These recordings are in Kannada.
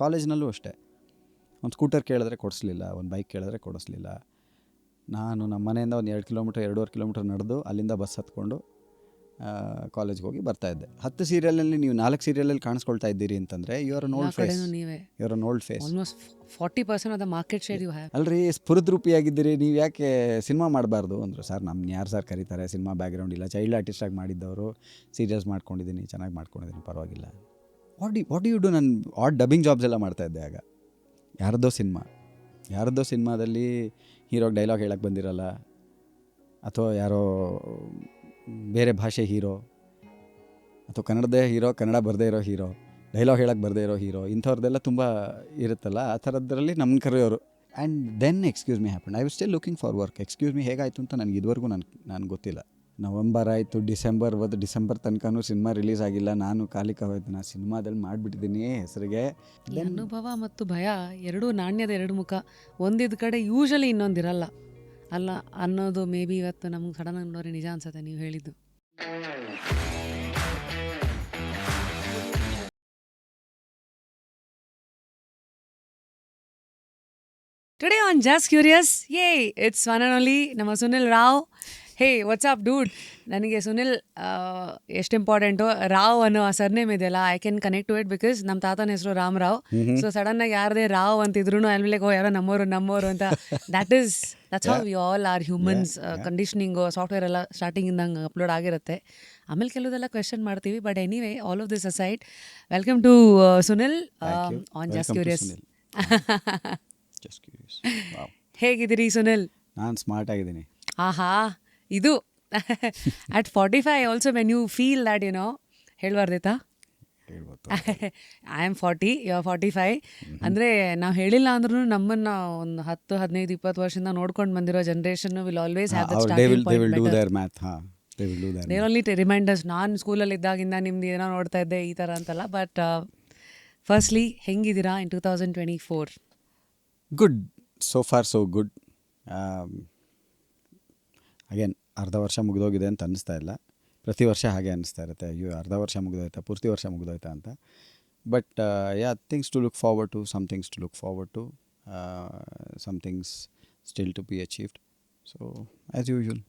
ಕಾಲೇಜ್ನಲ್ಲೂ ಅಷ್ಟೇ, ಒಂದು ಸ್ಕೂಟರ್ ಕೇಳಿದ್ರೆ ಕೊಡಿಸ್ಲಿಲ್ಲ, ಒಂದು ಬೈಕ್ ಕೇಳಿದ್ರೆ ಕೊಡಿಸ್ಲಿಲ್ಲ. ನಾನು ನಮ್ಮ ಮನೆಯಿಂದ ಒಂದು 2 ಕಿಲೋಮೀಟ್ರ್ 2.5 ಕಿಲೋಮೀಟ್ರ್ ನಡೆದು ಅಲ್ಲಿಂದ ಬಸ್ ಹತ್ಕೊಂಡು ಕಾಲೇಜ್ಗೆ ಹೋಗಿ ಬರ್ತಾಯಿದ್ದೆ. 10 ಸೀರಿಯಲಲ್ಲಿ ನೀವು 4 ಸೀರಿಯಲಲ್ಲಿ ಕಾಣಿಸ್ಕೊಳ್ತಾ ಇದ್ದೀರಿ ಅಂತಂದರೆ you are an old face. You are an old face. Almost 40% of the market share you have. ಅಲ್ರಿ, ಸ್ಫುರದ್ರೂಪಿಯಾಗಿದ್ದೀರಿ, ನೀವು ಯಾಕೆ ಸಿನಿಮಾ ಮಾಡಬಾರ್ದು ಅಂದರು. ಸರ್ ನಮ್ಮನ್ನ ಯಾರು ಸರ್ ಕರೀತಾರೆ, ಸಿನಿಮಾ ಬ್ಯಾಕ್ಗ್ರೌಂಡ್ ಇಲ್ಲ, ಚೈಲ್ಡ್ ಆರ್ಟಿಸ್ಟಾಗಿ ಮಾಡಿದ್ದವರು, ಸೀರಿಯಲ್ಸ್ ಮಾಡ್ಕೊಂಡಿದ್ದೀನಿ, ಚೆನ್ನಾಗಿ ಮಾಡ್ಕೊಂಡಿದ್ದೀನಿ, ಪರವಾಗಿಲ್ಲ. What you do? ನಾನು ಡಬ್ಬಿಂಗ್ ಜಾಬ್ಸ್ ಎಲ್ಲ ಮಾಡ್ತಾಯಿದ್ದೆ ಆಗ. ಯಾರದ್ದೋ ಸಿನಿಮಾದಲ್ಲಿ ಹೀರೋಗೆ ಡೈಲಾಗ್ ಹೇಳಕ್ಕೆ ಬಂದಿರಲ್ಲ, ಅಥವಾ ಯಾರೋ ಬೇರೆ ಭಾಷೆ ಹೀರೋ, ಅಥವಾ ಕನ್ನಡದೇ ಹೀರೋ, ಕನ್ನಡ ಬರದೇ ಇರೋ ಹೀರೋ, ಡೈಲಾಗ್ ಹೇಳಕ್ಕೆ ಬರದೇ ಇರೋ ಹೀರೋ, ಇಂಥವ್ರದ್ದೆಲ್ಲ ತುಂಬ ಇರುತ್ತಲ್ಲ. ಆ ಥರದ್ರಲ್ಲಿ ನಮ್ಮನ್ನ ಕರೆಯೋರು. And then excuse me happen. I was still looking for work. Excuse me ಹೇಗಾಯಿತು ಅಂತ ನನಗೆ ಇದುವರೆಗೂ ನನಗೆ ಗೊತ್ತಿಲ್ಲ. ನವಂಬರ್ ಆಯಿತು, ಡಿಸೆಂಬರ್ ತನಕನೂ ಸಿನಿಮಾ ರಿಲೀಸ್ ಆಗಿಲ್ಲ. ನಾನು ಕಾಲಿಕ ಹೋಯ್ತು, ನಾನು ಸಿನಿಮಾದಲ್ಲಿ ಮಾಡಿಬಿಟ್ಟಿದ್ದೀನಿ ಹೆಸರಿಗೆ. ಅನುಭವ ಮತ್ತು ಭಯ ಎರಡೂ ನಾಣ್ಯದ ಎರಡು ಮುಖ. ಒಂದಿದ್ದ ಕಡೆ ಯೂಶಲಿ ಇನ್ನೊಂದಿರಲ್ಲ ಅಲ್ಲ ಅನ್ನೋದು ಮೇ ಬಿ ಇವತ್ತು ನಮ್ಗೆ ಸಡನ್ನಾಗಿ ನೋಡ್ರಿ ನಿಜ ಅನ್ಸುತ್ತೆ ನೀವು ಹೇಳಿದ್ದು. Today on Just Curious, yay, it's one and only ನಮ್ಮ Sunil Rao. Hey what's up dude. ನನಗೆ ಸುನಿಲ್ ಎಷ್ಟು ಇಂಪಾರ್ಟೆಂಟು, ರಾವ್ ಅನ್ನೋ ಆ ಸರ್ನೇಮ್ ಇದೆಯಲ್ಲ, I can connect to it because ನಮ್ಮ ತಾತನ ಹೆಸರು ರಾಮರಾವ್. ಸೊ ಸಡನ್ನಾಗಿ ಯಾರದೇ ರಾವ್ ಅಂತಿದ್ರು ಐ ಓ ಯಾರೋ ನಮ್ಮೋರು ಅಂತ. That's how we all are humans. Conditioning software ಎಲ್ಲ ಸ್ಟಾರ್ಟಿಂಗಿಂದ ಹಂಗೆ ಅಪ್ಲೋಡ್ ಆಗಿರುತ್ತೆ. ಆಮೇಲೆ ಕೆಲವುದೆಲ್ಲ ಕ್ವೆಶನ್ ಮಾಡ್ತೀವಿ. But anyway, all of this aside, welcome to Sunil on Just Curious. ಹೇಗಿದ್ದೀರಿ ಸುನಿಲ್? ನಾನು ಸ್ಮಾರ್ಟ್ ಆಗಿದ್ದೀನಿ. ಆಹಾ, ಇದು at 45 also when you feel that ಹೇಳ್ಬಾರ್ದೈತಾ? I am 40, you are 45. ಅಂದರೆ ನಾವು ಹೇಳಿಲ್ಲ ಅಂದ್ರೂ ನಮ್ಮನ್ನು ಒಂದು 10, 15, 20 ವರ್ಷದಿಂದ ನೋಡ್ಕೊಂಡು ಬಂದಿರೋ generation will always have that starting point. They only remind us. ನಾನು ಸ್ಕೂಲಲ್ಲಿ ಇದ್ದಾಗಿಂದ ನಿಮ್ದು ಏನೋ ನೋಡ್ತಾ ಇದ್ದೆ ಈ ಥರ ಅಂತಲ್ಲ. ಬಟ್ ಫಸ್ಟ್ಲಿ ಹೆಂಗಿದ್ದೀರಾ in 2024? Good, so far so good. Again ಅರ್ಧ ವರ್ಷ ಮುಗಿದೋಗಿದೆ ಅಂತ ಅನ್ನಿಸ್ತಾ ಇಲ್ಲ. ಪ್ರತಿ ವರ್ಷ ಹಾಗೆ ಅನ್ನಿಸ್ತಾ ಇರುತ್ತೆ, ಅಯ್ಯೋ ಅರ್ಧ ವರ್ಷ ಮುಗಿದೋಯ್ತಾ, ಪೂರ್ತಿ ವರ್ಷ ಮುಗಿದೋಯ್ತಾ ಅಂತ. But things to look forward to, some things to look forward to, some things still to be achieved. So as usual.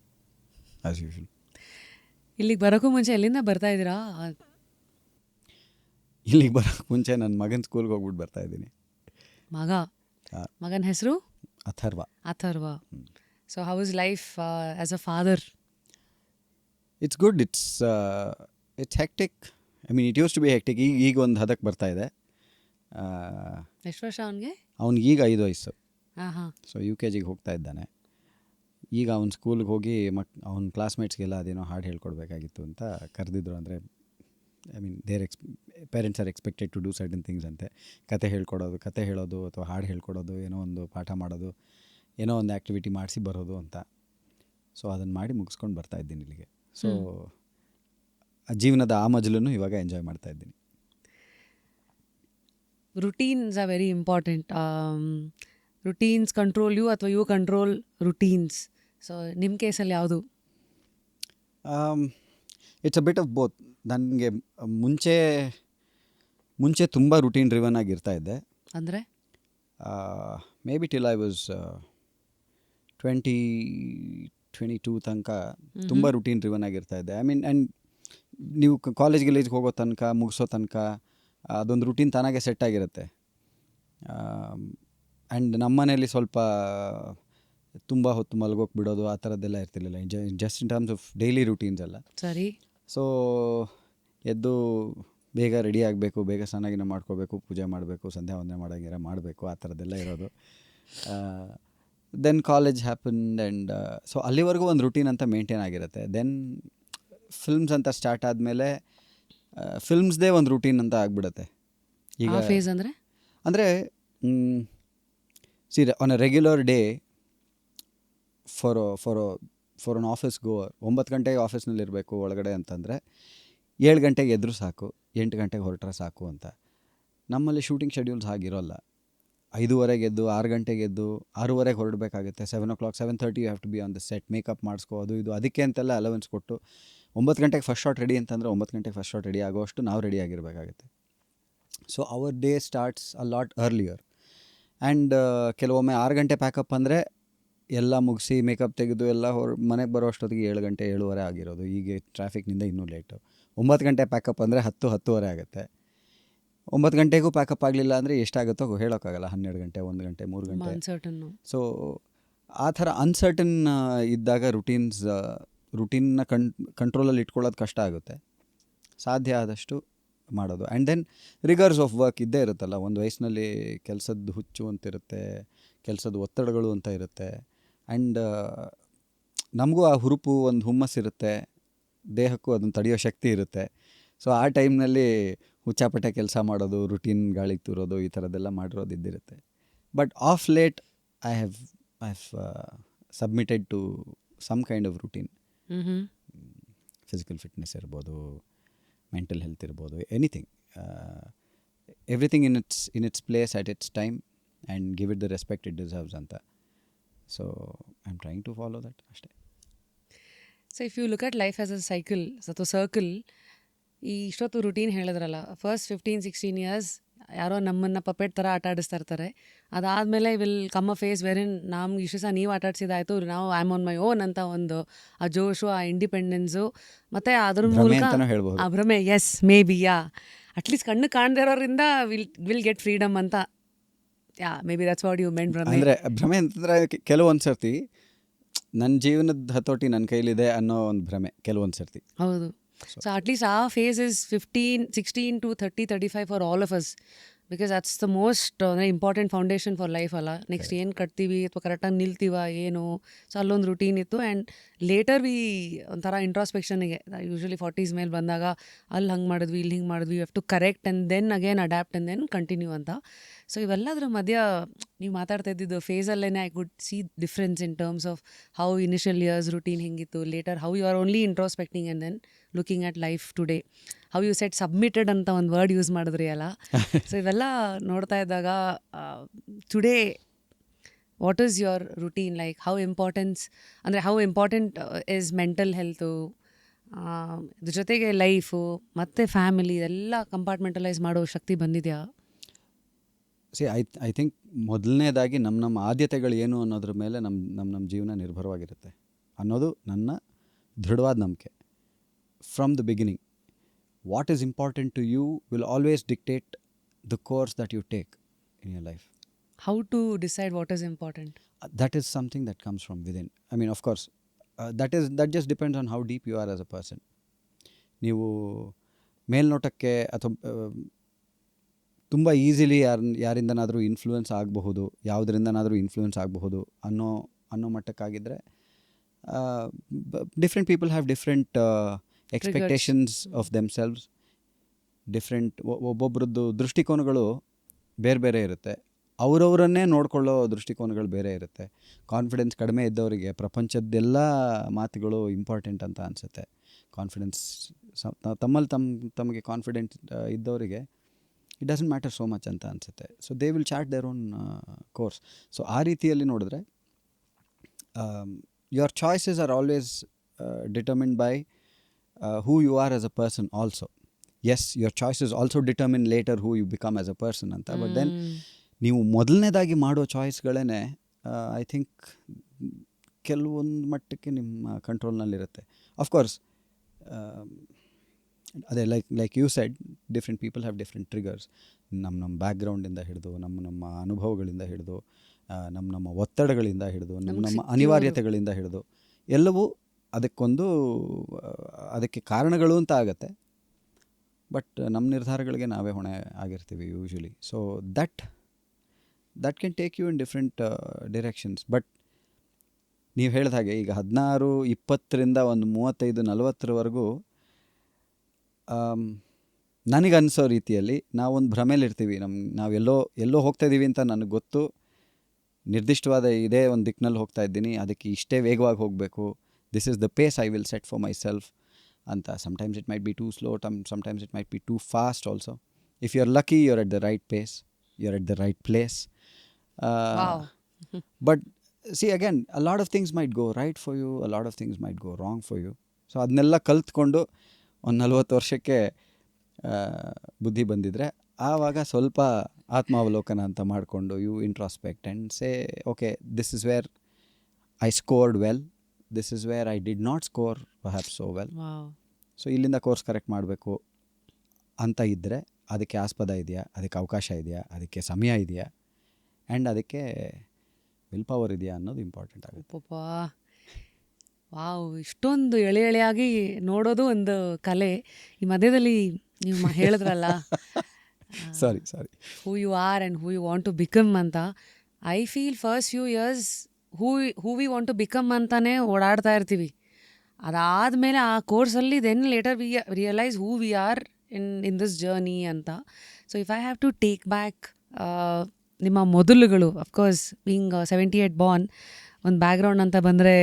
ಇಲ್ಲಿಗೆ ಬರೋಕ್ಕೂ ಮುಂಚೆ ಎಲ್ಲಿಂದ ಬರ್ತಾ ಇದ್ದೀರಾ? ಇಲ್ಲಿಗೆ ಬರೋಕ್ಕೆ ಮುಂಚೆ ನನ್ನ ಮಗನ ಸ್ಕೂಲ್ಗೆ ಹೋಗ್ಬಿಟ್ಟು ಬರ್ತಾಯಿದ್ದೀನಿ. ಮಗನ ಹೆಸರು Atharva. So how is life as a father? It's good. It's hectic. I mean it use to be hectic. ಈಗ ಒಂದು ಹದಕ್ಕೆ ಬರ್ತಾ ಇದೆ. ಎಷ್ಟು ವರ್ಷ ಅವನಿಗೆ? ಅವ್ನಿಗೀಗ 5 ವಯಸ್ಸು. ಹಾಂ. ಸೊ UKG ಹೋಗ್ತಾ ಇದ್ದಾನೆ. ಈಗ ಅವ್ನ ಸ್ಕೂಲ್ಗೆ ಹೋಗಿ ಅವ್ನ ಕ್ಲಾಸ್ಮೇಟ್ಸ್ಗೆಲ್ಲ ಅದೇನೋ ಹಾಡು ಹೇಳ್ಕೊಡ್ಬೇಕಾಗಿತ್ತು ಅಂತ ಕರೆದಿದ್ರು. ಅಂದರೆ I mean parents are expected to do certain things ಅಂತೆ. ಕತೆ ಹೇಳೋದು ಅಥವಾ ಹಾಡು ಹೇಳ್ಕೊಡೋದು, ಏನೋ ಒಂದು ಪಾಠ ಮಾಡೋದು, ಏನೋ ಒಂದು ಆ್ಯಕ್ಟಿವಿಟಿ ಮಾಡಿಸಿ ಬರೋದು ಅಂತ. ಸೊ ಅದನ್ನು ಮಾಡಿ ಮುಗಿಸ್ಕೊಂಡು ಬರ್ತಾಯಿದ್ದೀನಿ ಇಲ್ಲಿಗೆ. ಸೊ ಜೀವನದ ಆ ಮಜಲನ್ನು ಇವಾಗ ಎಂಜಾಯ್ ಮಾಡ್ತಾಯಿದ್ದೀನಿ. Routines are very important. Routines control you ಅಥವಾ ಯು ಕಂಟ್ರೋಲ್ ರುಟೀನ್ಸ್? ಸೊ ನಿಮ್ಮ ಕೇಸಲ್ಲಿ ಯಾವುದು? It's a bit of both. ನನಗೆ ಮುಂಚೆ ತುಂಬ ರುಟೀನ್ ಡ್ರಿವನ್ ಆಗಿರ್ತಾ ಇದ್ದೆ. ಅಂದರೆ maybe till I was 22 ತನಕ ತುಂಬ ರುಟೀನ್ ಡ್ರಿವನ್ ಆಗಿರ್ತಾ ಇದ್ದೆ. ಐ ಮೀನ್, ಆ್ಯಂಡ್ ನೀವು ಕಾಲೇಜ್ಗೆ ಹೋಗೋ ತನಕ, ಮುಗಿಸೋ ತನಕ ಅದೊಂದು ರುಟೀನ್ ತಾನಾಗೆ ಸೆಟ್ ಆಗಿರುತ್ತೆ. ಆ್ಯಂಡ್ ನಮ್ಮ ಮನೇಲಿ ಸ್ವಲ್ಪ ತುಂಬ ಹೊತ್ತು ಮಲ್ಗೋಕೆ ಬಿಡೋದು ಆ ಥರದ್ದೆಲ್ಲ ಇರ್ತಿರ್ಲಿಲ್ಲ. Just in terms of daily routines ಎಲ್ಲ. ಸರಿ. ಸೊ ಎದ್ದು ಬೇಗ ರೆಡಿ ಆಗಬೇಕು, ಬೇಗ ಸ್ನಾನ ಮಾಡ್ಕೋಬೇಕು, ಪೂಜೆ ಮಾಡಬೇಕು, ಸಂಧ್ಯಾ ವಂದನೆ ಮಾಡೋಂಗಿರ ಮಾಡಬೇಕು, ಆ ಥರದ್ದೆಲ್ಲ ಇರೋದು. Then college happened and so ಅಲ್ಲಿವರೆಗೂ ಒಂದು ರುಟೀನ್ ಅಂತ ಮೇಂಟೈನ್ ಆಗಿರುತ್ತೆ. ದೆನ್ ಫಿಲ್ಮ್ಸ್ ಅಂತ ಸ್ಟಾರ್ಟ್ ಆದಮೇಲೆ ಫಿಲ್ಮ್ಸ್ದೇ ಒಂದು ರುಟೀನ್ ಅಂತ ಆಗಿಬಿಡುತ್ತೆ. ಈಗ ಫೇಸ್ ಅಂದರೆ on a regular day for an office goer 9 ಗಂಟೆಗೆ ಆಫೀಸ್ನಲ್ಲಿ ಇರಬೇಕು ಒಳಗಡೆ ಅಂತಂದರೆ 7 ಗಂಟೆಗೆ ಎದ್ರೂ ಸಾಕು, 8 ಗಂಟೆಗೆ ಹೊರಟ್ರೆ ಸಾಕು ಅಂತ. ನಮ್ಮಲ್ಲಿ ಶೂಟಿಂಗ್ ಶೆಡ್ಯೂಲ್ಸ್ ಆಗಿರೋಲ್ಲ. 5:30 ಎದ್ದು 6 ಗಂಟೆಗೆ ಎದ್ದು 6:30 ಹೊರಡಬೇಕಾಗುತ್ತೆ. 7 o'clock 7:30 you have to be on the set. Makeup ಮಾಡಿಸ್ಕೋ, ಅದು ಇದು ಅದಕ್ಕೆ ಅಂತೆಲ್ಲ ಅಲವೆನ್ಸ್ ಕೊಟ್ಟು 9 ಗಂಟೆಗೆ ಫಸ್ಟ್ ಶಾಟ್ ರೆಡಿ ಅಂತಂದರೆ 9 ಗಂಟೆಗೆ ಫಸ್ಟ್ ಶಾಟ್ ರೆಡಿ ಆಗೋಷ್ಟು ನಾವು ರೆಡಿ ಆಗಿರಬೇಕಾಗುತ್ತೆ. So our day starts a lot earlier. And ಕೆಲವೊಮ್ಮೆ 6 ಗಂಟೆ ಪ್ಯಾಕಪ್ ಅಂದರೆ ಎಲ್ಲ ಮುಗಿಸಿ ಮೇಕಪ್ ತೆಗೆದು ಎಲ್ಲ ಮನೆಗೆ ಬರೋ ಅಷ್ಟೊತ್ತಿಗೆ 7 ಗಂಟೆ 7:30 ಆಗಿರೋದು. ಈಗ ಟ್ರಾಫಿಕ್ನಿಂದ ಇನ್ನೂ ಲೇಟು. 9 ಗಂಟೆ ಪ್ಯಾಕಪ್ ಅಂದರೆ 10-10:30 ಆಗುತ್ತೆ. 9 ಗಂಟೆಗೂ ಪ್ಯಾಕಪ್ ಆಗಲಿಲ್ಲ ಅಂದರೆ ಎಷ್ಟಾಗುತ್ತೋ ಹೇಳೋಕ್ಕಾಗಲ್ಲ. 12 ಗಂಟೆ, 1 ಗಂಟೆ, 3 ಗಂಟೆ. ಅನ್ಸರ್ಟನ್ನು. ಸೊ ಆ ಥರ ಅನ್ಸರ್ಟನ್ ಇದ್ದಾಗ ರುಟೀನ್ನ ಕಂಟ್ರೋಲಲ್ಲಿ ಇಟ್ಕೊಳ್ಳೋದು ಕಷ್ಟ ಆಗುತ್ತೆ. ಸಾಧ್ಯ ಆದಷ್ಟು ಮಾಡೋದು. And then rigours of work ಇದ್ದೇ ಇರುತ್ತಲ್ಲ. ಒಂದು ವಯಸ್ಸಿನಲ್ಲಿ ಕೆಲಸದ ಹುಚ್ಚು ಅಂತಿರುತ್ತೆ, ಕೆಲಸದ ಒತ್ತಡಗಳು ಅಂತ ಇರುತ್ತೆ. ಆ್ಯಂಡ್ ನಮಗೂ ಆ ಹುರುಪು, ಒಂದು ಹುಮ್ಮಸ್ಸಿರುತ್ತೆ, ದೇಹಕ್ಕೂ ಅದನ್ನು ತಡೆಯೋ ಶಕ್ತಿ ಇರುತ್ತೆ. ಸೊ ಆ ಟೈಮ್ನಲ್ಲಿ ಹುಚ್ಚಾಪಟ್ಟೆ ಕೆಲಸ ಮಾಡೋದು, ರುಟೀನ್ ಗಾಳಿಗೆ ತೂರೋದು, ಈ ಥರದ್ದೆಲ್ಲ ಮಾಡಿರೋದು ಇದ್ದಿರುತ್ತೆ. But of late I have submitted to some kind of routine. Physical fitness ಇರ್ಬೋದು, ಮೆಂಟಲ್ ಹೆಲ್ತ್ ಇರ್ಬೋದು, anything. Everything in its place at its time and give it the respect it deserves ಅಂತ. So I am trying to follow that ಅಷ್ಟೇ. So if you look at life as a cycle ಅಥವಾ ಸರ್ಕಲ್, ಈ ಇಷ್ಟೊತ್ತು ರುಟೀನ್ ಹೇಳಿದ್ರಲ್ಲ, ಫಸ್ಟ್ 15-16 ಇಯರ್ಸ್ ಯಾರೋ ನಮ್ಮನ್ನು ಪಪೆಟ್ ಥರ ಆಟ ಆಡಿಸ್ತಾ ಇರ್ತಾರೆ. ಅದಾದಮೇಲೆ ವಿಲ್ ಕಮ್ ಅ ಫೇಸ್ ವೆರಿನ್ ನಮ್ಗೆ ಇಷ್ಟು ಸಹ ನೀವು ಆಟ ಆಡಿಸಿದಾಯಿತು, ನಾವು I am on my own ಅಂತ ಒಂದು ಆ ಜೋಶು, ಆ ಇಂಡಿಪೆಂಡೆನ್ಸು, ಮತ್ತು ಅದ್ರ ಮೂಲಕ ಆ ಭ್ರಮೆ, yes maybe, yeah at least ಕಣ್ಣು ಕಾಣದೇ ಇರೋರಿಂದ ವಿಲ್ ಗೆಟ್ ಫ್ರೀಡಮ್ ಅಂತ. Yeah maybe that's what you meant ಭ್ರಮೆ. ಅಂದರೆ ಭ್ರಮೆ ಅಂತಂದರೆ ಕೆಲವೊಂದು ಸರ್ತಿ ನನ್ನ ಜೀವನದ ಹತೋಟಿ ನನ್ನ ಕೈಲಿದೆ ಅನ್ನೋ ಒಂದು ಭ್ರಮೆ ಕೆಲವೊಂದು ಸರ್ತಿ. ಹೌದು. ಸೊ ಅಟ್ಲೀಸ್ಟ್ ಆ phase is 16 to 30-35 for all of us, because that's the most ಅಂದರೆ ಇಂಪಾರ್ಟೆಂಟ್ ಫೌಂಡೇಶನ್ ಫಾರ್ ಲೈಫ್ ಅಲ್ಲ. ನೆಕ್ಸ್ಟ್ ಏನು ಕಟ್ತೀವಿ ಅಥವಾ ಕರೆಕ್ಟಾಗಿ ನಿಲ್ತೀವ ಏನು. ಸೊ ಅಲ್ಲೊಂದು ರುಟೀನ್ ಇತ್ತು. ಆ್ಯಂಡ್ ಲೇಟರ್ ವಿ ಒಂಥರ ಇಂಟ್ರಾಸ್ಪೆಕ್ಷನ್ಗೆ ಯೂಶ್ವಲಿ 40s ಮೇಲೆ ಬಂದಾಗ ಅಲ್ಲಿ ಹಂಗೆ ಮಾಡಿದ್ವಿ, ಇಲ್ಲಿ ಹಿಂಗೆ ಮಾಡಿದ್ವಿ, you have to correct and then again adapt and then continue ಅಂತ. ಸೊ ಇವೆಲ್ಲದ್ರ ಮಧ್ಯ ನೀವು ಮಾತಾಡ್ತಾ ಇದ್ದಿದ್ದು ಫೇಸಲ್ಲೇ I could see difference in terms of how initial years routine ಹೆಂಗಿತ್ತು, later how you are only introspecting and then looking at life today. How you set submitted ಅಂತ ಒಂದು ವರ್ಡ್ ಯೂಸ್ ಮಾಡಿದ್ರಿ ಅಲ್ಲ. ಸೊ ಇವೆಲ್ಲ ನೋಡ್ತಾ ಇದ್ದಾಗ today what is your routine, like how important is mental health, ಇದ್ರ ಜೊತೆಗೆ ಲೈಫು ಮತ್ತು ಫ್ಯಾಮಿಲಿ ಎಲ್ಲ ಕಂಪಾರ್ಟ್ಮೆಂಟಲೈಸ್ ಮಾಡೋ ಶಕ್ತಿ ಬಂದಿದೆಯಾ? ಐ ಥಿಂಕ್ ಮೊದಲನೇದಾಗಿ ನಮ್ಮ ಆದ್ಯತೆಗಳು ಏನು ಅನ್ನೋದ್ರ ಮೇಲೆ ನಮ್ಮ ಜೀವನ ನಿರ್ಭರವಾಗಿರುತ್ತೆ ಅನ್ನೋದು ನನ್ನ ದೃಢವಾದ ನಂಬಿಕೆ. From the beginning, what is important to you will always dictate the course that you take in your life. How to decide what is important? That is something that comes from within. I mean, of course, that just depends on how deep you are as a person. ನೀವು ಮೇಲ್ನೋಟಕ್ಕೆ ಅಥವಾ ತುಂಬ ಈಸಿಲಿ ಯಾರಿಂದನಾದರೂ ಇನ್ಫ್ಲೂಯೆನ್ಸ್ ಆಗಬಹುದು, ಯಾವುದರಿಂದನಾದರೂ ಇನ್ಫ್ಲೂಯೆನ್ಸ್ ಆಗಬಹುದು ಅನ್ನೋ ಮಟ್ಟಕ್ಕಾಗಿದ್ದರೆ, different people have different expectations of themselves. ಒಬ್ಬೊಬ್ರದ್ದು ದೃಷ್ಟಿಕೋನಗಳು ಬೇರೆ ಬೇರೆ ಇರುತ್ತೆ. ಅವರವರನ್ನೇ ನೋಡ್ಕೊಳ್ಳೋ ದೃಷ್ಟಿಕೋನಗಳು ಬೇರೆ ಇರುತ್ತೆ. ಕಾನ್ಫಿಡೆನ್ಸ್ ಕಡಿಮೆ ಇದ್ದವರಿಗೆ ಪ್ರಪಂಚದ್ದೆಲ್ಲ ಮಾತುಗಳು ಇಂಪಾರ್ಟೆಂಟ್ ಅಂತ ಅನಿಸುತ್ತೆ. ಕಾನ್ಫಿಡೆನ್ಸ್ ತಮ್ಮಲ್ಲಿ ತಮಗೆ ಕಾನ್ಫಿಡೆಂಟ್ ಇದ್ದವರಿಗೆ it doesn't matter so much ಅಂತ ಅನಿಸುತ್ತೆ. So they will chart their own course. So ಆ ರೀತಿಯಲ್ಲಿ ನೋಡಿದ್ರೆ your choices are always determined by who you are as a person also. Yes, your choices also determine later who you become as a person ಅಂತ. ಬಟ್ ದೆನ್ ನೀವು ಮೊದಲನೇದಾಗಿ ಮಾಡೋ ಚಾಯ್ಸ್ಗಳೇ ಐ ಥಿಂಕ್ ಕೆಲವೊಂದು ಮಟ್ಟಕ್ಕೆ ನಿಮ್ಮ ಕಂಟ್ರೋಲ್ನಲ್ಲಿರುತ್ತೆ. ಅಫ್ಕೋರ್ಸ್ ಅದೇ like you said, different people have different triggers. ನಮ್ಮ ಬ್ಯಾಕ್ಗ್ರೌಂಡಿಂದ ಹಿಡಿದು, ನಮ್ಮ ಅನುಭವಗಳಿಂದ ಹಿಡಿದು, ನಮ್ಮ ಒತ್ತಡಗಳಿಂದ ಹಿಡಿದು, ನಮ್ಮ ಅನಿವಾರ್ಯತೆಗಳಿಂದ ಹಿಡಿದು ಎಲ್ಲವೂ ಅದಕ್ಕೆ ಕಾರಣಗಳು ಅಂತ ಆಗತ್ತೆ. ಬಟ್ ನಮ್ಮ ನಿರ್ಧಾರಗಳಿಗೆ ನಾವೇ ಹೊಣೆ ಆಗಿರ್ತೀವಿ usually. So that can take you in different directions. But ನೀವು ಹೇಳಿದ ಹಾಗೆ ಈಗ 16, 20ರಿಂದ ಒಂದು 35, 40ರವರೆಗೂ ನನಗನ್ನಿಸೋ ರೀತಿಯಲ್ಲಿ ನಾವೊಂದು ಭ್ರಮೇಲಿರ್ತೀವಿ. ನಾವು ಎಲ್ಲೋ ಹೋಗ್ತಾಯಿದ್ದೀವಿ ಅಂತ ನನಗೆ ಗೊತ್ತು. ನಿರ್ದಿಷ್ಟವಾದ ಇದೇ ಒಂದು ದಿಕ್ಕಿನಲ್ಲಿ ಹೋಗ್ತಾ ಇದ್ದೀನಿ, ಅದಕ್ಕೆ ಇಷ್ಟೇ ವೇಗವಾಗಿ ಹೋಗಬೇಕು, this is the pace I will set for myself ಅಂತ. Sometimes it might be too slow, sometimes it might be too fast also. If you are lucky, you are at the right pace, you are at the right place. But see again, a lot of things might go right for you, a lot of things might go wrong for you. So ಅದನ್ನೆಲ್ಲ ಕಲ್ತ್ಕೊಂಡು ಒಂದು 40 ವರ್ಷಕ್ಕೆ ಬುದ್ಧಿ ಬಂದಿದ್ರೆ ಆವಾಗ ಸ್ವಲ್ಪ ಆತ್ಮಾವಲೋಕನ ಅಂತ ಮಾಡಿಕೊಂಡು you introspect and say okay this is where I scored well, this is where I did not score perhaps so well. So ಇಲ್ಲಿಂದ ಕೋರ್ಸ್ ಕರೆಕ್ಟ್ ಮಾಡಬೇಕು ಅಂತ ಇದ್ದರೆ ಅದಕ್ಕೆ ಆಸ್ಪದ ಇದೆಯಾ, ಅದಕ್ಕೆ ಅವಕಾಶ ಇದೆಯಾ, ಅದಕ್ಕೆ ಸಮಯ ಇದೆಯಾ, ಆ್ಯಂಡ್ ಅದಕ್ಕೆ ವಿಲ್ ಪವರ್ ಇದೆಯಾ ಅನ್ನೋದು ಇಂಪಾರ್ಟೆಂಟ್ ಆಗುತ್ತೆ. ವಾವ್, ಇಷ್ಟೊಂದು ಎಳೆ ಎಳೆಯಾಗಿ ನೋಡೋದು ಒಂದು ಕಲೆ. ಈ ಮಧ್ಯದಲ್ಲಿ ನೀವು ಹೇಳಿದ್ರಲ್ಲ sorry who you are and who you want to become ಅಂತ. I feel first few years who we want to become ಅಂತಾನೆ ಓಡಾಡ್ತಾ ಇರ್ತೀವಿ. ಅದಾದಮೇಲೆ ಆ ಕೋರ್ಸಲ್ಲಿ then later we realise who we are in this journey ಅಂತ. So if I have to take back ನಿಮ್ಮ ಮೊದಲುಗಳು, ಅಫ್ಕೋರ್ಸ್ ಬೀಯಿಂಗ್ 78 ಬಾರ್ನ್, ಒಂದು ಬ್ಯಾಕ್ಗ್ರೌಂಡ್ ಅಂತ ಬಂದರೆ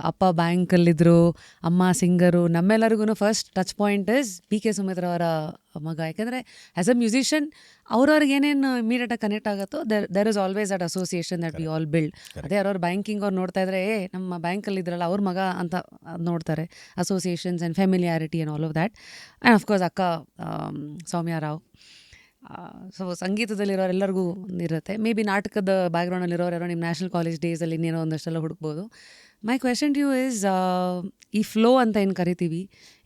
ಅಪ್ಪ ಬ್ಯಾಂಕಲ್ಲಿದ್ದರು, ಅಮ್ಮ ಸಿಂಗರು. ನಮ್ಮೆಲ್ಲರಿಗೂ first touch point is PK Sumitra ಅವರ ಮಗ. ಯಾಕೆಂದರೆ ಆ್ಯಸ್ ಅ ಮ್ಯೂಸಿಷಿಯನ್ ಅವ್ರವ್ರಿಗೆ ಏನೇನು ಇಮಿಡಿಯೇಟಾಗಿ ಕನೆಕ್ಟ್ ಆಗುತ್ತೋ there is always that association that we all build. ಅದೇ ಅವ್ರವ್ರು ಬ್ಯಾಂಕಿಂಗ್ ಅವ್ರು ನೋಡ್ತಾ ಇದ್ರೆ ನಮ್ಮ ಬ್ಯಾಂಕಲ್ಲಿ ಇದ್ರಲ್ಲ ಅವ್ರ ಮಗ ಅಂತ ನೋಡ್ತಾರೆ. Associations and familiarity and all of that. And of course ಅಕ್ಕ ಸೌಮ್ಯ ರಾವ್. ಸೊ ಸಂಗೀತದಲ್ಲಿರೋರೆಲ್ಲರಿಗೂ ಇರುತ್ತೆ. ಮೇ ಬಿ ನಾಟಕದ ಬ್ಯಾಕ್ಗ್ರೌಂಡಲ್ಲಿರೋರು ನಿಮ್ಮ ನ್ಯಾಷನಲ್ ಕಾಲೇಜ್ ಡೇಸಲ್ಲಿ ಇನ್ನೇನೋ ಒಂದಷ್ಟೆಲ್ಲ ಹುಡುಕ್ಬೋದು. My question to you is, ಈ ಫ್ಲೋ ಅಂತ ಏನು ಕರಿತೀವಿ,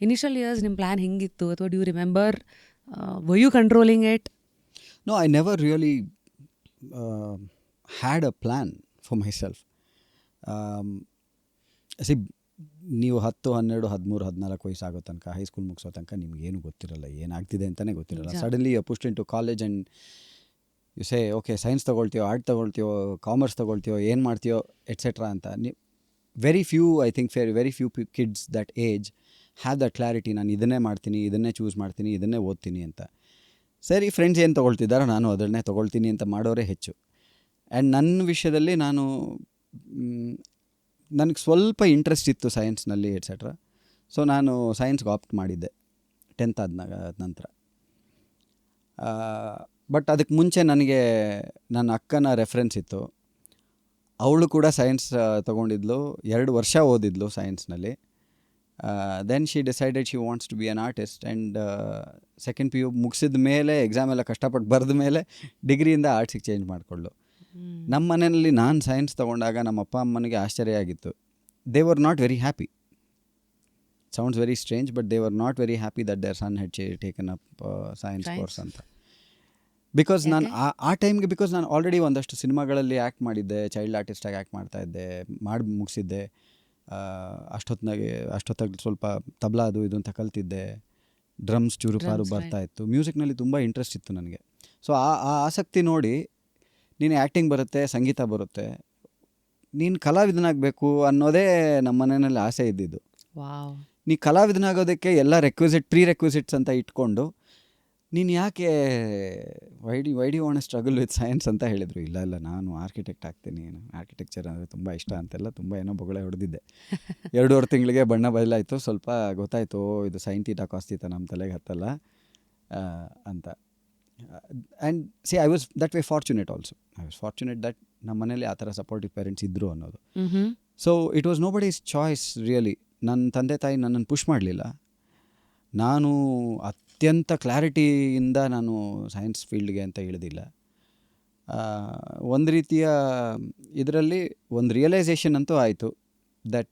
ಇನಿಷಿಯಲ್ ಇಯರ್ಸ್ ನಿಮ್ಮ ಪ್ಲ್ಯಾನ್ ಹೆಂಗಿತ್ತು, ಅಥವಾ do remember were you controlling it? No, I never really had a plan for myself. See, ನೀವು 10, 12, 13, 14 ವಯಸ್ಸಾಗೋ ತನಕ, ಹೈಸ್ಕೂಲ್ ಮುಗಿಸೋ ತನಕ ನಿಮ್ಗೇನು ಗೊತ್ತಿರಲ್ಲ, ಏನಾಗ್ತಿದೆ ಅಂತಲೇ ಗೊತ್ತಿರಲ್ಲ. Suddenly you pushed in to college and you say okay science ತೊಗೊಳ್ತೀಯೋ, ಆರ್ಟ್ ತೊಗೊಳ್ತೀಯೋ, ಕಾಮರ್ಸ್ ತೊಗೊಳ್ತೀಯೋ, ಏನು ಮಾಡ್ತೀಯೋ ಎಟ್ಸೆಟ್ರಾ ಅಂತ. Very few, I think very few kids that age have that clarity. ನಾನು ಇದನ್ನೇ ಮಾಡ್ತೀನಿ, ಇದನ್ನೇ ಚೂಸ್ ಮಾಡ್ತೀನಿ, ಇದನ್ನೇ ಓದ್ತೀನಿ ಅಂತ. ಸರಿ, ಫ್ರೆಂಡ್ಸ್ ಏನು ತೊಗೊಳ್ತಿದ್ದಾರೋ ನಾನು ಅದನ್ನೇ ತೊಗೊಳ್ತೀನಿ ಅಂತ ಮಾಡೋರೇ ಹೆಚ್ಚು. ಆ್ಯಂಡ್ ನನ್ನ ವಿಷಯದಲ್ಲಿ ನನಗೆ ಸ್ವಲ್ಪ ಇಂಟ್ರೆಸ್ಟ್ ಇತ್ತು ಸೈನ್ಸ್ನಲ್ಲಿ ಎಟ್ಸೆಟ್ರಾ. ಸೊ ನಾನು ಸೈನ್ಸ್ಗೆ ಆಪ್ಟ್ ಮಾಡಿದ್ದೆ 10th ಆದ ನಂತರ. ಬಟ್ ಅದಕ್ಕೆ ಮುಂಚೆ ನನಗೆ ನನ್ನ ಅಕ್ಕನ ರೆಫರೆನ್ಸ್ ಇತ್ತು. ಅವಳು ಕೂಡ ಸೈನ್ಸ್ ತೊಗೊಂಡಿದ್ಲು, 2 ವರ್ಷ ಓದಿದ್ಲು ಸೈನ್ಸ್ನಲ್ಲಿ. Then she decided she wants to be an artist. And second PU ಮುಗಿಸಿದ ಮೇಲೆ, ಎಕ್ಸಾಮ್ ಎಲ್ಲ ಕಷ್ಟಪಟ್ಟು ಬರೆದ ಮೇಲೆ ಡಿಗ್ರಿಯಿಂದ ಆರ್ಟ್ಸಿಗೆ ಚೇಂಜ್ ಮಾಡಿಕೊಳ್ಳು. ನಮ್ಮ ಮನೆಯಲ್ಲಿ ನಾನು ಸೈನ್ಸ್ ತೊಗೊಂಡಾಗ ನಮ್ಮ ಅಪ್ಪ ಅಮ್ಮನಿಗೆ ಆಶ್ಚರ್ಯ ಆಗಿತ್ತು. They were not very happy. Sounds very strange, but they were not very happy that their son had taken up science course ಅಂತ. ಬಿಕಾಸ್ ನಾನು ಆ ಟೈಮ್ಗೆ, ಬಿಕಾಸ್ ನಾನು ಆಲ್ರೆಡಿ ಒಂದಷ್ಟು ಸಿನಿಮಾಗಳಲ್ಲಿ ಆ್ಯಕ್ಟ್ ಮಾಡಿದ್ದೆ, ಚೈಲ್ಡ್ ಆರ್ಟಿಸ್ಟಾಗಿ ಆ್ಯಕ್ಟ್ ಮಾಡ್ತಾಯಿದ್ದೆ, ಮಾಡಿ ಮುಗಿಸಿದ್ದೆ. ಅಷ್ಟೊತ್ತಾಗಿ ಸ್ವಲ್ಪ ತಬಲಾ ಅದು ಇದು ಅಂತ ಕಲ್ತಿದ್ದೆ, ಡ್ರಮ್ಸ್ ಚೂರುಪಾರು ಬರ್ತಾಯಿತ್ತು, ಮ್ಯೂಸಿಕ್ನಲ್ಲಿ ತುಂಬ ಇಂಟ್ರೆಸ್ಟ್ ಇತ್ತು ನನಗೆ. ಸೊ ಆ ಆಸಕ್ತಿ ನೋಡಿ, ನೀನು ಆ್ಯಕ್ಟಿಂಗ್ ಬರುತ್ತೆ, ಸಂಗೀತ ಬರುತ್ತೆ, ನೀನು ಕಲಾವಿದನಾಗಬೇಕು ಅನ್ನೋದೇ ನಮ್ಮ ಮನೆಯಲ್ಲಿ ಆಸೆ ಇದ್ದಿದ್ದು. ನೀ ಕಲಾವಿದನಾಗೋದಕ್ಕೆ ಎಲ್ಲ ಪ್ರೀ ರೆಕ್ವಿಸಿಟ್ಸ್ ಅಂತ ಇಟ್ಕೊಂಡು, ನೀನು ಯಾಕೆ why'd want struggle with science ಅಂತ ಹೇಳಿದರು. ಇಲ್ಲ ನಾನು ಆರ್ಕಿಟೆಕ್ಟ್ ಆಗ್ತೀನಿ, ಆರ್ಕಿಟೆಕ್ಚರ್ ಅಂದರೆ ತುಂಬ ಇಷ್ಟ ಅಂತೆಲ್ಲ ತುಂಬ ಏನೋ ಬೊಗಳೆ ಹೊಡೆದಿದ್ದೆ. 2.5 ತಿಂಗಳಿಗೆ ಬಣ್ಣ ಬದಲಾಯಿತು, ಸ್ವಲ್ಪ ಗೊತ್ತಾಯಿತು ಇದು ಸೈನ್ ತೀಟಾ ಕಾಸ್ ತೀಟಾ ನಮ್ಮ ತಲೆಗೆ ಹತ್ತಲ್ಲ ಅಂತ. And I was that way fortunate also. I was fortunate that ನಮ್ಮ ಮನೇಲಿ ಆ ಥರ ಸಪೋರ್ಟಿವ್ ಪೇರೆಂಟ್ಸ್ ಇದ್ದರು ಅನ್ನೋದು. So it was nobody's choice really. ನನ್ನ ತಂದೆ ತಾಯಿ ನನ್ನನ್ನು ಪುಷ್ ಮಾಡಲಿಲ್ಲ. ನಾನು ಅತ್ಯಂತ ಕ್ಲಾರಿಟಿಯಿಂದ ನಾನು ಸೈನ್ಸ್ ಫೀಲ್ಡ್ಗೆ ಅಂತ ಇಳಿದಿಲ್ಲ. ಒಂದು ರೀತಿಯ ಇದರಲ್ಲಿ ಒಂದು ರಿಯಲೈಸೇಷನ್ ಅಂತೂ ಆಯಿತು that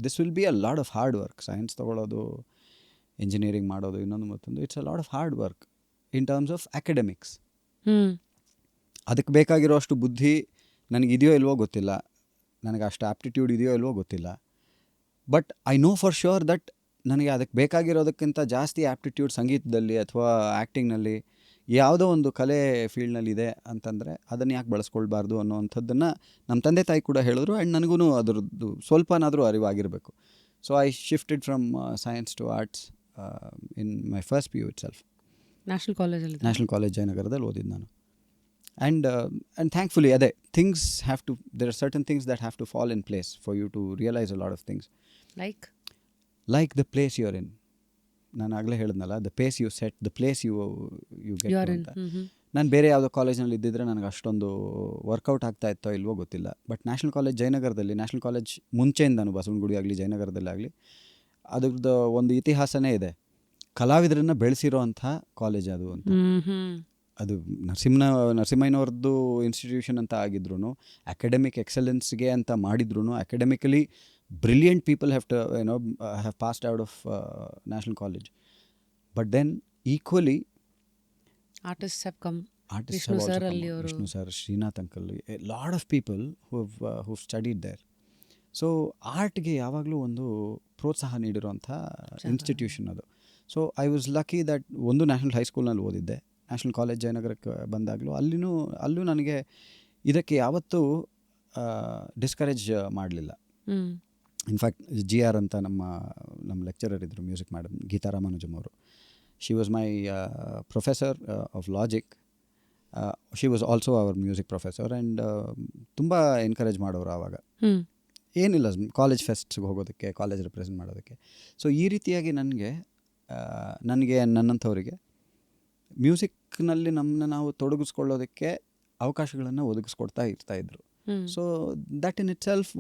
this will be a lot of hard work. Science ತೊಗೊಳ್ಳೋದು, ಇಂಜಿನಿಯರಿಂಗ್ ಮಾಡೋದು, ಇನ್ನೊಂದು ಮತ್ತೊಂದು, it's a lot of hard work in terms of academics. ಅದಕ್ಕೆ ಬೇಕಾಗಿರೋ ಅಷ್ಟು ಬುದ್ಧಿ ನನಗಿದೆಯೋ ಇಲ್ವೋ ಗೊತ್ತಿಲ್ಲ, ನನಗೆ ಅಷ್ಟು ಆ್ಯಪ್ಟಿಟ್ಯೂಡ್ ಇದೆಯೋ ಇಲ್ವೋ ಗೊತ್ತಿಲ್ಲ. But I know for sure that ನನಗೆ ಅದಕ್ಕೆ ಬೇಕಾಗಿರೋದಕ್ಕಿಂತ ಜಾಸ್ತಿ ಆ್ಯಪ್ಟಿಟ್ಯೂಡ್ ಸಂಗೀತದಲ್ಲಿ ಅಥವಾ ಆ್ಯಕ್ಟಿಂಗ್ನಲ್ಲಿ, ಯಾವುದೋ ಒಂದು ಕಲೆ ಫೀಲ್ಡ್ನಲ್ಲಿ ಇದೆ ಅಂತಂದರೆ ಅದನ್ನು ಯಾಕೆ ಬಳಸ್ಕೊಳ್ಬಾರ್ದು ಅನ್ನೋವಂಥದ್ದನ್ನು ನಮ್ಮ ತಂದೆ ತಾಯಿ ಕೂಡ ಹೇಳಿದ್ರು. ಆ್ಯಂಡ್ ನನಗೂ ಅದರದ್ದು ಸ್ವಲ್ಪನಾದರೂ ಅರಿವಾಗಿರಬೇಕು. So I shifted from science to arts in my first PU itself. National college ಜಯನಗರದಲ್ಲಿ ಓದಿದ್ದು ನಾನು. ಆ್ಯಂಡ್ ಥ್ಯಾಂಕ್ಫುಲಿ ಅದೇ things have to, there are certain things that have to fall in place for you to realise a lot of things. Like the place you are in. ನಾನು ಆಗಲೇ ಹೇಳಿದ್ನಲ್ಲ, the pace you set, the place you get ಅಂತ. ನಾನು ಬೇರೆ ಯಾವುದೋ ಕಾಲೇಜ್ನಲ್ಲಿ ಇದ್ದಿದ್ರೆ ನನಗೆ ಅಷ್ಟೊಂದು ವರ್ಕೌಟ್ ಆಗ್ತಾ ಇತ್ತೋ ಇಲ್ವೋ ಗೊತ್ತಿಲ್ಲ. ಬಟ್ ನ್ಯಾಷನಲ್ ಕಾಲೇಜ್ ಜಯನಗರದಲ್ಲಿ, ನ್ಯಾಷನಲ್ ಕಾಲೇಜ್ ಮುಂಚೆಯಿಂದನೂ ಬಸವನಗುಡಿ ಆಗಲಿ ಜಯನಗರದಲ್ಲಿ ಆಗಲಿ, ಅದ್ರದ್ದು ಒಂದು ಇತಿಹಾಸನೇ ಇದೆ. ಕಲಾವಿದರನ್ನು ಬೆಳೆಸಿರೋ ಅಂಥ ಕಾಲೇಜ್ ಅದು ಅಂತ. ಅದು ನರಸಿಂಹಯ್ಯನವ್ರದ್ದು ಇನ್ಸ್ಟಿಟ್ಯೂಷನ್ ಅಂತ ಆಗಿದ್ರು, ಅಕಾಡೆಮಿಕ್ ಎಕ್ಸಲೆನ್ಸ್ಗೆ ಅಂತ ಮಾಡಿದ್ರು, academically brilliant people have passed out of national college. But then equally artist have come. Vishnu sir, Srinath uncle, a lot of people who studied there. So ಆರ್ಟ್ಗೆ ಯಾವಾಗಲೂ ಒಂದು ಪ್ರೋತ್ಸಾಹ ನೀಡಿರೋಂಥ ಇನ್ಸ್ಟಿಟ್ಯೂಷನ್ ಅದು. So I was lucky that ಒಂದು ನ್ಯಾಷನಲ್ ಹೈಸ್ಕೂಲ್ನಲ್ಲಿ ಓದಿದ್ದೆ. ನ್ಯಾಷನಲ್ ಕಾಲೇಜ್ ಜಯನಗರಕ್ಕೆ ಬಂದಾಗಲೂ ಅಲ್ಲೂ ನನಗೆ ಇದಕ್ಕೆ ಯಾವತ್ತೂ ಡಿಸ್ಕರೇಜ್ ಮಾಡಲಿಲ್ಲ. ಇನ್ಫ್ಯಾಕ್ಟ್ GR ಅಂತ ನಮ್ಮ ಲೆಕ್ಚರರ್ ಇದ್ದರು, ಮ್ಯೂಸಿಕ್ ಮೇಡಮ್ ಗೀತಾ ರಾಮಾನುಜಮ್ ಅವರು. She was my professor of logic. She was also our music professor. And ತುಂಬ ಎನ್ಕರೇಜ್ ಮಾಡೋರು ಆವಾಗ. ಏನಿಲ್ಲ, ಕಾಲೇಜ್ ಫೆಸ್ಟ್ಸ್ಗೆ ಹೋಗೋದಕ್ಕೆ, ಕಾಲೇಜ್ ರೆಪ್ರೆಸೆಂಟ್ ಮಾಡೋದಕ್ಕೆ. ಸೊ ಈ ರೀತಿಯಾಗಿ ನನಗೆ ನನ್ನಂಥವರಿಗೆ ಮ್ಯೂಸಿಕ್ನಲ್ಲಿ ನಾವು ತೊಡಗಿಸ್ಕೊಳ್ಳೋದಕ್ಕೆ ಅವಕಾಶಗಳನ್ನು ಒದಗಿಸ್ಕೊಡ್ತಾ ಇರ್ತಾಯಿದ್ರು. So that in itself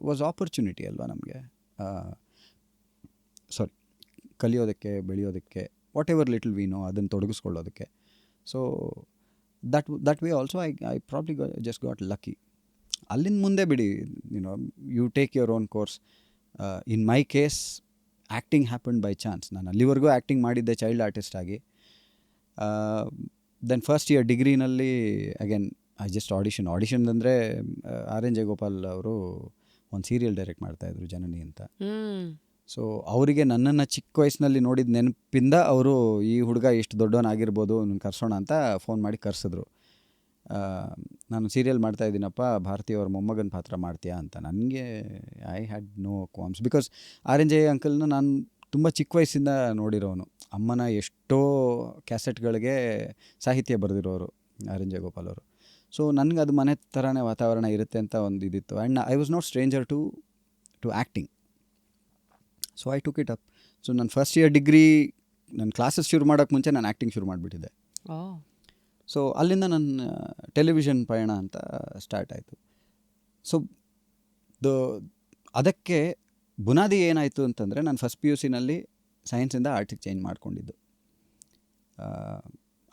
was opportunity ಅಲ್ವಾ ನಮಗೆ, ಸಾರಿ, ಕಲಿಯೋದಕ್ಕೆ, ಬೆಳೆಯೋದಕ್ಕೆ, whatever little we know ಅದನ್ನು ತೊಡಗಿಸ್ಕೊಳ್ಳೋದಕ್ಕೆ. So that way also I probably just got lucky. ಅಲ್ಲಿಂದ ಮುಂದೆ ಬಿಡಿ, you take your own course. In my case acting happened by chance. ನಾನು ಅಲ್ಲಿವರೆಗೂ ಆ್ಯಕ್ಟಿಂಗ್ ಮಾಡಿದ್ದೆ ಚೈಲ್ಡ್ ಆರ್ಟಿಸ್ಟ್ ಆಗಿ. ದೆನ್ ಫಸ್ಟ್ ಇಯರ್ ಡಿಗ್ರಿನಲ್ಲಿ ಅಗೇನ್ ಐ ಜಸ್ಟ್ ಆಡಿಷನ್ ಅಂದರೆ RN ಜಯಗೋಪಾಲ್ ಅವರು ಒಂದು ಸೀರಿಯಲ್ ಡೈರೆಕ್ಟ್ ಮಾಡ್ತಾಯಿದ್ರು, ಜನನಿ ಅಂತ. ಸೊ ಅವರಿಗೆ ನನ್ನನ್ನು ಚಿಕ್ಕ ವಯಸ್ಸಿನಲ್ಲಿ ನೋಡಿದ ನೆನಪಿಂದ ಅವರು ಈ ಹುಡುಗ ಇಷ್ಟು ದೊಡ್ಡವನಾಗಿರ್ಬೋದು, ಕರ್ಸೋಣ ಅಂತ ಫೋನ್ ಮಾಡಿ ಕರೆಸಿದ್ರು. ನಾನು ಸೀರಿಯಲ್ ಮಾಡ್ತಾಯಿದ್ದೀನಪ್ಪ, ಭಾರತೀಯವ್ರ ಮೊಮ್ಮಗನ ಪಾತ್ರ ಮಾಡ್ತೀಯಾ ಅಂತ. ನನಗೆ I had no qualms, because RN Jaya ಅಂಕಲ್ನ ನಾನು ತುಂಬ ಚಿಕ್ಕ ವಯಸ್ಸಿಂದ ನೋಡಿರೋನು. ಅಮ್ಮನ ಎಷ್ಟೋ ಕ್ಯಾಸೆಟ್ಗಳಿಗೆ ಸಾಹಿತ್ಯ ಬರೆದಿರೋರು RN ಜಯಗೋಪಾಲ್ ಅವರು. ಸೊ ನನಗೆ ಅದು ಮನೆ ಥರನೇ ವಾತಾವರಣ ಇರುತ್ತೆ ಅಂತ ಒಂದು ಇದಿತ್ತು. And I was not stranger to acting. So I took it up. So ನನ್ನ ಫಸ್ಟ್ ಇಯರ್ ಡಿಗ್ರಿ ನನ್ನ ಕ್ಲಾಸಸ್ ಶುರು ಮಾಡೋಕ್ಕೆ ಮುಂಚೆ ನಾನು ಆ್ಯಕ್ಟಿಂಗ್ ಶುರು ಮಾಡಿಬಿಟ್ಟಿದ್ದೆ. ಸೊ ಅಲ್ಲಿಂದ ನನ್ನ ಟೆಲಿವಿಷನ್ ಪಯಣ ಅಂತ ಸ್ಟಾರ್ಟ್ ಆಯಿತು. ಸೊ ಅದಕ್ಕೆ ಬುನಾದಿ ಏನಾಯಿತು ಅಂತಂದರೆ, ನಾನು ಫಸ್ಟ್ PUC ಸೈನ್ಸಿಂದ ಆರ್ಟಿಗೆ ಚೇಂಜ್ ಮಾಡ್ಕೊಂಡಿದ್ದು.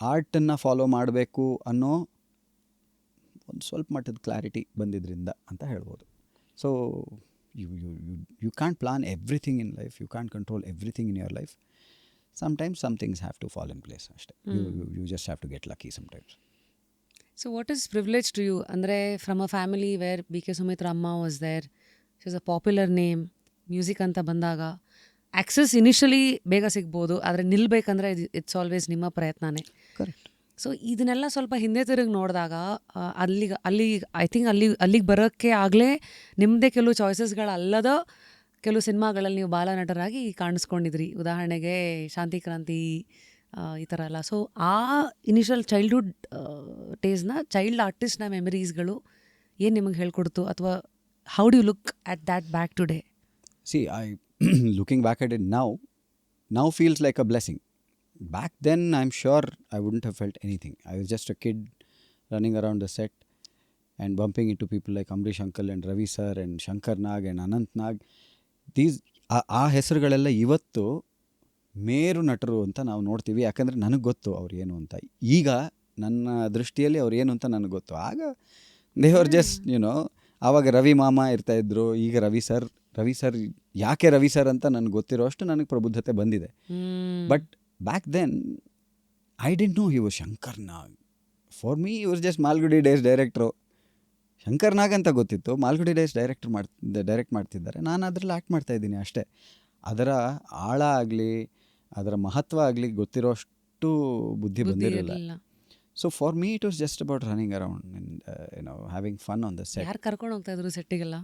ಆರ್ಟನ್ನು ಫಾಲೋ ಮಾಡಬೇಕು ಅನ್ನೋ ಒಂದು ಸ್ವಲ್ಪ ಮಟ್ಟದ ಕ್ಲಾರಿಟಿ ಬಂದಿದ್ದರಿಂದ ಅಂತ ಹೇಳ್ಬೋದು. So you can't plan everything in life, you can't control everything in your life. Sometimes some things have to fall in place. You just have to get lucky sometimes. So what is privilege to you? Andre, from a family where B.K. Sumitra Amma was there, she was a popular name, music anta bandaga access initially ಬೇಗ ಸಿಗ್ಬೋದು, ಆದರೆ ನಿಲ್ಬೇಕಂದ್ರೆ ಇಟ್ಸ್ ಆಲ್ವೇಸ್ ನಿಮ್ಮ ಪ್ರಯತ್ನನೇ. ಕರೆಕ್ಟ್. ಸೊ ಇದನ್ನೆಲ್ಲ ಸ್ವಲ್ಪ ಹಿಂದೆ ತಿರುಗಿ ನೋಡಿದಾಗ ಐ ಥಿಂಕ್ ಅಲ್ಲಿಗೆ ಬರೋಕ್ಕೆ ಆಗಲೇ ನಿಮ್ಮದೇ ಕೆಲವು ಚಾಯ್ಸಸ್ಗಳಲ್ಲದ ಕೆಲವು ಸಿನಿಮಾಗಳಲ್ಲಿ ನೀವು ಬಾಲನಟರಾಗಿ ಕಾಣಿಸ್ಕೊಂಡಿದ್ರಿ. ಉದಾಹರಣೆಗೆ ಶಾಂತಿ ಕ್ರಾಂತಿ, ಈ ಥರ ಎಲ್ಲ. ಸೊ ಆ ಇನಿಷಿಯಲ್ ಚೈಲ್ಡ್ಹುಡ್ ಡೇಸ್ನ ಚೈಲ್ಡ್ ಆರ್ಟಿಸ್ಟ್ನ ಮೆಮರೀಸ್ಗಳು ಏನು ನಿಮಗೆ ಹೇಳ್ಕೊಡ್ತು, ಅಥವಾ how do you look at that back today? See, looking back at it now feels like a blessing. Back then, I'm sure I wouldn't have felt anything. I was just a kid running around the set and bumping into people like Amrish Uncle and Ravi Sir and Shankar Nag and Anant Nag. ಆ ಹೆಸರುಗಳೆಲ್ಲ ಇವತ್ತು ಮೇರು ನಟರು ಅಂತ ನಾವು ನೋಡ್ತೀವಿ. ಯಾಕಂದರೆ ನನಗೆ ಗೊತ್ತು ಅವ್ರು ಏನು ಅಂತ. ಈಗ ನನ್ನ ದೃಷ್ಟಿಯಲ್ಲಿ ಅವ್ರು ಏನು ಅಂತ ನನಗೆ ಗೊತ್ತು. ಆಗ ದೇ ಆರ್ ಜಸ್ಟ್ ಆವಾಗ ರವಿ ಮಾಮ ಇರ್ತಾಯಿದ್ರು, ಈಗ ರವಿ ಸರ್ ಯಾಕೆ ರವಿ ಸರ್ ಅಂತ ನನಗೆ ಗೊತ್ತಿರೋ ಅಷ್ಟು ನನಗೆ ಪ್ರಬುದ್ಧತೆ ಬಂದಿದೆ. But back then I didn't know he was Shankar Nag. For me he was just Malgudi days director. Shankar Nag ಅಂತ ಗೊತ್ತಿತ್ತು, ಮಾಲ್ಗುಡಿ ಡೇಸ್ ಡೈರೆಕ್ಟ್ ಮಾಡ್ತಿದ್ದಾರೆ, ನಾನು ಅದರಲ್ಲಿ ಆ್ಯಕ್ಟ್ ಮಾಡ್ತಾಯಿದ್ದೀನಿ ಅಷ್ಟೇ. ಅದರ ಆಳ ಆಗಲಿ ಅದರ ಮಹತ್ವ ಆಗಲಿ ಗೊತ್ತಿರೋ ಅಷ್ಟು ಬುದ್ಧಿ ಬಂದಿರಲಿಲ್ಲ. So for me it was just about running around and having fun on the set. ಯಾರು ಕರ್ಕೊಂಡು ಹೋಗ್ತಾಯಿದ್ರು ಸೆಟ್ಟಿಗೆಲ್ಲ?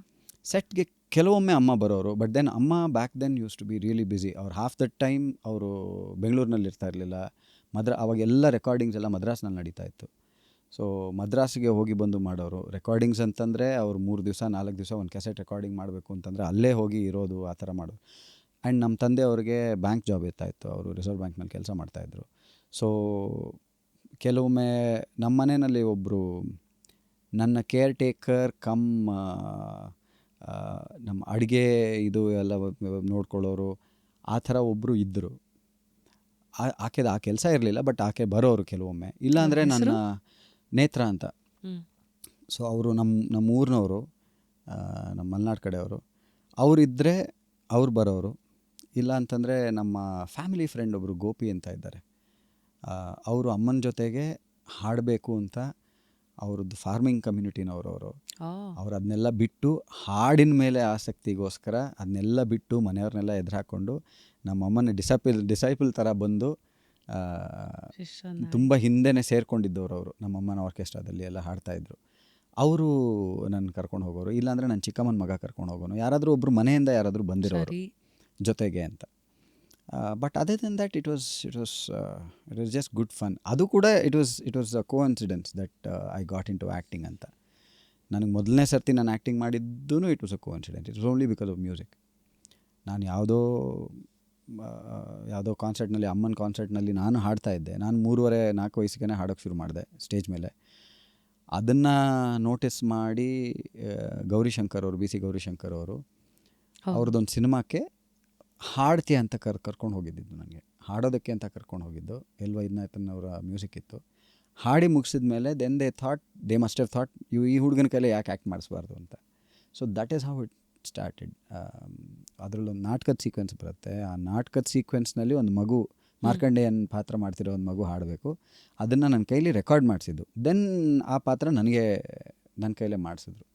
ಸೆಟ್ಗೆ ಕೆಲವೊಮ್ಮೆ ಅಮ್ಮ ಬರೋರು. ಬಟ್ ದೆನ್ ಅಮ್ಮ back then use to be really busy. ಅವ್ರು ಹಾಫ್ ದ ಟೈಮ್ ಅವರು ಬೆಂಗಳೂರಿನಲ್ಲಿ ಇರ್ತಾ ಇರಲಿಲ್ಲ. ಅವಾಗೆಲ್ಲ ರೆಕಾರ್ಡಿಂಗ್ಸ್ ಎಲ್ಲ ಮದ್ರಾಸ್ನಲ್ಲಿ ನಡೀತಾ ಇತ್ತು. ಸೊ ಮದ್ರಾಸಿಗೆ ಹೋಗಿ ಬಂದು ಮಾಡೋರು. ರೆಕಾರ್ಡಿಂಗ್ಸ್ ಅಂತಂದರೆ ಅವ್ರು 3 ದಿವಸ 4 ದಿವಸ ಒಂದು ಕ್ಯಾಸೆಟ್ ರೆಕಾರ್ಡಿಂಗ್ ಮಾಡಬೇಕು ಅಂತಂದರೆ ಅಲ್ಲೇ ಹೋಗಿ ಇರೋದು, ಆ ಥರ ಮಾಡೋದು. ಆ್ಯಂಡ್ ನಮ್ಮ ತಂದೆ ಅವ್ರಿಗೆ ಬ್ಯಾಂಕ್ ಜಾಬ್ ಇರ್ತಾಯಿತ್ತು, ಅವರು ರಿಸರ್ವ್ ಬ್ಯಾಂಕ್ನಲ್ಲಿ ಕೆಲಸ ಮಾಡ್ತಾಯಿದ್ರು. ಸೊ ಕೆಲವೊಮ್ಮೆ ನಮ್ಮ ಮನೆಯಲ್ಲಿ ಒಬ್ಬರು ನನ್ನ ಕೇರ್ ಟೇಕರ್ ಕಮ್ ನಮ್ಮ ಅಡುಗೆ ಇದು ಎಲ್ಲ ನೋಡ್ಕೊಳ್ಳೋರು, ಆ ಥರ ಒಬ್ಬರು ಇದ್ದರು. ಆಕೆದು ಆ ಕೆಲಸ ಇರಲಿಲ್ಲ, ಬಟ್ ಆಕೆ ಬರೋರು ಕೆಲವೊಮ್ಮೆ. ಇಲ್ಲಾಂದರೆ ನನ್ನ ನೇತ್ರ ಅಂತ. ಸೊ ಅವರು ನಮ್ಮ ಊರಿನವರು, ನಮ್ಮ ಮಲೆನಾಡು ಕಡೆಯವರು. ಅವರಿದ್ದರೆ ಅವ್ರು ಬರೋರು. ಇಲ್ಲ ಅಂತಂದರೆ ನಮ್ಮ ಫ್ಯಾಮಿಲಿ ಫ್ರೆಂಡ್ ಒಬ್ಬರು ಗೋಪಿ ಅಂತ ಇದ್ದಾರೆ. ಅವರು ಅಮ್ಮನ ಜೊತೆಗೆ ಹಾಡಬೇಕು ಅಂತ, ಅವ್ರದ್ದು ಫಾರ್ಮಿಂಗ್ ಕಮ್ಯುನಿಟಿನವರು ಅವ್ರು ಅದನ್ನೆಲ್ಲ ಬಿಟ್ಟು ಹಾಡಿನ ಮೇಲೆ ಆಸಕ್ತಿಗೋಸ್ಕರ ಅದನ್ನೆಲ್ಲ ಬಿಟ್ಟು ಮನೆಯವ್ರನ್ನೆಲ್ಲ ಎದುರು ಹಾಕ್ಕೊಂಡು ನಮ್ಮಮ್ಮನ ಡಿಸೈಪಲ್ ಥರ ಬಂದು ತುಂಬ ಹಿಂದೆನೇ ಸೇರ್ಕೊಂಡಿದ್ದವರು ಅವರು. ನಮ್ಮಮ್ಮನ ಆರ್ಕೆಸ್ಟ್ರಾದಲ್ಲಿ ಎಲ್ಲ ಹಾಡ್ತಾಯಿದ್ರು. ಅವರು ನನ್ನ ಕರ್ಕೊಂಡು ಹೋಗೋರು. ಇಲ್ಲಾಂದರೆ ನನ್ನ ಚಿಕ್ಕಮ್ಮನ ಮಗ ಕರ್ಕೊಂಡು ಹೋಗೋನು, ಯಾರಾದರೂ ಒಬ್ಬರು ಮನೆಯಿಂದ ಯಾರಾದರೂ ಬಂದಿರೋರು ಜೊತೆಗೆ ಅಂತ. But other then that it was just good fun. ಅದು ಕೂಡ it was a coincidence that I got into acting ಅಂತ. ನನಗೆ ಮೊದಲನೇ ಸರ್ತಿ ನಾನು ಆ್ಯಕ್ಟಿಂಗ್ ಮಾಡಿದ್ದೂ it was a coincidence. It's only because of music. ನಾನು ಯಾವುದೋ ಕಾನ್ಸರ್ಟ್ನಲ್ಲಿ, ಅಮ್ಮನ ಕಾನ್ಸರ್ಟ್ನಲ್ಲಿ ನಾನು ಹಾಡ್ತಾಯಿದ್ದೆ. ನಾನು 3-4 ವಯಸ್ಸಿಗೆ ಹಾಡೋಕ್ಕೆ ಶುರು ಮಾಡಿದೆ ಸ್ಟೇಜ್ ಮೇಲೆ. ಅದನ್ನು ನೋಟಿಸ್ ಮಾಡಿ ಗೌರಿಶಂಕರ್ ಅವರು, BC ಗೌರಿಶಂಕರ್ ಅವರು, ಅವ್ರದ್ದೊಂದು ಸಿನಿಮಾಕ್ಕೆ ಹಾಡ್ತೀಯ ಅಂತ ಕರ್ಕೊಂಡು ಹೋಗಿದ್ದು. ನನಗೆ ಹಾಡೋದಕ್ಕೆ ಅಂತ ಕರ್ಕೊಂಡು ಹೋಗಿದ್ದು. ಎಲ್ ವೈದ್ಯನಾಥನ್ ಅವರ ಮ್ಯೂಸಿಕ್ ಇತ್ತು. ಹಾಡಿ ಮುಗಿಸಿದ ಮೇಲೆ then they must have thought ಈ ಹುಡುಗನ ಕೈಲೇ ಯಾಕೆ ಆ್ಯಕ್ಟ್ ಮಾಡಿಸ್ಬಾರ್ದು ಅಂತ. So that is how it started. ಅದರಲ್ಲೊಂದು ನಾಟಕದ ಸೀಕ್ವೆನ್ಸ್ ಬರುತ್ತೆ. ಆ ನಾಟಕದ ಸೀಕ್ವೆನ್ಸ್ನಲ್ಲಿ ಒಂದು ಮಗು, ಮಾರ್ಕಂಡೇಯನ್ ಪಾತ್ರ ಮಾಡ್ತಿರೋ ಒಂದು ಮಗು ಹಾಡಬೇಕು. ಅದನ್ನು ನನ್ನ ಕೈಲಿ ರೆಕಾರ್ಡ್ ಮಾಡಿಸಿದ್ದು. ದೆನ್ ಆ ಪಾತ್ರ ನನ್ನ ಕೈಲೇ ಮಾಡಿಸಿದ್ರು.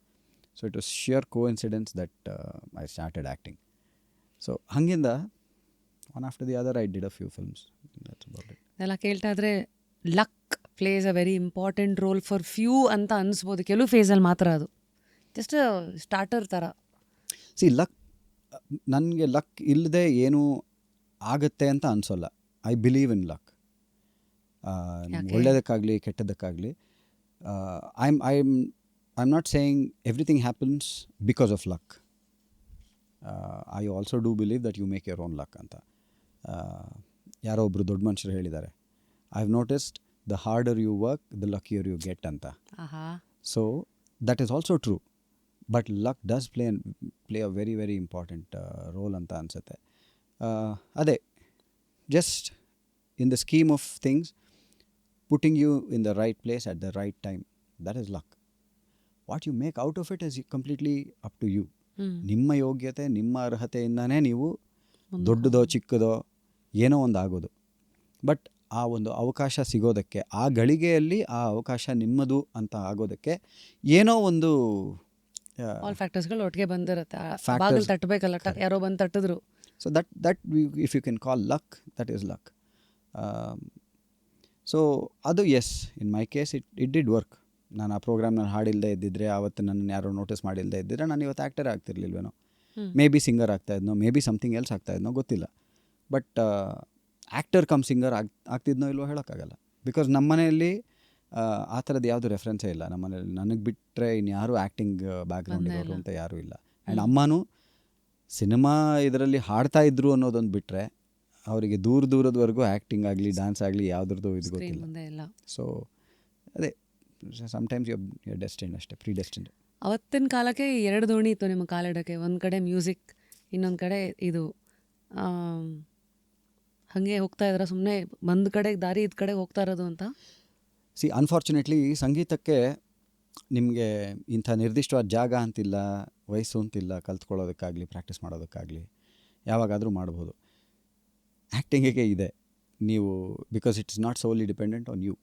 So it was sure coincidence that I started acting. So ಹಾಗಿಂದ one after the other I did a few films. That's about it. ಎಲ್ಲ ಕೇಳ್ತಾ ಇದ್ರೆ luck plays a very important role for few ಅಂತ ಅನಿಸ್ಬೋದು. ಕೆಲವು ಫೇಸಲ್ಲಿ ಮಾತ್ರ ಅದು ಜಸ್ಟ್ ಸ್ಟಾರ್ಟರ್ ಥರ. ಲಕ್, ನನಗೆ ಲಕ್ ಇಲ್ಲದೆ ಏನೂ ಆಗುತ್ತೆ ಅಂತ ಅನಿಸೋಲ್ಲ. I believe in luck. ಒಳ್ಳೆಯದಕ್ಕಾಗಲಿ ಕೆಟ್ಟದ್ದಕ್ಕಾಗಲಿ. I am not saying everything happens because of luck. I also do believe that you make your own luck ಅಂತ. ಯಾರೋ ಒಬ್ಬರು ದೊಡ್ಡ ಮನುಷ್ಯರು ಹೇಳಿದ್ದಾರೆ, I have noticed the harder you work the luckier you get ಅಂತ. So that is also true. But luck does play a very very important role ಅಂತ ಅನಿಸುತ್ತೆ. ಅದೇ just in the scheme of things, putting you in the right place at the right time, that is luck. What you make out of it is completely up to you. ನಿಮ್ಮ ಯೋಗ್ಯತೆ, ನಿಮ್ಮ ಅರ್ಹತೆಯಿಂದನೇ ನೀವು ದೊಡ್ಡದೋ ಚಿಕ್ಕದೋ ಏನೋ ಒಂದು ಆಗೋದು. ಬಟ್ ಆ ಒಂದು ಅವಕಾಶ ಸಿಗೋದಕ್ಕೆ, ಆ ಗಳಿಗೆಯಲ್ಲಿ ಆ ಅವಕಾಶ ನಿಮ್ಮದು ಅಂತ ಆಗೋದಕ್ಕೆ ಏನೋ ಒಂದು ಆಲ್ ಫ್ಯಾಕ್ಟರ್ಸ್ಗಳು ಒಟ್ಟಿಗೆ ಬಂದಿರುತ್ತೆ. ಬಾಗಿಲು ತಟ್ಟಬೇಕಲ್ಲ, ಯಾರೋ ಬಂದು ತಟ್ಟಿದ್ರು. So that if you can call luck, that is luck. So ಅದು yes, in my case it did work. ನಾನು ಆ ಪ್ರೋಗ್ರಾಮ್ನಲ್ಲಿ ಹಾಡಿಲ್ಲದೆ ಇದ್ದಿದ್ರೆ, ಆವತ್ತು ನನ್ನನ್ನು ಯಾರೋ ನೋಟಿಸ್ ಮಾಡಿಲ್ಲದೆ ಇದ್ದಿದ್ರೆ ನಾನು ಇವತ್ತು ಆ್ಯಕ್ಟರ್ ಆಗ್ತಿರ್ಲಿಲ್ವೇನೋ. ಮೇ ಬಿ ಸಿಂಗರ್ ಆಗ್ತಾಯಿದ್ನೋ, ಮೇ ಬಿ ಸಮಥಿಂಗ್ ಎಲ್ಸ್ ಆಗ್ತಾಯಿದ್ನೋ, ಗೊತ್ತಿಲ್ಲ. ಬಟ್ ಆ್ಯಕ್ಟರ್ ಕಮ್ ಸಿಂಗರ್ ಆಗ್ತಿದ್ನೋ ಇಲ್ವೋ ಹೇಳೋಕ್ಕಾಗಲ್ಲ. ಬಿಕಾಸ್ ನಮ್ಮ ಮನೆಯಲ್ಲಿ ಆ ಥರದ್ದು ಯಾವುದು ರೆಫರೆನ್ಸೇ ಇಲ್ಲ. ನಮ್ಮ ಮನೇಲಿ ನನಗೆ ಬಿಟ್ಟರೆ ಇನ್ಯಾರೂ ಆ್ಯಕ್ಟಿಂಗ್ ಬ್ಯಾಕ್ಗ್ರೌಂಡ್ ಇರೋರು ಅಂತ ಯಾರೂ ಇಲ್ಲ. ಆ್ಯಂಡ್ ಅಮ್ಮನೂ ಸಿನಿಮಾ ಇದರಲ್ಲಿ ಹಾಡ್ತಾ ಇದ್ರು ಅನ್ನೋದೊಂದು ಬಿಟ್ಟರೆ ಅವರಿಗೆ ದೂರದವರೆಗೂ ಆ್ಯಕ್ಟಿಂಗ್ ಆಗಲಿ ಡ್ಯಾನ್ಸ್ ಆಗಲಿ ಯಾವುದ್ರದ್ದು ಇದು ಗೊತ್ತಿಲ್ಲ. ಸೊ ಅದೇ, ಸಮ್ಟೈಮ್ಸ್ ಯು ಡೆಸ್ಟಿನ್ಡ್ ಅಷ್ಟೇ, ಪ್ರೀ ಡೆಸ್ಟಿನ್ಡ್. ಅವತ್ತಿನ ಕಾಲಕ್ಕೆ 2 ದೋಣಿ ಇತ್ತು ನಿಮ್ಮ ಕಾಲಿಡೋಕ್ಕೆ. ಒಂದು ಕಡೆ ಮ್ಯೂಸಿಕ್, ಇನ್ನೊಂದು ಕಡೆ ಇದು. ಹಾಗೆ ಹೋಗ್ತಾ ಇದ್ರೆ ಸುಮ್ಮನೆ ಒಂದು ಕಡೆಗೆ ದಾರಿ ಇದು ಕಡೆಗೆ ಹೋಗ್ತಾ ಇರೋದು ಅಂತ. ಅನ್ಫಾರ್ಚುನೇಟ್ಲಿ ಸಂಗೀತಕ್ಕೆ ನಿಮಗೆ ಇಂಥ ನಿರ್ದಿಷ್ಟವಾದ ಜಾಗ ಅಂತಿಲ್ಲ, ವಯಸ್ಸು ಅಂತಿಲ್ಲ. ಕಲ್ತ್ಕೊಳ್ಳೋದಕ್ಕಾಗಲಿ ಪ್ರಾಕ್ಟೀಸ್ ಮಾಡೋದಕ್ಕಾಗಲಿ ಯಾವಾಗಾದರೂ ಮಾಡ್ಬೋದು. ಆ್ಯಕ್ಟಿಂಗಿಗೆ ಇದೆ. ನೀವು because it's not solely dependent on you.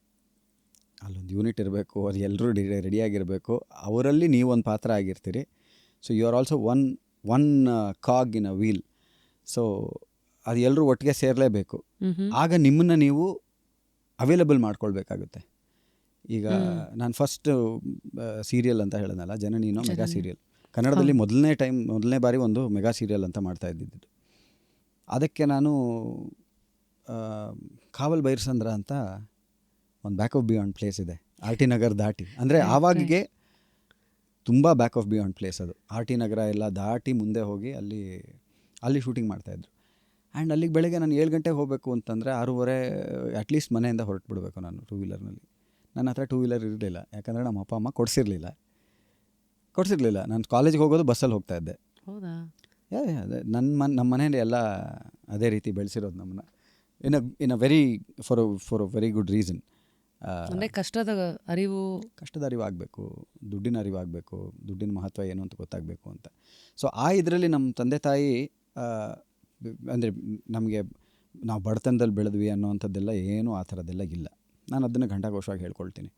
ಅಲ್ಲೊಂದು ಯೂನಿಟ್ ಇರಬೇಕು, ಅದು ಎಲ್ಲರೂ ರೆಡಿಯಾಗಿರಬೇಕು, ಅವರಲ್ಲಿ ನೀವೊಂದು ಪಾತ್ರ ಆಗಿರ್ತೀರಿ. So you are also one cog in a wheel. So ಅದು ಎಲ್ಲರೂ ಒಟ್ಟಿಗೆ ಸೇರಲೇಬೇಕು. ಆಗ ನಿಮ್ಮನ್ನು ನೀವು ಅವೈಲಬಲ್ ಮಾಡ್ಕೊಳ್ಬೇಕಾಗುತ್ತೆ. ಈಗ ನಾನು ಫಸ್ಟ್ ಸೀರಿಯಲ್ ಅಂತ ಹೇಳಿದ್ನಲ್ಲ, ಜನನೀನೋ ಮೆಗಾ ಸೀರಿಯಲ್, ಕನ್ನಡದಲ್ಲಿ ಮೊದಲನೇ ಬಾರಿ ಒಂದು ಮೆಗಾ ಸೀರಿಯಲ್ ಅಂತ ಮಾಡ್ತಾ ಇದ್ದಿದ್ದು. ಅದಕ್ಕೆ ನಾನು ಕಾವಲ್ ಬೈರ್ಸಂದ್ರ ಅಂತ ಒಂದು ಬ್ಯಾಕ್ ಆಫ್ ಬಿಯಾಂಡ್ ಪ್ಲೇಸ್ ಇದೆ, RT ನಗರ್ ದಾಟಿ. ಅಂದರೆ ಆವಾಗಿಗೆ ತುಂಬ ಬ್ಯಾಕ್ ಆಫ್ ಬಿಯಾಂಡ್ ಪ್ಲೇಸ್ ಅದು. RT ನಗರ ಎಲ್ಲ ದಾಟಿ ಮುಂದೆ ಹೋಗಿ ಅಲ್ಲಿ ಶೂಟಿಂಗ್ ಮಾಡ್ತಾಯಿದ್ರು. ಆ್ಯಂಡ್ ಅಲ್ಲಿಗೆ ಬೆಳಗ್ಗೆ ನಾನು 7 ಗಂಟೆಗೆ ಹೋಗಬೇಕು ಅಂತಂದರೆ 6:30 ಅಟ್ಲೀಸ್ಟ್ ಮನೆಯಿಂದ ಹೊರಟುಬಿಡ್ಬೇಕು ನಾನು ಟೂ ವೀಲರ್ನಲ್ಲಿ. ನನ್ನ ಹತ್ರ ಟೂ ವೀಲರ್ ಇರಲಿಲ್ಲ, ಯಾಕಂದರೆ ನಮ್ಮ ಅಪ್ಪ ಅಮ್ಮ ಕೊಡಿಸಿರ್ಲಿಲ್ಲ. ನಾನು ಕಾಲೇಜಿಗೆ ಹೋಗೋದು ಬಸ್ಸಲ್ಲಿ ಹೋಗ್ತಾಯಿದ್ದೆ. ಹೌದಾ? ನಮ್ಮ ಮನೆಯಲ್ಲಿ ಎಲ್ಲ ಅದೇ ರೀತಿ ಬೆಳೆಸಿರೋದು ನಮ್ಮನ್ನು. In a very for a very good reason. ಅಂದರೆ ಕಷ್ಟದ ಅರಿವು ಆಗಬೇಕು, ದುಡ್ಡಿನ ಅರಿವಾಗಬೇಕು, ದುಡ್ಡಿನ ಮಹತ್ವ ಏನು ಅಂತ ಗೊತ್ತಾಗಬೇಕು ಅಂತ. ಸೊ ಆ ಇದರಲ್ಲಿ ನಮ್ಮ ತಂದೆ ತಾಯಿ ಅಂದರೆ ನಮಗೆ ನಾವು ಬಡತನದಲ್ಲಿ ಬೆಳೆದ್ವಿ ಅನ್ನೋವಂಥದ್ದೆಲ್ಲ ಏನೂ ಆ ಥರದ್ದೆಲ್ಲ ಇಲ್ಲ. ನಾನು ಅದನ್ನು ಘಂಟಾಘೋಷವಾಗಿ ಹೇಳ್ಕೊಳ್ತೀನಿ.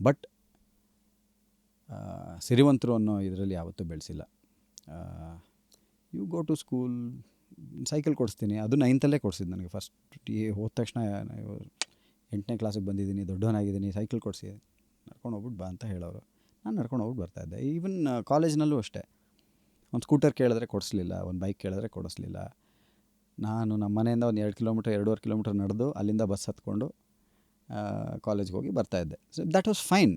ಬಟ್ ಸಿರಿವಂತರು ಅನ್ನೋ ಇದರಲ್ಲಿ ಯಾವತ್ತೂ ಬೆಳೆಸಿಲ್ಲ. You go to school, cycle ಕೊಡಿಸ್ತೀನಿ, ಅದು 9th ಕೊಡಿಸಿದ್ದು ನನಗೆ. ಫಸ್ಟ್ ಹೋದ ತಕ್ಷಣ 8ನೇ ಕ್ಲಾಸಿಗೆ ಬಂದಿದ್ದೀನಿ, ದೊಡ್ಡವನಾಗಿದ್ದೀನಿ, ಸೈಕಲ್ ಕೊಡಿಸಿ ನಡ್ಕೊಂಡು ಹೋಗ್ಬಿಟ್ಟು ಬಾ ಅಂತ ಹೇಳೋರು. ನಾನು ನಡ್ಕೊಂಡು ಹೋಗ್ಬಿಟ್ಟು ಬರ್ತಾಯಿದ್ದೆ. ಈವನ್ ಕಾಲೇಜ್ನಲ್ಲೂ ಅಷ್ಟೇ, ಒಂದು ಸ್ಕೂಟರ್ ಕೇಳಿದ್ರೆ ಕೊಡಿಸ್ಲಿಲ್ಲ, ಒಂದು ಬೈಕ್ ಕೇಳಿದ್ರೆ ಕೊಡಿಸ್ಲಿಲ್ಲ. ನಾನು ನಮ್ಮ ಮನೆಯಿಂದ ಒಂದು 2 ಕಿಲೋಮೀಟರ್ 2.5 ಕಿಲೋಮೀಟರ್ ನಡೆದು ಅಲ್ಲಿಂದ ಬಸ್ ಹತ್ಕೊಂಡು ಕಾಲೇಜ್ಗೆ ಹೋಗಿ ಬರ್ತಾಯಿದ್ದೆ. So that was fine.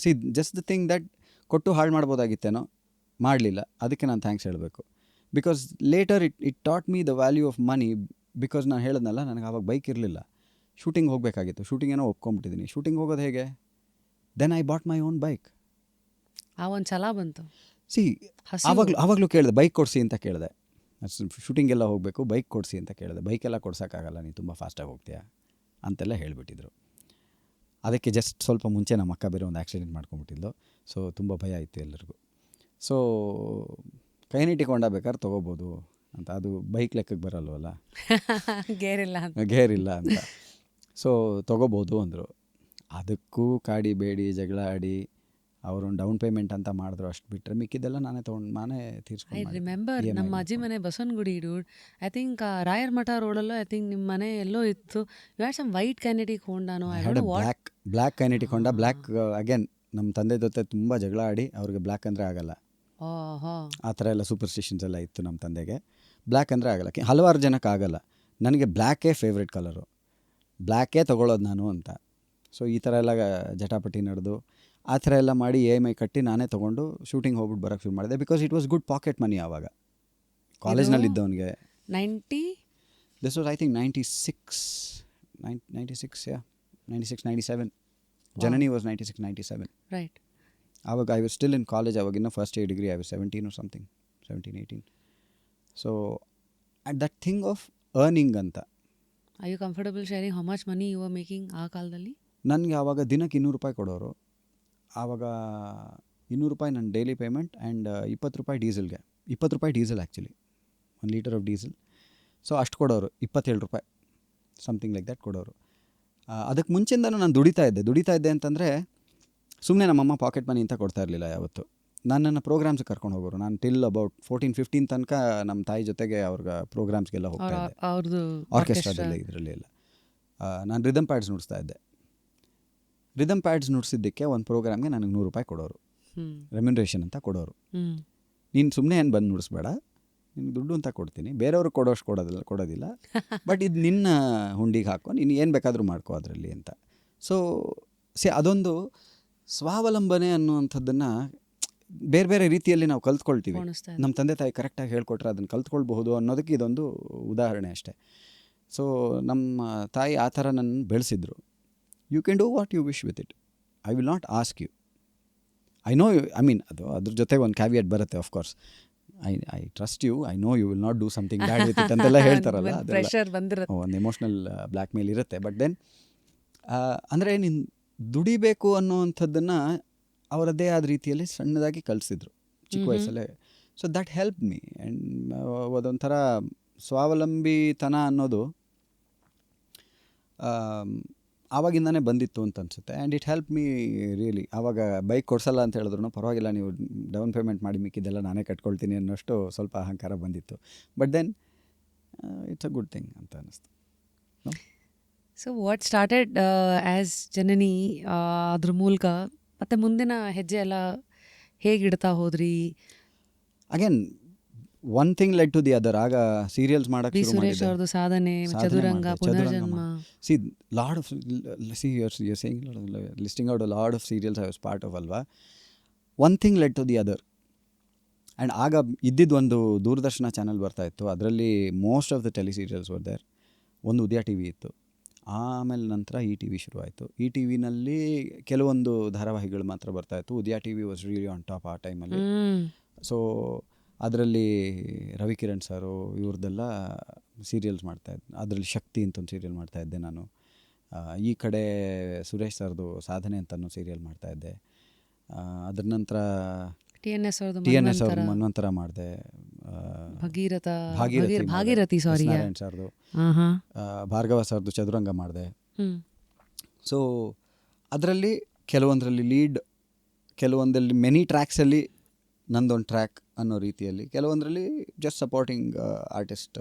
See just the thing that ಕೊಟ್ಟು ಹಾಳು ಮಾಡ್ಬೋದಾಗಿತ್ತೇನೋ, ಮಾಡಲಿಲ್ಲ. ಅದಕ್ಕೆ ನಾನು ಥ್ಯಾಂಕ್ಸ್ ಹೇಳಬೇಕು. Because later it taught me the value of money. Because ನಾನು ಹೇಳಿದ್ನಲ್ಲ, ನನಗೆ ಆವಾಗ ಬೈಕ್ ಇರಲಿಲ್ಲ, ಶೂಟಿಂಗ್ ಹೋಗಬೇಕಾಗಿತ್ತು. ಶೂಟಿಂಗ್ ಏನೋ ಒಪ್ಕೊಂಡ್ಬಿಟ್ಟಿದ್ದೀನಿ. ಶೂಟಿಂಗ್ ಹೋಗೋದು ಹೇಗೆ? Then I bought my own bike. ಆ ಒಂದು ಛಲ ಬಂತು. ಸಿ ಆವಾಗಲೂ ಕೇಳಿದೆ, ಬೈಕ್ ಕೊಡಿಸಿ ಅಂತ ಕೇಳಿದೆ. ಶೂಟಿಂಗೆಲ್ಲ ಹೋಗಬೇಕು, ಬೈಕ್ ಕೊಡಿಸಿ ಅಂತ ಕೇಳಿದೆ. ಬೈಕೆಲ್ಲ ಕೊಡ್ಸೋಕ್ಕಾಗಲ್ಲ, ನೀನು ತುಂಬ ಫಾಸ್ಟಾಗಿ ಹೋಗ್ತೀಯಾ ಅಂತೆಲ್ಲ ಹೇಳಿಬಿಟ್ಟಿದ್ರು. ಅದಕ್ಕೆ ಜಸ್ಟ್ ಸ್ವಲ್ಪ ಮುಂಚೆ ನಮ್ಮ ಅಕ್ಕ ಬೇರೆ ಒಂದು ಆಕ್ಸಿಡೆಂಟ್ ಮಾಡ್ಕೊಂಬಿಟ್ಟಿದ್ಲು. ಸೊ ತುಂಬ ಭಯ ಇತ್ತು ಎಲ್ಲರಿಗೂ. ಸೊ ಕೈನೆಟಿಕ್ ಹೊಂಡ ಬೇಕಾದ್ರೆ ತೊಗೋಬೋದು ಅಂತ. ಅದು ಬೈಕ್ ಲೆಕ್ಕಕ್ಕೆ ಬರಲ್ವಲ್ಲ, ಗೇರ್ ಇಲ್ಲ ಅಂತ. ಸೊ ತೊಗೋಬೋದು ಅಂದರು. ಅದಕ್ಕೂ ಕಾಡಿ ಬೇಡಿ ಜಗಳ ಆಡಿ ಅವರೊಂದು ಡೌನ್ ಪೇಮೆಂಟ್ ಅಂತ ಮಾಡಿದ್ರು. ಅಷ್ಟು ಬಿಟ್ಟರೆ ಮಿಕ್ಕಿದ್ದೆಲ್ಲ ನಾನೇ ತೀರ್ಸ್ಕೊಂಡು. ಐ ರಿಮೆಂಬರ್ ನಮ್ಮ ಅಜ್ಜಿ ಮನೆ Basavanagudi dude. I think Rayar Mutt ರೋಡಲ್ಲೋ ಐ ಥಿಂಕ್ ನಿಮ್ಮ ಮನೆ ಎಲ್ಲೋ ಇತ್ತು. You had some white Kinetic ಹೋಂಡಾನೋ, black Kinetic Honda. Black again ನಮ್ಮ ತಂದೆ ಜೊತೆ ತುಂಬ ಜಗಳ ಆಡಿ ಅವ್ರಿಗೆ ಬ್ಲ್ಯಾಕ್ ಅಂದರೆ ಆಗಲ್ಲ, ಆ ಥರ ಎಲ್ಲ ಸೂಪರ್ಸ್ಟಿಷನ್ಸ್ ಎಲ್ಲ ಇತ್ತು ನಮ್ಮ ತಂದೆಗೆ. ಬ್ಲ್ಯಾಕ್ ಅಂದರೆ ಆಗಲ್ಲ, ಹಲವಾರು ಜನಕ್ಕೆ ಆಗಲ್ಲ. ನನಗೆ ಬ್ಲ್ಯಾಕೇ ಫೇವ್ರೆಟ್ ಕಲರು, ಬ್ಲ್ಯಾಕೇ ತೊಗೊಳ್ಳೋದು ನಾನು ಅಂತ. ಸೊ ಈ ಥರ ಎಲ್ಲ ಜಟಾಪಟಿ ನಡೆದು ಆ ಥರ ಎಲ್ಲ ಮಾಡಿ EMI ಕಟ್ಟಿ ನಾನೇ ತೊಗೊಂಡು ಶೂಟಿಂಗ್ ಹೋಗ್ಬಿಟ್ಟು ಬರೋಕ್ಕೆ ಶುರು ಮಾಡಿದೆ. Because it was good pocket money ಆವಾಗ ಕಾಲೇಜ್ನಲ್ಲಿ ಇದ್ದವನಿಗೆ. 90 this was I think 96 Janani was 96-97 right. ಆವಾಗ I was still in college. ಆವಾಗಿನ್ನ first year degree. I was 17 or something, 17-18. So at that thing of earning ಅಂತ. Are you comfortable sharing how much money you are making ಆ ಕಾಲದಲ್ಲಿ? ನನಗೆ ಆವಾಗ ದಿನಕ್ಕೆ 200 ರೂಪಾಯಿ ಕೊಡೋರು. ಆವಾಗ 200 ರೂಪಾಯಿ ನನ್ನ ಡೈಲಿ ಪೇಮೆಂಟ್ ಆ್ಯಂಡ್ 20 ರೂಪಾಯಿ ಡೀಸೆಲ್ಗೆ. 20 ರೂಪಾಯಿ diesel actually, 1 litre of diesel. So ಅಷ್ಟು ಕೊಡೋರು. 27 ರೂಪಾಯಿ ಸಮಥಿಂಗ್ ಲೈಕ್ ದ್ಯಾಟ್ ಕೊಡೋರು. ಅದಕ್ಕೆ ಮುಂಚೆಯಿಂದನೂ ನಾನು ದುಡಿತಾ ಇದ್ದೆ ಅಂತಂದರೆ ಸುಮ್ಮನೆ ನಮ್ಮಮ್ಮ ಪಾಕೆಟ್ ಮನಿ ಅಂತ ಕೊಡ್ತಾ ಇರಲಿಲ್ಲ ಯಾವತ್ತು. ನನ್ನನ್ನು ಪ್ರೋಗ್ರಾಮ್ಸ್ಗೆ ಕರ್ಕೊಂಡು ಹೋಗೋರು. ನಾನು ಟಿಲ್ ಅಬೌಟ್ 14-15 ತನಕ ನಮ್ಮ ತಾಯಿ ಜೊತೆಗೆ ಅವ್ರಿಗೆ ಪ್ರೋಗ್ರಾಮ್ಸ್ಗೆಲ್ಲ ಹೋಗ್ತಾ ಇದ್ದೆ, ಆರ್ಕೆಸ್ಟ್ರಾದಲ್ಲಿ ಇದರಲ್ಲಿ ಎಲ್ಲ. ನಾನು ರಿದಮ್ ಪ್ಯಾಡ್ಸ್ ನುಡಿಸ್ತಾ ಇದ್ದೆ. ರಿದಮ್ ಪ್ಯಾಡ್ಸ್ ನುಡಿಸಿದ್ದಕ್ಕೆ ಒಂದು ಪ್ರೋಗ್ರಾಮ್ಗೆ ನನಗೆ 100 ರೂಪಾಯಿ ಕೊಡೋರು, ರೆಮ್ಯುನರೇಷನ್ ಅಂತ ಕೊಡೋರು. ನೀನು ಸುಮ್ಮನೆ ಏನು ಬಂದು ನುಡಿಸ್ಬೇಡ, ನಿನ್ಗೆ ದುಡ್ಡು ಅಂತ ಕೊಡ್ತೀನಿ, ಬೇರೆಯವ್ರಿಗೆ ಕೊಡೋಷ್ಟು ಕೊಡೋದಿಲ್ಲ, ಬಟ್ ಇದು ನಿನ್ನ ಹುಂಡಿಗೆ ಹಾಕೋ, ನೀನು ಏನು ಬೇಕಾದರೂ ಮಾಡ್ಕೋ ಅದರಲ್ಲಿ ಅಂತ. ಸೊ ಅದೊಂದು ಸ್ವಾವಲಂಬನೆ ಅನ್ನುವಂಥದ್ದನ್ನು ಬೇರೆ ಬೇರೆ ರೀತಿಯಲ್ಲಿ ನಾವು ಕಲ್ತ್ಕೊಳ್ತೀವಿ. ನಮ್ಮ ತಂದೆ ತಾಯಿ ಕರೆಕ್ಟಾಗಿ ಹೇಳ್ಕೊಟ್ರೆ ಅದನ್ನು ಕಲ್ತ್ಕೊಳ್ಬಹುದು ಅನ್ನೋದಕ್ಕೆ ಇದೊಂದು ಉದಾಹರಣೆ ಅಷ್ಟೇ. ಸೊ ನಮ್ಮ ತಾಯಿ ಆ ಥರ ನನ್ನ ಬೆಳೆಸಿದ್ರು. You can do what you wish with it, I will not ask you. I know you, I mean ಅದು ಅದ್ರ ಜೊತೆಗೆ ಒಂದು ಕ್ಯಾವಿಯಟ್ ಬರುತ್ತೆ, of course. I trust you, I know you will not do something bad with it ಅಂತೆಲ್ಲ ಹೇಳ್ತಾರಲ್ಲ, ಅದೆಲ್ಲ ಒಂದು ಎಮೋಷ್ನಲ್ ಬ್ಲ್ಯಾಕ್ ಮೇಲ್ ಇರುತ್ತೆ. ಬಟ್ ದೆನ್ ಅಂದರೆ ನೀನು ದುಡಿಬೇಕು ಅನ್ನೋವಂಥದ್ದನ್ನು ಅವರದ್ದೇ ಆದ ರೀತಿಯಲ್ಲಿ ಸಣ್ಣದಾಗಿ ಕಲಿಸಿದ್ರು ಚಿಕ್ಕ ವಯಸ್ಸಲ್ಲೇ. So that help me. And ಅದೊಂಥರ ಸ್ವಾವಲಂಬಿತನ ಅನ್ನೋದು ಆವಾಗಿಂದನೇ ಬಂದಿತ್ತು ಅಂತ ಅನಿಸುತ್ತೆ. And it help me really. ಆವಾಗ ಬೈಕ್ ಕೊಡಿಸಲ್ಲ ಅಂತ ಹೇಳಿದ್ರು ಪರವಾಗಿಲ್ಲ, ನೀವು ಡೌನ್ ಪೇಮೆಂಟ್ ಮಾಡಿ ಮಿಕ್ಕಿದ್ದೆಲ್ಲ ನಾನೇ ಕಟ್ಕೊಳ್ತೀನಿ ಅನ್ನೋಷ್ಟು ಸ್ವಲ್ಪ ಅಹಂಕಾರ ಬಂದಿತ್ತು. But then it's a good thing ಅಂತ ಅನ್ನಿಸ್ತು. So what started as Janani, ಅದ್ರ ಮೂಲಕ ಮತ್ತು ಮುಂದಿನ ಹೆಜ್ಜೆ ಎಲ್ಲ ಹೇಗಿಡ್ತಾ ಹೋದ್ರಿ? Again one thing led to the other. ಆಗ ಸೀರಿಯಲ್ಸ್ ಮಾಡೋಕ್ಕೆ ಶುರು ಮಾಡಿದೆ. ಸುರೇಶ್ ಅವ್ರದ್ದು Sadhane, Chaduranga, Punarjanma. See lot of you're saying listing out a lot of serials I was part of ಅಲ್ವಾ. One thing led to the other. And ಆಗ ಇದ್ದಿದ್ದು ಒಂದು ದೂರದರ್ಶನ ಚಾನಲ್ ಬರ್ತಾಯಿತ್ತು, ಅದರಲ್ಲಿ most of the tele serials were there. ಒಂದು ಉದಯ ಟಿ ವಿ ಇತ್ತು, ಆಮೇಲೆ ನಂತರ ETV ಶುರುವಾಯಿತು. ETVನಲ್ಲಿ ಕೆಲವೊಂದು ಧಾರಾವಾಹಿಗಳು ಮಾತ್ರ ಬರ್ತಾಯಿತ್ತು. Udaya T V was really on top ಆ ಟೈಮಲ್ಲಿ. ಸೊ ಅದರಲ್ಲಿ ರವಿಕಿರಣ್ ಸರು ಇವ್ರದ್ದೆಲ್ಲ ಸೀರಿಯಲ್ಸ್ ಮಾಡ್ತಾಯಿದ್ದೆ. ಅದರಲ್ಲಿ ಶಕ್ತಿ ಅಂತ ಒಂದು ಸೀರಿಯಲ್ ಮಾಡ್ತಾಯಿದ್ದೆ ನಾನು. ಈ ಕಡೆ ಸುರೇಶ್ ಸರ್ದು ಸಾಧನೆ ಅಂತ ಅನ್ನೋ ಸೀರಿಯಲ್ ಮಾಡ್ತಾಯಿದ್ದೆ. ಅದ್ರ ನಂತರ TNS ಅವ್ರದ್ದು ಮನ್ವಂತರ ಮಾಡಿದೆ. ಭಾಗೀರಥಿ ನಾರಾಯಣ್ ಸರ್ದು, ಭಾರ್ಗವ ಸರ್ದು ಚದುರಂಗ ಮಾಡಿದೆ. ಸೊ ಅದರಲ್ಲಿ ಕೆಲವೊಂದರಲ್ಲಿ ಲೀಡ್, ಕೆಲವೊಂದಲ್ಲಿ ಮೆನಿ ಟ್ರ್ಯಾಕ್ಸಲ್ಲಿ ನಂದೊಂದು ಟ್ರ್ಯಾಕ್ ಅನ್ನೋ ರೀತಿಯಲ್ಲಿ, ಕೆಲವೊಂದರಲ್ಲಿ ಜಸ್ಟ್ ಸಪೋರ್ಟಿಂಗ್ ಆರ್ಟಿಸ್ಟ್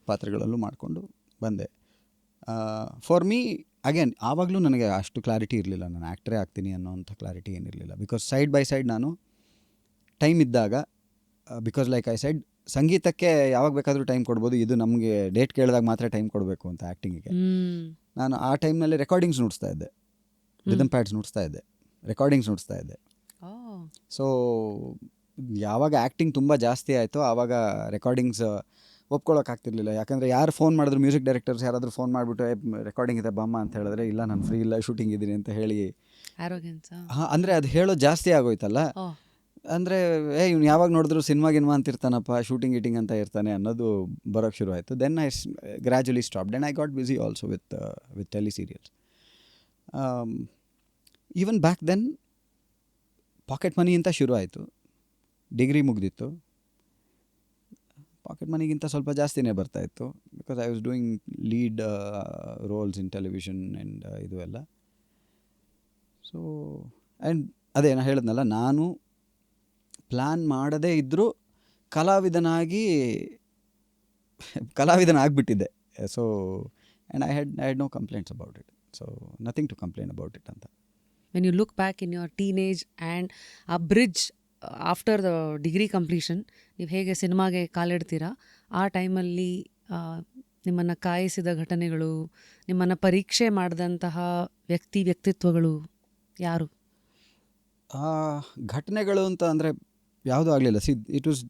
ಪಾತ್ರಗಳಲ್ಲೂ ಮಾಡಿಕೊಂಡು ಬಂದೆ. ಫಾರ್ ಮೀ ಅಗೇನ್ ಆವಾಗಲೂ ನನಗೆ ಅಷ್ಟು ಕ್ಲಾರಿಟಿ ಇರಲಿಲ್ಲ, ನಾನು ಆ್ಯಕ್ಟ್ರೇ ಆಗ್ತೀನಿ ಅನ್ನೋವಂಥ ಕ್ಲಾರಿಟಿ ಏನಿರಲಿಲ್ಲ. ಬಿಕಾಸ್ ಸೈಡ್ ಬೈ ಸೈಡ್ ನಾನು ಟೈಮ್ ಇದ್ದಾಗ, ಬಿಕಾಸ್ ಲೈಕ್ ಐ ಸೈಡ್, ಸಂಗೀತಕ್ಕೆ ಯಾವಾಗ ಬೇಕಾದರೂ ಟೈಮ್ ಕೊಡ್ಬೋದು, ಇದು ನಮಗೆ ಡೇಟ್ ಕೇಳಿದಾಗ ಮಾತ್ರ ಟೈಮ್ ಕೊಡಬೇಕು ಅಂತ ಆ್ಯಕ್ಟಿಂಗಿಗೆ. ನಾನು ಆ ಟೈಮ್ನಲ್ಲಿ ರೆಕಾರ್ಡಿಂಗ್ಸ್ ನುಡಿಸ್ತಾ ಇದ್ದೆ, ರಿದಮ್ ಪ್ಯಾಡ್ಸ್ ನುಡಿಸ್ತಾ ಇದ್ದೆ, ರೆಕಾರ್ಡಿಂಗ್ಸ್ ನುಡಿಸ್ತಾ ಇದ್ದೆ. ಸೊ ಯಾವಾಗ ಆ್ಯಕ್ಟಿಂಗ್ ತುಂಬ ಜಾಸ್ತಿ ಆಯಿತು ಆವಾಗ ರೆಕಾರ್ಡಿಂಗ್ಸ್ ಒಪ್ಕೊಳ್ಳೋಕ್ಕಾಗ್ತಿರ್ಲಿಲ್ಲ. ಯಾಕಂದರೆ ಯಾರು ಫೋನ್ ಮಾಡಿದ್ರು, ಮ್ಯೂಸಿಕ್ ಡೈರೆಕ್ಟರ್ಸ್ ಯಾರಾದರೂ ಫೋನ್ ಮಾಡಿಬಿಟ್ಟು ರೆಕಾರ್ಡಿಂಗ್ ಇದೆ ಬಮ್ಮ ಅಂತ ಹೇಳಿದ್ರೆ, ಇಲ್ಲ ನಾನು ಫ್ರೀ ಇಲ್ಲ, ಶೂಟಿಂಗ್ ಇದ್ದೀನಿ ಅಂತ ಹೇಳಿ, ಹಾಂ ಅಂದರೆ ಅದು ಹೇಳೋದು ಜಾಸ್ತಿ ಆಗೋಯ್ತಲ್ಲ. ಅಂದರೆ ಇವ್ನು ಯಾವಾಗ ನೋಡಿದ್ರು ಸಿನಿಮಾ ಅಂತಿರ್ತಾನಪ್ಪ, ಶೂಟಿಂಗ್ ಗೀಟಿಂಗ್ ಅಂತ ಇರ್ತಾನೆ ಅನ್ನೋದು ಬರೋಕ್ಕೆ ಶುರು ಆಯಿತು. Then I gradually stopped and I got busy also with tele serials. Even back then pocket money ಅಂತ ಶುರು ಆಯಿತು. ಡಿಗ್ರಿ ಮುಗ್ದಿತ್ತು, ಪಾಕೆಟ್ ಮನಿಗಿಂತ ಸ್ವಲ್ಪ ಜಾಸ್ತಿನೇ ಬರ್ತಾಯಿತ್ತು. Because I was doing lead roles in television and ಇದು ಎಲ್ಲ. ಸೊ ಆ್ಯಂಡ್ ಅದೇ ನಾನು ಹೇಳಿದ್ನಲ್ಲ, ನಾನು ಪ್ಲ್ಯಾನ್ ಮಾಡದೇ ಇದ್ದರೂ ಕಲಾವಿದನಾಗ್ಬಿಟ್ಟಿದ್ದೆ. So and I had no complaints about it. So nothing to complain about it ಅಂತ. When you look back in your teenage and ಆ bridge after the degree completion, ನೀವು ಹೇಗೆ ಸಿನಿಮಾಗೆ ಕಾಲಿಡ್ತೀರಾ, ಆ ಟೈಮಲ್ಲಿ ನಿಮ್ಮನ್ನು ಕಾಯಿಸಿದ ಘಟನೆಗಳು, ನಿಮ್ಮನ್ನು ಪರೀಕ್ಷೆ ಮಾಡಿದಂತಹ ವ್ಯಕ್ತಿತ್ವಗಳು ಯಾರು? ಘಟನೆಗಳು ಅಂತ ಅಂದರೆ ಯಾವುದೂ ಆಗಲಿಲ್ಲ. It was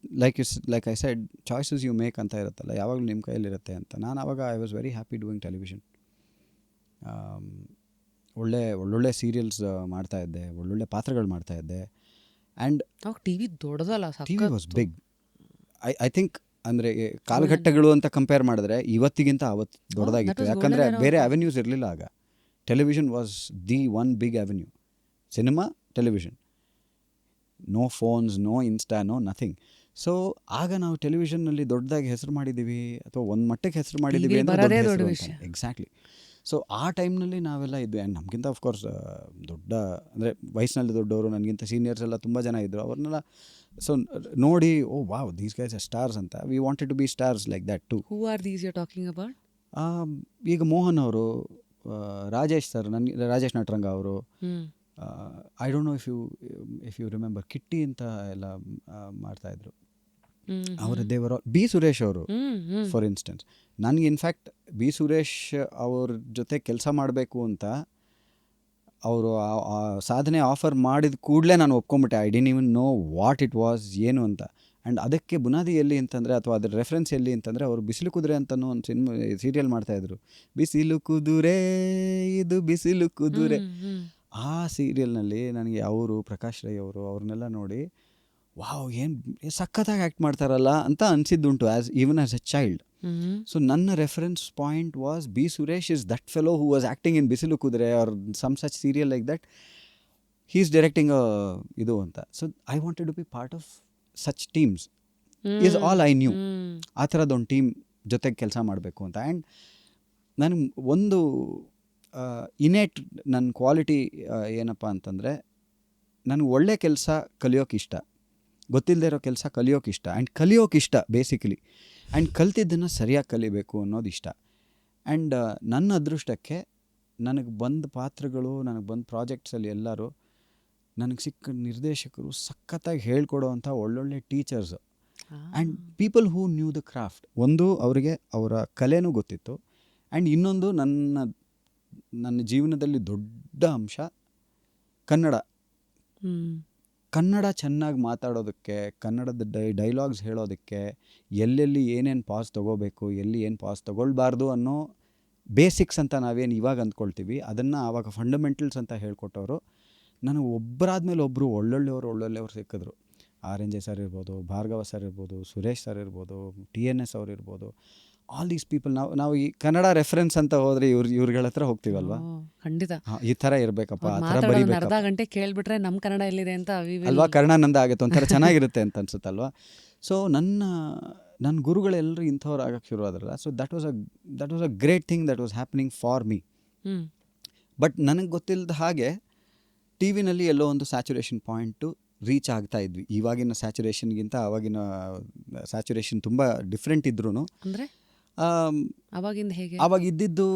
like I side, choices you make ಅಂತ ಇರುತ್ತಲ್ಲ, ಯಾವಾಗಲೂ ನಿಮ್ಮ ಕೈಯಲ್ಲಿರುತ್ತೆ ಅಂತ. ನಾನು ಆವಾಗ I was very happy doing television. ಒಳ್ಳೊಳ್ಳೆ ಸೀರಿಯಲ್ಸ್ ಮಾಡ್ತಾಯಿದ್ದೆ, ಒಳ್ಳೊಳ್ಳೆ ಪಾತ್ರಗಳು ಮಾಡ್ತಾಯಿದ್ದೆ. ಆ್ಯಂಡ್ ಟಿ ವಿ ದೊಡ್ಡದಲ್ಲ, T V was big. I think ಅಂದರೆ ಕಾಲಘಟ್ಟಗಳು ಅಂತ ಕಂಪೇರ್ ಮಾಡಿದ್ರೆ ಇವತ್ತಿಗಿಂತ ಅವತ್ತು ದೊಡ್ಡದಾಗಿತ್ತು. ಯಾಕಂದರೆ ಬೇರೆ ಅವೆನ್ಯೂಸ್ ಇರಲಿಲ್ಲ ಆಗ. Television was the one big avenue. Cinema, television, no phones, no insta, no nothing. So ಆಗ ನಾವು ಟೆಲಿವಿಷನ್ನಲ್ಲಿ ದೊಡ್ಡದಾಗಿ ಹೆಸರು ಮಾಡಿದ್ದೀವಿ, ಅಥವಾ ಒಂದು ಮಟ್ಟಕ್ಕೆ ಹೆಸರು ಮಾಡಿದ್ದೀವಿ ಅಂದರೆ ದೊಡ್ಡ ವಿಷಯ. ಎಕ್ಸಾಕ್ಟ್ಲಿ. ಸೊ ಆ ಟೈಮ್ನಲ್ಲಿ ನಾವೆಲ್ಲ ಇದ್ವಿ. ಆ್ಯಂಡ್ ನಮಗಿಂತ ಆಫ್ಕೋರ್ಸ್ ದೊಡ್ಡ ಅಂದರೆ ವಯಸ್ಸಿನಲ್ಲಿ ದೊಡ್ಡವರು, ನನಗಿಂತ ಸೀನಿಯರ್ಸ್ ಎಲ್ಲ ತುಂಬ ಜನ ಇದ್ದರು. ಅವ್ರನ್ನೆಲ್ಲ ಸೊ ನೋಡಿ, oh wow, these guys are stars ಅಂತ. We wanted to be stars like that too. Who are these you talking about? ಈಗ ಮೋಹನ್ ಅವರು, ರಾಜೇಶ್ ಸರ್, ನನಗೆ ರಾಜೇಶ್ ನಟರಂಗ ಅವರು, I don't know if you remember, Kitty ಅಂತ ಎಲ್ಲ ಮಾಡ್ತಾಯಿದ್ರು ಅವರ ದೇವರು. ಬಿ ಸುರೇಶ್ ಅವರು ಫಾರ್ ಇನ್ಸ್ಟೆನ್ಸ್, ನನಗೆ ಇನ್ಫ್ಯಾಕ್ಟ್ ಬಿ ಸುರೇಶ್ ಅವ್ರ ಜೊತೆ ಕೆಲಸ ಮಾಡಬೇಕು ಅಂತ ಅವರು ಆ ಸಾಧನೆ ಆಫರ್ ಮಾಡಿದ ಕೂಡಲೇ ನಾನು ಒಪ್ಕೊಂಬಿಟ್ಟೆ. I didn't even know what it was, ಏನು ಅಂತ. ಆ್ಯಂಡ್ ಅದಕ್ಕೆ ಬುನಾದಿ ಎಲ್ಲಿ ಅಂತಂದರೆ, ಅಥವಾ ಅದರ ರೆಫರೆನ್ಸ್ ಎಲ್ಲಿ ಅಂತಂದರೆ, ಅವರು ಬಿಸಿಲು ಕುದುರೆ ಅಂತನೂ ಒಂದು ಸೀರಿಯಲ್ ಮಾಡ್ತಾಯಿದ್ರು. ಬಿಸಿಲು ಕುದುರೆ ಇದು ಬಿಸಿಲು ಕುದುರೆ. ಆ ಸೀರಿಯಲ್ನಲ್ಲಿ ನನಗೆ ಅವರು, ಪ್ರಕಾಶ್ ರೈ ಅವರು, ಅವ್ರನ್ನೆಲ್ಲ ನೋಡಿ ವಾವ್, ಏನು ಸಖತ್ತಾಗಿ ಆ್ಯಕ್ಟ್ ಮಾಡ್ತಾರಲ್ಲ ಅಂತ ಅನಿಸಿದ್ದುಂಟು, even as a child. So ನನ್ನ reference point was B Suresh is that fellow who was acting in Bisilu Kudure or some such serial like that. He is directing ಇದು ಅಂತ. So I wanted to be part of such teams is all I knew. ಆ ಥರದ್ದೊಂದು ಟೀಮ್ ಜೊತೆಗೆ ಕೆಲಸ ಮಾಡಬೇಕು ಅಂತ. ಆ್ಯಂಡ್ ನನಗೆ ಒಂದು ಇನೇಟ್ ನನ್ನ ಕ್ವಾಲಿಟಿ ಏನಪ್ಪ ಅಂತಂದರೆ, ನನಗೆ ಒಳ್ಳೆ ಕೆಲಸ ಕಲಿಯೋಕೆ ಇಷ್ಟ, ಗೊತ್ತಿಲ್ಲದೆ ಇರೋ ಕೆಲಸ ಕಲಿಯೋಕೆ ಇಷ್ಟ, ಆ್ಯಂಡ್ ಕಲಿಯೋಕೆ ಇಷ್ಟ ಬೇಸಿಕಲಿ. ಆ್ಯಂಡ್ ಕಲ್ತಿದ್ದನ್ನು ಸರಿಯಾಗಿ ಕಲಿಬೇಕು ಅನ್ನೋದು ಇಷ್ಟ. ಆ್ಯಂಡ್ ನನ್ನ ಅದೃಷ್ಟಕ್ಕೆ ನನಗೆ ಬಂದ ಪಾತ್ರಗಳು, ನನಗೆ ಬಂದ ಪ್ರಾಜೆಕ್ಟ್ಸಲ್ಲಿ ಎಲ್ಲರೂ ನನಗೆ ಸಿಕ್ಕ ನಿರ್ದೇಶಕರು ಸಖತ್ತಾಗಿ ಹೇಳ್ಕೊಡೋವಂಥ ಒಳ್ಳೊಳ್ಳೆ teachers and people who knew the craft. ಒಂದು, ಅವರಿಗೆ ಅವರ ಕಲೆನೂ ಗೊತ್ತಿತ್ತು. ಆ್ಯಂಡ್ ಇನ್ನೊಂದು, ನನ್ನ ಜೀವನದಲ್ಲಿ ದೊಡ್ಡ ಅಂಶ ಕನ್ನಡ ಚೆನ್ನಾಗಿ ಮಾತಾಡೋದಕ್ಕೆ, ಕನ್ನಡದ ಡೈಲಾಗ್ಸ್ ಹೇಳೋದಕ್ಕೆ, ಎಲ್ಲೆಲ್ಲಿ ಏನೇನು ಪಾಸ್ ತೊಗೋಬೇಕು, ಎಲ್ಲಿ ಏನು ಪಾಸ್ ತೊಗೊಳ್ಬಾರ್ದು ಅನ್ನೋ ಬೇಸಿಕ್ಸ್ ಅಂತ ನಾವೇನು ಇವಾಗ ಅಂದ್ಕೊಳ್ತೀವಿ, ಅದನ್ನು ಆವಾಗ ಫಂಡಮೆಂಟಲ್ಸ್ ಅಂತ ಹೇಳ್ಕೊಟ್ಟವರು ನನಗೆ ಒಬ್ಬರಾದ್ಮೇಲೆ ಒಬ್ಬರು ಒಳ್ಳೊಳ್ಳೆಯವರು ಸಿಕ್ಕಿದ್ರು. RNJ ಸರ್ ಇರ್ಬೋದು, ಭಾರ್ಗವ ಸರ್ ಇರ್ಬೋದು, ಸುರೇಶ್ ಸರ್ ಇರ್ಬೋದು, TNS ಅವ್ರು ಇರ್ಬೋದು. ಆಲ್ ದೀಸ್ ಪೀಪಲ್ ನಾವು ಈ ಕನ್ನಡ ರೆಫರೆನ್ಸ್ ಅಂತ ಹೋದರೆ ಇವ್ರಗಳ ಹತ್ರ ಹೋಗ್ತೀವಲ್ವಾ, ಖಂಡಿತ ಈ ಥರ ಇರಬೇಕಪ್ಪ, ಆ ಥರ ಮಾತಾಡೋದು ಬರೀಬೇಕು ಅರ್ಧ ಗಂಟೆ ಕೇಳ್ಬಿಟ್ರೆ ನಮ್ಮ ಕನ್ನಡ ಎಲ್ಲಿದೆ ಅಂತ ಅಲ್ವಾ, ಕರ್ಣಾನಂದ ಆಗುತ್ತೆ, ಒಂಥರ ಚೆನ್ನಾಗಿರುತ್ತೆ ಅಂತ ಅನ್ಸುತ್ತಲ್ವಾ. ಸೊ ನನ್ನ ಗುರುಗಳೆಲ್ಲರೂ ಇಂಥವ್ರು ಆಗಕ್ಕೆ ಶುರು ಆದ್ರಲ್ಲ. So that was a great thing that was happening for me. But ನನಗೆ ಗೊತ್ತಿಲ್ಲದ ಹಾಗೆ ಟಿ ವಿನಲ್ಲಿ ಎಲ್ಲೋ ಒಂದು ಸ್ಯಾಚುರೇಷನ್ ಪಾಯಿಂಟು ರೀಚ್ ಆಗ್ತಾ ಇದ್ವಿ. ಇವಾಗಿನ ಸ್ಯಾಚುರೇಷನ್ಗಿಂತ ಆವಾಗಿನ ಸ್ಯಾಚುರೇಷನ್ ತುಂಬ ಡಿಫ್ರೆಂಟ್ ಇದ್ರೂ ಅಂದರೆ ಅವಾಗಿಂದ ಹೇಗೆ, ಆವಾಗ ಇದ್ದಿದ್ದು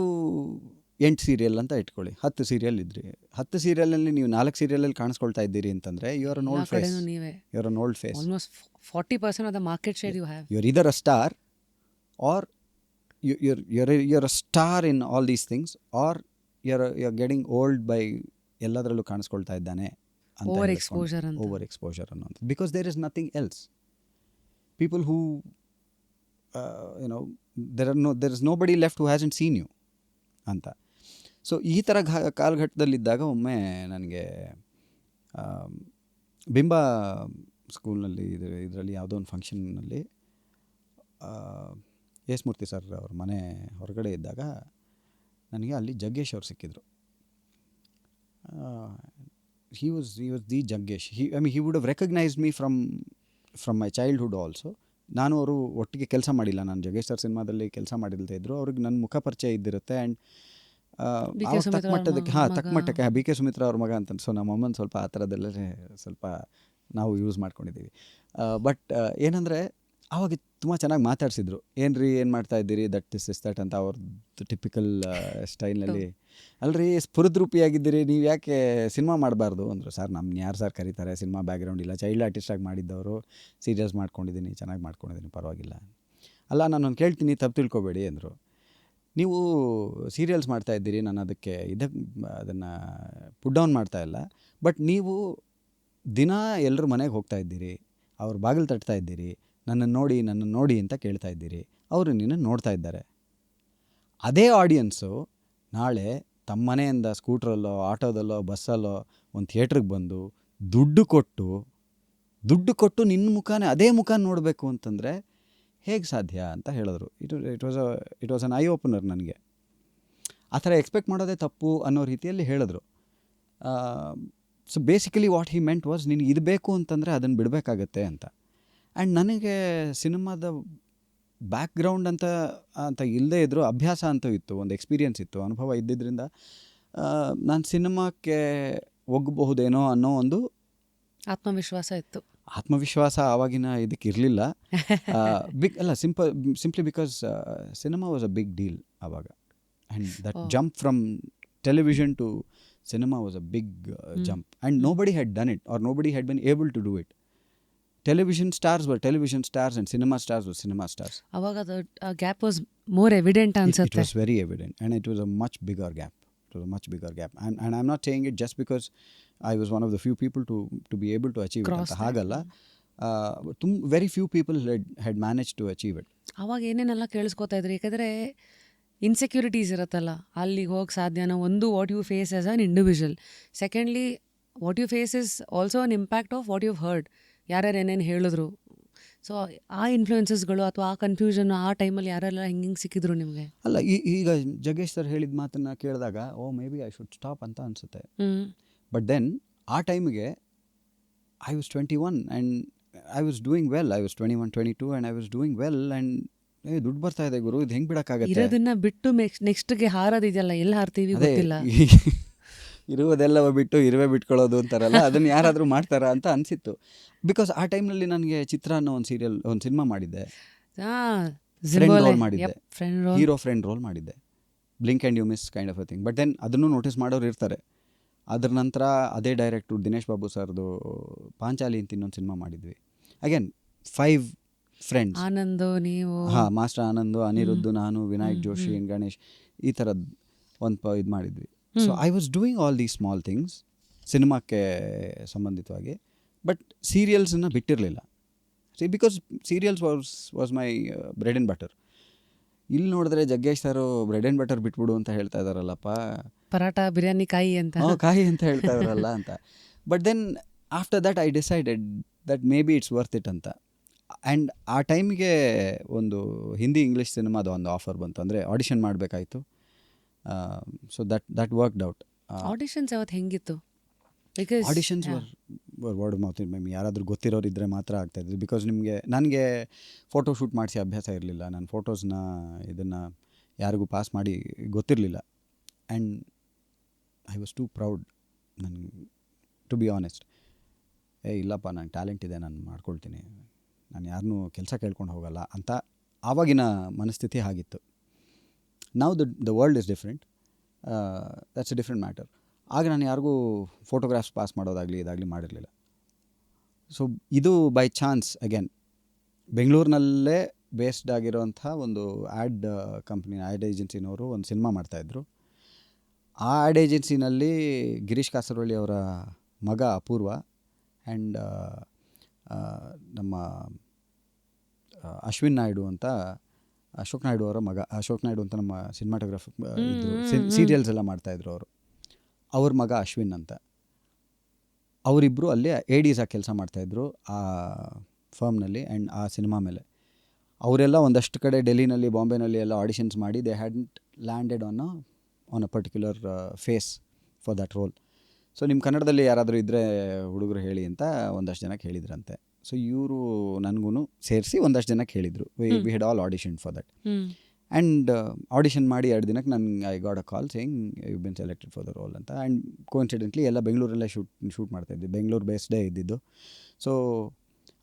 8 ಸೀರಿಯಲ್ ಅಂತ ಇಟ್ಕೊಳ್ಳಿ, 10 ಸೀರಿಯಲ್ ಇದ್ರಿ. 10 ಸೀರಿಯಲಲ್ಲಿ ನೀವು 4 ಸೀರಿಯಲಲ್ಲಿ ಕಾಣಿಸ್ಕೊಳ್ತಾ ಇದ್ದೀರಿ ಅಂತಂದರೆ you are an old face. You are an old face. Almost 40% of the market share you have. You are either a star are you're a star in all these things, or you're getting old by ಎಲ್ಲದರಲ್ಲೂ ಕಾಣಿಸ್ಕೊಳ್ತಾ ಇದ್ದಾನೆ ಅಂತ ಓವರ್ ಎಕ್ಸ್ಪೋಜರ್ ಅನ್ನೋದು. Because there is nothing else. People who there is nobody left who hasn't seen you ಅಂತ. ಸೊ ಈ ಥರ ಕಾಲಘಟ್ಟದಲ್ಲಿದ್ದಾಗ ಒಮ್ಮೆ ನನಗೆ ಬಿಂಬ ಸ್ಕೂಲ್ನಲ್ಲಿ ಇದರಲ್ಲಿ ಯಾವುದೋ ಒಂದು ಫಂಕ್ಷನ್ನಲ್ಲಿ ಯೇಸ್ಮೂರ್ತಿ ಸರ್ ಅವ್ರ ಮನೆ ಹೊರಗಡೆ ಇದ್ದಾಗ ನನಗೆ ಅಲ್ಲಿ ಜಗ್ಗೇಶ್ ಅವ್ರು ಸಿಕ್ಕಿದ್ರು. he was the Jaggesh. he would have recognized me from my childhood also. ನಾನು ಅವರು ಒಟ್ಟಿಗೆ ಕೆಲಸ ಮಾಡಿಲ್ಲ, ನಾನು ಜಗ್ಗೇಶ್ ಸರ್ ಸಿನಿಮಾದಲ್ಲಿ ಕೆಲಸ ಮಾಡಿಲ್ದೇ ಇದ್ರು, ಅವ್ರಿಗೆ ನನ್ನ ಮುಖ ಪರಿಚಯ ಇದ್ದಿರುತ್ತೆ. ಆ್ಯಂಡ್ ತಕ್ಕ ಮಟ್ಟಕ್ಕೆ ಬಿ ಕೆ ಸುಮಿತ್ರಾ ಅವ್ರ ಮಗ ಅಂತ. ಸೊ ನಮ್ಮಮ್ಮನ ಸ್ವಲ್ಪ ಆ ಥರದಲ್ಲೇ ಸ್ವಲ್ಪ ನಾವು ಯೂಸ್ ಮಾಡ್ಕೊಂಡಿದ್ದೀವಿ. ಬಟ್ ಏನಂದರೆ ಆವಾಗ ತುಂಬ ಚೆನ್ನಾಗಿ ಮಾತಾಡ್ಸಿದ್ರು. ಏನು ಮಾಡ್ತಾ ಇದ್ದೀರಿ, ದಟ್ ಇಸ್ ದಟ್ ಅಂತ ಅವ್ರದ್ದು ಟಿಪಿಕಲ್ ಸ್ಟೈಲ್ನಲ್ಲಿ. ಅಲ್ರಿ ಸ್ಫುರದ್ರೂಪಿಯಾಗಿದ್ದೀರಿ, ನೀವು ಯಾಕೆ ಸಿನಿಮಾ ಮಾಡಬಾರ್ದು ಅಂದರು. ಸರ್ ನಮ್ಮನ್ನ ಯಾರು ಸರ್ ಕರೀತಾರೆ, ಸಿನಿಮಾ ಬ್ಯಾಕ್ಗ್ರೌಂಡ್ ಇಲ್ಲ, ಚೈಲ್ಡ್ ಆರ್ಟಿಸ್ಟಾಗಿ ಮಾಡಿದ್ದವರು, ಸೀರಿಯಲ್ಸ್ ಮಾಡ್ಕೊಂಡಿದ್ದೀನಿ, ಚೆನ್ನಾಗಿ ಮಾಡ್ಕೊಂಡಿದ್ದೀನಿ, ಪರವಾಗಿಲ್ಲ. ಅಲ್ಲ ನಾನೊಂದು ಕೇಳ್ತೀನಿ, ತಪ್ಪು ತಿಳ್ಕೊಬೇಡಿ ಅಂದರು. ನೀವು ಸೀರಿಯಲ್ಸ್ ಮಾಡ್ತಾಯಿದ್ದೀರಿ, ನಾನು ಅದನ್ನು ಪುಟ್ ಡೌನ್ ಮಾಡ್ತಾ ಇಲ್ಲ, ಬಟ್ ನೀವು ದಿನ ಎಲ್ಲರೂ ಮನೆಗೆ ಹೋಗ್ತಾ ಇದ್ದೀರಿ, ಅವ್ರ ಬಾಗಿಲು ತಟ್ತಾ ಇದ್ದೀರಿ, ನನ್ನನ್ನು ನೋಡಿ ಅಂತ ಕೇಳ್ತಾ ಇದ್ದೀರಿ, ಅವರು ನಿನ್ನನ್ನು ನೋಡ್ತಾ ಇದ್ದಾರೆ. ಅದೇ ಆಡಿಯನ್ಸು ನಾಳೆ ತಮ್ಮ ಮನೆಯಿಂದ ಸ್ಕೂಟ್ರಲ್ಲೋ ಆಟೋದಲ್ಲೋ ಬಸ್ಸಲ್ಲೋ ಒಂದು ಥಿಯೇಟ್ರಿಗೆ ಬಂದು ದುಡ್ಡು ಕೊಟ್ಟು ನಿನ್ನ ಮುಖಾನೇ ಅದೇ ಮುಖ ನೋಡಬೇಕು ಅಂತಂದರೆ ಹೇಗೆ ಸಾಧ್ಯ ಅಂತ ಹೇಳಿದ್ರು. It was an I opener ನನಗೆ. ಆ ಥರ ಎಕ್ಸ್ಪೆಕ್ಟ್ ಮಾಡೋದೇ ತಪ್ಪು ಅನ್ನೋ ರೀತಿಯಲ್ಲಿ ಹೇಳಿದ್ರು. So basically what he made was, ನಿನಗೆ ಇದು ಬೇಕು ಅಂತಂದರೆ ಅದನ್ನು ಬಿಡಬೇಕಾಗತ್ತೆ ಅಂತ. ಆ್ಯಂಡ್ ನನಗೆ ಸಿನಿಮಾದ ಬ್ಯಾಕ್ಗ್ರೌಂಡ್ ಅಂತ ಇಲ್ಲದೇ ಇದ್ದರೂ ಅಭ್ಯಾಸ ಅಂತೂ ಇತ್ತು, ಒಂದು ಎಕ್ಸ್ಪೀರಿಯನ್ಸ್ ಇತ್ತು, ಅನುಭವ ಇದ್ದಿದ್ದರಿಂದ ನಾನು ಸಿನಿಮಾಕ್ಕೆ ಒಗ್ಗಬಹುದೇನೋ ಅನ್ನೋ ಒಂದು ಆತ್ಮವಿಶ್ವಾಸ ಆವಾಗಿನ ಇದಕ್ಕೆ ಇರಲಿಲ್ಲ. Simply because cinema was a big deal ಆವಾಗ. And that jump from television to cinema was a big jump, and nobody had done it, or nobody had been able to do it. Television stars were television stars and cinema stars were cinema stars. Avaga the gap was more evident ansutte. It was very evident, and it was a much bigger gap. And I'm not saying it just because I was one of the few people to be able to achieve it anta hagalla. Very few people had managed to achieve it. ಅವಾಗ ಏನೇನೆಲ್ಲ ಕೇಳಿಸ್ಕೊತಾ ಇದ್ರಿ, ಯಾಕಂದರೆ ಇನ್ಸೆಕ್ಯೂರಿಟೀಸ್ ಇರುತ್ತಲ್ಲ, ಅಲ್ಲಿಗೆ ಹೋಗಿ ಸಾಧ್ಯನ. ಒಂದು what you face as an individual, secondly what you face is also an impact of what you heard, ಯಾರ್ಯಾರು ಏನೇನು ಹೇಳಿದ್ರು. ಸೊ ಆ ಇನ್ಫ್ಲೂಯೆನ್ಸಸ್ಗಳು ಅಥವಾ ಆ ಕನ್ಫ್ಯೂಷನ್ ಆ ಟೈಮಲ್ಲಿ ಯಾರೆಲ್ಲ ಹಿಂಗೆ ಸಿಕ್ಕಿದ್ರು ನಿಮಗೆ? ಅಲ್ಲ, ಈಗ ಜಗ್ಗೇಶ್ ಸರ್ ಹೇಳಿದ ಮಾತನ್ನು ಕೇಳಿದಾಗ may be I should stop ಅಂತ ಅನಿಸುತ್ತೆ. ಬಟ್ ದೆನ್ ಆ ಟೈಮಿಗೆ I was 21 and I was doing well. I was 21, 22 and I was doing well. And ದುಡ್ಡು ಬರ್ತಾ ಇದೆ ಗುರು, ಇದು ಹೆಂಗೆ ಬಿಡೋಕ್ಕಾಗತ್ತೆ? ಇರೋದನ್ನ ಬಿಟ್ಟು ನೆಕ್ಸ್ಟ್ಗೆ ಹಾರೋದಿದೆಯಲ್ಲ, ಎಲ್ಲಿ ಹಾರ್ತೀವಿ ಗೊತ್ತಿಲ್ಲ. ಇರುವುದೆಲ್ಲ ಬಿಟ್ಟು ಇರುವೆ ಬಿಟ್ಕೊಳ್ಳೋದು ಅಂತಾರಲ್ಲ, ಅದನ್ನು ಯಾರಾದರೂ ಮಾಡ್ತಾರಾ ಅಂತ ಅನಿಸಿತ್ತು. ಬಿಕಾಸ್ ಆ ಟೈಮ್ನಲ್ಲಿ ನನಗೆ ಚಿತ್ರ ಅನ್ನೋ ಒಂದು ಸಿನಿಮಾ ಮಾಡಿದ್ದೆ, ಫ್ರೆಂಡ್ ರೋಲ್ ಮಾಡಿದ್ದೆ, ಹೀರೋ ಫ್ರೆಂಡ್ ರೋಲ್ ಮಾಡಿದ್ದೆ, blink and you miss kind of a thing. But then ಅದನ್ನು ನೋಟಿಸ್ ಮಾಡೋರು ಇರ್ತಾರೆ. ಅದ್ರ ನಂತರ ಅದೇ ಡೈರೆಕ್ಟ್ರು ದಿನೇಶ್ ಬಾಬು ಸರ್ದು ಪಾಂಚಾಲಿ ಅಂತ ಇನ್ನೊಂದು ಸಿನಿಮಾ ಮಾಡಿದ್ವಿ. ಅಗೇನ್ 5 ಫ್ರೆಂಡ್ಸ್, ಆನಂದು, ನೀವು, ಮಾಸ್ಟರ್ ಆನಂದು, ಅನಿರುದ್ಧು, ನಾನು, ವಿನಾಯಕ್ ಜೋಶಿ ಆ್ಯಂಡ್ ಗಣೇಶ್, ಈ ಥರದ್ದು ಒಂದು ಇದು ಮಾಡಿದ್ವಿ. So I was doing all these small things ಸಿನಿಮಾಕ್ಕೆ ಸಂಬಂಧಿತವಾಗಿ. ಬಟ್ ಸೀರಿಯಲ್ಸನ್ನು ಬಿಟ್ಟಿರಲಿಲ್ಲ. Because serials was my bread and butter. ಇಲ್ಲಿ ನೋಡಿದ್ರೆ Jaggesh sir bread and butter ಬಿಟ್ಬಿಡು ಅಂತ ಹೇಳ್ತಾ ಇದ್ದಾರಲ್ಲಪ್ಪ, ಪರಾಟ ಬಿರಿಯಾನಿ ಕಾಯಿ ಅಂತ ಹೇಳ್ತಾ ಇದ್ದಾರಲ್ಲ ಅಂತ. But then after that I decided that may be it's worth it ಅಂತ. ಆ್ಯಂಡ್ ಆ ಟೈಮಿಗೆ ಒಂದು ಹಿಂದಿ ಇಂಗ್ಲೀಷ್ ಸಿನಿಮಾದ ಒಂದು ಆಫರ್ ಬಂತು, ಅಂದರೆ ಆಡಿಷನ್ ಮಾಡಬೇಕಾಯಿತು. So that worked out. Auditions ಅವತ್ತು ಹೆಂಗಿತ್ತು? ಬಿಕಾಸ್ ಆಡಿಷನ್ಸ್ ವರ್ಡ್ ಮೌತ್, ಯಾರಾದರೂ ಗೊತ್ತಿರೋರು ಇದ್ದರೆ ಮಾತ್ರ ಆಗ್ತಾಯಿದ್ರು. ಬಿಕಾಸ್ ನನಗೆ ಫೋಟೋ ಶೂಟ್ ಮಾಡಿಸಿ ಅಭ್ಯಾಸ ಇರಲಿಲ್ಲ. ನಾನು ಫೋಟೋಸ್ನ ಇದನ್ನು ಯಾರಿಗೂ ಪಾಸ್ ಮಾಡಿ ಗೊತ್ತಿರಲಿಲ್ಲ. And I was two proud, ನನಗೆ ಟು ಬಿ ಆನೆಸ್ಟ್. ಇಲ್ಲಪ್ಪ, ನಂಗೆ ಟ್ಯಾಲೆಂಟ್ ಇದೆ, ನಾನು ಮಾಡ್ಕೊಳ್ತೀನಿ, ನಾನು ಯಾರನ್ನೂ ಕೆಲಸ ಕೇಳ್ಕೊಂಡು ಹೋಗಲ್ಲ ಅಂತ ಆವಾಗಿನ ಮನಸ್ಥಿತಿ ಆಗಿತ್ತು. Now the world is different, that's A different matter. ಆಗ ನಾನು ಯಾರಿಗೂ ಫೋಟೋಗ್ರಾಫ್ಸ್ ಪಾಸ್ ಮಾಡೋದಾಗಲಿ ಇದಾಗಲಿ ಮಾಡಿರಲಿಲ್ಲ. ಸೊ ಇದು ಬೈ ಚಾನ್ಸ್ ಅಗೇನ್ ಬೆಂಗಳೂರಿನಲ್ಲೇ ಬೇಸ್ಡ್ ಆಗಿರೋಂಥ ಒಂದು ಆ್ಯಡ್ ಏಜೆನ್ಸಿನವರು ಒಂದು ಸಿನಿಮಾ ಮಾಡ್ತಾಯಿದ್ರು. ಆ ಆ್ಯಡ್ ಏಜೆನ್ಸಿನಲ್ಲಿ ಗಿರೀಶ್ ಕಾಸರವಳ್ಳಿ ಅವರ ಮಗ ಅಪೂರ್ವ ಆ್ಯಂಡ್ ನಮ್ಮ ಅಶ್ವಿನ್ ನಾಯ್ಡು ಅಂತ, ಅಶೋಕ್ ನಾಯ್ಡು ಅವರ ಮಗ, ಅಶೋಕ್ ನಾಯ್ಡು ಅಂತ ನಮ್ಮ ಸಿನಿಮಾಟೋಗ್ರಫರ್ ಇದ್ದರು, ಸೀರಿಯಲ್ಸ್ ಎಲ್ಲ ಮಾಡ್ತಾಯಿದ್ರು ಅವರು. ಅವ್ರ ಮಗ ಅಶ್ವಿನ್ ಅಂತ. ಅವರಿಬ್ಬರು ಅಲ್ಲಿ ADs ಆಗಿ ಕೆಲಸ ಮಾಡ್ತಾಯಿದ್ರು ಆ ಫರ್ಮ್ನಲ್ಲಿ ಆ್ಯಂಡ್ ಆ ಸಿನಿಮಾ ಮೇಲೆ. ಅವರೆಲ್ಲ ಒಂದಷ್ಟು ಕಡೆ ಡೆಲ್ಲಿನಲ್ಲಿ, ಬಾಂಬೆನಲ್ಲಿ ಎಲ್ಲ ಆಡಿಷನ್ಸ್ ಮಾಡಿ they hadn't landed on a particular face for that role. So ನಿಮ್ಮ ಕನ್ನಡದಲ್ಲಿ ಯಾರಾದರೂ ಇದ್ದರೆ ಹುಡುಗರು ಹೇಳಿ ಅಂತ ಒಂದಷ್ಟು ಜನಕ್ಕೆ ಹೇಳಿದ್ರಂತೆ. ಸೊ ಇವರು ನನಗೂ ಸೇರಿಸಿ ಒಂದಷ್ಟು ಜನಕ್ಕೆ ಹೇಳಿದರು. We had all audition for that. And audition ಮಾಡಿ 2 ದಿನಕ್ಕೆ I got a call saying you been selected for the role ಅಂತ. ಆ್ಯಂಡ್ ಕೋಇನ್ಸಿಡೆಂಟ್ಲಿ ಎಲ್ಲ ಬೆಂಗಳೂರಲ್ಲೇ ಶೂಟ್ ಮಾಡ್ತಾಯಿದ್ವಿ, ಬೆಂಗಳೂರು ಬೇಸ್ಡೇ ಇದ್ದಿದ್ದು. ಸೊ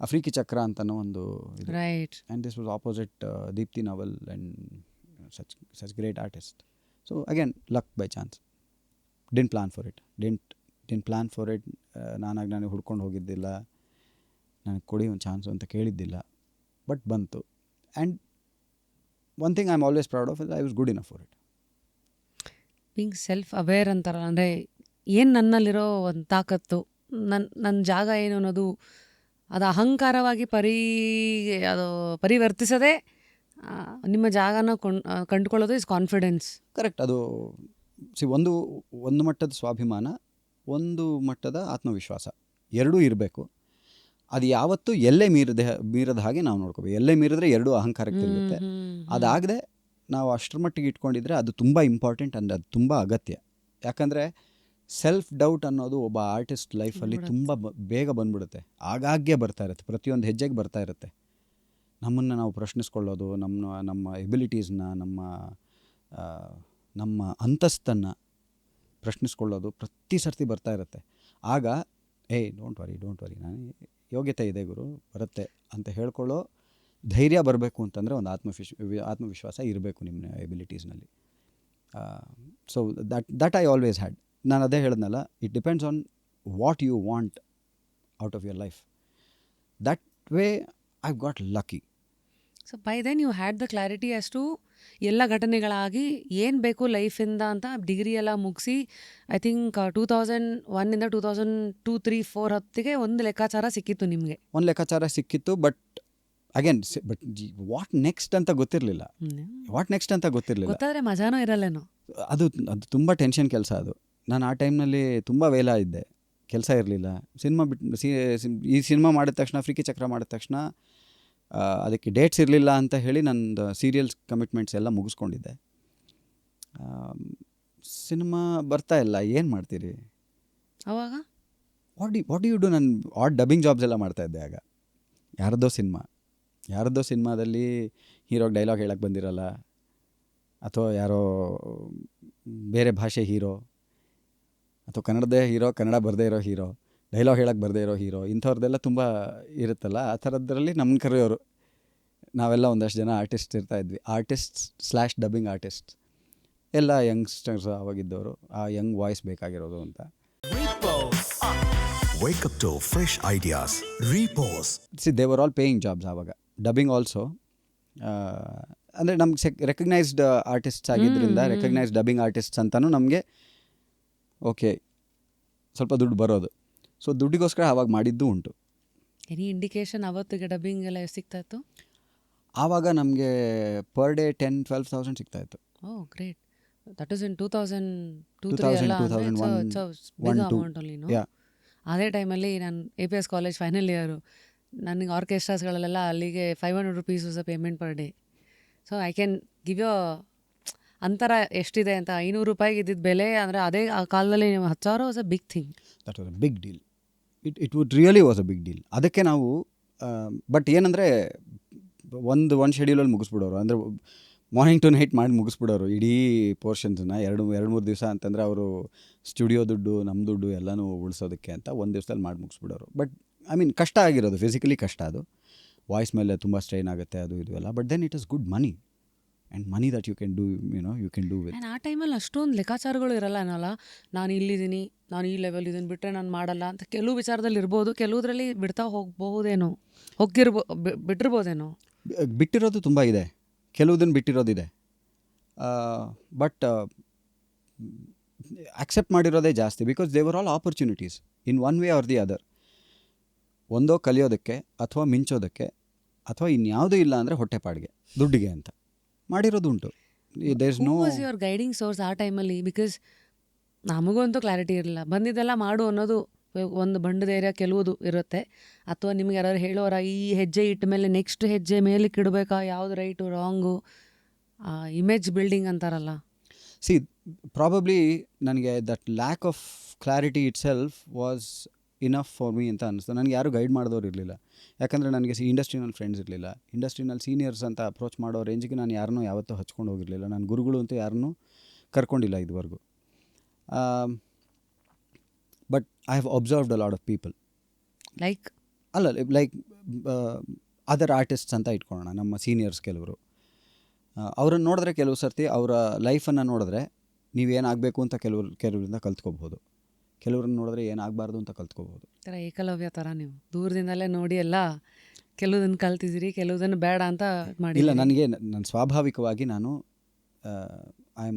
ಅಫ್ರೀಕಿ ಚಕ್ರ ಅಂತನೋ ಒಂದು ಇದು. And this was opposite Deepti Naval and such great artist. So again luck by chance, didn't plan for it. ನಾನು ಹುಡ್ಕೊಂಡು ಹೋಗಿದ್ದಿಲ್ಲ, ನನಗೆ ಕೊಡಿ ಒಂದು ಚಾನ್ಸು ಅಂತ ಕೇಳಿದ್ದಿಲ್ಲ, ಬಟ್ ಬಂತು. And one thing I am always proud of is I was good enough for it. Being self aware ಅಂತಾರಲ್ಲ, ಅಂದರೆ ಏನು ನನ್ನಲ್ಲಿರೋ ಒಂದು ತಾಕತ್ತು, ನನ್ನ ಜಾಗ ಏನು ಅನ್ನೋದು, ಅದು ಅಹಂಕಾರವಾಗಿ ಅದು ಪರಿವರ್ತಿಸದೆ ನಿಮ್ಮ ಜಾಗನ ಕಂಡುಕೊಳ್ಳೋದು ಇಸ್ ಕಾನ್ಫಿಡೆನ್ಸ್. ಕರೆಕ್ಟ್. ಅದು ಒಂದು ಮಟ್ಟದ ಸ್ವಾಭಿಮಾನ, ಒಂದು ಮಟ್ಟದ ಆತ್ಮವಿಶ್ವಾಸ, ಎರಡೂ ಇರಬೇಕು. ಅದು ಯಾವತ್ತೂ ಎಲ್ಲೇ ಮೀರದ ಹಾಗೆ ನಾವು ನೋಡ್ಕೋಬೇಕು. ಎಲ್ಲೇ ಮೀರಿದ್ರೆ ಎರಡೂ ಅಹಂಕಾರಕ್ಕೆ ತಿರುಗುತ್ತೆ. ಅದಾಗದೆ ನಾವು ಅಷ್ಟರ ಮಟ್ಟಿಗೆ ಇಟ್ಕೊಂಡಿದ್ರೆ ಅದು ತುಂಬ ಇಂಪಾರ್ಟೆಂಟ್ ಅಂಡ್ ಅದು ತುಂಬ ಅಗತ್ಯ. ಯಾಕಂದರೆ ಸೆಲ್ಫ್ ಡೌಟ್ ಅನ್ನೋದು ಒಬ್ಬ ಆರ್ಟಿಸ್ಟ್ ಲೈಫಲ್ಲಿ ತುಂಬ ಬೇಗ ಬಂದ್ಬಿಡುತ್ತೆ. ಆಗಾಗ್ಗೆ ಬರ್ತಾ ಇರುತ್ತೆ, ಪ್ರತಿಯೊಂದು ಹೆಜ್ಜೆಗೆ ಬರ್ತಾ ಇರುತ್ತೆ. ನಮ್ಮನ್ನು ನಾವು ಪ್ರಶ್ನಿಸ್ಕೊಳ್ಳೋದು, ನಮ್ಮ ಎಬಿಲಿಟೀಸ್ನ, ನಮ್ಮ ಅಂತಸ್ತನ್ನು ಪ್ರಶ್ನಿಸ್ಕೊಳ್ಳೋದು ಪ್ರತಿ ಸರ್ತಿ ಬರ್ತಾ ಇರುತ್ತೆ. ಆಗ ಡೋಂಟ್ ವರಿ ನಾನು ಯೋಗ್ಯತೆ ಇದೆ ಗುರು, ಬರುತ್ತೆ ಅಂತ ಹೇಳ್ಕೊಳ್ಳೋ ಧೈರ್ಯ ಬರಬೇಕು ಅಂತಂದರೆ ಒಂದು ಆತ್ಮವಿಶ್ವಾಸ ಇರಬೇಕು ನಿಮ್ಮ ಎಬಿಲಿಟೀಸ್ನಲ್ಲಿ. So that I always had. ನಾನು ಅದೇ ಹೇಳಿದ್ನಲ್ಲ, it depends on what you want out of your life. That way I got lucky. So by then you had the clarity as to ಎಲ್ಲ ಘಟನೆಗಳಾಗಿ ಏನು ಬೇಕು ಲೈಫಿಂದ ಅಂತ. ಡಿಗ್ರಿ ಎಲ್ಲ ಮುಗಿಸಿ ಐ ಥಿಂಕ್ 2001ಇಂದ 2002, 3, 4 ಹೊತ್ತಿಗೆ ಒಂದು ಲೆಕ್ಕಾಚಾರ ಸಿಕ್ಕಿತ್ತು ನಿಮಗೆ. ಒಂದು ಲೆಕ್ಕಾಚಾರ ಸಿಕ್ಕಿತ್ತು. ಬಟ್ ಅಗೇನ್ ವಾಟ್ ನೆಕ್ಸ್ಟ್ ಅಂತ ಗೊತ್ತಿರಲಿಲ್ಲ. ಗೊತ್ತಾದರೆ ಮಜಾನೂ ಇರಲ್ಲೇನೋ. ಅದು ತುಂಬ ಟೆನ್ಷನ್ ಕೆಲಸ ಅದು. ನಾನು ಆ ಟೈಮ್ನಲ್ಲಿ ತುಂಬ ವೇಲ ಇದ್ದೆ, ಕೆಲಸ ಇರಲಿಲ್ಲ. ಈ ಸಿನಿಮಾ ಮಾಡಿದ ತಕ್ಷಣ, ಅಫ್ರೀಕಿ ಚಕ್ರ ಮಾಡಿದ ತಕ್ಷಣ ಅದಕ್ಕೆ ಡೇಟ್ಸ್ ಇರಲಿಲ್ಲ ಅಂತ ಹೇಳಿ ನಂದು ಸೀರಿಯಲ್ಸ್ ಕಮಿಟ್ಮೆಂಟ್ಸ್ ಎಲ್ಲ ಮುಗಿಸ್ಕೊಂಡಿದ್ದೆ. ಸಿನಿಮಾ ಬರ್ತಾ ಇಲ್ಲ, ಏನು ಮಾಡ್ತೀರಿ ಅವಾಗ? What you do? ನಾನು ಡಬ್ಬಿಂಗ್ ಜಾಬ್ಸ್ ಎಲ್ಲ ಮಾಡ್ತಾಯಿದ್ದೆ ಆಗ. ಯಾರದ್ದೋ ಸಿನಿಮಾದಲ್ಲಿ ಹೀರೋಗೆ ಡೈಲಾಗ್ ಹೇಳಕ್ಕೆ ಬಂದಿರಲ್ಲ, ಅಥವಾ ಯಾರೋ ಬೇರೆ ಭಾಷೆ ಹೀರೋ, ಅಥವಾ ಕನ್ನಡದೇ ಹೀರೋ, ಕನ್ನಡ ಬರದೇ ಇರೋ ಹೀರೋ, ಡೈಲಾಗ್ ಹೇಳಕ್ಕೆ ಬರದೇ ಇರೋ ಹೀರೋ, ಇಂಥವ್ರದ್ದೆಲ್ಲ ತುಂಬ ಇರುತ್ತಲ್ಲ. ಆ ಥರದ್ರಲ್ಲಿ ನಮ್ಮನ್ನು ಕರೆಯೋರು. ನಾವೆಲ್ಲ ಒಂದಷ್ಟು ಜನ ಆರ್ಟಿಸ್ಟ್ ಇರ್ತಾಯಿದ್ವಿ, ಆರ್ಟಿಸ್ಟ್/ಡಬ್ಬಿಂಗ್ ಆರ್ಟಿಸ್ಟ್ ಎಲ್ಲ ಯಂಗ್ಸ್ಟರ್ಸ್ ಆವಾಗಿದ್ದವರು, ಆ ಯಂಗ್ ವಾಯ್ಸ್ ಬೇಕಾಗಿರೋದು ಅಂತ. Wake up to fresh ideas. Repose. They were all paying jobs ಆವಾಗ. ಡಬ್ಬಿಂಗ್ ಆಲ್ಸೋ ಅಂದರೆ ನಮ್ಗೆ ರೆಕಗ್ನೈಸ್ಡ್ ಆರ್ಟಿಸ್ಟ್ಸ್ ಆಗಿದ್ದರಿಂದ, ರೆಕಗ್ನೈಸ್ಡ್ ಡಬ್ಬಿಂಗ್ ಆರ್ಟಿಸ್ಟ್ಸ್ ಅಂತಲೂ ನಮಗೆ ಓಕೆ ಸ್ವಲ್ಪ ದುಡ್ಡು ಬರೋದು. ಸೊ ದುಡ್ಡಿಗೋಸ್ಕರ ಆವಾಗ ಮಾಡಿದ್ದು ಉಂಟು. ಎನಿ ಇಂಡಿಕೇಶನ್ ಅವತ್ತಿಗೆ ಡಬ್ಬಿಂಗ್ ಎಲ್ಲ ಸಿಗ್ತಾಯಿತ್ತು? ಆವಾಗ ನಮಗೆ ಪರ್ ಡೇ 10,000-12,000 ಸಿಗ್ತಾಯಿತ್ತು. ಓ ಗ್ರೇಟ್. That is in 2002, 2001, 2001, 2001, 2002. ಯಾ. ಅದೇ ಟೈಮಲ್ಲಿ ನಾನು APS ಕಾಲೇಜ್ ಫೈನಲ್ ಇಯರು. ನನಗೆ ಆರ್ಕೆಸ್ಟ್ರಾಸ್ಗಳಲ್ಲೆಲ್ಲ ಅಲ್ಲಿಗೆ 500 rupees was a payment per day. So I can give you ಅಂತರ ಎಷ್ಟಿದೆ ಅಂತ. 500 ರೂಪಾಯಿಗೆ ಇದ್ದಿದ್ದ ಬೆಲೆ ಅಂದರೆ ಅದೇ ಆ ಕಾಲದಲ್ಲಿ ನೀವು 10,000 was a big thing. That was a big deal. It would really was a big deal. ಅದಕ್ಕೆ ನಾವು ಬಟ್ ಏನಂದರೆ ಒಂದು ಶೆಡ್ಯೂಲಲ್ಲಿ ಮುಗಿಸ್ಬಿಡೋರು. ಅಂದರೆ ಮಾರ್ನಿಂಗ್ ಟು ನೈಟ್ ಮಾಡಿ ಮುಗಿಸ್ಬಿಡೋರು ಇಡೀ ಪೋರ್ಷನ್ಸನ್ನ. 2-3 ದಿವಸ ಅಂತಂದರೆ ಅವರು ಸ್ಟುಡಿಯೋ ದುಡ್ಡು ನಮ್ಮ ದುಡ್ಡು ಎಲ್ಲನೂ ಉಳಿಸೋದಕ್ಕೆ ಅಂತ ಒಂದು ದಿವಸದಲ್ಲಿ ಮಾಡಿ ಮುಗಿಸ್ಬಿಡೋರು. ಬಟ್ ಐ ಮೀನ್ ಕಷ್ಟ ಆಗಿರೋದು, ಫಿಸಿಕಲಿ ಕಷ್ಟ. ಅದು ವಾಯ್ಸ್ ಮೇಲೆ ತುಂಬ ಸ್ಟ್ರೈನ್ ಆಗುತ್ತೆ, ಅದು ಇದು ಎಲ್ಲ. But then it is good money and money that you can do, you can do with. And ಆ ಟೈಮಲ್ಲಿ ಅಷ್ಟೊಂದು ಲೆಕ್ಕಾಚಾರಗಳು ಇರಲ್ಲ ಏನಲ್ಲ. ನಾನು ಇಲ್ಲಿದ್ದೀನಿ, ನಾನು ಈ ಲೆವೆಲ್ ಇದನ್ನು ಬಿಟ್ಟರೆ ನಾನು ಮಾಡಲ್ಲ ಅಂತ ಕೆಲವು ವಿಚಾರದಲ್ಲಿ ಇರ್ಬೋದು. ಕೆಲವುದ್ರಲ್ಲಿ ಬಿಡ್ತಾ ಹೋಗ್ಬಹುದೇನೋ, ಬಿಟ್ಟಿರ್ಬೋದೇನೋ. ಬಿಟ್ಟಿರೋದು ತುಂಬ ಇದೆ, ಕೆಲವುದನ್ನು ಬಿಟ್ಟಿರೋದಿದೆ. ಬಟ್ ಆಕ್ಸೆಪ್ಟ್ ಮಾಡಿರೋದೇ ಜಾಸ್ತಿ. Because they were all opportunities in one way R the other. ಒಂದೋ ಕಲಿಯೋದಕ್ಕೆ ಅಥವಾ ಮಿಂಚೋದಕ್ಕೆ ಅಥವಾ ಇನ್ಯಾವುದೂ ಇಲ್ಲ ಅಂದರೆ ಹೊಟ್ಟೆಪಾಡಿಗೆ ದುಡ್ಡಿಗೆ ಅಂತ ಮಾಡಿರೋದುಂಟು. There is no was your guiding source ಆ ಟೈಮಲ್ಲಿ? ಬಿಕಾಸ್ ನಮಗಂತೂ ಕ್ಲಾರಿಟಿ ಇರಲಿಲ್ಲ. ಬಂದಿದ್ದೆಲ್ಲ ಮಾಡು ಅನ್ನೋದು ಒಂದು ಬಂಡ ಧೈರ್ಯ ಕೆಲವುದು ಇರುತ್ತೆ. ಅಥವಾ ನಿಮ್ಗೆ ಯಾರು ಹೇಳೋರ ಈ ಹೆಜ್ಜೆ ಇಟ್ಟ ಮೇಲೆ ನೆಕ್ಸ್ಟ್ ಹೆಜ್ಜೆ ಮೇಲಕ್ಕೆ ಇಡಬೇಕಾ, ಯಾವುದು ರೈಟು ರಾಂಗು, ಇಮೇಜ್ ಬಿಲ್ಡಿಂಗ್ ಅಂತಾರಲ್ಲ. ಸಿ ಪ್ರಾಬಬ್ಲಿ ನನಗೆ that lack of clarity it self was enough for me ಅಂತ ಅನ್ನಿಸ್ತು. ನನಗೆ ಯಾರೂ ಗೈಡ್ ಮಾಡಿದವ್ರು ಇರಲಿಲ್ಲ. ಯಾಕಂದರೆ ನನಗೆ ಇಂಡಸ್ಟ್ರಿನಲ್ಲಿ ಫ್ರೆಂಡ್ಸ್ ಇರಲಿಲ್ಲ. ಇಂಡಸ್ಟ್ರಿನಲ್ಲಿ ಸೀನಿಯರ್ಸ್ ಅಂತ ಅಪ್ರೋಚ್ ಮಾಡೋ ರೇಂಜಿಗೆ ನಾನು ಯಾರನ್ನೂ ಯಾವತ್ತೂ ಹಚ್ಕೊಂಡು ಹೋಗಿರಲಿಲ್ಲ. ನಾನು ಗುರುಗಳು ಅಂತ ಯಾರನ್ನೂ ಕರ್ಕೊಂಡಿಲ್ಲ ಇದುವರೆಗೂ. But I have observed a lot of people. Like other artists ಅಂತ ಇಟ್ಕೊಳ್ಳೋಣ, ನಮ್ಮ ಸೀನಿಯರ್ಸ್ ಕೆಲವರು. ಅವರನ್ನು ನೋಡಿದ್ರೆ ಕೆಲವು ಸರ್ತಿ ಅವರ ಲೈಫನ್ನು ನೋಡಿದ್ರೆ ನೀವೇನಾಗಬೇಕು ಅಂತ ಕೆಲವರಿಂದ ಕಲ್ತ್ಕೋಬಹುದು. ಕೆಲವ್ರನ್ನ ನೋಡಿದ್ರೆ ಏನಾಗಬಾರ್ದು ಅಂತ ಕಲ್ತ್ಕೋಬಹುದು. ಥರ ಏಕಲವ್ಯ ಥರ ನೀವು ದೂರದಿಂದಲೇ ನೋಡಿ ಎಲ್ಲ ಕೆಲವುದನ್ನು ಕಲ್ತಿದ್ದೀರಿ, ಕೆಲವುದನ್ನು ಬೇಡ ಅಂತ ಮಾಡಿ. ಇಲ್ಲ, ನನಗೆ ನನ್ನ ಸ್ವಾಭಾವಿಕವಾಗಿ ನಾನು I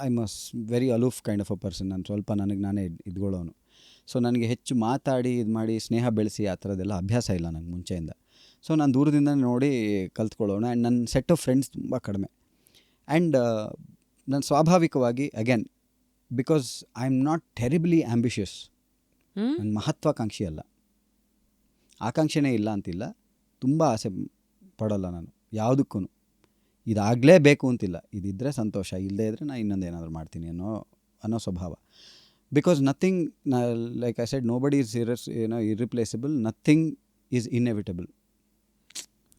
am a very aloof kind of a person. ನಾನು ಸ್ವಲ್ಪ ನನಗೆ ನಾನೇ ಇದ್ಕೊಳ್ಳೋನು. ಸೊ ನನಗೆ ಹೆಚ್ಚು ಮಾತಾಡಿ ಇದು ಮಾಡಿ ಸ್ನೇಹ ಬೆಳೆಸಿ ಆ ಥರದ್ದೆಲ್ಲ ಅಭ್ಯಾಸ ಇಲ್ಲ ನನಗೆ ಮುಂಚೆಯಿಂದ. ಸೊ ನಾನು ದೂರದಿಂದ ನೋಡಿ ಕಲ್ತ್ಕೊಳ್ಳೋಣ. ಆ್ಯಂಡ್ ನನ್ನ ಸೆಟ್ ಆಫ್ ಫ್ರೆಂಡ್ಸ್ ತುಂಬ ಕಡಿಮೆ. ಆ್ಯಂಡ್ ನಾನು ಸ್ವಾಭಾವಿಕವಾಗಿ again because I am not terribly ambitious. ನನ್ನ ಮಹತ್ವಾಕಾಂಕ್ಷಿ ಅಲ್ಲ, ಆಕಾಂಕ್ಷೆನೇ ಇಲ್ಲ ಅಂತಿಲ್ಲ, ತುಂಬ ಆಸೆ ಪಡೋಲ್ಲ ನಾನು ಯಾವುದಕ್ಕೂ. ಇದಾಗಲೇಬೇಕು ಅಂತಿಲ್ಲ, ಇದಿದ್ದರೆ ಸಂತೋಷ, ಇಲ್ಲದೇ ಇದ್ದರೆ ನಾನು ಇನ್ನೊಂದು ಏನಾದರೂ ಮಾಡ್ತೀನಿ ಅನ್ನೋ ಸ್ವಭಾವ. Because nothing, like I said, nobody is irreplaceable, nothing is inevitable.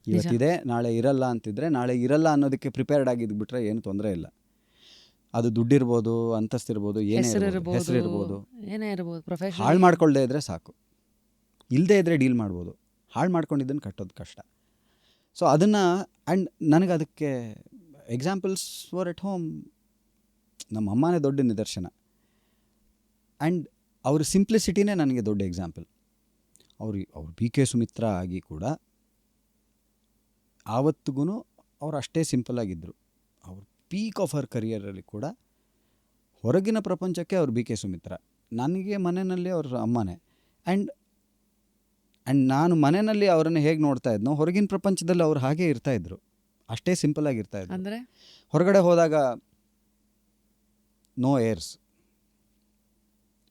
ಇವತ್ತಿದೆ ನಾಳೆ ಇರಲ್ಲ ಅಂತಿದ್ರೆ, ನಾಳೆ ಇರಲ್ಲ ಅನ್ನೋದಕ್ಕೆ ಪ್ರಿಪೇರ್ಡ್ ಆಗಿದ್ಬಿಟ್ರೆ ಏನು ತೊಂದರೆ ಇಲ್ಲ. ಅದು ದುಡ್ಡಿರ್ಬೋದು, ಅಂತಸ್ತಿರ್ಬೋದು, ಹೆಸರಿರ್ಬೋದು, ಏನೇ ಇರ್ಬೋದು, ಪ್ರೊಫೆಷನ್. ಹಾಳು ಮಾಡ್ಕೊಳ್ದೇ ಇದ್ದರೆ ಸಾಕು. ಇಲ್ಲದೇ ಇದ್ದರೆ ಡೀಲ್ ಮಾಡ್ಬೋದು, ಹಾಳು ಮಾಡ್ಕೊಂಡಿದ್ದನ್ನು ಕಟ್ಟೋದು ಕಷ್ಟ. ಸೊ ಅದನ್ನು ಆ್ಯಂಡ್ ನನಗೆ ಅದಕ್ಕೆ ಎಕ್ಸಾಂಪಲ್ಸ್ ಫಾರ್ ಎಟ್ ಹೋಮ್ ನಮ್ಮ ಅಮ್ಮನೇ ದೊಡ್ಡ ನಿದರ್ಶನ. ಆ್ಯಂಡ್ ಅವ್ರ ಸಿಂಪ್ಲಿಸಿಟಿನೇ ನನಗೆ ದೊಡ್ಡ ಎಕ್ಸಾಂಪಲ್. ಅವ್ರು BK ಸುಮಿತ್ರ ಆಗಿ ಕೂಡ ಆವತ್ತಿಗೂ ಅವ್ರು ಅಷ್ಟೇ ಸಿಂಪಲ್ಲಾಗಿದ್ದರು. ಅವ್ರ ಪೀಕ್ ಆಫ್ ಹರ್ ಕರಿಯರಲ್ಲಿ ಕೂಡ ಹೊರಗಿನ ಪ್ರಪಂಚಕ್ಕೆ ಅವ್ರು BK ಸುಮಿತ್ರ, ನನಗೆ ಮನೆಯಲ್ಲಿ ಅವ್ರ ಅಮ್ಮನೇ. ಆ್ಯಂಡ್ ನಾನು ಮನೆಯಲ್ಲಿ ಅವರನ್ನು ಹೇಗೆ ನೋಡ್ತಾ ಇದ್ನೋ ಹೊರಗಿನ ಪ್ರಪಂಚದಲ್ಲಿ ಅವ್ರು ಹಾಗೇ ಇರ್ತಾಯಿದ್ರು, ಅಷ್ಟೇ ಸಿಂಪಲ್ಲಾಗಿರ್ತಾಯಿದ್ರು. ಅಂದರೆ ಹೊರಗಡೆ ಹೋದಾಗ ನೋ ಏರ್ಸ್,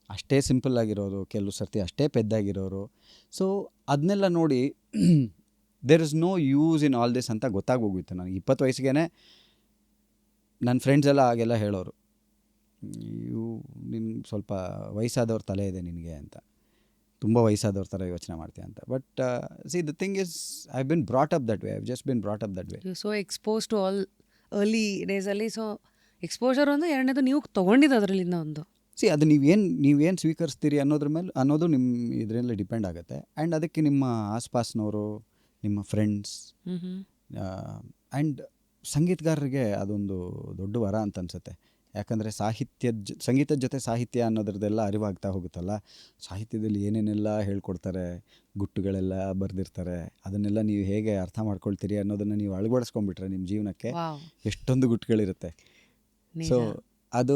ಅಷ್ಟೇ ಸಿಂಪಲ್ಲಾಗಿರೋರು, ಕೆಲವು ಸರ್ತಿ ಅಷ್ಟೇ ಪೆದ್ದಾಗಿರೋರು. ಸೊ ಅದನ್ನೆಲ್ಲ ನೋಡಿ there is no use in all this ಅಂತ ಗೊತ್ತಾಗೋಗಿತ್ತು ನನಗೆ. 20 ವಯಸ್ಸಿಗೆ ನನ್ನ ಫ್ರೆಂಡ್ಸ್ ಎಲ್ಲ ಹಾಗೆಲ್ಲ ಹೇಳೋರು, ನಿನ್ನ ಸ್ವಲ್ಪ ವಯಸ್ಸಾದವ್ರ ತಲೆ ಇದೆ ನಿನಗೆ ಅಂತ, ತುಂಬ ವಯಸ್ಸಾದವ್ರ ಥರ ಯೋಚನೆ ಮಾಡ್ತೀಯ ಅಂತ. But see the thing is I been brought up that way, I just been brought up that way. So expose to all early ಡೇಸಲ್ಲಿ. ಸೊ ಎಕ್ಸ್ಪೋಜರ್ ಒಂದು, ಎರಡನೇದು ನೀವು ತೊಗೊಂಡಿದ್ದು ಅದರಲ್ಲಿಂದ ಒಂದು. ಸಿ ಅದು ನೀವೇನು ಸ್ವೀಕರಿಸ್ತೀರಿ ಅನ್ನೋದು ನಿಮ್ಮ ಇದರಲ್ಲಿ ಡಿಪೆಂಡ್ ಆಗುತ್ತೆ. ಆ್ಯಂಡ್ ಅದಕ್ಕೆ ನಿಮ್ಮ ಆಸ್ಪಾಸ್ನವರು, ನಿಮ್ಮ ಫ್ರೆಂಡ್ಸ್ ಆ್ಯಂಡ್ ಸಂಗೀತಗಾರರಿಗೆ ಅದೊಂದು ದೊಡ್ಡ ವರ ಅಂತ ಅನಿಸುತ್ತೆ. ಯಾಕಂದರೆ ಸಂಗೀತದ ಜೊತೆ ಸಾಹಿತ್ಯ ಅನ್ನೋದ್ರದ್ದೆಲ್ಲ ಅರಿವಾಗ್ತಾ ಹೋಗುತ್ತಲ್ಲ. ಸಾಹಿತ್ಯದಲ್ಲಿ ಏನೇನೆಲ್ಲ ಹೇಳ್ಕೊಡ್ತಾರೆ, ಗುಟ್ಟುಗಳೆಲ್ಲ ಬರೆದಿರ್ತಾರೆ, ಅದನ್ನೆಲ್ಲ ನೀವು ಹೇಗೆ ಅರ್ಥ ಮಾಡ್ಕೊಳ್ತೀರಿ ಅನ್ನೋದನ್ನು ನೀವು ಅಳವಡಿಸ್ಕೊಂಡ್ಬಿಟ್ರೆ ನಿಮ್ಮ ಜೀವನಕ್ಕೆ ಎಷ್ಟೊಂದು ಗುಟ್ಟುಗಳಿರುತ್ತೆ. ಸೊ ಅದು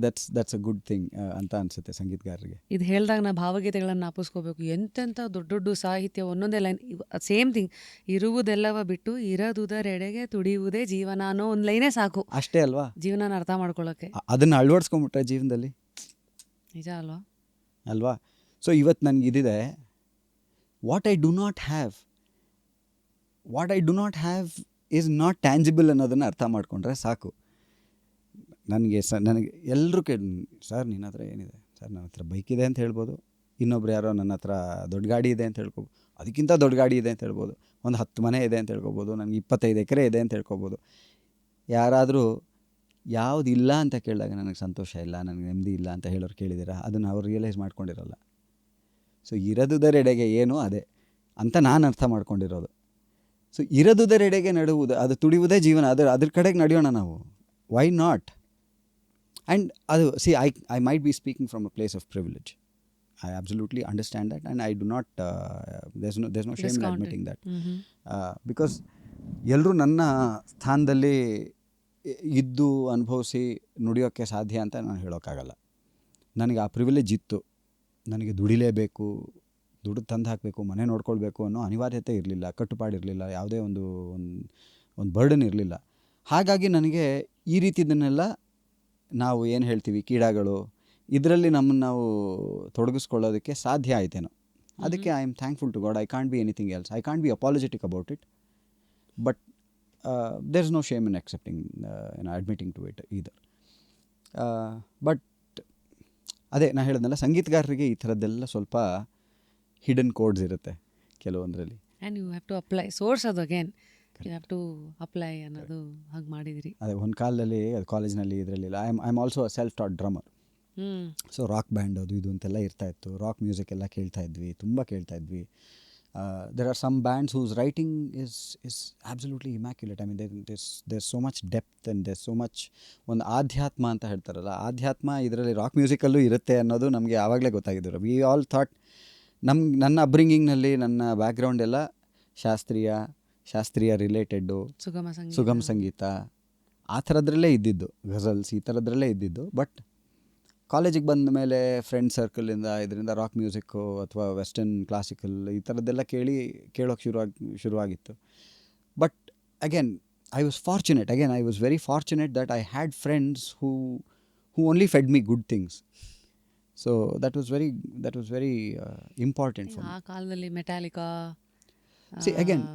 ದಟ್ಸ್ ಅ ಗುಡ್ ಥಿಂಗ್ ಅಂತ ಅನಿಸುತ್ತೆ ಸಂಗೀತಗಾರರಿಗೆ. ಇದು ಹೇಳಿದಾಗ ನಾ ಭಾವಗೀತೆಗಳನ್ನು ಜ್ಞಾಪಿಸ್ಕೋಬೇಕು. ಎಂತೆಂಥ ದೊಡ್ಡ ದೊಡ್ಡ ಸಾಹಿತ್ಯ, ಒಂದೊಂದೇ ಲೈನ್ ಸೇಮ್ ಥಿಂಗ್. ಇರುವುದೆಲ್ಲವ ಬಿಟ್ಟು ಇರದುದರೆಡೆಗೆ ತುಡಿಯುವುದೇ ಜೀವನ ಅನ್ನೋ ಒಂದು ಲೈನೇ ಸಾಕು, ಅಷ್ಟೇ ಅಲ್ವಾ ಜೀವನನ ಅರ್ಥ ಮಾಡ್ಕೊಳ್ಳೋಕ್ಕೆ. ಅದನ್ನು ಅಳವಡಿಸ್ಕೊಂಡ್ಬಿಟ್ರೆ ಜೀವನದಲ್ಲಿ ನಿಜ ಅಲ್ವಾ? ಅಲ್ವಾ? ಸೊ ಇವತ್ತು ನನಗೆ ಇದಿದೆ, what I do not have is not tangible ಅನ್ನೋದನ್ನು ಅರ್ಥ ಮಾಡಿಕೊಂಡ್ರೆ ಸಾಕು. ನನಗೆ ಎಲ್ಲರೂ ಸರ್ ನಿನ್ನ ಹತ್ರ ಏನಿದೆ ಸರ್? ನನ್ನ ಹತ್ರ ಬೈಕ್ ಇದೆ ಅಂತ ಹೇಳ್ಬೋದು, ಇನ್ನೊಬ್ರು ಯಾರೋ ನನ್ನ ಹತ್ರ ದೊಡ್ಡ ಗಾಡಿ ಇದೆ ಅಂತ ಹೇಳ್ಕೊಬೋದು, ಅದಕ್ಕಿಂತ ದೊಡ್ಡ ಗಾಡಿ ಇದೆ ಅಂತ ಹೇಳ್ಬೋದು, ಒಂದು 10 ಮನೆ ಇದೆ ಅಂತ ಹೇಳ್ಕೊಬೋದು, ನನಗೆ 25 ಎಕರೆ ಇದೆ ಅಂತ ಹೇಳ್ಕೊಬೋದು. ಯಾರಾದರೂ ಯಾವುದು ಇಲ್ಲ ಅಂತ ಕೇಳಿದಾಗ ನನಗೆ ಸಂತೋಷ ಇಲ್ಲ, ನನಗೆ ನೆಮ್ಮದಿ ಇಲ್ಲ ಅಂತ ಹೇಳೋರು ಕೇಳಿದ್ದೀರಾ? ಅದನ್ನು ಅವ್ರು ರಿಯಲೈಸ್ ಮಾಡ್ಕೊಂಡಿರಲ್ಲ. ಸೊ ಇರದುದರೆಡೆಗೆ ಏನು ಅದೇ ಅಂತ ನಾನು ಅರ್ಥ ಮಾಡ್ಕೊಂಡಿರೋದು. ಸೊ ಇರದುದರೆಡೆಗೆ ನಡುವುದು, ಅದು ತುಡಿಯುವುದೇ ಜೀವನ, ಅದ್ರ ಕಡೆಗೆ ನಡೆಯೋಣ ನಾವು. Why not? ಆ್ಯಂಡ್ ಅದು I might be speaking from a place of privilege. I absolutely understand that, and I do not, there's no shame in admitting that. Because ಎಲ್ಲರೂ ನನ್ನ ಸ್ಥಾನದಲ್ಲಿ ಇದ್ದು ಅನುಭವಿಸಿ ನುಡಿಯೋಕ್ಕೆ ಸಾಧ್ಯ ಅಂತ ನಾನು ಹೇಳೋಕ್ಕಾಗಲ್ಲ. ನನಗೆ ಆ ಪ್ರಿವಿಲೇಜ್ ಇತ್ತು. ನನಗೆ ದುಡಿಲೇಬೇಕು, ದುಡ್ಡು ತಂದು ಹಾಕಬೇಕು, ಮನೆ ನೋಡ್ಕೊಳ್ಬೇಕು ಅನ್ನೋ ಅನಿವಾರ್ಯತೆ ಇರಲಿಲ್ಲ, ಕಟ್ಟುಪಾಡಿರಲಿಲ್ಲ, ಯಾವುದೇ ಒಂದು ಬರ್ಡನ್ ಇರಲಿಲ್ಲ. ಹಾಗಾಗಿ ನನಗೆ ಈ ರೀತಿದನ್ನೆಲ್ಲ ನಾವು ಏನು ಹೇಳ್ತೀವಿ ಕೀಡಾಗಳು, ಇದರಲ್ಲಿ ನಮ್ಮನ್ನು ನಾವು ತೊಡಗಿಸ್ಕೊಳ್ಳೋದಕ್ಕೆ ಸಾಧ್ಯ ಆಯ್ತೇನೋ. ಅದಕ್ಕೆ I am thankful to God. I can't be anything else. I can't be apologetic about it, but there is no shame in accepting, admitting to it either. But ಅದೇ ನಾನು ಹೇಳಿದ್ನಲ್ಲ, ಸಂಗೀತಗಾರರಿಗೆ ಈ ಥರದ್ದೆಲ್ಲ ಸ್ವಲ್ಪ ಹಿಡನ್ ಕೋಡ್ಸ್ ಇರುತ್ತೆ ಕೆಲವೊಂದರಲ್ಲಿ. And you have to apply source, ಅದು again you have to apply ಅನ್ನೋದು ಹಾಗೆ ಮಾಡಿದಿರಿ. ಅದೇ ಒಂದು ಕಾಲದಲ್ಲಿ ಕಾಲೇಜ್ನಲ್ಲಿ ಇದರಲ್ಲಿಲ್ಲ. I am also a self taught drummer. So rock band ಅದು ಇದು ಅಂತೆಲ್ಲ ಇರ್ತಾಯಿತ್ತು. ರಾಕ್ ಮ್ಯೂಸಿಕ್ ಎಲ್ಲ ಕೇಳ್ತಾಯಿದ್ವಿ, ತುಂಬ ಕೇಳ್ತಾಯಿದ್ವಿ. There are some bands whose writing is absolutely immaculate. I mean there so much depth and there so much ಒಂದು ಆಧ್ಯಾತ್ಮ ಅಂತ ಹೇಳ್ತಾರಲ್ಲ, ಆಧ್ಯಾತ್ಮ ಇದರಲ್ಲಿ ರಾಕ್ ಮ್ಯೂಸಿಕಲ್ಲೂ ಇರುತ್ತೆ ಅನ್ನೋದು ನಮಗೆ ಆವಾಗಲೇ ಗೊತ್ತಾಗಿದ್ದು. ವಿ ಆಲ್ ಥಾಟ್, ನನ್ನ ಅಪ್ಬ್ರಿಂಗಿಂಗ್ನಲ್ಲಿ ನನ್ನ ಬ್ಯಾಕ್ಗ್ರೌಂಡ್ ಎಲ್ಲ ಶಾಸ್ತ್ರೀಯ ರಿಲೇಟೆಡ್ಡು, ಸುಗಮ ಸಂಗೀತ ಆ ಥರದ್ರಲ್ಲೇ ಇದ್ದಿದ್ದು, ಘಜಲ್ಸ್ ಈ ಥರದ್ರಲ್ಲೇ ಇದ್ದಿದ್ದು. ಬಟ್ ಕಾಲೇಜಿಗೆ ಬಂದ ಮೇಲೆ ಫ್ರೆಂಡ್ ಸರ್ಕಲಿಂದ ಇದರಿಂದ ರಾಕ್ ಮ್ಯೂಸಿಕ್ಕು ಅಥವಾ ವೆಸ್ಟರ್ನ್ ಕ್ಲಾಸಿಕಲ್ ಈ ಥರದ್ದೆಲ್ಲ ಕೇಳೋಕ್ಕೆ ಶುರುವಾಗಿತ್ತು. But again I was very fortunate that I had friends who only fed me good things. So that was very important for me. ಆ ಕಾಲದಲ್ಲಿ Metallica, again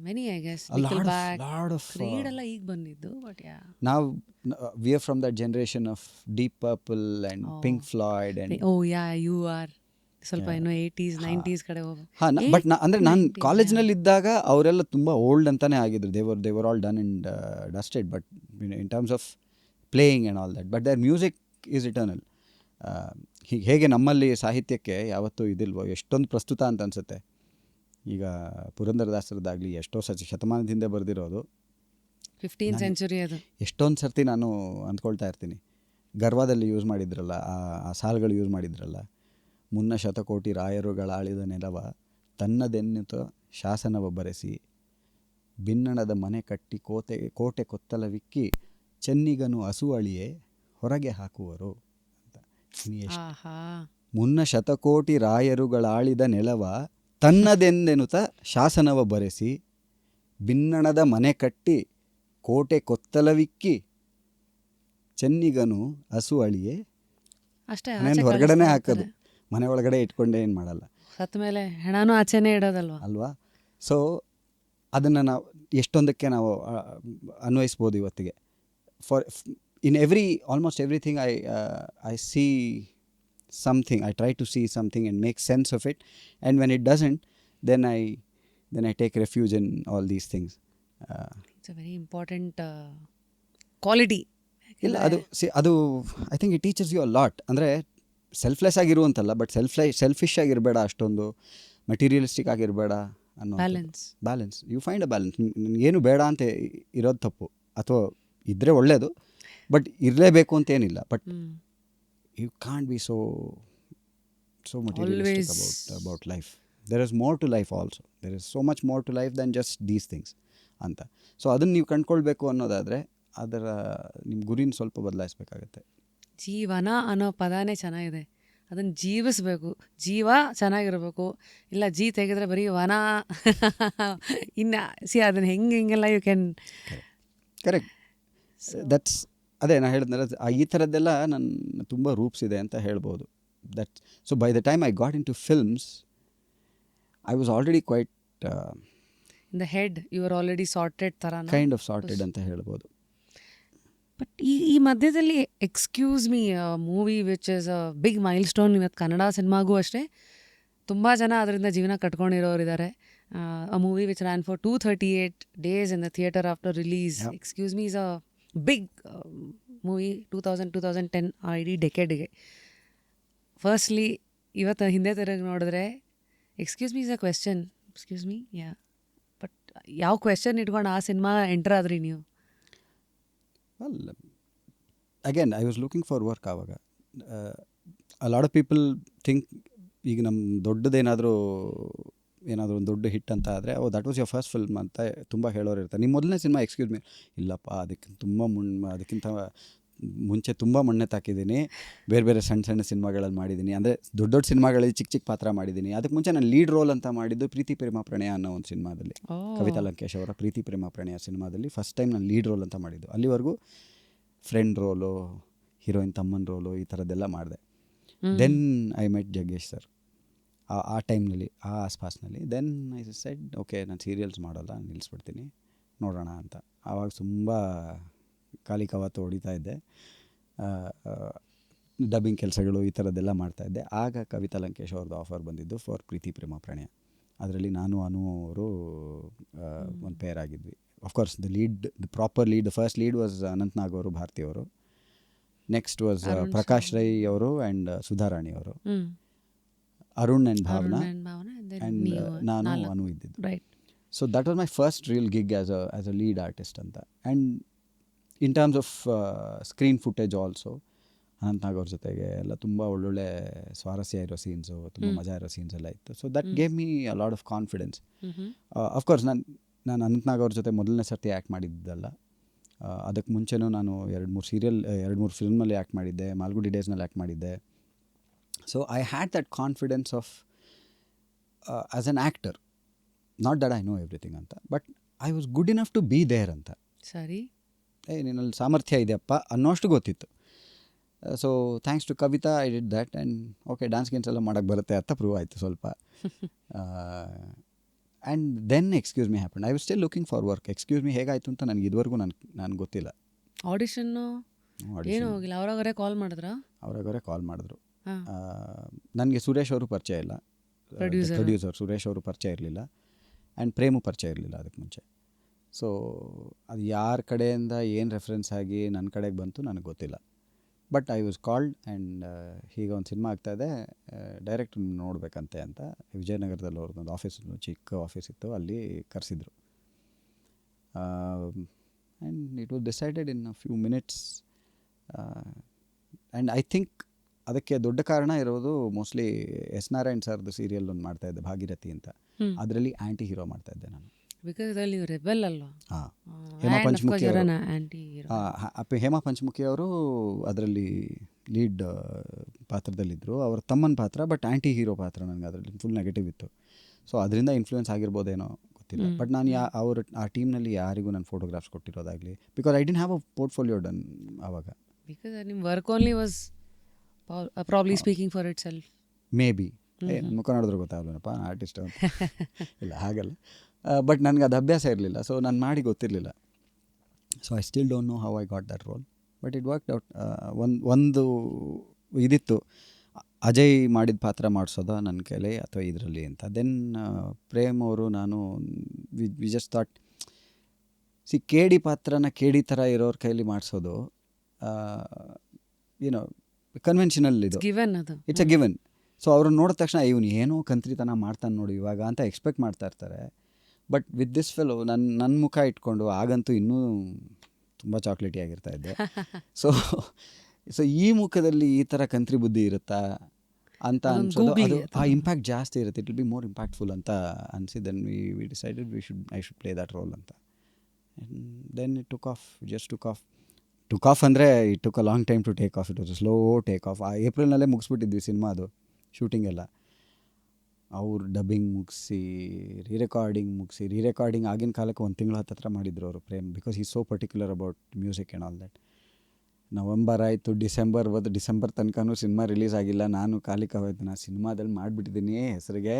many I guess, a lot of Creed ಎಲ್ಲ ಈಗ ಬಂದಿದ್ದು. But now we are from that generation of Deep Purple and Pink Floyd and you are ಸ್ವಲ್ಪ ಏನೋ 80s 90s ಕಡೆ ಹೋಗೋ. ಬಟ್ ಅಂದರೆ ನಾನು ಕಾಲೇಜ್ನಲ್ಲಿ ಇದ್ದಾಗ ಅವರೆಲ್ಲ ತುಂಬ ಓಲ್ಡ್ ಅಂತಾನೆ ಆಗಿದ್ರು. they were all done and dusted, but in terms of playing and all that, but their music is eternal. ಹೇಗೆ ನಮ್ಮಲ್ಲಿ ಸಾಹಿತ್ಯಕ್ಕೆ ಯಾವತ್ತೂ ಇದಿಲ್ವೋ, ಎಷ್ಟೊಂದು ಪ್ರಸ್ತುತ ಅಂತ ಅನಿಸುತ್ತೆ. ಈಗ ಪುರಂದರದಾಸರದ್ದಾಗಲಿ ಎಷ್ಟೋ ಶತಮಾನದಿಂದ ಬರೆದಿರೋದು, 15th century ಅದು. ಎಷ್ಟೊಂದು ಸರ್ತಿ ನಾನು ಅಂದ್ಕೊಳ್ತಾ ಇರ್ತೀನಿ, ಗರ್ವದಲ್ಲಿ ಯೂಸ್ ಮಾಡಿದ್ರಲ್ಲ ಆ ಸಾಲುಗಳು ಯೂಸ್ ಮಾಡಿದ್ರಲ್ಲ, ಮುನ್ನ ಶತಕೋಟಿ ರಾಯರುಗಳಾಳಿದ ನೆಲವ ತನ್ನದೆನ್ನುತ್ತ ಶಾಸನವ ಬರೆಸಿ, ಬಿನ್ನಣದ ಮನೆ ಕಟ್ಟಿ ಕೋಟೆ ಕೊತ್ತಲವಿಕ್ಕಿ, ಚೆನ್ನಿಗನು ಹಸುವಳಿಯೇ ಹೊರಗೆ ಹಾಕುವರು ಅಂತ. ಮುನ್ನ ಶತಕೋಟಿ ರಾಯರುಗಳಾಳಿದ ನೆಲವ ತನ್ನದೆಂದೆನುತ ಶಾಸನವ ಬರೆಸಿ, ಬಿನ್ನಣದ ಮನೆ ಕಟ್ಟಿ ಕೋಟೆ ಕೊತ್ತಲವಿಕ್ಕಿ, ಚೆನ್ನಿಗನು ಹಸು ಅಳಿಯೇ ಅಷ್ಟೇ, ಹೊರಗಡೆನೇ ಹಾಕೋದು, ಮನೆ ಒಳಗಡೆ ಇಟ್ಕೊಂಡೇ ಏನು ಮಾಡಲ್ಲ. ಸತ್ತ ಮೇಲೆ ಹೆಣನೂ ಆಚೆನೇ ಇಡೋದಲ್ವ ಅಲ್ವಾ? ಸೊ ಅದನ್ನು ನಾವು ಎಷ್ಟೊಂದಕ್ಕೆ ನಾವು ಅನ್ವಯಿಸ್ಬೋದು ಇವತ್ತಿಗೆ. in almost everything I see something. I try to see something and make sense of it, and when it doesn't, then I take refuge in all these things. It's a very important quality. ಇಲ್ಲ ಅದು I think it teaches you a lot. ಅಂದರೆ ಸೆಲ್ಫ್ಲೆಸ್ ಆಗಿರುವಂತಲ್ಲ, ಬಟ್ ಸೆಲ್ಫಿಶ್ ಆಗಿರಬೇಡ, ಅಷ್ಟೊಂದು ಮೆಟೀರಿಯಲಿಸ್ಟಿಕ್ ಆಗಿರಬೇಡ ಅನ್ನೋ balance. You find a balance. ಏನು ಬೇಡ ಅಂತ ಇರೋದು ತಪ್ಪು, ಅಥವಾ ಇದ್ದರೆ ಒಳ್ಳೆಯದು, ಬಟ್ ಇರಲೇಬೇಕು ಅಂತೇನಿಲ್ಲ. But you can't be so materialistic about life. There is more to life also. There is so much more to life than just these things ಅಂತ. ಸೊ ಅದನ್ನು ನೀವು ಕಂಡ್ಕೊಳ್ಬೇಕು ಅನ್ನೋದಾದರೆ ಅದರ ನಿಮ್ಮ ಗುರಿನ ಸ್ವಲ್ಪ ಬದಲಾಯಿಸ್ಬೇಕಾಗತ್ತೆ. ಜೀವನ ಅನ್ನೋ ಪದಾನೇ ಚೆನ್ನಾಗಿದೆ, ಅದನ್ನು ಜೀವಿಸ್ಬೇಕು. ಜೀವ ಚೆನ್ನಾಗಿರ್ಬೇಕು. ಇಲ್ಲ ತೆಗೆದ್ರೆ ಬರೀ ವನ ಇನ್ನು ಅದನ್ನು ಹೆಂಗೆಲ್ಲ ಯು ಕ್ಯಾನ್ ಕರೆಕ್ಟ್. ದಟ್ಸ್ ಅದೇ ನಾನು ಹೇಳಿದ್ನಲ್ಲ, ಈ ಥರದ್ದೆಲ್ಲ ನನ್ನ ತುಂಬ ರೂಪ್ಸಿದೆ ಅಂತ ಹೇಳ್ಬೋದು. that. So by the time I got into films, I was already quite in the head you are already sorted ಥರನಾ? ಕೈಂಡ್ ಆಫ್ ಸಾರ್ಟೆಡ್ ಅಂತ ಹೇಳ್ಬೋದು. ಬಟ್ ಈ ಮಧ್ಯದಲ್ಲಿ excuse me movie which is a big milestone. ಇವತ್ತು ಕನ್ನಡ ಸಿನಿಮಾಗೂ ಅಷ್ಟೇ ತುಂಬ ಜನ ಅದರಿಂದ ಜೀವನ ಕಟ್ಕೊಂಡಿರೋರಿದ್ದಾರೆ. A movie which ran for 238 days in the theatre after release. Yeah. Excuse me is a big movie 2010 ಆ ಇಡೀ ಡೆಕೆಡ್ಗೆ. ಫಸ್ಟ್ಲಿ ಇವತ್ತು ಹಿಂದೆ ತಿರುಗಿ ನೋಡಿದ್ರೆ excuse me is a question. Excuse me yeah, but ಯಾವ ಕ್ವೆಶ್ಚನ್ ಇಟ್ಕೊಂಡು ಆ ಸಿನಿಮಾ ಎಂಟರ್ ಆದ್ರಿ ನೀವು? Well, again, I was looking for work ಆವಾಗ. A lot of people think ಈಗ ನಮ್ಮ ದೊಡ್ಡದೇನಾದರೂ ಒಂದು ದೊಡ್ಡ ಹಿಟ್ ಅಂತ ಆದರೆ that was your first film ಅಂತ ತುಂಬ ಹೇಳೋರು ಇರ್ತಾರೆ. ನಿಮ್ಮ ಮೊದಲನೇ ಸಿನಿಮಾ ಎಕ್ಸ್ಕ್ಯೂಸ್ ಮೀ, ಇಲ್ಲಪ್ಪ ಅದಕ್ಕಿಂತ ಮುಂಚೆ ತುಂಬ ಮಣ್ಣೆ ತಾಕಿದ್ದೀನಿ, ಬೇರೆ ಬೇರೆ ಸಣ್ಣ ಸಣ್ಣ ಸಿನಿಮಾಗಳಲ್ಲಿ ಮಾಡಿದ್ದೀನಿ, ಅಂದರೆ ದೊಡ್ಡ ದೊಡ್ಡ ಸಿನಿಮಾಗಳಲ್ಲಿ ಚಿಕ್ಕ ಚಿಕ್ಕ ಪಾತ್ರ ಮಾಡಿದ್ದೀನಿ. ಅದಕ್ಕೆ ಮುಂಚೆ ನಾನು ಲೀಡ್ ರೋಲ್ ಅಂತ ಮಾಡಿದ್ದು ಪ್ರೀತಿ ಪ್ರೇಮ ಪ್ರಣಯ ಅನ್ನೋ ಒಂದು ಸಿನಿಮಾದಲ್ಲಿ, ಕವಿತಾ ಲಂಕೇಶ್ ಅವರ ಪ್ರೀತಿ ಪ್ರೇಮ ಪ್ರಣಯ ಸಿನಿಮಾದಲ್ಲಿ ಫಸ್ಟ್ ಟೈಮ್ ನಾನು ಲೀಡ್ ರೋಲ್ ಅಂತ ಮಾಡಿದ್ದು. ಅಲ್ಲಿವರೆಗೂ ಫ್ರೆಂಡ್ ರೋಲು, ಹೀರೋಯಿನ್ ತಮ್ಮನ ರೋಲು, ಈ ಥರದ್ದೆಲ್ಲ ಮಾಡಿದೆ. Then I met Jaggesh sir ಆ ಟೈಮ್ನಲ್ಲಿ, ಆ ಆಸ್ಪಾಸ್ನಲ್ಲಿ. ದೆನ್ ಐ ಸೆಡ್ ಓಕೆ, ನಾನು ಸೀರಿಯಲ್ಸ್ ಮಾಡೋಲ್ಲ, ನಿಲ್ಲಿಸ್ಬಿಡ್ತೀನಿ, ನೋಡೋಣ ಅಂತ. ಆವಾಗ ತುಂಬ ಖಾಲಿ ಕವಾತು ಹೊಡಿತಾ ಇದ್ದೆ, ಡಬ್ಬಿಂಗ್ ಕೆಲಸಗಳು ಈ ಥರದ್ದೆಲ್ಲ ಮಾಡ್ತಾಯಿದ್ದೆ. ಆಗ ಕವಿತಾ ಲಂಕೇಶ್ ಅವ್ರದ್ದು ಆಫರ್ ಬಂದಿದ್ದು ಫಾರ್ ಪ್ರೀತಿ ಪ್ರೇಮ ಪ್ರಣಯ. ಅದರಲ್ಲಿ ನಾನು ಅನು ಅವರು ಒಂದು ಪೇರ್ ಆಗಿದ್ವಿ. Of course the proper lead, the first lead was Anant Nag ಅವರು, ಭಾರತಿ ಅವರು. ನೆಕ್ಸ್ಟ್ ವಾಸ್ ಪ್ರಕಾಶ್ ರೈ ಅವರು ಆ್ಯಂಡ್ ಸುಧಾರಾಣಿ ಅವರು. ಅರುಣ್ ಆ್ಯಂಡ್ ಭಾವನಾ ಆ್ಯಂಡ್ ನಾನು ಅನು ಇದ್ದಿದ್ದು. So that was my first real gig as a lead artist ಅಂತ. And in terms of screen footage also Anant Nag ಅವ್ರ ಜೊತೆಗೆ ಎಲ್ಲ ತುಂಬ ಒಳ್ಳೊಳ್ಳೆ ಸ್ವಾರಸ್ಯ ಇರೋ ಸೀನ್ಸು, ತುಂಬ ಮಜಾ ಇರೋ ಸೀನ್ಸ್ ಎಲ್ಲ ಇತ್ತು. So that gave me a lot of confidence. Of course ನಾನು ಅನಂತ್ನಾಗ್ ಅವ್ರ ಜೊತೆ ಮೊದಲನೇ ಸರ್ತಿ ಆ್ಯಕ್ಟ್ ಮಾಡಿದ್ದಲ್ಲ, ಅದಕ್ಕೆ ಮುಂಚೆನೂ ನಾನು 2-3 ಫಿಲ್ಮಲ್ಲಿ ಆ್ಯಕ್ಟ್ ಮಾಡಿದ್ದೆ, ಮಾಲ್ಗುಡಿ ಡೇಸ್ನಲ್ಲಿ ಆ್ಯಕ್ಟ್ ಮಾಡಿದ್ದೆ. So I had that confidence of as an actor, not that I know everything ಅಂತ, but I was good enough to be there ಅಂತ. ಸರಿ, ನಿನ್ನಲ್ಲಿ ಸಾಮರ್ಥ್ಯ ಇದೆಯಪ್ಪ ಅನ್ನೋಷ್ಟು ಗೊತ್ತಿತ್ತು. So thanks to Kavitha I did that. And okay, dance gains ಎಲ್ಲ ಮಾಡೋಕ್ಕೆ ಬರುತ್ತೆ ಅಂತ ಪ್ರೂವ್ ಆಯಿತು ಸ್ವಲ್ಪ. And then excuse me happen. I was still looking for work. Excuse me ಹೇಗಾಯಿತು ಅಂತ ನನಗೆ ಇದುವರೆಗೂ ನನಗೆ ಗೊತ್ತಿಲ್ಲ. ಆಡಿಷನ್ನು ಏನು ಹೋಗಿಲ್ಲ, ಅವರಾಗರೆ ಕಾಲ್ ಮಾಡಿದ್ರು. ನನಗೆ ಸುರೇಶ್ ಅವರು ಪರಿಚಯ ಇಲ್ಲ, ಪ್ರೊಡ್ಯೂಸರ್ ಸುರೇಶ್ ಅವರು ಪರಿಚಯ ಇರಲಿಲ್ಲ, ಆ್ಯಂಡ್ ಪ್ರೇಮು ಪರಿಚಯ ಇರಲಿಲ್ಲ ಅದಕ್ಕೆ ಮುಂಚೆ. ಸೊ ಅದು ಯಾರ ಕಡೆಯಿಂದ ಏನು ರೆಫರೆನ್ಸ್ ಆಗಿ ನನ್ನ ಕಡೆಗೆ ಬಂತು ನನಗೆ ಗೊತ್ತಿಲ್ಲ. But I was called and ಹೀಗೆ ಒಂದು ಸಿನಿಮಾ ಆಗ್ತಾಯಿದೆ, ಡೈರೆಕ್ಟ್ ನೋಡಬೇಕಂತೆ ಅಂತ ವಿಜಯನಗರದಲ್ಲಿ ಅವ್ರದ್ದೊಂದು ಆಫೀಸ್, ಚಿಕ್ಕ ಆಫೀಸ್ ಇತ್ತು, ಅಲ್ಲಿ ಕರೆಸಿದ್ರು. And it was decided in a few minutes. And I think ಅದಕ್ಕೆ ದೊಡ್ಡ ಕಾರಣ ಇರೋದು ಮೋಸ್ಟ್ಲಿ ಎಸ್ ನಾರಾಯಣ್ ಸರ್ದು ಸೀರಿಯಲ್ ಒಂದು ಮಾಡ್ತಾಯಿದ್ದೆ, ಭಾಗೀರಥಿ ಅಂತ. ಅದರಲ್ಲಿ ಆ್ಯಂಟಿ ಹೀರೋ ಮಾಡ್ತಾಯಿದ್ದೆ ನಾನು. ಹೇಮಾ ಪಂಚಮುಖಿ ಅವರು ಅದರಲ್ಲಿ ಲೀಡ್ ಪಾತ್ರದಲ್ಲಿದ್ದರು, ಅವ್ರ ತಮ್ಮನ ಪಾತ್ರ, ಬಟ್ ಆ್ಯಂಟಿ ಹೀರೋ ಪಾತ್ರ ನನಗೆ ಅದರಲ್ಲಿ ಫುಲ್ ನೆಗೆಟಿವ್ ಇತ್ತು. ಸೊ ಅದರಿಂದ ಇನ್ಫ್ಲೂಯೆನ್ಸ್ ಆಗಿರ್ಬೋದೇನೋ ಗೊತ್ತಿಲ್ಲ. ಬಟ್ ನಾನು ಆ ಟೀಮ್ನಲ್ಲಿ ಯಾರಿಗೂ ನಾನು ಫೋಟೋಗ್ರಾಫ್ಸ್ ಕೊಟ್ಟಿರೋದಾಗಲಿ, because I didn't have a portfolio done ಆವಾಗ. ಬಿಕಾಸ್ ನಿಮ್ಮ work only was probably speaking for itself. Maybe ನನ್ನ ಮುಖ ನೋಡಿದ್ರೆ ಗೊತ್ತಾಗಲ್ಲಪ್ಪ ಆರ್ಟಿಸ್ಟ್ ಅಂತ. ಇಲ್ಲ, ಹಾಗಲ್ಲ. ಬಟ್ ನನಗೆ ಅದು ಅಭ್ಯಾಸ ಇರಲಿಲ್ಲ, ಸೊ ನಾನು ಮಾಡಿ ಗೊತ್ತಿರಲಿಲ್ಲ. So I still don't know how I got that roll, but it worked out. ಒಂದು ಇದಿತ್ತು, ಅಜಯ್ ಮಾಡಿದ ಪಾತ್ರ ಮಾಡಿಸೋದ ನನ್ನ ಕೈಲಿ ಅಥವಾ ಇದರಲ್ಲಿ ಅಂತ. ದೆನ್ ಪ್ರೇಮ್ ಅವರು ನಾನು ವಿ ಜಸ್ಟ್ ಥಾಟ್, ಕೇಡಿ ಪಾತ್ರನ ಕೇಡಿ ಥರ ಇರೋರ ಕೈಲಿ ಮಾಡಿಸೋದು ಏನೋ ಕನ್ವೆನ್ಷನಲ್, ಇದು ಇಟ್ಸ್ ಅ ಗಿವನ್. ಸೊ ಅವ್ರನ್ನ ನೋಡಿದ ತಕ್ಷಣ ಇವನು ಏನೋ ಕಂತ್ರಿತನ ಮಾಡ್ತಾನೆ ನೋಡಿ ಇವಾಗ ಅಂತ ಎಕ್ಸ್ಪೆಕ್ಟ್ ಮಾಡ್ತಾ ಇರ್ತಾರೆ. ಬಟ್ ವಿತ್ ದಿಸ್ ಫೆಲೋ ನನ್ನ ಮುಖ ಇಟ್ಕೊಂಡು ಆಗಂತೂ ಇನ್ನೂ ತುಂಬ ಚಾಕ್ಲೇಟಿ ಆಗಿರ್ತಾ ಇದ್ದೆ. ಸೊ ಈ ಮುಖದಲ್ಲಿ ಈ ಥರ ಕಂತ್ರಿ ಬುದ್ಧಿ ಇರುತ್ತಾ ಅಂತ ಅನ್ಸೋದು, ಅದು ಆ ಇಂಪ್ಯಾಕ್ಟ್ ಜಾಸ್ತಿ ಇರುತ್ತೆ, it will be more impactful ಅಂತ ಅನಿಸಿ. Then we decided I should play that role ಅಂತ. ದೆನ್ ಇಟ್ ಟುಕ್ ಆಫ್ ಅಂದರೆ it took a long time to take off. It was slow take off. ಏಪ್ರಿಲ್ನಲ್ಲೇ ಮುಗಿಸ್ಬಿಟ್ಟಿದ್ವಿ ಸಿನಿಮಾ, ಅದು ಶೂಟಿಂಗ್ ಎಲ್ಲ. ಅವ್ರು ಡಬ್ಬಿಂಗ್ ಮುಗಿಸಿ, ರೀರೆಕಾರ್ಡಿಂಗ್ ಆಗಿನ ಕಾಲಕ್ಕೆ 1 ತಿಂಗಳು ಹತ್ತಿರ ಮಾಡಿದ್ರು ಅವರು ಪ್ರೇಮ್, ಬಿಕಾಸ್ ಈ so particular about music and all that. November ಆಯಿತು, ಡಿಸೆಂಬರ್ ಬಂದು ಡಿಸೆಂಬರ್ ತನಕನೂ ಸಿನಿಮಾ ರಿಲೀಸ್ ಆಗಿಲ್ಲ. ನಾನು ಕಾಲಿಕ ಹೋಯ್ತು, ನಾನು ಸಿನಿಮಾದಲ್ಲಿ ಮಾಡಿಬಿಟ್ಟಿದ್ದೀನಿ ಹೆಸರಿಗೆ,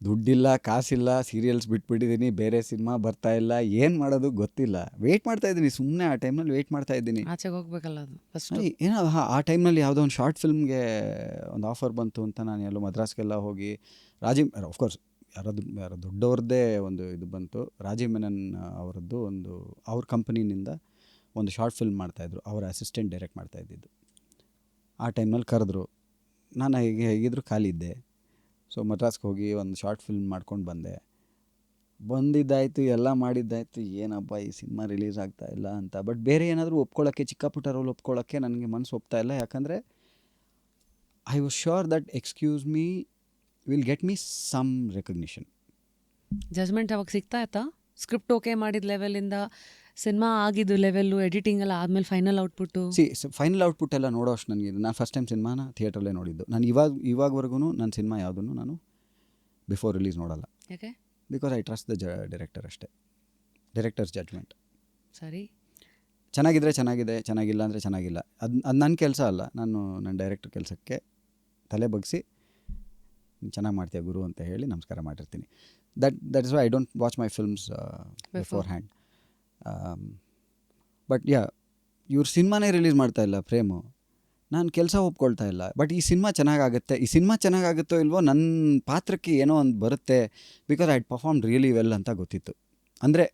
ದುಡ್ಡಿಲ್ಲ ಕಾಸಿಲ್ಲ, ಸೀರಿಯಲ್ಸ್ ಬಿಟ್ಬಿಟ್ಟಿದ್ದೀನಿ, ಬೇರೆ ಸಿನಿಮಾ ಬರ್ತಾಯಿಲ್ಲ, ಏನು ಮಾಡೋದು ಗೊತ್ತಿಲ್ಲ. ವೆಯ್ಟ್ ಮಾಡ್ತಾಯಿದ್ದೀನಿ, ಸುಮ್ಮನೆ ಆ ಟೈಮ್ನಲ್ಲಿ ವೆಯ್ಟ್ ಮಾಡ್ತಾಯಿದ್ದೀನಿ. ಆಚೆಗೆ ಹೋಗ್ಬೇಕಲ್ಲ ಅದು ಫಸ್ಟ್. ಏನೋ ಆ ಟೈಮ್ನಲ್ಲಿ ಯಾವುದೋ ಒಂದು ಶಾರ್ಟ್ ಫಿಲ್ಮ್ಗೆ ಒಂದು ಆಫರ್ ಬಂತು ಅಂತ ನಾನು ಎಲ್ಲೋ ಮದ್ರಾಸ್ಗೆಲ್ಲ ಹೋಗಿ, ಆಫ್ಕೋರ್ಸ್ ಯಾರೋ ದೊಡ್ಡವ್ರದ್ದೇ ಒಂದು ಇದು ಬಂತು, ರಾಜೀವ್ ಮೆನನ್ ಅವರದ್ದು ಒಂದು ಅವ್ರ ಕಂಪನಿನಿಂದ ಒಂದು ಶಾರ್ಟ್ ಫಿಲ್ಮ್ ಮಾಡ್ತಾಯಿದ್ರು, ಅವರ ಅಸಿಸ್ಟೆಂಟ್ ಡೈರೆಕ್ಟ್ ಮಾಡ್ತಾಯಿದ್ದಿದ್ದು. ಆ ಟೈಮ್ನಲ್ಲಿ ಕರೆದ್ರು, ನಾನು ಹೇಗಿದ್ರು ಖಾಲಿ ಇದ್ದೆ. ಸೊ ಮದ್ರಾಸ್ಗೆ ಹೋಗಿ ಒಂದು ಶಾರ್ಟ್ ಫಿಲ್ಮ್ ಮಾಡ್ಕೊಂಡು ಬಂದಿದ್ದಾಯಿತು, ಎಲ್ಲ ಮಾಡಿದ್ದಾಯಿತು, ಏನಪ್ಪ ಈ ಸಿನಿಮಾ ರಿಲೀಸ್ ಆಗ್ತಾ ಇಲ್ಲ ಅಂತ. ಬಟ್ ಬೇರೆ ಏನಾದರೂ ಒಪ್ಕೊಳ್ಳೋಕ್ಕೆ, ಚಿಕ್ಕ ಪುಟ್ಟ ರೋಲ್ ಒಪ್ಕೊಳ್ಳೋಕ್ಕೆ ನನಗೆ ಮನಸ್ಸು ಒಪ್ತಾ ಇಲ್ಲ. ಯಾಕಂದರೆ I was sure that excuse me will get me some recognition. Judgement ಅವಾಗ ಸಿಗ್ತಾ ಇತ್ತಾ? ಸ್ಕ್ರಿಪ್ಟ್ ಓಕೆ ಮಾಡಿದ ಲೆವೆಲಿಂದ ಸಿನಿಮಾ ಆಗಿದ್ದು ಲೆವೆಲ್ಲು, ಎಡಿಟಿಂಗ್ ಎಲ್ಲ ಆದಮೇಲೆ ಫೈನಲ್ ಔಟ್ಪುಟ್ಟು? ಫೈನಲ್ ಔಟ್ಪುಟ್ ಎಲ್ಲ ನೋಡೋ ಅಷ್ಟು ನನಗೆ, ನಾನು ಫಸ್ಟ್ ಟೈಮ್ ಸಿನಿಮಾನ ಥಿಯೇಟ್ರಲ್ಲೇ ನೋಡಿದ್ದು. ನಾನು ಇವಾಗವರೆಗೂ ನನ್ನ ಸಿನಿಮಾ ಯಾವುದನ್ನು ನಾನು ಬಿಫೋರ್ ರಿಲೀಸ್ ನೋಡಲ್ಲ. ಯಾಕೆ? Because I trust the director ಅಷ್ಟೇ, ಡೈರೆಕ್ಟರ್ಸ್ ಜಡ್ಜ್ಮೆಂಟ್. ಸರಿ, ಚೆನ್ನಾಗಿದ್ದರೆ ಚೆನ್ನಾಗಿದೆ, ಚೆನ್ನಾಗಿಲ್ಲ ಅಂದರೆ ಚೆನ್ನಾಗಿಲ್ಲ. ಅದು ನನ್ನ ಕೆಲಸ ಅಲ್ಲ. ನಾನು ನನ್ನ ಡೈರೆಕ್ಟರ್ ಕೆಲಸಕ್ಕೆ ತಲೆ ಬಗ್ಸಿ ಚೆನ್ನಾಗಿ ಮಾಡ್ತೀಯ ಗುರು ಅಂತ ಹೇಳಿ ನಮಸ್ಕಾರ ಮಾಡಿರ್ತೀನಿ. That is why I don't watch my films before hand. But ಇವ್ರು ಸಿನಿಮಾನೇ ರಿಲೀಸ್ ಮಾಡ್ತಾ ಇಲ್ಲ ಪ್ರೇಮು, ನಾನು ಕೆಲಸ ಒಪ್ಕೊಳ್ತಾ ಇಲ್ಲ. ಬಟ್ ಈ ಸಿನಿಮಾ ಚೆನ್ನಾಗಾಗುತ್ತೋ ಇಲ್ವೋ, ನನ್ನ ಪಾತ್ರಕ್ಕೆ ಏನೋ ಒಂದು ಬರುತ್ತೆ, because I perform really well ಅಂತ ಗೊತ್ತಿತ್ತು. ಅಂದರೆ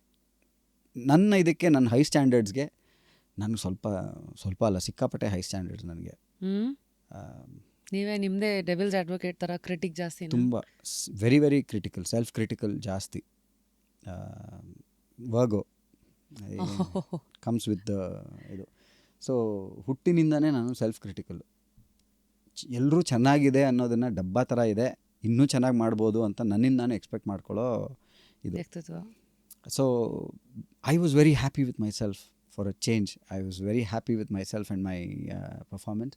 ನನ್ನ ಇದಕ್ಕೆ, ನನ್ನ ಹೈ ಸ್ಟ್ಯಾಂಡರ್ಡ್ಸ್ಗೆ ನನಗೆ ಸ್ವಲ್ಪ ಅಲ್ಲ, ಸಿಕ್ಕಾಪಟ್ಟೆ ಹೈ ಸ್ಟ್ಯಾಂಡರ್ಡ್ಸ್ ನನಗೆ. ನೀವೇ ನಿಮ್ಮದೇ ಡೆವಿಲ್ಸ್ ಅಡ್ವೊಕೇಟ್ ಥರ ಕ್ರಿಟಿಕ್ ಜಾಸ್ತಿ? ತುಂಬ very very critical, self critical ಜಾಸ್ತಿ. ವರ್ಗೋ ಕಮ್ಸ್ ವಿತ್ ಇದು. ಸೊ ಹುಟ್ಟಿನಿಂದನೇ ನಾನು ಸೆಲ್ಫ್ ಕ್ರಿಟಿಕಲ್. ಎಲ್ಲರೂ ಚೆನ್ನಾಗಿದೆ ಅನ್ನೋದನ್ನು ಡಬ್ಬಾ ಥರ ಇದೆ, ಇನ್ನೂ ಚೆನ್ನಾಗಿ ಮಾಡ್ಬೋದು ಅಂತ ನನ್ನಿಂದ ನಾನು ಎಕ್ಸ್ಪೆಕ್ಟ್ ಮಾಡ್ಕೊಳ್ಳೋ ಇದು. So I was very happy with my self for a change. I was very happy with my self and my performance.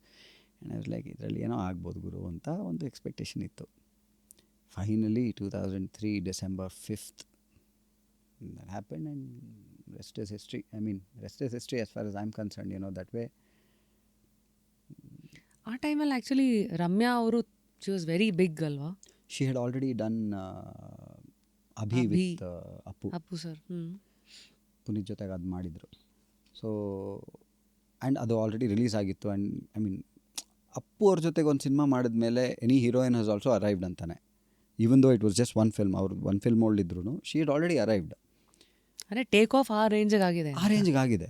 And I was like, ಇದರಲ್ಲಿ ಏನೋ ಆಗ್ಬೋದು ಗುರು ಅಂತ ಒಂದು ಎಕ್ಸ್ಪೆಕ್ಟೇಷನ್ ಇತ್ತು. Finally 2003 December 5th that happened, and rest is history. I mean, rest is history as far as I'm concerned, that way. ಆ ಟೈಮಲ್ಲಿ ಆ್ಯಕ್ಚುಲಿ ರಮ್ಯಾ ಅವರು, ಶಿ ವಾಸ್ ವೆರಿ ಬಿಗ್ ಅಲ್ವಾ? She had already done Abhi with Appu sir. Puneeth ಜೊತೆಗೆ ಅದು ಮಾಡಿದರು. ಸೊ ಆ್ಯಂಡ್ ಅದು ಆಲ್ರೆಡಿ ರಿಲೀಸ್ ಆಗಿತ್ತು. ಆ್ಯಂಡ್ ಐ ಮೀನ್ ಅಪ್ಪು ಅವ್ರ ಜೊತೆಗೆ ಒಂದು ಸಿನಿಮಾ ಮಾಡಿದ್ಮೇಲೆ any heroine has also arrived ಅಂತಾನೆ. Even though it was just one film, ಅವ್ರು ಒನ್ ಫಿಲ್ಮ್ ಓಲ್ಡಿದ್ರು, ಶಿ had already arrived. ಅಂದರೆ ಟೇಕ್ ಆಫ್ ಆ ರೇಂಜಿಗೆ ಆಗಿದೆ.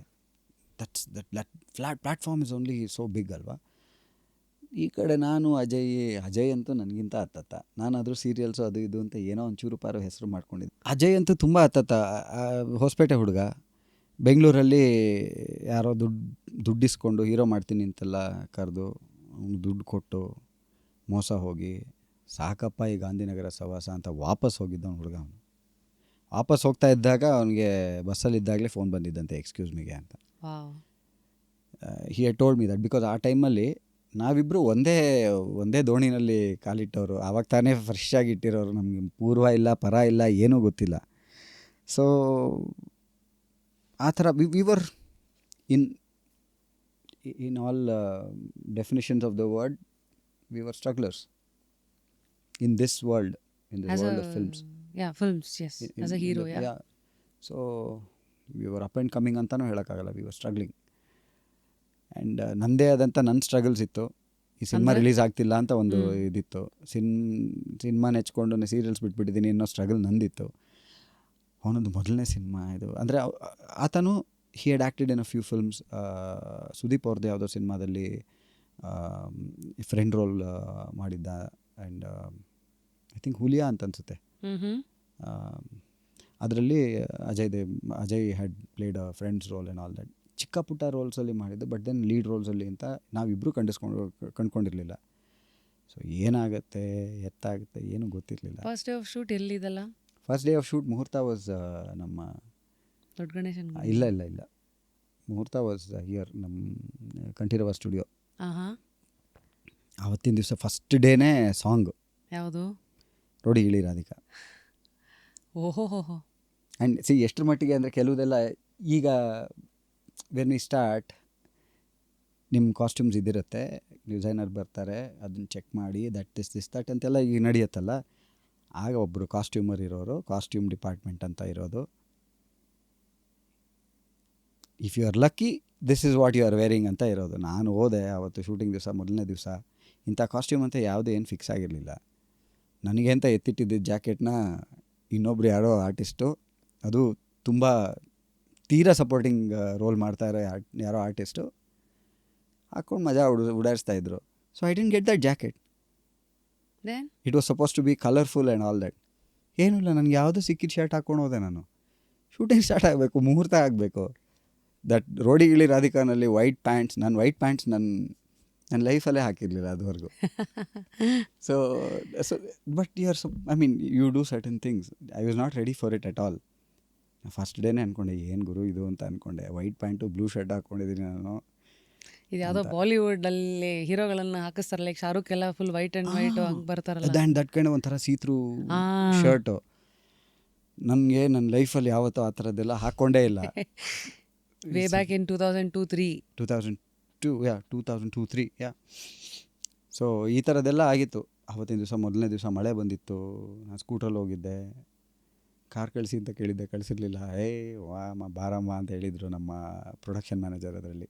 That platform is only so big ಅಲ್ವಾ. ಈ ಕಡೆ ನಾನು ಅಜಯ್ ಅಂತೂ ನನಗಿಂತ ಹತ್ತತ್ತ. ನಾನಾದರೂ ಸೀರಿಯಲ್ಸು ಅದು ಇದು ಅಂತ ಏನೋ ಒಂಚೂರು ಪಾರು ಹೆಸರು ಮಾಡ್ಕೊಂಡಿದ್ದೆ. ಅಜಯ್ ಅಂತೂ ತುಂಬ ಹತ್ತತ್ತ. ಹೊಸಪೇಟೆ ಹುಡುಗ, ಬೆಂಗಳೂರಲ್ಲಿ ಯಾರೋ ದುಡ್ಡಿಸ್ಕೊಂಡು ಹೀರೋ ಮಾಡ್ತೀನಿ ಅಂತೆಲ್ಲ ಕರೆದು ದುಡ್ಡು ಕೊಟ್ಟು ಮೋಸ ಹೋಗಿ, ಸಾಕಪ್ಪ ಈ ಗಾಂಧಿನಗರ ಸವಾಸ ಅಂತ ವಾಪಸ್ ಹೋಗಿದ್ದವನು ಹುಡುಗ. ಅವನು ವಾಪಸ್ ಹೋಗ್ತಾ ಇದ್ದಾಗ ಅವನಿಗೆ ಬಸ್ಸಲ್ಲಿದ್ದಾಗಲೇ ಫೋನ್ ಬಂದಿದ್ದಂತೆ, ಎಕ್ಸ್ಕ್ಯೂಸ್ ಮಿಗೆ ಅಂತ. He had told me that, because ಆ ಟೈಮಲ್ಲಿ ನಾವಿಬ್ಬರು ಒಂದೇ ದೋಣಿನಲ್ಲಿ ಕಾಲಿಟ್ಟವರು. ಆವಾಗ ತಾನೇ ಫ್ರೆಶ್ ಆಗಿ ಇಟ್ಟಿರೋರು, ನಮಗೆ ಪೂರ್ವ ಇಲ್ಲ ಪರ ಇಲ್ಲ ಏನೂ ಗೊತ್ತಿಲ್ಲ. ಸೊ ಆ ಥರ we were in all definitions of the word, we were strugglers in this world, in the world of films. Films, yes, as a hero. So we were up and coming ಅಂತನೂ ಹೇಳೋಕ್ಕಾಗಲ್ಲ, we were struggling. ಆ್ಯಂಡ್ ನನ್ನದೇ ಆದಂಥ ನನ್ನ ಸ್ಟ್ರಗಲ್ಸ್ ಇತ್ತು. ಈ ಸಿನಿಮಾ ರಿಲೀಸ್ ಆಗ್ತಿಲ್ಲ ಅಂತ ಒಂದು ಇದಿತ್ತು. ಸಿನಿಮಾ ನೆಚ್ಕೊಂಡು ಸೀರಿಯಲ್ಸ್ ಬಿಟ್ಬಿಟ್ಟಿದ್ದೀನಿ ಅನ್ನೋ ಸ್ಟ್ರಗಲ್ ನಂದಿತ್ತು. ಅವನೊಂದು ಮೊದಲನೇ ಸಿನಿಮಾ ಇದು. ಅಂದರೆ ಆತನು he had acted in a few films. Sudeep ಅವ್ರದ್ದು ಯಾವುದೋ ಸಿನಿಮಾದಲ್ಲಿ ಫ್ರೆಂಡ್ ರೋಲ್ ಮಾಡಿದ್ದ. ಆ್ಯಂಡ್ ಐ ಥಿಂಕ್ ಹುಲಿಯಾ ಅಂತ ಅನಿಸುತ್ತೆ. ಅದರಲ್ಲಿ Ajay had played a friends roll and all that. ಚಿಕ್ಕ ಪುಟ್ಟ ರೋಲ್ಸಲ್ಲಿ ಮಾಡಿದ್ದು, ಬಟ್ ದೆನ್ ಲೀಡ್ ರೋಲ್ಸಲ್ಲಿ ಅಂತ ನಾವಿಬ್ಬರು ಕಂಡ್ಕೊಂಡಿರಲಿಲ್ಲ. ಸೊ ಏನಾಗುತ್ತೆ ಎತ್ತಾಗುತ್ತೆ ಏನೂ ಗೊತ್ತಿರಲಿಲ್ಲ. ಫಸ್ಟ್ ಡೇ ಆಫ್ ಶೂಟ್ ಎಲ್ಲಿದಲ್ಲ? ಫಸ್ಟ್ ಡೇ ಆಫ್ ಶೂಟ್ ಮುಹೂರ್ತ ವಾಸ್ ನಮ್ಮ ದೊಡ್ಡ ಗಣೇಶನ್. ಇಲ್ಲ ಮುಹೂರ್ತ ವಾಸ್ ಹಿಯರ್, ನಮ್ಮ ಕಂಠೀರವ ಸ್ಟುಡಿಯೋ. ಆವತ್ತಿನ ದಿವಸ ಫಸ್ಟ್ ಡೇನೇ ಸಾಂಗ್ ಯಾವುದು? ರೋಡಿ ಇಳಿ ರಾಧಿಕಾ. ಓಹೋ. ಆ್ಯಂಡ್ ಎಷ್ಟರ ಮಟ್ಟಿಗೆ ಅಂದರೆ ಕೆಲವುದೆಲ್ಲ ಈಗ ವೆನ್ ವಿ ಸ್ಟಾರ್ಟ್ ನಿಮ್ಮ ಕಾಸ್ಟ್ಯೂಮ್ಸ್ ಇದಿರುತ್ತೆ, ಡಿಸೈನರ್ ಬರ್ತಾರೆ, ಅದನ್ನು ಚೆಕ್ ಮಾಡಿ ದಟ್ ಅಂತೆಲ್ಲ ಈಗ ನಡೆಯುತ್ತಲ್ಲ. ಆಗ ಒಬ್ಬರು ಕಾಸ್ಟ್ಯೂಮರ್ ಇರೋರು, ಕಾಸ್ಟ್ಯೂಮ್ ಡಿಪಾರ್ಟ್ಮೆಂಟ್ ಅಂತ ಇರೋದು. If you are lucky this is what you are wearing ಅಂತ ಇರೋದು. ನಾನು ಹೋದೆ ಅವತ್ತು ಶೂಟಿಂಗ್ ದಿವಸ, ಮೊದಲನೇ ದಿವಸ. ಇಂಥ ಕಾಸ್ಟ್ಯೂಮ್ ಅಂತ ಯಾವುದೂ ಏನು ಫಿಕ್ಸ್ ಆಗಿರಲಿಲ್ಲ. ನನಗೆ ಅಂತ ಎತ್ತಿಟ್ಟಿದ್ದ ಜಾಕೆಟ್ನ ಇನ್ನೊಬ್ರು ಯಾರೋ ಆರ್ಟಿಸ್ಟು, ಅದು ತುಂಬ ತೀರಾ ಸಪೋರ್ಟಿಂಗ್ ರೋಲ್ ಮಾಡ್ತಾ ಇರೋ ಯಾರೋ ಆರ್ಟಿಸ್ಟು ಹಾಕ್ಕೊಂಡು ಮಜಾ ಉಡಾಯಿಸ್ತಾಯಿದ್ರು. So I didn't get that jacket. Then? It was suppose to be colourful and all that. ಏನೂ ಇಲ್ಲ, ನನಗೆ ಯಾವುದೋ ಸಿಕ್ಕಿದ ಶರ್ಟ್ ಹಾಕ್ಕೊಂಡು ಹೋದೆ. ನಾನು ಶೂಟಿಂಗ್ ಸ್ಟಾರ್ಟ್ ಆಗಬೇಕು, ಮುಹೂರ್ತ ಆಗಬೇಕು. ದಟ್ ರೋಡಿಗಿಳಿ ರಾಧಿಕಾನಲ್ಲಿ ವೈಟ್ ಪ್ಯಾಂಟ್ಸ್, ನನ್ನ ಲೈಫಲ್ಲೇ ಹಾಕಿರಲಿಲ್ಲ ಅದುವರೆಗೂ. So but I mean you do certain things. I was not ready for it at all. First ಡೇನೇ ಅಂದ್ಕೊಂಡೆ ಏನು ಗುರು ಇದು ಅಂತ ಅಂದ್ಕೊಂಡೆ. ವೈಟ್ ಪ್ಯಾಂಟು ಬ್ಲೂ ಶರ್ಟ್ ಹಾಕ್ಕೊಂಡಿದ್ದೀನಿ ನಾನು. ಇದು ಯಾವುದೋ ಬಾಲಿವುಡಲ್ಲಿ ಹೀರೋಗಳನ್ನು ಹಾಕಿಸ್ತಾರಲ್ಲ, ಈಗ ಶಾರುಖ್ ಎಲ್ಲ ಫುಲ್ ವೈಟ್ ಆ್ಯಂಡ್ ವೈಟು ಹಂಗೆ ಬರ್ತಾರಲ್ಲ. ದಟ್ ಕೈಂಡ್ ಒಂಥರ ಸೀತ್ರೂ ಶರ್ಟು. ನನಗೆ ನನ್ನ ಲೈಫಲ್ಲಿ ಯಾವತ್ತೂ ಆ ಥರದ್ದೆಲ್ಲ ಹಾಕ್ಕೊಂಡೇ ಇಲ್ಲ. Way back in 2002-03. 2002-03 ಸೊ ಈ ಥರದ್ದೆಲ್ಲ ಆಗಿತ್ತು. ಆವತ್ತಿನ ದಿವಸ, ಮೊದಲನೇ ದಿವಸ ಮಳೆ ಬಂದಿತ್ತು. ನಾನು ಸ್ಕೂಟ್ರಲ್ಲಿ ಹೋಗಿದ್ದೆ. ಕಾರ್ ಕಳಿಸಿ ಅಂತ ಕೇಳಿದ್ದೆ, ಕಳಿಸಿರ್ಲಿಲ್ಲ. ಬಾರಮ್ಮ ಅಂತ ಹೇಳಿದರು ನಮ್ಮ ಪ್ರೊಡಕ್ಷನ್ ಮ್ಯಾನೇಜರ್. ಅದರಲ್ಲಿ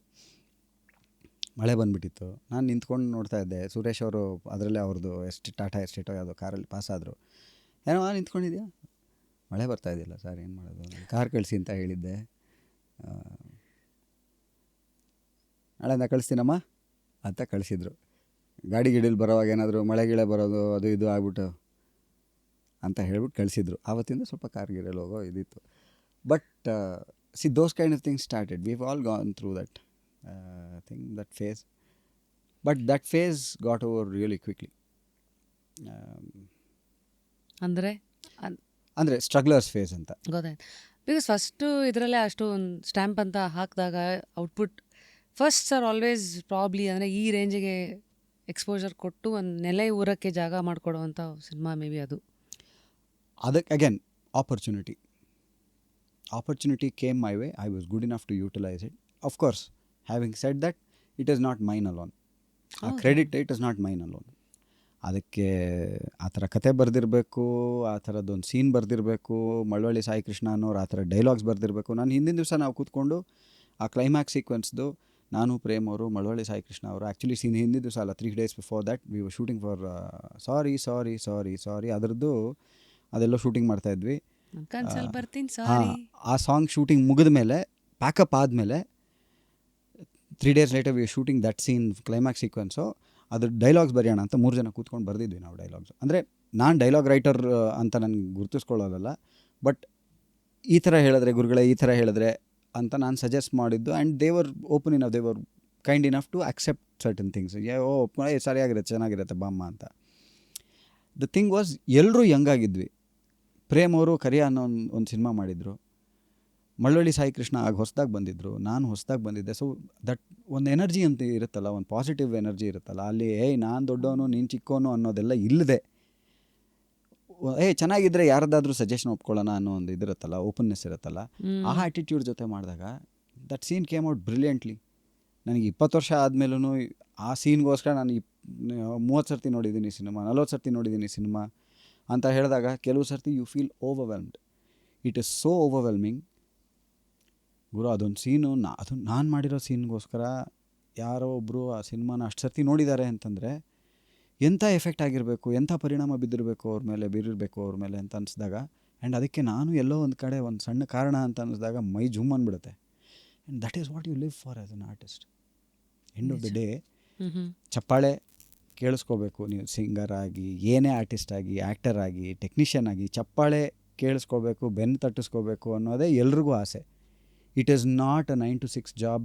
ಮಳೆ ಬಂದುಬಿಟ್ಟಿತ್ತು. ನಾನು ನಿಂತ್ಕೊಂಡು ನೋಡ್ತಾ ಇದ್ದೆ. ಸುರೇಶ್ ಅವರು ಅದರಲ್ಲೇ ಅವ್ರದ್ದು ಟಾಟಾ ಎಸ್ಟೇಟೋ ಯಾವುದೋ ಕಾರಲ್ಲಿ ಪಾಸಾದರು. ಏನೋ ನಿಂತ್ಕೊಂಡಿದ್ಯಾ, ಮಳೆ ಬರ್ತಾ ಇದೆಯಲ್ಲ ಸರ್, ಏನು ಮಾಡೋದು, ಕಾರ್ ಕಳಿಸಿ ಅಂತ ಹೇಳಿದ್ದೆ. ನಾಳೆಯಿಂದ ಕಳಿಸ್ತೀನಮ್ಮ ಅಂತ ಕಳಿಸಿದ್ರು. ಗಾಡಿ ಗಿಡಲ್ಲಿ ಬರೋವಾಗ ಏನಾದರೂ ಮಳೆ ಗಿಳೆ ಬರೋದು ಅದು ಇದು ಆಗ್ಬಿಟ್ಟು ಅಂತ ಹೇಳ್ಬಿಟ್ಟು ಕಳಿಸಿದ್ರು. ಆವತ್ತಿಂದ ಸ್ವಲ್ಪ ಕಾರ್ ಗಿರಲ್ಲಿ ಹೋಗೋ ಇದಿತ್ತು. But see those kind of things started. We all gone through that thing, that phase. But that phase got over really quickly. ಅಂದರೆ ಸ್ಟ್ರಗ್ಲರ್ಸ್ ಫೇಸ್ ಅಂತ ಗೊತ್ತಾಯ್ತು. ಬಿಕಾಸ್ ಫಸ್ಟು ಇದರಲ್ಲೇ ಅಷ್ಟು ಒಂದು ಸ್ಟ್ಯಾಂಪ್ ಅಂತ ಹಾಕಿದಾಗ output first sir always probably ಅಂದರೆ ಈ ರೇಂಜಿಗೆ ಎಕ್ಸ್ಪೋಜರ್ ಕೊಟ್ಟು ಒಂದು ನೆಲೆ ಊರಕ್ಕೆ ಜಾಗ ಮಾಡಿಕೊಡುವಂಥ ಸಿನಿಮಾ ಮೇ ಬಿ ಅದು. ಅದಕ್ಕೆ again opportunity came my way. I was good enough to utilise it. Of course, having said that, it is not mine alone. ಆ credit it is not mine alone. ಅದಕ್ಕೆ ಆ ಥರ ಕತೆ ಬರೆದಿರಬೇಕು, ಆ ಥರದ್ದೊಂದು ಸೀನ್ ಬರೆದಿರಬೇಕು, ಮಳವಳ್ಳಿ ಸಾಯಿ ಕೃಷ್ಣ ಅನ್ನೋರು ಆ ಥರ ಡೈಲಾಗ್ಸ್ ಬರೆದಿರಬೇಕು. ನಾನು ಹಿಂದಿನ ದಿವಸ ನಾವು ಕೂತ್ಕೊಂಡು ಆ ಕ್ಲೈಮ್ಯಾಕ್ಸ್ ಸೀಕ್ವೆನ್ಸ್ದು, ನಾನು ಪ್ರೇಮ್ ಅವರು, ಮಳವಳ್ಳಿ ಸಾಯಿ ಕೃಷ್ಣ ಅವರು, ಆ್ಯಕ್ಚುಲಿ ಸೀನ್ ಹಿಂದಿನ ದಿವಸ ಅಲ್ಲ, 3 days before that we were shooting for sorry ಅದರದ್ದು ಅದೆಲ್ಲೋ ಶೂಟಿಂಗ್ ಮಾಡ್ತಾಯಿದ್ವಿ. ಆ ಸಾಂಗ್ ಶೂಟಿಂಗ್ ಮುಗಿದ ಮೇಲೆ, ಪ್ಯಾಕಪ್ ಆದಮೇಲೆ 3 days later we shooting that scene, climax sequence. ಅದ್ರ ಡೈಲಾಗ್ಸ್ ಬರೆಯೋಣ ಅಂತ 3 ಜನ ಕೂತ್ಕೊಂಡು ಬರೆದಿದ್ವಿ ನಾವು ಡೈಲಾಗ್ಸ್. ಅಂದರೆ ನಾನು ಡೈಲಾಗ್ ರೈಟರ್ ಅಂತ ನನಗೆ ಗುರುತಿಸ್ಕೊಳ್ಳೋದಲ್ಲ, ಬಟ್ ಈ ಥರ ಹೇಳಿದ್ರೆ ಗುರುಗಳೇ, ಈ ಥರ ಹೇಳಿದ್ರೆ ಅಂತ ನಾನು ಸಜೆಸ್ಟ್ ಮಾಡಿದ್ದು. And they were open enough, they were kind enough to accept certain things. ಸರಿಯಾಗಿರುತ್ತೆ, ಚೆನ್ನಾಗಿರುತ್ತೆ ಬಾಮ್ಮ ಅಂತ. ದ ಥಿಂಗ್ ವಾಸ್, ಎಲ್ಲರೂ ಯಂಗಾಗಿದ್ವಿ. ಪ್ರೇಮ್ ಅವರು ಕರಿಯ ಅನ್ನೋ ಒಂದು ಸಿನಿಮಾ ಮಾಡಿದರು. ಮಳವಳ್ಳಿ ಸಾಯಿ ಕೃಷ್ಣ ಆಗ ಹೊಸದಾಗಿ ಬಂದಿದ್ದರು, ನಾನು ಹೊಸದಾಗಿ ಬಂದಿದ್ದೆ. ಸೊ ದಟ್ ಒಂದು ಎನರ್ಜಿ ಅಂತ ಇರುತ್ತಲ್ಲ, ಒಂದು ಪಾಸಿಟಿವ್ ಎನರ್ಜಿ ಇರುತ್ತಲ್ಲ ಅಲ್ಲಿ. ನಾನು ದೊಡ್ಡವನು ನೀನು ಚಿಕ್ಕವನು ಅನ್ನೋದೆಲ್ಲ ಇಲ್ಲದೆ, ಚೆನ್ನಾಗಿದ್ದರೆ ಯಾರದಾದ್ರೂ ಸಜೆಷನ್ ಒಪ್ಕೊಳ್ಳೋಣ ಅನ್ನೋ ಒಂದು ಇದಿರುತ್ತಲ್ಲ, ಓಪನ್ನೆಸ್ ಇರುತ್ತಲ್ಲ. ಆ ಆ್ಯಟಿಟ್ಯೂಡ್ ಜೊತೆ ಮಾಡಿದಾಗ that scene came out brilliantly. ನನಗೆ 20 ವರ್ಷ ಆದಮೇಲೂ ಆ ಸೀನ್ಗೋಸ್ಕರ ನಾನು 30 ಸರ್ತಿ ನೋಡಿದ್ದೀನಿ ಸಿನಿಮಾ, 40 ಸರ್ತಿ ನೋಡಿದ್ದೀನಿ ಸಿನಿಮಾ ಅಂತ ಹೇಳಿದಾಗ, ಕೆಲವು ಸರ್ತಿ you feel overwhelmed. It is so overwhelming ಗುರು. ಅದೊಂದು ಸೀನು, ಅದು ನಾನು ಮಾಡಿರೋ ಸೀನ್ಗೋಸ್ಕರ ಯಾರೋ ಒಬ್ಬರು ಆ ಸಿನಿಮಾನ ಅಷ್ಟು ಸರ್ತಿ ನೋಡಿದ್ದಾರೆ ಅಂತಂದರೆ ಎಂಥ ಎಫೆಕ್ಟ್ ಆಗಿರಬೇಕು, ಎಂಥ ಪರಿಣಾಮ ಬಿದ್ದಿರಬೇಕು ಅವ್ರ ಮೇಲೆ ಅಂತ ಅನಿಸಿದಾಗ, ಆ್ಯಂಡ್ ಅದಕ್ಕೆ ನಾನು ಎಲ್ಲೋ ಒಂದು ಕಡೆ ಒಂದು ಸಣ್ಣ ಕಾರಣ ಅಂತ ಅನ್ನಿಸಿದಾಗ ಮೈ ಜುಮ್ ಅಂದ್ಬಿಡುತ್ತೆ. And that is what you live for as an artist. End of the day ಚಪ್ಪಾಳೆ ಕೇಳಿಸ್ಕೋಬೇಕು. ನೀವು ಸಿಂಗರ್ ಆಗಿ, ಏನೇ ಆರ್ಟಿಸ್ಟ್ ಆಗಿ, ಆ್ಯಕ್ಟರ್ ಆಗಿ, ಟೆಕ್ನಿಷಿಯನ್ ಆಗಿ, ಚಪ್ಪಾಳೆ ಕೇಳಿಸ್ಕೋಬೇಕು, ಬೆನ್ನು ತಟ್ಟಿಸ್ಕೋಬೇಕು ಅನ್ನೋದೇ ಎಲ್ರಿಗೂ ಆಸೆ. It is not a 9 to 6 job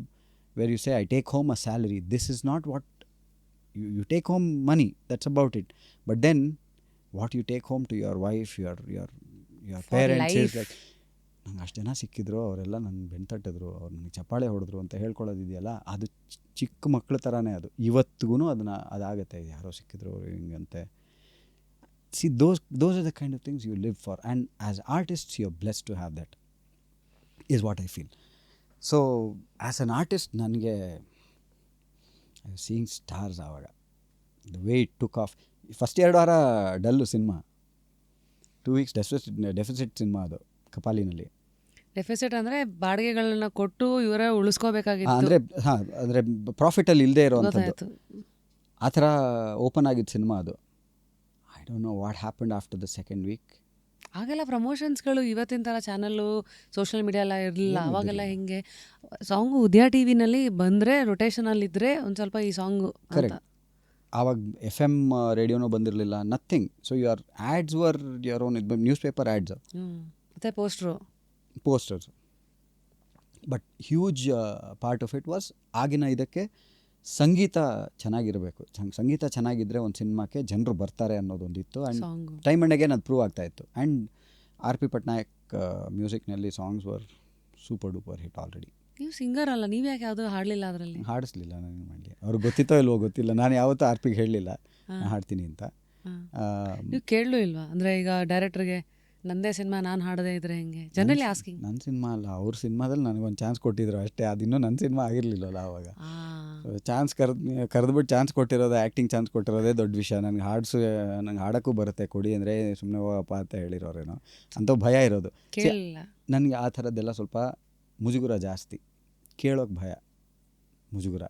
where you say, I take home a salary. This is not what you take home money. That's about it. But then what you take home to your wife, your parents is like, ನಂಗೆ ಅಷ್ಟು ಜನ ಸಿಕ್ಕಿದ್ರು, ಅವರೆಲ್ಲ ನನ್ನ ಬೆನ್ನು ತಟ್ಟಿದ್ರು, ಅವ್ರು ನನಗೆ ಚಪ್ಪಾಳೆ ಹೊಡೆದ್ರು ಅಂತ ಹೇಳ್ಕೊಳ್ಳೋದಿದೆಯಲ್ಲ, ಅದು ಚಿಕ್ಕ ಮಕ್ಕಳ ಥರನೇ. ಅದು ಇವತ್ತಿಗೂ ಅದಾಗುತ್ತೆ. ಯಾರೋ ಸಿಕ್ಕಿದ್ರು ಹಿಂಗಂತೆ. See, those are the kind of things you live for. And as artists, you're blessed to have that. Is what I feel. So as an artist, ನನಗೆ ಐ ವಾಸ್ ಸೀಯಿಂಗ್ ಸ್ಟಾರ್ಸ್ ಆವಾಗ. The way it took of. First 2 ವಾರ dull cinema, 2 weeks deficit cinema ಅದು ಕಪಾಲಿನಲ್ಲಿ. ಡೆಫಿಸಿಟ್ ಅಂದರೆ ಬಾಡಿಗೆಗಳನ್ನ ಕೊಟ್ಟು ಇವರೇ ಉಳಿಸ್ಕೋಬೇಕಾಗಿತ್ತು. ಅಂದರೆ ಪ್ರಾಫಿಟಲ್ಲಿ ಇಲ್ಲದೆ ಇರೋವಂಥದ್ದು, ಗೊತ್ತಾಯ್ತು. ಆ ಥರ ಓಪನ್ ಆಗಿದ್ದು ಸಿನಿಮಾ ಅದು. I don't know what happened after the second week. ಆಗೆಲ್ಲ ಪ್ರಮೋಷನ್ಸ್ಗಳು ಇವತ್ತಿನ ಥರ ಚಾನಲ್ಲು ಸೋಷಿಯಲ್ ಮೀಡಿಯಾ ಎಲ್ಲ ಇರಲಿಲ್ಲ. ಅವಾಗೆಲ್ಲ ಹಿಂಗೆ ಸಾಂಗು ಉದಯ ಟಿ ವಿನಲ್ಲಿ ಬಂದರೆ ರೊಟೇಷನಲ್ಲಿದ್ದರೆ ಒಂದು ಸ್ವಲ್ಪ ಈ ಸಾಂಗು. ಕರೆಕ್ಟ್. ಆವಾಗ FM ರೇಡಿಯೋನೂ ಬಂದಿರಲಿಲ್ಲ, nothing. So your ads were your own newspaper ads, ಮತ್ತು posters. But huge part of it was ಆಗಿನ ಇದಕ್ಕೆ ಸಂಗೀತ ಚೆನ್ನಾಗಿರಬೇಕು. ಸಂಗೀತ ಚೆನ್ನಾಗಿದ್ದರೆ ಒಂದು ಸಿನಿಮಾಕ್ಕೆ ಜನರು ಬರ್ತಾರೆ ಅನ್ನೋದೊಂದಿತ್ತು. ಆ್ಯಂಡ್ ಟೈಮ್ ಆ್ಯಂಡ್ ಅಗೇನ್ ಅದು ಪ್ರೂವ್ ಆಗ್ತಾಯಿತ್ತು. And R.P. ಪಟ್ನಾಯಕ್ ಮ್ಯೂಸಿಕ್ನಲ್ಲಿ songs were super duper hit already. ನೀವು ಸಿಂಗರ್ ಅಲ್ಲ, ನೀವು ಯಾಕೆ ಯಾವುದೂ ಹಾಡಲಿಲ್ಲ ಅದರಲ್ಲಿ? ಹಾಡಿಸ್ಲಿಲ್ಲ ನನಗೆ ಮಾಡಲಿ. ಅವ್ರಿಗೆ ಗೊತ್ತಿತ್ತೋ ಇಲ್ವೋ ಗೊತ್ತಿಲ್ಲ, ನಾನು ಯಾವತ್ತೂ R.P.ಗೆ ಹೇಳಲಿಲ್ಲ ನಾನು ಹಾಡ್ತೀನಿ ಅಂತ. ನೀವು ಕೇಳಲೂ ಇಲ್ವಾ? ಅಂದರೆ ಈಗ ಡೈರೆಕ್ಟ್ರಿಗೆ ನಂದೇ ಸಿನಿಮಾ ನಾನು ಹಾಡದೇ ಇದ್ರೆ ಹೆಂಗೆ? Generally asking. ನನ್ನ ಸಿನಿಮಾ ಅಲ್ಲ, ಅವ್ರ ಸಿನಿಮಾದಲ್ಲಿ ನನಗೊಂದು ಚಾನ್ಸ್ ಕೊಟ್ಟಿದ್ರು ಅಷ್ಟೇ. ಅದಿನ್ನೂ ನನ್ನ ಸಿನಿಮಾ ಆಗಿರಲಿಲ್ಲಲ್ಲ ಆವಾಗ. ಚಾನ್ಸ್ ಕರೆದ್ಬಿಟ್ಟು ಚಾನ್ಸ್ ಕೊಟ್ಟಿರೋದು, ಆ್ಯಕ್ಟಿಂಗ್ ಚಾನ್ಸ್ ಕೊಟ್ಟಿರೋದೇ ದೊಡ್ಡ ವಿಷಯ. ನನಗೆ ನಂಗೆ ಹಾಡೋಕ್ಕೂ ಬರುತ್ತೆ, ಕೊಡಿ ಅಂದರೆ ಸುಮ್ಮನೆ ಹೋಗಪ್ಪ ಅಂತ ಹೇಳಿರೋರೇನೋ ಅಂತ ಭಯ ಇರೋದು. ನನಗೆ ಆ ಥರದ್ದೆಲ್ಲ ಸ್ವಲ್ಪ ಮುಜುಗುರ ಜಾಸ್ತಿ. ಕೇಳೋಕ್ಕೆ ಭಯ, ಮುಜುಗುರ.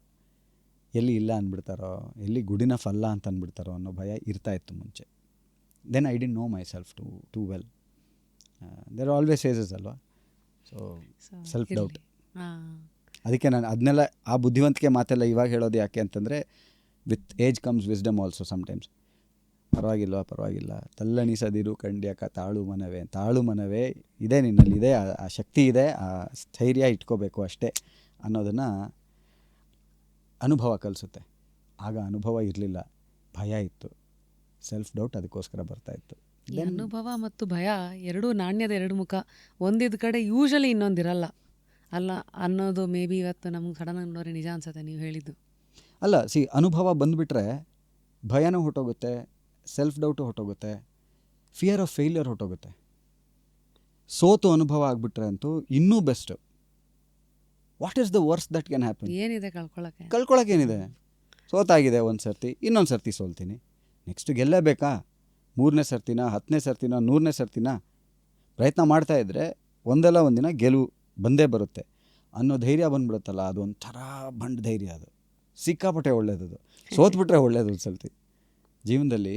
ಎಲ್ಲಿ ಇಲ್ಲ ಅಂದ್ಬಿಡ್ತಾರೋ, ಎಲ್ಲಿ ಗುಡ್ ಇನಫ್ ಅಲ್ಲ ಅಂತ ಅಂದ್ಬಿಡ್ತಾರೋ ಅನ್ನೋ ಭಯ ಇರ್ತಾಯಿತ್ತು ಮುಂಚೆ. Then I didn't know myself too well. There always phases ಅಲ್ವಾ. So self doubt. ಅದಕ್ಕೆ ನಾನು ಅದನ್ನೆಲ್ಲ, ಆ ಬುದ್ಧಿವಂತಿಕೆ ಮಾತೆಲ್ಲ ಇವಾಗ ಹೇಳೋದು ಯಾಕೆ ಅಂತಂದರೆ, with age comes wisdom also sometimes. ಪರವಾಗಿಲ್ಲ, ತಲ್ಲಣಿಸದಿರು ಕಂಡ್ಯಾಕ ತಾಳು ಮನವೇ ಇದೆ ನಿನ್ನಲ್ಲಿದೆ, ಆ ಶಕ್ತಿ ಇದೆ, ಆ ಸ್ಥೈರ್ಯ ಇಟ್ಕೋಬೇಕು ಅಷ್ಟೇ ಅನ್ನೋದನ್ನು ಅನುಭವ ಕಲಿಸುತ್ತೆ. ಆಗ ಅನುಭವ ಇರಲಿಲ್ಲ, ಭಯ ಇತ್ತು, ಸೆಲ್ಫ್ ಡೌಟ್ ಅದಕ್ಕೋಸ್ಕರ ಬರ್ತಾಯಿತ್ತು. ಅನುಭವ ಮತ್ತು ಭಯ ಎರಡೂ ನಾಣ್ಯದ ಎರಡು ಮುಖ. ಒಂದಿದ್ದ ಕಡೆ ಯೂಶಲಿ ಇನ್ನೊಂದಿರಲ್ಲ ಅಲ್ಲ ಅನ್ನೋದು ಮೇ ಬಿ ಇವತ್ತು ನಮ್ಗೆ ಸಡನ್ನಾಗಿ ನೋಡಿ ನಿಜ ಅನ್ಸುತ್ತೆ ನೀವು ಹೇಳಿದ್ದು. ಅಲ್ಲ, ಅನುಭವ ಬಂದುಬಿಟ್ರೆ ಭಯನೂ ಹೊಟ್ಟೋಗುತ್ತೆ, ಸೆಲ್ಫ್ ಡೌಟು ಹೊಟ್ಟೋಗುತ್ತೆ, ಫಿಯರ್ ಆಫ್ ಫೇಲ್ಯೂರ್ ಹೊಟ್ಟೋಗುತ್ತೆ. ಸೋತು ಅನುಭವ ಆಗಿಬಿಟ್ರೆ ಅಂತೂ ಇನ್ನೂ best. What is the worst that can happen? ಏನಿದೆ ಕಳ್ಕೊಳಕ್ಕೇನಿದೆ? ಸೋತಾಗಿದೆ ಒಂದು ಸರ್ತಿ, ಇನ್ನೊಂದು ಸರ್ತಿ ಸೋಲ್ತೀನಿ, ನೆಕ್ಸ್ಟ್ ಗೆಲ್ಲೇಬೇಕಾ? 3ನೇ ಸರ್ತಿನ, 10ನೇ ಸರ್ತಿನ, 100ನೇ ಸರ್ತಿನ ಪ್ರಯತ್ನ ಮಾಡ್ತಾಯಿದ್ರೆ ಒಂದಲ್ಲ ಒಂದಿನ ಗೆಲುವು ಬಂದೇ ಬರುತ್ತೆ ಅನ್ನೋ ಧೈರ್ಯ ಬಂದ್ಬಿಡುತ್ತಲ್ಲ, ಅದು ಒಂಥರ ಬಂಡ್ ಧೈರ್ಯ. ಅದು ಸಿಕ್ಕಾಪಟ್ಟೆ ಒಳ್ಳೇದದು. ಸೋತ್ಬಿಟ್ರೆ ಒಳ್ಳೇದು. ಒಂದು ಸರ್ತಿ ಜೀವನದಲ್ಲಿ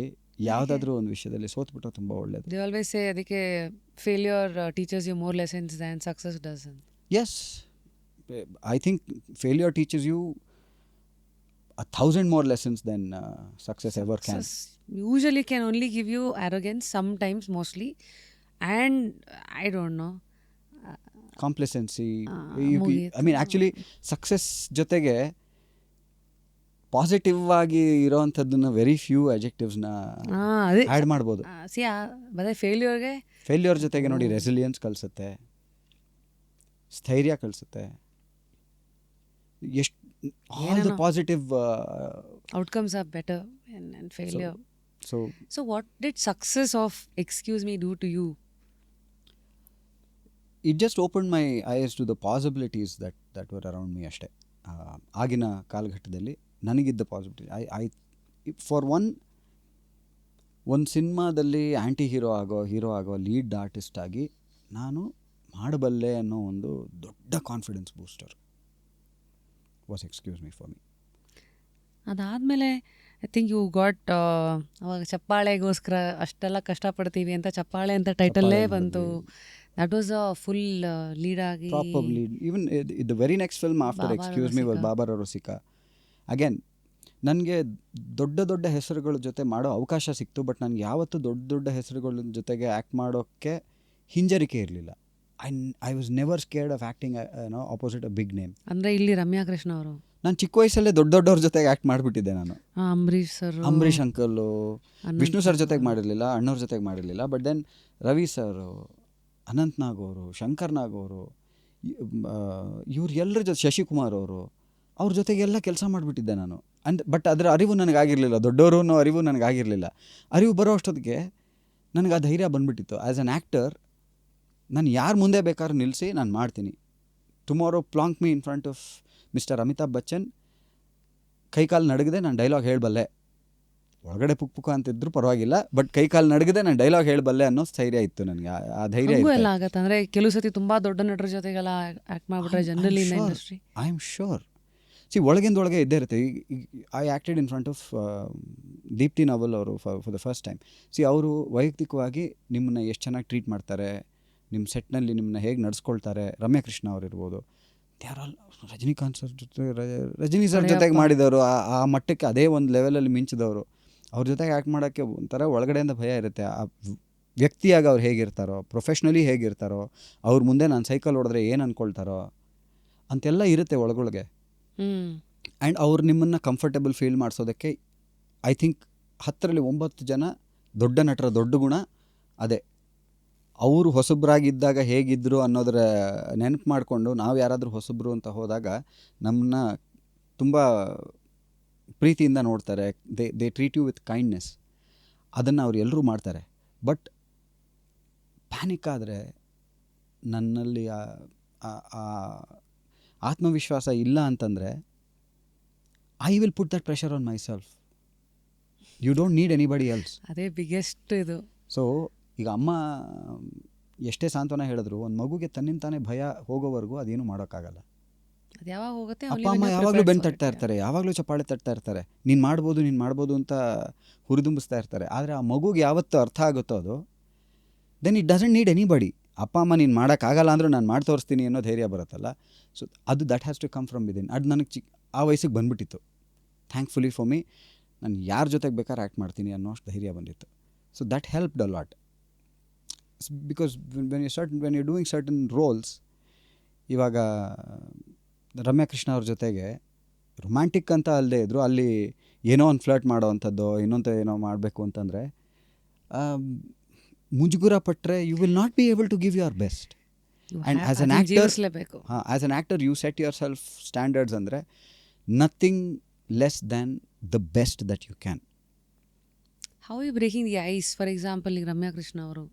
ಯಾವುದಾದ್ರೂ ಒಂದು ವಿಷಯದಲ್ಲಿ ಸೋತ್ಬಿಟ್ರೆ ತುಂಬ ಒಳ್ಳೇದು. ದೇ ಆಲ್ವೇಸ್ ಸೇ ಅದಕ್ಕೆ failure teachers you more lessons than success does. Yes, I think failure teachers you 1,000 more lessons than success ever can. Usually can only give you arrogance, sometimes, mostly, and I don't know, complacency. I mean actually success ಜೊತೆಗೆ ಪಾಸಿಟಿವ್ ಆಗಿ ಇರೋವಂಥದ್ದನ್ನ ವೆರಿ ಫ್ಯೂ ಅಡ್ಜೆಕ್ಟಿವ್ಸ್ನ ಆ್ಯಡ್ ಮಾಡ್ಬೋದು. ಬರೀ ಫೇಲ್ಯೂರ್ ಜೊತೆಗೆ ನೋಡಿ ರೆಸಿಲಿಯನ್ಸ್ ಕಲಿಸುತ್ತೆ, ಸ್ಥೈರ್ಯ ಕಲಿಸುತ್ತೆ, ಎಷ್ಟು all the positive outcomes are better and failure. So what did success of excuse me do to you? It just opened my eyes to the possibilities that were around me ಅಷ್ಟೇ. ಆಗಿನ ಕಾಲಘಟ್ಟದಲ್ಲಿ ನನಗಿದ್ದ ಪಾಸಿಬಿಲಿಟಿ. ಫಾರ್ ಒಂದು ಸಿನಿಮಾದಲ್ಲಿ ಆ್ಯಂಟಿ ಹೀರೋ ಆಗೋ ಲೀಡ್ ಆರ್ಟಿಸ್ಟ್ ಆಗಿ ನಾನು ಮಾಡಬಲ್ಲೆ ಅನ್ನೋ ಒಂದು ದೊಡ್ಡ confidence booster was excuse me for me. ಅದಾದಮೇಲೆ ಐ ಥಿಂಕ್ ಯು ಗಾಟ್ ಅವಾಗ ಚಪ್ಪಾಳೆಗೋಸ್ಕರ ಅಷ್ಟೆಲ್ಲ ಕಷ್ಟಪಡ್ತೀವಿ ಅಂತ ಚಪ್ಪಾಳೆ ಅಂತ ಟೈಟಲ್ಲೇ ಬಂತು. That was a full lead ಆಗಿ proper lead. Even the very next film after excuse me was Baba Rasika. Again ನನಗೆ ದೊಡ್ಡ ಹೆಸರುಗಳ ಜೊತೆ ಮಾಡೋ ಅವಕಾಶ ಸಿಕ್ತು. ಬಟ್ ನನಗೆ ಯಾವತ್ತೂ ದೊಡ್ಡ ಹೆಸರುಗಳ ಜೊತೆಗೆ ಆ್ಯಕ್ಟ್ ಮಾಡೋಕ್ಕೆ ಹಿಂಜರಿಕೆ ಇರಲಿಲ್ಲ. I was never scared of acting opposite a big name. ಅಂದರೆ ಇಲ್ಲಿ ರಮ್ಯಾ ಕೃಷ್ಣ ಅವರು, ನಾನು ಚಿಕ್ಕ ವಯಸ್ಸಲ್ಲೇ ದೊಡ್ಡವ್ರ ಜೊತೆಗೆ ಆ್ಯಕ್ಟ್ ಮಾಡಿಬಿಟ್ಟಿದ್ದೆ ನಾನು. ಅಂಬರೀಷ್ ಅಂಕಲ್ಲು, ವಿಷ್ಣು ಸರ್ ಜೊತೆಗೆ ಮಾಡಿರಲಿಲ್ಲ, ಅಣ್ಣವ್ರ ಜೊತೆಗೆ ಮಾಡಿರಲಿಲ್ಲ. But then Ravi sir, Anant Nag ಅವರು, ಶಂಕರ್ ನಾಗ್ ಅವರು, ಇವ್ರು ಎಲ್ಲರ ಜೊತೆ, ಶಶಿಕುಮಾರ್ ಅವರು, ಅವ್ರ ಜೊತೆಗೆಲ್ಲ ಕೆಲಸ ಮಾಡಿಬಿಟ್ಟಿದ್ದೆ ನಾನು. ಬಟ್ ಅದರ ಅರಿವು ನನಗಾಗಿರಲಿಲ್ಲ, ದೊಡ್ಡವರು ಅನ್ನೋ ಅರಿವು ನನಗಾಗಿರಲಿಲ್ಲ. ಅರಿವು ಬರೋ ಅಷ್ಟೊತ್ತಿಗೆ ನನಗೆ ಆ ಧೈರ್ಯ ಬಂದುಬಿಟ್ಟಿತ್ತು. ಆ್ಯಸ್ ಅನ್ ಆ್ಯಕ್ಟರ್ ನಾನು ಯಾರು ಮುಂದೆ ಬೇಕಾದ್ರೂ ನಿಲ್ಲಿಸಿ ನಾನು ಮಾಡ್ತೀನಿ. Tomorrow Planck me in front of mister Amitabh Bachchan, ಕೈಕಾಲು ನಡಗದೆ ನಾನು ಡೈಲಾಗ್ ಹೇಳಬಲ್ಲೆ, ಒಳಗಡೆ ಪುಕ್ ಅಂತಿದ್ರು ಪರವಾಗಿಲ್ಲ, ಬಟ್ ಕೈಕಾಲು ನಡಗದೆ ನಾನು ಡೈಲಾಗ್ ಹೇಳಬಲ್ಲೆ ಅನ್ನೋ ಸ್ಥೈರ್ಯ ಇತ್ತು ನನಗೆ. ಆ ಧೈರ್ಯ ಹಂಗೂ ಇತ್ತು. ಎಲ್ಲ ಆಗತ್ತೆ ಅಂದರೆ ಕೆಲವು ಸತಿ ತುಂಬ ದೊಡ್ಡ ನಟರ ಜೊತೆಗೆಲ್ಲ ಆ್ಯಕ್ಟ್ ಮಾಡಿಬಿಟ್ರೆ generally in industry. I am sure. ಒಳಗಿಂದೊಳಗೆ ಇದ್ದೇ ಇರುತ್ತೆ. I acted in front of Deepti Naval ಅವರು ಫಾರ್ ದ ಫಸ್ಟ್ ಟೈಮ್. ಅವರು ವೈಯಕ್ತಿಕವಾಗಿ ನಿಮ್ಮನ್ನ ಎಷ್ಟು ಚೆನ್ನಾಗಿ ಟ್ರೀಟ್ ಮಾಡ್ತಾರೆ, ನಿಮ್ಮ ಸೆಟ್ನಲ್ಲಿ ನಿಮ್ಮನ್ನ ಹೇಗೆ ನಡೆಸ್ಕೊಳ್ತಾರೆ. ರಮ್ಯಾ ಕೃಷ್ಣ ಅವ್ರು ಇರ್ಬೋದು, ಯಾರಲ್ಲ ರಜನಿಕಾಂತ್ ಸರ್ ಜೊತೆ ರಜನಿ ಸರ್ ಜೊತೆಗೆ ಮಾಡಿದವರು, ಆ ಮಟ್ಟಕ್ಕೆ ಅದೇ ಒಂದು ಲೆವೆಲಲ್ಲಿ ಮಿಂಚಿದವರು. ಅವ್ರ ಜೊತೆಗೆ ಆ್ಯಕ್ಟ್ ಮಾಡೋಕ್ಕೆ ಒಂಥರ ಒಳಗಡೆಯಿಂದ ಭಯ ಇರುತ್ತೆ. ಆ ವ್ಯಕ್ತಿಯಾಗಿ ಅವ್ರು ಹೇಗಿರ್ತಾರೋ, ಪ್ರೊಫೆಷ್ನಲಿ ಹೇಗಿರ್ತಾರೋ, ಅವ್ರ ಮುಂದೆ ನಾನು ಸೈಕಲ್ ಹೊಡೆದ್ರೆ ಏನು ಅಂದ್ಕೊಳ್ತಾರೋ ಅಂತೆಲ್ಲ ಇರುತ್ತೆ ಒಳಗೊಳಗೆ. ಆ್ಯಂಡ್ ಅವ್ರು ನಿಮ್ಮನ್ನು ಕಂಫರ್ಟೇಬಲ್ ಫೀಲ್ ಮಾಡಿಸೋದಕ್ಕೆ ಐ ಥಿಂಕ್ 10ರಲ್ಲಿ 9 ಜನ ದೊಡ್ಡ ನಟರ ದೊಡ್ಡ ಗುಣ ಅದೇ. ಅವರು ಹೊಸಬ್ರಾಗಿದ್ದಾಗ ಹೇಗಿದ್ದರು ಅನ್ನೋದರ ನೆನಪು ಮಾಡಿಕೊಂಡು ನಾವು ಯಾರಾದರೂ ಹೊಸಬ್ರು ಅಂತ ಹೋದಾಗ ನಮ್ಮನ್ನ ತುಂಬ ಪ್ರೀತಿಯಿಂದ ನೋಡ್ತಾರೆ. They treat you with kindness. ಅದನ್ನು ಅವ್ರು ಎಲ್ಲರೂ ಮಾಡ್ತಾರೆ. ಬಟ್ ಪ್ಯಾನಿಕ್ ಆದರೆ, ನನ್ನಲ್ಲಿ ಆತ್ಮವಿಶ್ವಾಸ ಇಲ್ಲ ಅಂತಂದರೆ, I will put that pressure on my self. You don't need anybody else. ಅದೇ ಬಿಗ್ಗೆಸ್ಟ್ ಇದು. ಸೊ ಈಗ ಅಮ್ಮ ಎಷ್ಟೇ ಸಾಂತ್ವನ ಹೇಳಿದ್ರು, ಒಂದು ಮಗುಗೆ ತನ್ನಿಂತಾನೇ ಭಯ ಹೋಗೋವರೆಗೂ ಅದೇನು ಮಾಡೋಕ್ಕಾಗಲ್ಲ. ಅದು ಯಾವಾಗ ಹೋಗುತ್ತೆ, ಅಪ್ಪ ಅಮ್ಮ ಯಾವಾಗಲೂ ಬೆನ್ನು ತಟ್ತಾ ಇರ್ತಾರೆ, ಯಾವಾಗಲೂ ಚಪ್ಪಾಳೆ ತಟ್ತಾ ಇರ್ತಾರೆ, ನೀನು ಮಾಡ್ಬೋದು ಅಂತ ಹುರಿದುಂಬಿಸ್ತಾ ಇರ್ತಾರೆ. ಆದರೆ ಆ ಮಗುಗೆ ಯಾವತ್ತು ಅರ್ಥ ಆಗುತ್ತೋ ಅದು, then it doesn't need anybody. ಅಪ್ಪ ಅಮ್ಮ ನೀನು ಮಾಡೋಕ್ಕಾಗಲ್ಲ ಅಂದರೂ ನಾನು ಮಾಡಿ ತೋರಿಸ್ತೀನಿ ಅನ್ನೋ ಧೈರ್ಯ ಬರುತ್ತಲ್ಲ. ಸೊ ಅದು that has to come from within. ಅದು ನನಗೆ ಆ ವಯಸ್ಸಿಗೆ ಬಂದುಬಿಟ್ಟಿತ್ತು. ಥ್ಯಾಂಕ್ಫುಲಿ ಫಾರ್ ಮೀ, ನಾನು ಯಾರ ಜೊತೆಗೆ ಬೇಕಾದ್ರೆ ಆ್ಯಕ್ಟ್ ಮಾಡ್ತೀನಿ ಅನ್ನೋ ಅಷ್ಟು ಧೈರ್ಯ ಬಂದಿತ್ತು. So that helped a lot. Because when you doing certain roles, ಇವಾಗ ರಮ್ಯಾ ಕೃಷ್ಣ ಅವ್ರ ಜೊತೆಗೆ ರೊಮ್ಯಾಂಟಿಕ್ ಅಂತ ಅಲ್ಲದೆ ಇದ್ದರು, ಅಲ್ಲಿ ಏನೋ ಒಂದು ಫ್ಲರ್ಟ್ ಮಾಡೋ ಅಂಥದ್ದು, ಇನ್ನೊಂದು ಏನೋ ಮಾಡಬೇಕು ಅಂತಂದರೆ ಮುಜುಗುರ ಪಟ್ಟರೆ you will not be able to give your best. And as an actor you set yourself standards ಅಂದರೆ nothing less than the best that you can. How you breaking the ice? For example, ಈಗ ರಮ್ಯಾ ಕೃಷ್ಣ ಅವರು,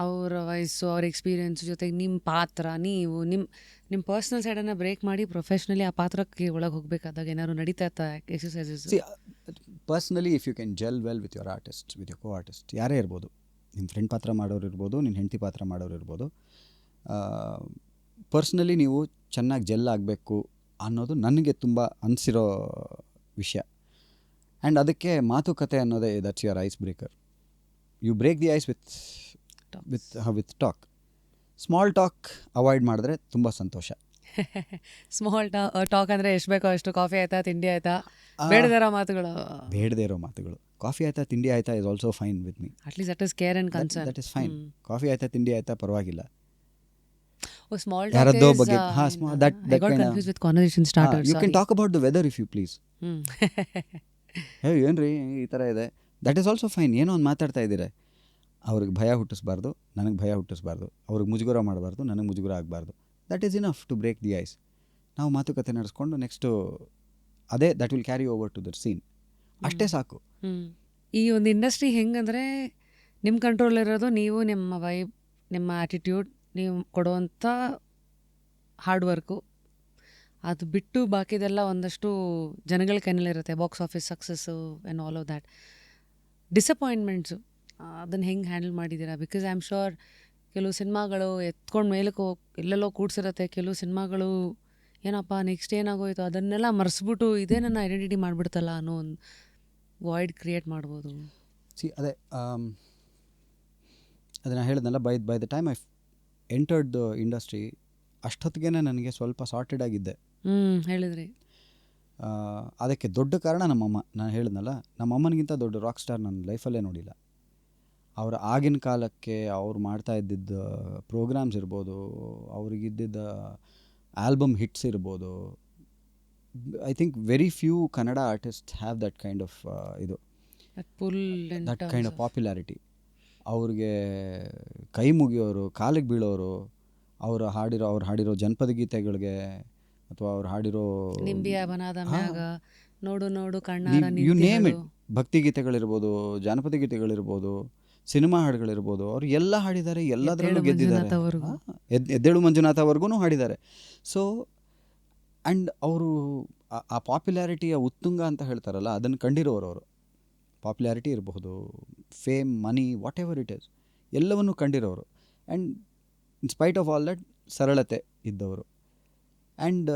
ಅವರ ವಯಸ್ಸು, ಅವ್ರ ಎಕ್ಸ್ಪೀರಿಯೆನ್ಸ್ ಜೊತೆಗೆ ನಿಮ್ಮ ಪಾತ್ರ, ನೀವು ನಿಮ್ಮ ಪರ್ಸ್ನಲ್ ಸೈಡನ್ನು ಬ್ರೇಕ್ ಮಾಡಿ ಪ್ರೊಫೆಷ್ನಲಿ ಆ ಪಾತ್ರಕ್ಕೆ ಒಳಗೆ ಹೋಗಬೇಕಾದಾಗ ಏನಾದ್ರು ನಡೀತಾ ಇರ್ತಾ exercises? Personally if you can gel well with your artist, with your co artist, ಯಾರೇ ಇರ್ಬೋದು, ನಿಮ್ಮ ಫ್ರೆಂಡ್ ಪಾತ್ರ ಮಾಡೋರು ಇರ್ಬೋದು, ನಿನ್ನ ಹೆಂಡತಿ ಪಾತ್ರ ಮಾಡೋರು ಇರ್ಬೋದು, ಪರ್ಸ್ನಲಿ ನೀವು ಚೆನ್ನಾಗಿ ಜೆಲ್ ಆಗಬೇಕು ಅನ್ನೋದು ನನಗೆ ತುಂಬ ಅನಿಸಿರೋ ವಿಷಯ. ಆ್ಯಂಡ್ ಅದಕ್ಕೆ ಮಾತುಕತೆ ಅನ್ನೋದೇ that's your ice breaker. You break the ice with talk. Small talk avoid ಮಾಡಿದ್ರೆ ತುಂಬ ಸಂತೋಷ. ಸ್ಮಾಲ್ ಟಾಕ್ ಅಂದರೆ ಎಷ್ಟು ಬೇಕೋ ಅಷ್ಟು. ಕಾಫಿ ಆಯಿತಾ, ತಿಂಡಿ ಆಯಿತಾ, ಬೇಡದೇ ಇರೋ ಮಾತುಗಳು. ಕಾಫಿ ಆಯಿತಾ, ತಿಂಡಿ ಆಯಿತಾ is also fine with me. At least that is care and concern. That is fine. Coffee ಆಯಿತಾ, ತಿಂಡಿ ಆಯಿತಾ, ಪರವಾಗಿಲ್ಲ. ಸ್ಮಾಲ್ ಯಾರದ್ದೋ ಬಗ್ಗೆ that kind of with conversation starters. You can talk about the weather if you please. ಏನ್ರಿ ಈ ಥರ ಇದೆ, ದಟ್ ಈಸ್ ಆಲ್ಸೋ ಫೈನ್. ಏನೋ ಒಂದು ಮಾತಾಡ್ತಾ ಇದ್ದೀರ, ಅವ್ರಿಗೆ ಭಯ ಹುಟ್ಟಿಸ್ಬಾರ್ದು, ನನಗೆ ಭಯ ಹುಟ್ಟಿಸ್ಬಾರ್ದು, ಅವ್ರಿಗೆ ಮುಜುಗರ ಮಾಡಬಾರ್ದು, ನನಗೆ ಮುಜುಗರ ಆಗಬಾರ್ದು. That is enough to break the ice. ನಾವು ಮಾತುಕತೆ ನಡೆಸ್ಕೊಂಡು ನೆಕ್ಸ್ಟು ಅದೇ that will carry over to that scene. ಅಷ್ಟೇ ಸಾಕು. ಈ ಒಂದು ಇಂಡಸ್ಟ್ರಿ ಹೆಂಗಂದರೆ ನಿಮ್ಮ ಕಂಟ್ರೋಲ್ ಇರೋದು ನೀವು, ನಿಮ್ಮ ವೈಬ್, ನಿಮ್ಮ ಆ್ಯಟಿಟ್ಯೂಡ್, ನೀವು ಕೊಡುವಂಥ ಹಾರ್ಡ್ ವರ್ಕು. ಅದು ಬಿಟ್ಟು ಬಾಕಿದೆಲ್ಲ ಒಂದಷ್ಟು ಜನಗಳ ಕೈನಲ್ಲಿರುತ್ತೆ. Box office success and all of that. Disappointments, ಅದನ್ನು ಹೆಂಗೆ ಹ್ಯಾಂಡಲ್ ಮಾಡಿದ್ದೀರಾ? ಬಿಕಾಸ್ ಐ ಆಮ್ ಶ್ಯೂರ್ ಕೆಲವು ಸಿನಿಮಾಗಳು ಎತ್ಕೊಂಡು ಮೇಲಕ್ಕೆ ಎಲ್ಲೆಲ್ಲೋ ಕೂಡ್ಸಿರುತ್ತೆ. ಕೆಲವು ಸಿನಿಮಾಗಳು ಏನಪ್ಪ ನೆಕ್ಸ್ಟ್ ಏನಾಗೋಯ್ತು ಅದನ್ನೆಲ್ಲ ಮರೆಸ್ಬಿಟ್ಟು ಇದೇ ನನ್ನ ಐಡೆಂಟಿಟಿ ಮಾಡಿಬಿಡ್ತಲ್ಲ ಅನ್ನೋ ಒಂದು ವಾಯ್ಡ್ ಕ್ರಿಯೇಟ್ ಮಾಡ್ಬೋದು. ಅದೇ ಅದನ್ನು ಹೇಳಿದ್ನಲ್ಲ, by the time I entered the industry ಅಷ್ಟೊತ್ತಿಗೆ ನನಗೆ ಸ್ವಲ್ಪ ಸಾರ್ಟೆಡ್ ಆಗಿದ್ದೆ. ಹೇಳಿದ್ರಿ. ಅದಕ್ಕೆ ದೊಡ್ಡ ಕಾರಣ ನಮ್ಮಮ್ಮ. ನಾನು ಹೇಳಿದ್ನಲ್ಲ, ನಮ್ಮಮ್ಮನಿಗಿಂತ ದೊಡ್ಡ ರಾಕ್ ಸ್ಟಾರ್ ನನ್ನ ಲೈಫಲ್ಲೇ ನೋಡಿಲ್ಲ. ಅವರ ಆಗಿನ ಕಾಲಕ್ಕೆ ಅವ್ರು ಮಾಡ್ತಾ ಇದ್ದಿದ್ದ ಪ್ರೋಗ್ರಾಮ್ಸ್ ಇರ್ಬೋದು, ಅವ್ರಿಗಿದ್ದಿದ್ದ ಆಲ್ಬಮ್ ಹಿಟ್ಸ್ ಇರ್ಬೋದು. I think very few Kannada artist have that kind of that kind of popularity. ಅವ್ರಿಗೆ ಕೈ ಮುಗಿಯೋರು, ಕಾಲಿಗೆ ಬೀಳೋರು, ಅವ್ರು ಹಾಡಿರೋ ಜನಪದ ಗೀತೆಗಳಿಗೆ ಅಥವಾ ಅವ್ರು ಹಾಡಿರೋ ಯು ನೇಮ್ ಇಟ್, ಭಕ್ತಿ ಗೀತೆಗಳಿರ್ಬೋದು, ಜಾನಪದ ಗೀತೆಗಳಿರ್ಬೋದು, ಸಿನಿಮಾ ಹಾಡುಗಳಿರ್ಬೋದು, ಅವ್ರು ಎಲ್ಲ ಹಾಡಿದ್ದಾರೆ, ಎಲ್ಲದರಲ್ಲೂ ಗೆದ್ದಿದ್ದಾರೆ. ಎದ್ದೇಳು ಮಂಜುನಾಥವರೆಗೂ ಹಾಡಿದ್ದಾರೆ. ಸೊ ಆ್ಯಂಡ್ ಅವರು ಆ ಪಾಪ್ಯುಲಾರಿಟಿಯ ಉತ್ತುಂಗ ಅಂತ ಹೇಳ್ತಾರಲ್ಲ, ಅದನ್ನು ಕಂಡಿರೋರು ಅವರು. ಪಾಪ್ಯುಲಾರಿಟಿ ಇರಬಹುದು, fame, money, whatever it is, ಎಲ್ಲವನ್ನೂ ಕಂಡಿರೋರು. And in spite of all that ಸರಳತೆ ಇದ್ದವರು. ಆ್ಯಂಡ್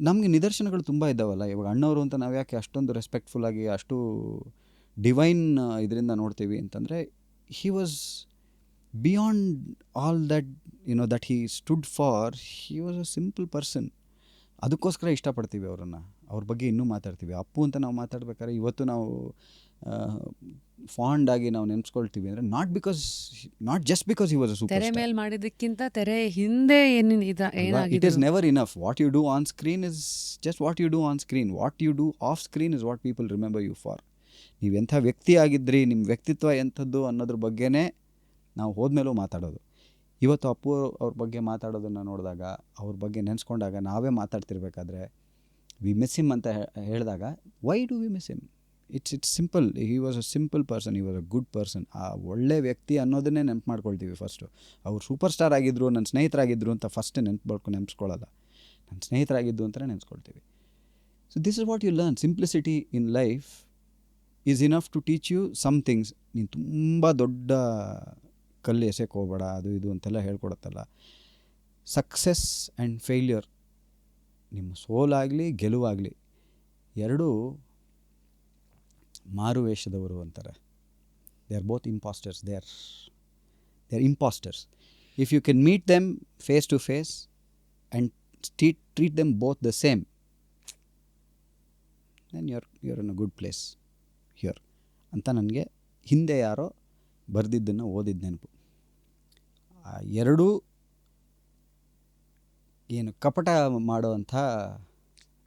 ನಮಗೆ ನಿದರ್ಶನಗಳು ತುಂಬ ಇದ್ದಾವಲ್ಲ. ಇವಾಗ ಅಣ್ಣವರು ಅಂತ ನಾವು ಯಾಕೆ ಅಷ್ಟೊಂದು ರೆಸ್ಪೆಕ್ಟ್ಫುಲ್ಲಾಗಿ ಅಷ್ಟು ಡಿವೈನ್ ಇದರಿಂದ ನೋಡ್ತೀವಿ ಅಂತಂದರೆ, he was beyond all that that he stood for. He was a simple person. ಅದಕ್ಕೋಸ್ಕರ ಇಷ್ಟಪಡ್ತೀವಿ ಅವರನ್ನು. ಅವ್ರ ಬಗ್ಗೆ ಇನ್ನೂ ಮಾತಾಡ್ತೀವಿ. ಅಪ್ಪು ಅಂತ ನಾವು ಮಾತಾಡ್ಬೇಕಾದ್ರೆ ಇವತ್ತು ನಾವು ಫಾಂಡ್ ಆಗಿ ನಾವು ನೆನೆಸ್ಕೊಳ್ತೀವಿ ಅಂದರೆ not just because he was a super ತೆರೆ ಮೇಲೆ ಮಾಡಿದ್ದಕ್ಕಿಂತ ತೆರೆ ಹಿಂದೆ it is never enough. What you do on screen is just what you do on screen. What you do off screen is what people remember you for. ನೀವು ಎಂಥ ವ್ಯಕ್ತಿ ಆಗಿದ್ರಿ, ನಿಮ್ಮ ವ್ಯಕ್ತಿತ್ವ ಎಂಥದ್ದು ಅನ್ನೋದ್ರ ಬಗ್ಗೆನೇ ನಾವು ಹೋದ್ಮೇಲೂ ಮಾತಾಡೋದು. ಇವತ್ತು ಅಪ್ಪು ಅವ್ರ ಬಗ್ಗೆ ಮಾತಾಡೋದನ್ನು ನೋಡಿದಾಗ, ಅವ್ರ ಬಗ್ಗೆ ನೆನೆಸ್ಕೊಂಡಾಗ, ನಾವೇ ಮಾತಾಡ್ತಿರ್ಬೇಕಾದ್ರೆ ವಿ ಮಿಸ್ ಹಿಮ್ ಅಂತ ಹೇಳಿದಾಗ, why do we miss him? It's simple. He was a simple person, he was a good person. ಆ ಒಳ್ಳೆ ವ್ಯಕ್ತಿ ಅನ್ನೋದನ್ನೇ ನೆನ್ಪು ಮಾಡ್ಕೊಳ್ತೀವಿ ಫಸ್ಟು. ಅವ್ರು ಸೂಪರ್ ಸ್ಟಾರ್ ಆಗಿದ್ದರು, ನನ್ನ ಸ್ನೇಹಿತರಾಗಿದ್ದರು ಅಂತ ಫಸ್ಟ್ ನೆನೆಸ್ಕೊಳ್ಳಲ್ಲ. ನನ್ನ ಸ್ನೇಹಿತರಾಗಿದ್ದು ಅಂತಲೇ ನೆನೆಸ್ಕೊಳ್ತೀವಿ. So this is what you learn. Simplicity in life is enough to teach you some things. ನೀನು ತುಂಬ ದೊಡ್ಡ ಕಲ್ಲು ಎಸೆಕ್ಕೆ ಹೋಗಬೇಡ, ಅದು ಇದು ಅಂತೆಲ್ಲ ಹೇಳ್ಕೊಡುತ್ತಲ್ಲ. ಸಕ್ಸಸ್ ಆ್ಯಂಡ್ ಫೇಲ್ಯೂರ್, ನಿಮ್ಮ ಸೋಲಾಗಲಿ ಗೆಲುವಾಗಲಿ, ಎರಡೂ ಮಾರುವೇಷದವರು ಅಂತಾರೆ. They are both impostors. They are impostors. If you can meet them face to face and treat them both the same, then you are in a good place here ಅಂತ ನನಗೆ ಹಿಂದೆ ಯಾರೋ ಬರೆದಿದ್ದನ್ನು ಓದಿದ ನೆನಪು. ಆ ಎರಡೂ ಏನು ಕಪಟ ಮಾಡೋವಂಥ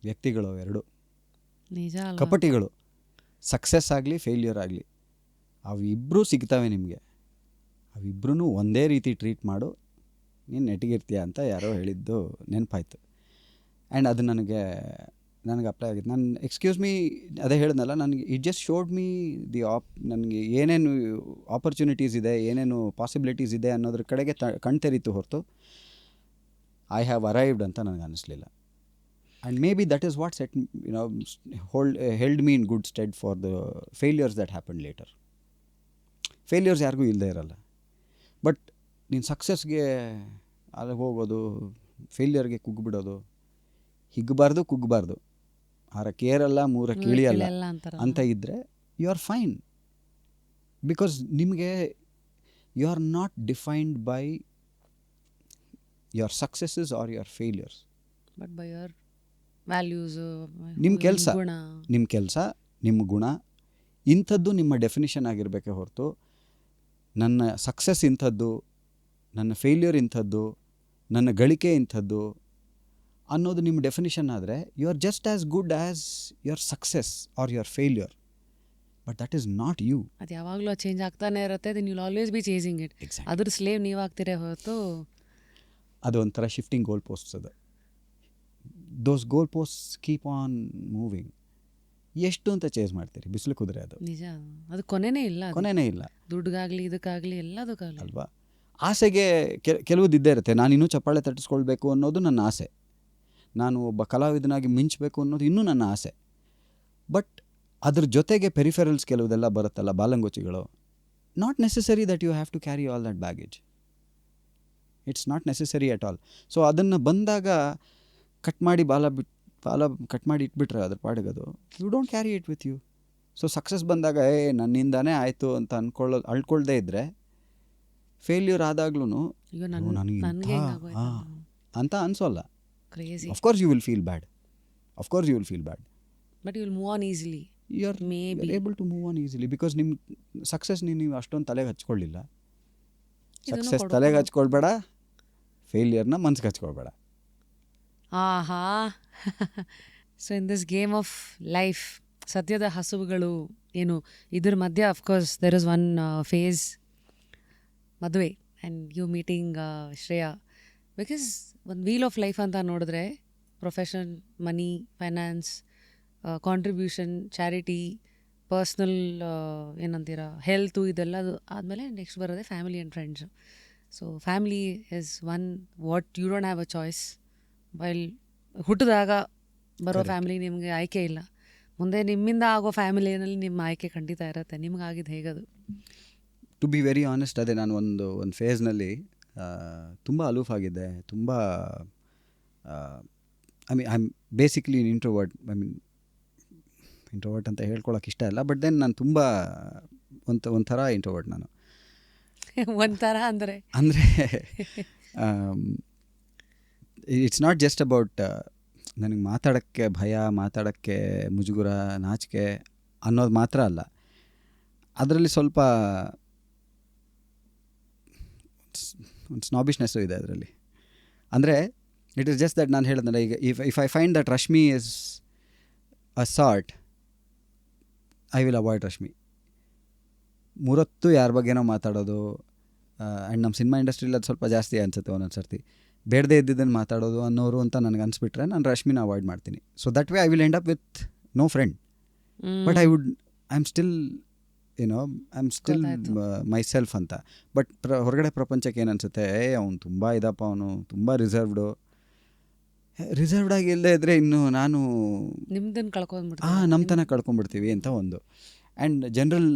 ವ್ಯಕ್ತಿಗಳು ಎರಡು. ನಿಜ ಅಲ್ವಾ? ಕಪಟಿಗಳು. ಸಕ್ಸಸ್ ಆಗಲಿ ಫೇಲ್ಯೂರ್ ಆಗಲಿ ಅವಿಬ್ಬರೂ ಸಿಗ್ತವೆ ನಿಮಗೆ. ಅವಿಬ್ಬರೂ ಒಂದೇ ರೀತಿ ಟ್ರೀಟ್ ಮಾಡು, ನೀನು ನೆಟ್ಟಿಗಿರ್ತೀಯ ಅಂತ ಯಾರೋ ಹೇಳಿದ್ದು ನೆನಪಾಯ್ತು. ಆ್ಯಂಡ್ ಅದು ನನಗೆ ಅಪ್ಲೈ ಆಗಿತ್ತು. ನಾನು ಎಕ್ಸ್ಕ್ಯೂಸ್ ಮೀ ಅದೇ ಹೇಳಿದ್ನಲ್ಲ, ನನಗೆ ಇಟ್ ಜಸ್ಟ್ ಶೋಡ್ ಮೀ ನನಗೆ ಏನೇನು ಆಪರ್ಚುನಿಟೀಸ್ ಇದೆ, ಏನೇನು ಪಾಸಿಬಿಲಿಟೀಸ್ ಇದೆ ಅನ್ನೋದ್ರ ಕಡೆಗೆ ಕಣ್ತೆರೀತು ಹೊರತು ಐ ಹ್ಯಾವ್ ಅರೈವ್ಡ್ ಅಂತ ನನಗೆ ಅನ್ನಿಸ್ಲಿಲ್ಲ. And may be that is what set held me in good stead for the failures that happen later. Failures ಯಾರಿಗೂ ಇಲ್ಲದೆ ಇರಲ್ಲ. ಬಟ್ ನೀನು ಸಕ್ಸಸ್ಗೆ ಅಲ್ಲಿ ಹೋಗೋದು, ಫೇಲ್ಯೂರ್ಗೆ ಕುಗ್ಗಿಬಿಡೋದು, ಕುಗ್ಗಬಾರ್ದು, 6 ಏರಲ್ಲ 3 ಇಳಿಯಲ್ಲ ಅಂತ ಇದ್ದರೆ ಯು ಆರ್ ಫೈನ್. ಬಿಕಾಸ್ ನಿಮಗೆ you are not defined by your successes or your failures, but by your values. ನಿಮ್ಮ ಕೆಲಸ, ನಿಮ್ಮ ಗುಣ, ಇಂಥದ್ದು ನಿಮ್ಮ ಡೆಫಿನಿಷನ್ ಆಗಿರಬೇಕೇ ಹೊರತು ನನ್ನ ಸಕ್ಸಸ್ ಇಂಥದ್ದು, ನನ್ನ ಫೇಲ್ಯೂರ್ ಇಂಥದ್ದು, ನನ್ನ ಗಳಿಕೆ ಇಂಥದ್ದು ಅನ್ನೋದು ನಿಮ್ಮ ಡೆಫಿನಿಷನ್ ಆದರೆ you are just as good as your success or your failure. But that is not you. ಅದು ಯಾವಾಗಲೂ ಚೇಂಜ್ ಆಗ್ತಾನೆ ಇರುತ್ತೆ. Then you will always be chasing it. ಅದ್ರ ಸ್ಲೇವ್ ನೀವು ಆಗ್ತೀರಾ ಹೊರತು ಅದು ಒಂಥರ ಶಿಫ್ಟಿಂಗ್ ಗೋಲ್ ಪೋಸ್ಟ್ಸ್. ಅದು those goal posts keep on moving. ಎಷ್ಟು ಅಂತ ಚೇಂಜ್ ಮಾಡ್ತೀರಿ? ಬಿಸಿಲು ಕುದುರೆ ಅದು. ನಿಜ, ಅದು ಕೊನೆನೇ ಇಲ್ಲ. ದುಡ್ಡಿಗಾಗಲಿ ಇದಕ್ಕಾಗಲಿ ಎಲ್ಲದಕ್ಕಾಗಲಿ ಅಲ್ವಾ? ಆಸೆಗೆ ಕೆಲವುದಿದ್ದೇ ಇದ್ದೇ ಇರುತ್ತೆ. ನಾನಿನ್ನೂ ಚಪ್ಪಾಳೆ ತಟ್ಟಿಸ್ಕೊಳ್ಬೇಕು ಅನ್ನೋದು ನನ್ನ ಆಸೆ, ನಾನು ಒಬ್ಬ ಕಲಾವಿದನಾಗಿ ಮಿಂಚಬೇಕು ಅನ್ನೋದು ಇನ್ನೂ ನನ್ನ ಆಸೆ. ಬಟ್ ಅದ್ರ ಜೊತೆಗೆ ಪೆರಿಫೆರಲ್ಸ್ ಕೆಲವುದೆಲ್ಲ ಬರುತ್ತಲ್ಲ, ಬಾಲಂಗೋಚಿಗಳು. Not necessary that you have to carry all that baggage. It's not necessary at all. So ಅದನ್ನು ಬಂದಾಗ ಕಟ್ ಮಾಡಿ ಬಾಲ ಕಟ್ ಮಾಡಿ ಇಟ್ಬಿಟ್ರೆ ಅದ್ರ ಪಾಡಿಗದು, you don't carry it with you. So success ಬಂದಾಗ ನನ್ನಿಂದಾನೇ ಆಯಿತು ಅಂತ ಅಳ್ಕೊಳ್ದೇ ಇದ್ದರೆ, ಫೇಲ್ಯೂರ್ ಆದಾಗ್ಲೂ ನನಗೆ ಅಂತ ಅನಿಸೋಲ್ಲ. Of course you will feel bad. But you will move on easily. You are able to move on easily because ನಿಮ್ಮ ಸಕ್ಸಸ್ ನೀವು ಅಷ್ಟೊಂದು ತಲೆಗೆ ಹಚ್ಕೊಳ್ಳಿಲ್ಲ. ಸಕ್ಸಸ್ ತಲೆಗೆ ಹಚ್ಕೊಳ್ಬೇಡ, ಫೇಲ್ಯೂರ್ನ ಮನ್ಸಿಗೆ ಹಚ್ಕೊಳ್ಬೇಡ. ಆಹಾ. So in this game of life, ಸದ್ಯದ ಹಸುವುಗಳು ಏನು, ಇದ್ರ ಮಧ್ಯೆ of course there is one phase, ಮದುವೆ, and you meeting Shreya. Because ಒಂದು ವೀಲ್ ಆಫ್ ಲೈಫ್ ಅಂತ ನೋಡಿದ್ರೆ profession, money, finance, contribution, charity, personal ಏನಂತೀರ, ಹೆಲ್ತು, ಇದೆಲ್ಲ ಆದಮೇಲೆ ನೆಕ್ಸ್ಟ್ ಬರೋದೆ family and friends. So family is one what you don't have a choice. While ಹುಟ್ಟಿದಾಗ ಬರೋ ಫ್ಯಾಮಿಲಿ ನಿಮಗೆ ಆಯ್ಕೆ ಇಲ್ಲ. ಮುಂದೆ ನಿಮ್ಮಿಂದ ಆಗೋ ಫ್ಯಾಮಿಲಿಯಲ್ಲಿ ನಿಮ್ಮ ಆಯ್ಕೆ ಖಂಡಿತ ಇರುತ್ತೆ. ನಿಮ್ಗಾಗಿದ್ದು ಹೇಗದು? ಟು ಬಿ ವೆರಿ ಆನೆಸ್ಟ್, ಅದೇ ನಾನು ಒಂದು ಫೇಸ್ನಲ್ಲಿ ತುಂಬ ಅಲೂಫ್ ಆಗಿದ್ದೆ. ತುಂಬ I am basically introvert. Introvert ಅಂತ ಹೇಳ್ಕೊಳಕ್ಕೆ ಇಷ್ಟ ಇಲ್ಲ, ಬಟ್ ದೆನ್ ನಾನು ತುಂಬ ಒಂಥರ ಇಂಟ್ರೋವರ್ಟ್ ನಾನು. ಒಂಥರ ಅಂದರೆ ಇಟ್ಸ್ ನಾಟ್ ಜಸ್ಟ್ ಅಬೌಟ್ ನನಗೆ ಮಾತಾಡೋಕ್ಕೆ ಭಯ, ಮಾತಾಡೋಕ್ಕೆ ಮುಜುಗುರ, ನಾಚಿಕೆ ಅನ್ನೋದು ಮಾತ್ರ ಅಲ್ಲ, ಅದರಲ್ಲಿ ಸ್ವಲ್ಪ ಒಂದು ಸ್ನಾಬಿಶ್ನೆಸ್ಸು ಇದೆ ಅದರಲ್ಲಿ. ಅಂದರೆ ಇಟ್ ಈಸ್ ಜಸ್ಟ್ ದಟ್ ನಾನು ಹೇಳಿದ್ನಲ್ಲ, ಈಗ if I find that Rashmi is a sort, I will avoid Rashmi. ಮೂರೊತ್ತು ಯಾರ ಬಗ್ಗೆನೋ ಮಾತಾಡೋದು, ಆ್ಯಂಡ್ ನಮ್ಮ ಸಿನಿಮಾ ಇಂಡಸ್ಟ್ರಿಯಲ್ಲಿ ಅದು ಸ್ವಲ್ಪ ಜಾಸ್ತಿ ಅನಿಸುತ್ತೆ ಒಂದೊಂದು ಸರ್ತಿ, ಬೇಡದೇ ಇದ್ದಿದ್ದನ್ನು ಮಾತಾಡೋದು ಅನ್ನೋರು ಅಂತ ನನಗೆ ಅನಿಸ್ಬಿಟ್ರೆ ನಾನು ರಶ್ಮಿನ ಅವಾಯ್ಡ್ ಮಾಡ್ತೀನಿ. So that way I will end up with no friend, but I am still myself ಅಂತ. ಬಟ್ ಹೊರಗಡೆ ಪ್ರಪಂಚಕ್ಕೆ ಏನು ಅನಿಸುತ್ತೆ, ಅವನು ತುಂಬ ಇದಪ್ಪ, ಅವನು ತುಂಬ ರಿಸರ್ವ್ಡ್ ಆಗಿ ಇಲ್ಲದೆ ಇದ್ದರೆ ಇನ್ನು ನಾನು ನಮ್ಮತನ ಕಳ್ಕೊಂಡ್ಬಿಡ್ತೀವಿ ಅಂತ ಒಂದು. ಆ್ಯಂಡ್ ಜನರಲ್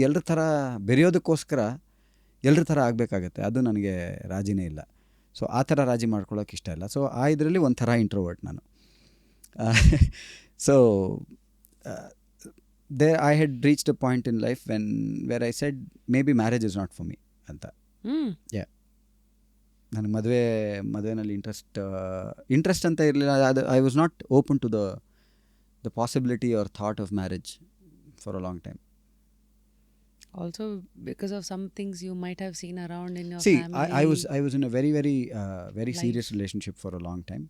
ಎಲ್ಲರ ಥರ ಬೆರೆಯೋದಕ್ಕೋಸ್ಕರ ಎಲ್ಲರ ಥರ ಆಗಬೇಕಾಗತ್ತೆ, ಅದು ನನಗೆ ರಾಜಿನೇ ಇಲ್ಲ. ಸೊ ಆ ಥರ ರಾಜಿ ಮಾಡ್ಕೊಳ್ಳೋಕೆ ಇಷ್ಟ ಇಲ್ಲ. ಸೊ ಆ ಇದರಲ್ಲಿ ಒಂಥರ ಇಂಟ್ರೋವರ್ಟ್ ನಾನು. So there I had reached a point in life where I said maybe marriage is not for me ಅಂತ. Yeah, ನನಗೆ ಮದುವೆನಲ್ಲಿ ಇಂಟ್ರೆಸ್ಟ್ ಅಂತ ಇರಲಿಲ್ಲ. ಅದು I was not open to the possibility or thought of marriage for a long time. Also because of some things you might have seen around in your family. I was in a very serious relationship for a long time,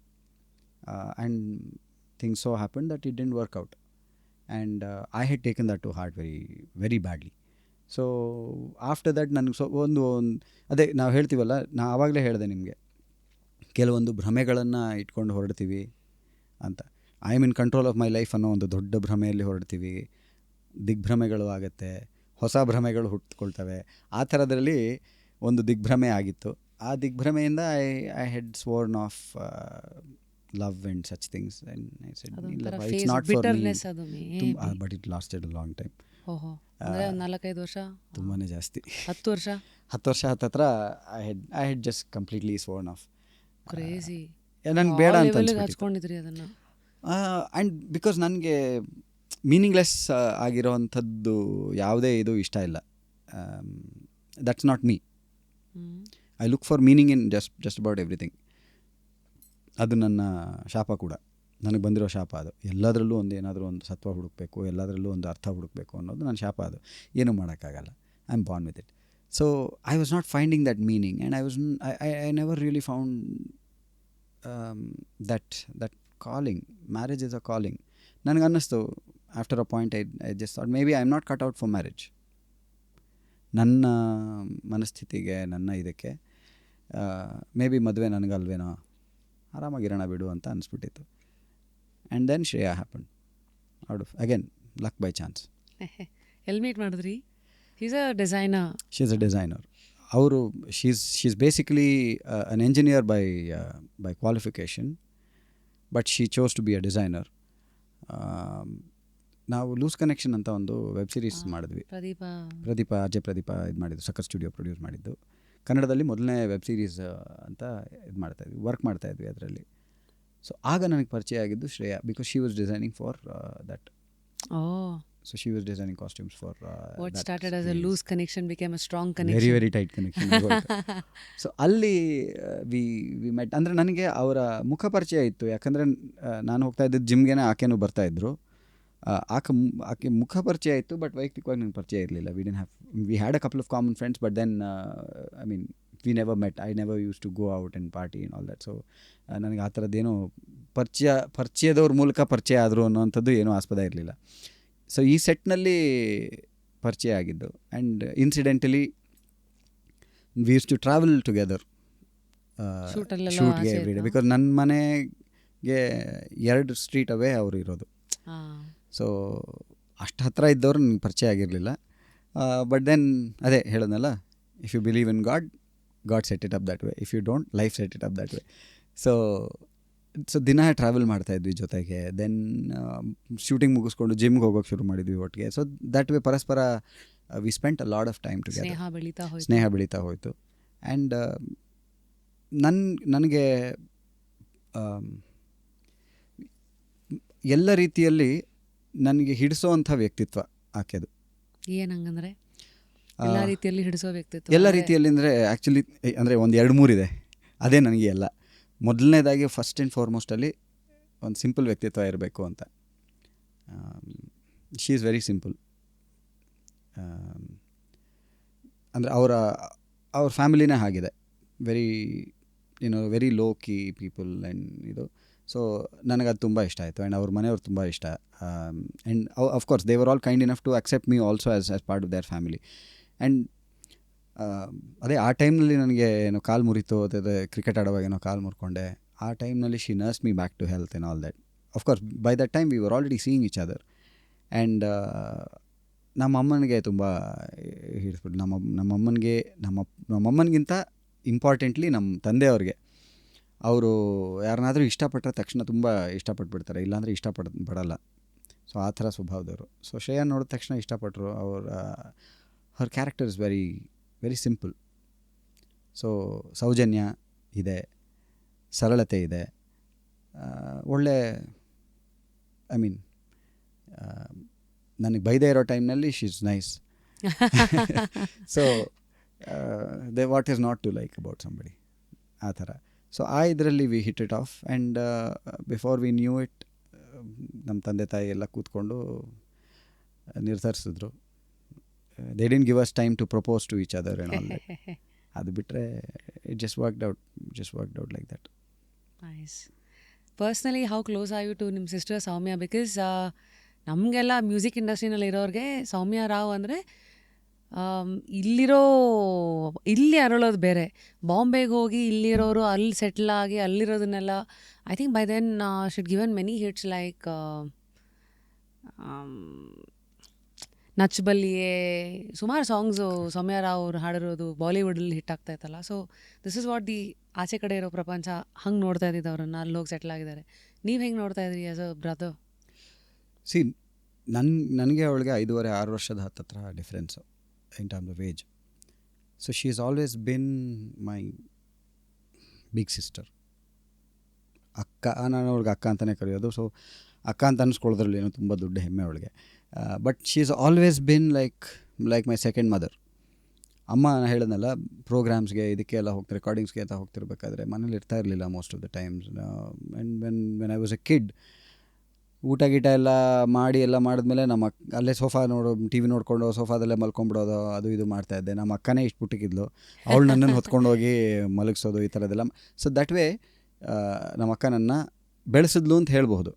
and things so happened that it didn't work out. And I had taken that to heart very very badly. So after that ನನಗೆ ಒಂದು ಅದೇ ನಾವು ಹೇಳ್ತೀವಲ್ಲ, ನಾ ಆವಾಗಲೇ ಹೇಳಿದೆ ನಿಮಗೆ, ಕೆಲವೊಂದು ಭ್ರಮೆಗಳನ್ನು ಇಟ್ಕೊಂಡು ಹೊರಡ್ತೀವಿ ಅಂತ. I am in control of my life ಅನ್ನೋ ಒಂದು ದೊಡ್ಡ ಭ್ರಮೆಯಲ್ಲಿ ಹೊರಡ್ತೀವಿ. ದಿಗ್ಭ್ರಮೆಗಳು ಆಗುತ್ತೆ, ಹೊಸ ಭ್ರಮೆಗಳು ಹುಟ್ಕೊಳ್ತವೆ. ಆ ಥರದಲ್ಲಿ ಒಂದು ದಿಗ್ಭ್ರಮೆ ಆಗಿತ್ತು. ಆ ದಿಗ್ಭ್ರಮೆಯಿಂದ I had sworn off love and such things, and I said it's not for me, but it lasted a long time. ಅಂದ್ರೆ 4-5 ವರ್ಷ, ತುಂಬಾನೇ ಜಾಸ್ತಿ, 10 ವರ್ಷ ಹತ್ತತ್ರ I had just completely sworn off. Crazy. ನನಗೆ ಬೇಡ ಅಂತ ಹಚ್ಕೊಂಡಿದ್ರಿ ಅದನ್ನು. ಆ್ಯಂಡ್ ಬಿಕಾಸ್ ನನಗೆ ಮೀನಿಂಗ್ಲೆಸ್ ಆಗಿರೋವಂಥದ್ದು ಯಾವುದೇ ಇದು ಇಷ್ಟ ಇಲ್ಲ. That's not me. I look for meaning in just about everything. ಅದು ನನ್ನ ಶಾಪ ಕೂಡ, ನನಗೆ ಬಂದಿರೋ ಶಾಪ ಅದು. ಎಲ್ಲದರಲ್ಲೂ ಏನಾದರೂ ಒಂದು ಸತ್ವ ಹುಡುಕಬೇಕು, ಎಲ್ಲದರಲ್ಲೂ ಒಂದು ಅರ್ಥ ಹುಡುಕಬೇಕು ಅನ್ನೋದು ನನ್ನ ಶಾಪ. ಅದು ಏನೂ ಮಾಡೋಕ್ಕಾಗಲ್ಲ. I am Born with it. So I was not finding that meaning, and I never really found that calling. Marriage is a calling. ನನಗೆ ಅನ್ನಿಸ್ತು after a point I just thought may be I am not cut out for marriage. ನನ್ನ ಮನಸ್ಥಿತಿಗೆ, ನನ್ನ ಇದಕ್ಕೆ ಮೇ ಬಿ ಮದುವೆ ನನಗಲ್ವೇನೋ, ಆರಾಮಾಗಿರೋಣ ಬಿಡು ಅಂತ ಅನಿಸ್ಬಿಟ್ಟಿತ್ತು. And then Shreya happen out of again luck by chance. ಎಲ್ಲಿ ಮೀಟ್ ಮಾಡಿದ್ರಿ? She's a designer. ಅವರು she's basically an engineer by qualification, but she chose to be a designer. ನಾವು ಲೂಸ್ ಕನೆಕ್ಷನ್ ಅಂತ ಒಂದು ವೆಬ್ ಸೀರೀಸ್ ಮಾಡಿದ್ವಿ. ಪ್ರದೀಪ ಇದು ಮಾಡಿದ್ದು, ಸಕ್ಕರ್ ಸ್ಟುಡಿಯೋ ಪ್ರೊಡ್ಯೂಸ್ ಮಾಡಿದ್ದು. ಕನ್ನಡದಲ್ಲಿ ಮೊದಲನೇ ವೆಬ್ ಸೀರೀಸ್ ಅಂತ ಇದು ಮಾಡ್ತಾಯಿದ್ವಿ, ವರ್ಕ್ ಮಾಡ್ತಾಯಿದ್ವಿ ಅದರಲ್ಲಿ. ಸೊ ಆಗ ನನಗೆ ಪರಿಚಯ ಆಗಿದ್ದು Shreya, because she was designing for that. So she was designing costumes for what started as a loose connection became a strong connection. very very tight connection. So ಅಲ್ಲಿ ವಿ ಮೆಟ್. ಅಂದರೆ ನನಗೆ ಅವರ ಮುಖ ಪರಿಚಯ ಇತ್ತು, ಯಾಕಂದರೆ ನಾನು ಹೋಗ್ತಾ ಇದ್ದಿದ್ದು ಜಿಮ್ಗೆ, ಆಕೆನೂ ಬರ್ತಾಯಿದ್ರು. ಆಕೆ ಮುಖ ಪರಿಚಯ ಇತ್ತು, ಬಟ್ ವೈಯಕ್ತಿಕವಾಗಿ ನನಗೆ ಪರಿಚಯ ಇರಲಿಲ್ಲ. We had a couple of common friends, but then I mean we never met. I never use to go out and party and all that. So ನನಗೆ ಆ ಥರದ್ದೇನೋ ಪರಿಚಯದವ್ರ ಮೂಲಕ ಪರಿಚಯ ಆದರು ಅನ್ನೋವಂಥದ್ದು ಏನೂ ಆಸ್ಪದ ಇರಲಿಲ್ಲ. ಸೊ ಈ ಸೆಟ್ನಲ್ಲಿ ಪರಿಚಯ ಆಗಿದ್ದು. And incidentally we use to travel together ಶೂಟ್ಗೆ ಎವ್ರಿ ಡೇ, ಬಿಕಾಸ್ ನನ್ನ ಮನೆಗೆ 2 ಸ್ಟ್ರೀಟ್ ಅವೇ ಅವರು ಇರೋದು. ಸೊ ಅಷ್ಟು ಹತ್ತಿರ ಇದ್ದವ್ರು ನನಗೆ ಪರಿಚಯ ಆಗಿರಲಿಲ್ಲ. ಬಟ್ ದೆನ್ ಅದೇ ಹೇಳೋದಲ್ಲ, if you believe in God set it up that way, if you don't, life set it up that way. So so ದಿನ ಟ್ರಾವೆಲ್ ಮಾಡ್ತಾಯಿದ್ವಿ ಜೊತೆಗೆ. ದೆನ್ ಶೂಟಿಂಗ್ ಮುಗಿಸ್ಕೊಂಡು ಜಿಮ್ಗೆ ಹೋಗೋಕೆ ಶುರು ಮಾಡಿದ್ವಿ ಒಟ್ಟಿಗೆ. ಸೊ ದ್ಯಾಟ್ ವೇ ಪರಸ್ಪರ we spent a lot of time together. ಸ್ನೇಹ ಬೆಳೀತಾ ಹೋಯಿತು. ಆ್ಯಂಡ್ ನನಗೆ ಎಲ್ಲ ರೀತಿಯಲ್ಲಿ ನನಗೆ ಹಿಡಿಸೋವಂಥ ವ್ಯಕ್ತಿತ್ವ ಆಕೆದು. ಏನಂಗಂದ್ರೆ ಎಲ್ಲ ರೀತಿಯಲ್ಲಿ ಹಿಡಿಸೋ ವ್ಯಕ್ತಿತ್ವ? ಎಲ್ಲ ರೀತಿಯಲ್ಲಿ ಅಂದರೆ ಆ್ಯಕ್ಚುಲಿ ಅಂದರೆ ಒಂದು 2-3 ಇದೆ. ಅದೇ ನನಗೆ ಎಲ್ಲ. ಮೊದಲನೇದಾಗಿ ಫಸ್ಟ್ ಆ್ಯಂಡ್ ಫಾರ್ಮೋಸ್ಟಲ್ಲಿ ಒಂದು ಸಿಂಪಲ್ ವ್ಯಕ್ತಿತ್ವ ಇರಬೇಕು ಅಂತ. She is very simple. ಅಂದರೆ ಅವ್ರ ಫ್ಯಾಮಿಲಿನೇ ಆಗಿದೆ. Very low key people and ಇದು. ಸೊ ನನಗದು ತುಂಬ ಇಷ್ಟ ಆಯಿತು. ಆ್ಯಂಡ್ ಅವ್ರ ಮನೆಯವ್ರು ತುಂಬ ಇಷ್ಟ. And of course they were all kind enough to accept me also as part of their family. And ಅದೇ ಆ ಟೈಮ್ನಲ್ಲಿ ನನಗೆ ಏನೋ ಕಾಲು ಮುರಿತು, ಅದೇ ಕ್ರಿಕೆಟ್ ಆಡುವಾಗ ಏನೋ ಕಾಲು ಮುರ್ಕೊಂಡೆ. ಆ ಟೈಮ್ನಲ್ಲಿ she nurse me back to health and all that. Of course by that time we were already seeing each other. And ನಮ್ಮಮ್ಮನಿಗೆ ತುಂಬ ಹಿಡಿಸ್ಬಿಟ್ಟು ನಮ್ಮಮ್ಮನಿಗಿಂತ ಇಂಪಾರ್ಟೆಂಟ್ಲಿ ನಮ್ಮ ತಂದೆಯವ್ರಿಗೆ, ಅವರು ಯಾರನ್ನಾದರೂ ಇಷ್ಟಪಟ್ಟರೆ ತಕ್ಷಣ ತುಂಬ ಇಷ್ಟಪಟ್ಬಿಡ್ತಾರೆ, ಇಲ್ಲಾಂದರೆ ಪಡಲ್ಲ. ಸೊ ಆ ಥರ ಸ್ವಭಾವದವರು. ಸೊ ಶ್ರೇಯಾ ನೋಡಿದ ತಕ್ಷಣ ಇಷ್ಟಪಟ್ಟರು. Her character is very very simple. So ಸೌಜನ್ಯ ಇದೆ, ಸರಳತೆ ಇದೆ, ಒಳ್ಳೆ ಐ ಮೀನ್ ನನಗೆ ಬೈದೇ ಇರೋ ಟೈಮ್ನಲ್ಲಿ she is nice. So what is not to like about somebody, ಆ ಥರ. ಸೊ ಆ ಇದರಲ್ಲಿ we hit it off. And before we knew it ನಮ್ಮ ತಂದೆ ತಾಯಿ ಎಲ್ಲ ಕೂತ್ಕೊಂಡು ನಿರ್ಧರಿಸಿದ್ರು. They didn't give us time to propose to each other and all that. ಅದು ಬಿಟ್ಟರೆ it just worked out like that. Nice. Personally how close are you to ನಿಮ್ಮ ಸಿಸ್ಟರ್ ಸೌಮ್ಯ? ಬಿಕಾಸ್ ನಮಗೆಲ್ಲ ಮ್ಯೂಸಿಕ್ ಇಂಡಸ್ಟ್ರಿನಲ್ಲಿ ಇರೋರಿಗೆ ಸೌಮ್ಯ ರಾವ್ ಅಂದರೆ ಇಲ್ಲಿ ಅರಳೋದು ಬೇರೆ. ಬಾಂಬೆಗೆ ಹೋಗಿ ಇಲ್ಲಿರೋರು ಅಲ್ಲಿ ಸೆಟ್ಲ್ ಆಗಿ ಅಲ್ಲಿರೋದನ್ನೆಲ್ಲ I think by then should given many hits like ನಚ್ಬಲ್ಲಿಯೇ, ಸುಮಾರು ಸಾಂಗ್ಸು ಸೌಮ್ಯ ರಾವ್ ಅವ್ರು ಹಾಡಿರೋದು ಬಾಲಿವುಡಲ್ಲಿ ಹಿಟ್ ಆಗ್ತಾ ಇತ್ತಲ್ಲ. So this is what the ಆಚೆ ಕಡೆ ಇರೋ ಪ್ರಪಂಚ ಹಂಗೆ ನೋಡ್ತಾ ಇದ್ದಿದ್ದು ಅವ್ರನ್ನ, ಅಲ್ಲಿ ಹೋಗಿ ಸೆಟ್ಲ್ ಆಗಿದ್ದಾರೆ. ನೀವು ಹೆಂಗೆ ನೋಡ್ತಾ ಇದ್ರಿ ಆ್ಯಸ್ ಅ ಬ್ರದರ್? ಸಿ ನನಗೆ ಅವಳಿಗೆ 5.5-6 ವರ್ಷದ ಹತ್ತತ್ರ difference in terms of age. So she is always been my big sister. ಅಕ್ಕ, ನಾನು ಅವ್ಳಿಗೆ ಅಕ್ಕ ಅಂತಲೇ ಕರೆಯೋದು. ಸೊ ಅಕ್ಕ ಅಂತ ಅನ್ನಿಸ್ಕೊಳ್ಳೋದ್ರಲ್ಲಿ ಏನೋ ತುಂಬ ದೊಡ್ಡ ಹೆಮ್ಮೆ ಅವಳಿಗೆ. But she is always bin like my second mother. ಅಮ್ಮ ಹೇಳಿದ್ನಲ್ಲ, ಪ್ರೋಗ್ರಾಮ್ಸ್ಗೆ ಇದಕ್ಕೆಲ್ಲ ರೆಕಾರ್ಡಿಂಗ್ಸ್ಗೆ ಅಂತ ಹೋಗ್ತಿರ್ಬೇಕಾದ್ರೆ ಮನೇಲಿ ಇರ್ತಾ ಇರಲಿಲ್ಲ most of the times. And when I was A kid, ಊಟ ಗೀಟ ಎಲ್ಲ ಮಾಡಿದ್ಮೇಲೆ ನಮ್ಮ ಅಲ್ಲೇ ಟಿ ವಿ ನೋಡಿಕೊಂಡು ಸೋಫಾದಲ್ಲೇ ಮಲ್ಕೊಂಡ್ಬಿಡೋದು, ಅದು ಇದು ಮಾಡ್ತಾಯಿದ್ದೆ. ನಮ್ಮ ಅಕ್ಕನೇ ಇಷ್ಟು ಪುಟ್ಟಿಗಿದ್ಲು, ಅವಳು ನನ್ನನ್ನು ಹೊತ್ಕೊಂಡೋಗಿ ಮಲಗಿಸೋದು, ಈ ಥರದ್ದೆಲ್ಲ. ಸೊ ದಟ್ ವೇ ನಮ್ಮ ಅಕ್ಕ ನನ್ನ ಬೆಳೆಸಿದ್ಲು ಅಂತ ಹೇಳ್ಬೋದು.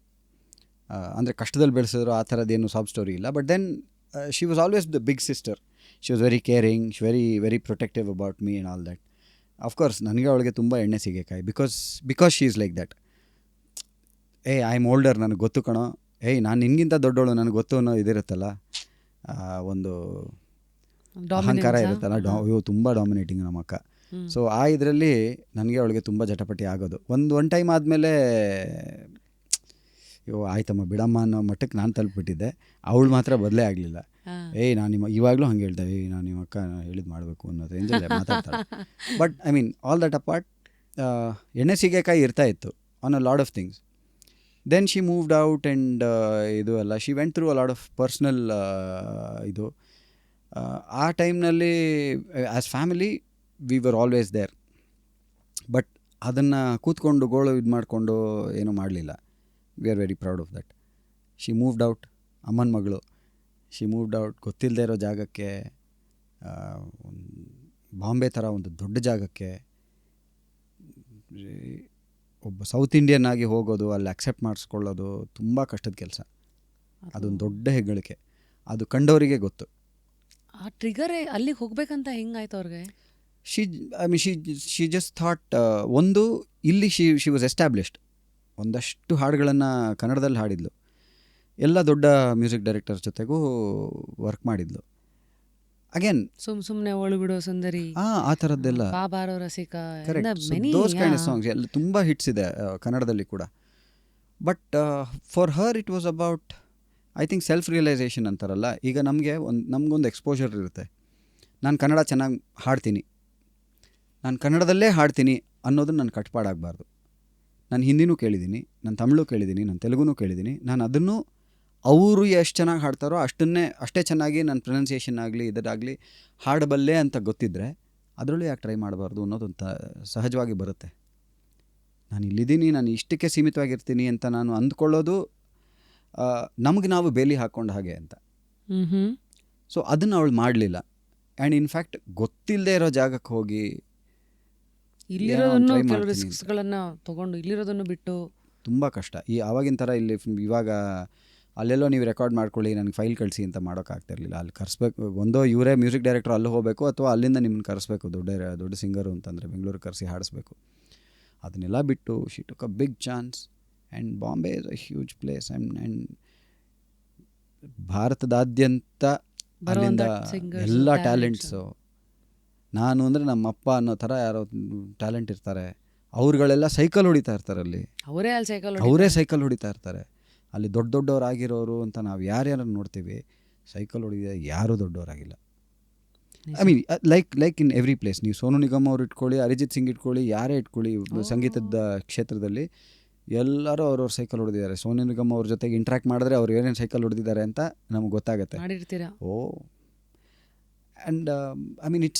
ಅಂದರೆ ಕಷ್ಟದಲ್ಲಿ ಬೆಳೆಸಿದ್ರು, ಆ ಥರದ್ದೇನು ಸಾಬ್ ಸ್ಟೋರಿ ಇಲ್ಲ. But then she was always the big sister. She was very caring, very protective about me and all that. Of course ನನಗೆ ಅವಳಿಗೆ ತುಂಬ ಎಣ್ಣೆ ಸಿಗೇಕಾಯಿ, because she is like that. I am older, ನನಗೆ ಗೊತ್ತು ಕಣೋ, ನಾನು ನಿನಗಿಂತ ದೊಡ್ಡವಳು, ನನಗೆ ಗೊತ್ತು ಅನ್ನೋ ಇದಿರುತ್ತಲ್ಲ, ಒಂದು ಅಹಂಕಾರ ಇರುತ್ತಲ್ಲ. ತುಂಬ ಡಾಮಿನೇಟಿಂಗ್ ನಮ್ಮ ಅಕ್ಕ. ಸೊ ಆ ಇದರಲ್ಲಿ ನನಗೆ ಅವಳಿಗೆ ತುಂಬ ಜಟಪಟಿ ಆಗೋದು. ಒಂದು ಟೈಮ್ ಆದಮೇಲೆ ಆಯ್ತಮ್ಮ ಬಿಡಮ್ಮ ಅನ್ನೋ ಮಟ್ಟಕ್ಕೆ ನಾನು ತಲುಪಿಬಿಟ್ಟಿದ್ದೆ. ಅವಳು ಮಾತ್ರ ಬದಲೇ ಆಗಲಿಲ್ಲ. ನಾನು ಇವಾಗಲೂ ಹಂಗೆ ಹೇಳ್ದೆ, ನಾನು ನಿಮ್ಮ ಅಕ್ಕ ಹೇಳಿದ್ದು ಮಾಡಬೇಕು ಅನ್ನೋ ರೇಂಜಲ್ಲಿ ಮಾತಾಡ್ತಾಳೆ. But I mean all that apart, ಎಣ್ಣೆ ಸಿಗೇಕಾಯಿ ಇರ್ತಾ ಇತ್ತು on a lot of things. Then she moved out and ಇದು ಎಲ್ಲ she went through a lot of personal ಇದು. ಆ ಟೈಮ್ನಲ್ಲಿ as family we were always there. But ಅದನ್ನು ಕೂತ್ಕೊಂಡು ಗೋಳು ಇದು ಮಾಡಿಕೊಂಡು ಏನೂ ಮಾಡಲಿಲ್ಲ. We are very proud of that. She moved out, ಅಮ್ಮನ ಮಗಳು. ಶಿ ಮೂವ್ಡ್ ಔಟ್ ಗೊತ್ತಿಲ್ಲದೆ ಇರೋ ಜಾಗಕ್ಕೆ, ಬಾಂಬೆ ಥರ ಒಂದು ದೊಡ್ಡ ಜಾಗಕ್ಕೆ. ಒಬ್ಬ ಸೌತ್ ಇಂಡಿಯನ್ ಆಗಿ ಹೋಗೋದು, ಅಲ್ಲಿ ಅಕ್ಸೆಪ್ಟ್ ಮಾಡಿಸ್ಕೊಳ್ಳೋದು ತುಂಬ ಕಷ್ಟದ ಕೆಲಸ. ಅದೊಂದು ದೊಡ್ಡ ಹೆಗ್ಗಳಿಕೆ. ಅದು ಕಂಡವರಿಗೆ ಗೊತ್ತು. ಆ ಟ್ರಿಗರೇ ಅಲ್ಲಿಗೆ ಹೋಗ್ಬೇಕಂತ ಹೆಂಗಾಯ್ತು ಅವ್ರಿಗೆ? ಶಿ ಜಸ್ಟ್ ಥಾಟ್, ಒಂದು ಇಲ್ಲಿ ಶಿ ವಾಸ್ ಎಸ್ಟಾಬ್ಲಿಷ್ಡ್. ಒಂದಷ್ಟು ಹಾಡುಗಳನ್ನು ಕನ್ನಡದಲ್ಲಿ ಹಾಡಿದ್ಲು, ಎಲ್ಲ ದೊಡ್ಡ ಮ್ಯೂಸಿಕ್ ಡೈರೆಕ್ಟರ್ಸ್ ಜೊತೆಗೂ ವರ್ಕ್ ಮಾಡಿದ್ಲು. ಅಗೇನ್ ಸುಮ್ನೆ ಒಳಬಿಡೋ ಸುಂದರಿ, ಆ ಥರದ್ದೆಲ್ಲ ಬಾಬಾರೋ ರಸಿಕ, correct. Many those kind of songs ಎಲ್ಲ ತುಂಬ ಹಿಟ್ಸ್ ಇದೆ ಕನ್ನಡದಲ್ಲಿ ಕೂಡ. But for her it was about I think self realization ಅಂತಾರಲ್ಲ. ಈಗ ನಮಗೊಂದು ಎಕ್ಸ್ಪೋಜರ್ ಇರುತ್ತೆ. ನಾನು ಕನ್ನಡ ಚೆನ್ನಾಗಿ ಹಾಡ್ತೀನಿ, ನಾನು ಕನ್ನಡದಲ್ಲೇ ಹಾಡ್ತೀನಿ ಅನ್ನೋದನ್ನು ನಾನು ಕಟ್ಪಾಡಾಗಬಾರ್ದು. ನಾನು ಹಿಂದಿನೂ ಕೇಳಿದ್ದೀನಿ, ನಾನು ತಮಿಳು ಕೇಳಿದ್ದೀನಿ, ನಾನು ತೆಲುಗುನೂ ಕೇಳಿದ್ದೀನಿ. ನಾನು ಅದನ್ನು ಅವರು ಎಷ್ಟು ಚೆನ್ನಾಗಿ ಹಾಡ್ತಾರೋ ಅಷ್ಟೇ ಚೆನ್ನಾಗಿ ನನ್ನ ಪ್ರೊನೌನ್ಸಿಯೇಷನ್ ಆಗಲಿ ಇದರಾಗಲಿ ಹಾಡಬಲ್ಲೆ ಅಂತ ಗೊತ್ತಿದ್ದರೆ ಅದರಲ್ಲೂ ಯಾಕೆ ಟ್ರೈ ಮಾಡಬಾರ್ದು ಅನ್ನೋದಂತ ಸಹಜವಾಗಿ ಬರುತ್ತೆ. ನಾನು ಇಲ್ಲಿದ್ದೀನಿ, ನಾನು ಇಷ್ಟಕ್ಕೆ ಸೀಮಿತವಾಗಿರ್ತೀನಿ ಅಂತ ನಾನು ಅಂದ್ಕೊಳ್ಳೋದು ನಮಗೆ ನಾವು ಬೇಲಿ ಹಾಕ್ಕೊಂಡು ಹಾಗೆ ಅಂತ. ಸೊ ಅದನ್ನು ಅವಳು ಮಾಡಲಿಲ್ಲ. ಆ್ಯಂಡ್ ಇನ್ಫ್ಯಾಕ್ಟ್ ಗೊತ್ತಿಲ್ಲದೆ ಇರೋ ಜಾಗಕ್ಕೆ ಹೋಗಿ ಇಲ್ಲಿರೋದನ್ನು ಕೆಲವು ರಿಸ್ಕ್ಗಳನ್ನು ತೊಗೊಂಡು ಇಲ್ಲಿರೋದನ್ನು ಬಿಟ್ಟು ತುಂಬ ಕಷ್ಟ. ಆವಾಗಿನ ಥರ ಇಲ್ಲಿ ಇವಾಗ ಅಲ್ಲೆಲ್ಲೋ ನೀವು ರೆಕಾರ್ಡ್ ಮಾಡ್ಕೊಳ್ಳಿ ನನಗೆ ಫೈಲ್ ಕಳಿಸಿ ಅಂತ ಮಾಡೋಕ್ಕಾಗ್ತಿರ್ಲಿಲ್ಲ. ಅಲ್ಲಿ ಕರೆಸ್ಬೇಕು, ಒಂದೋ ಇವರೇ ಮ್ಯೂಸಿಕ್ ಡೈರೆಕ್ಟ್ರು ಅಲ್ಲಿ ಹೋಗಬೇಕು ಅಥವಾ ಅಲ್ಲಿಂದ ನಿಮ್ಮನ್ನು ಕರೆಸ್ಬೇಕು. ದೊಡ್ಡ ಸಿಂಗರು ಅಂತಂದರೆ ಬೆಂಗಳೂರಿಗೆ ಕರೆಸಿ ಹಾಡಿಸ್ಬೇಕು. ಅದನ್ನೆಲ್ಲ ಬಿಟ್ಟು she took a big chance. And Bombay is a huge place. And ಭಾರತದಾದ್ಯಂತ ಅಲ್ಲಿಂದ ಎಲ್ಲ ಟ್ಯಾಲೆಂಟ್ಸು, ನಾನು ಅಂದರೆ ನಮ್ಮಪ್ಪ ಅನ್ನೋ ಥರ ಯಾರೋ ಟ್ಯಾಲೆಂಟ್ ಇರ್ತಾರೆ. ಅವ್ರುಗಳೆಲ್ಲ ಸೈಕಲ್ ಹೊಡಿತಾ ಇರ್ತಾರೆ ಅಲ್ಲಿ, ಅವರೇ ಸೈಕಲ್ ಹೊಡಿತಾ ಇರ್ತಾರೆ ಅಲ್ಲಿ. ದೊಡ್ಡವರಾಗಿರೋರು ಅಂತ ನಾವು ಯಾರ್ಯಾರು ನೋಡ್ತೀವಿ, ಸೈಕಲ್ ಹೊಡಿದ ಯಾರೂ ದೊಡ್ಡವರಾಗಿಲ್ಲ. I mean like in every place. ನೀವು ಸೋನು ನಿಗಮ್ ಅವ್ರು ಇಟ್ಕೊಳ್ಳಿ, ಅರಿಜಿತ್ ಸಿಂಗ್ ಇಟ್ಕೊಳ್ಳಿ, ಯಾರೇ ಇಟ್ಕೊಳ್ಳಿ, ಸಂಗೀತದ ಕ್ಷೇತ್ರದಲ್ಲಿ ಎಲ್ಲರೂ ಅವ್ರವ್ರ ಸೈಕಲ್ ಹೊಡೆದಿದ್ದಾರೆ. ಸೋನು ನಿಗಮ್ ಅವ್ರ ಜೊತೆಗೆ ಇಂಟ್ರ್ಯಾಕ್ಟ್ ಮಾಡಿದ್ರೆ ಅವ್ರು ಏನೇನು ಸೈಕಲ್ ಹೊಡೆದಿದ್ದಾರೆ ಅಂತ ನಮಗೆ ಗೊತ್ತಾಗುತ್ತೆ. Oh and I mean it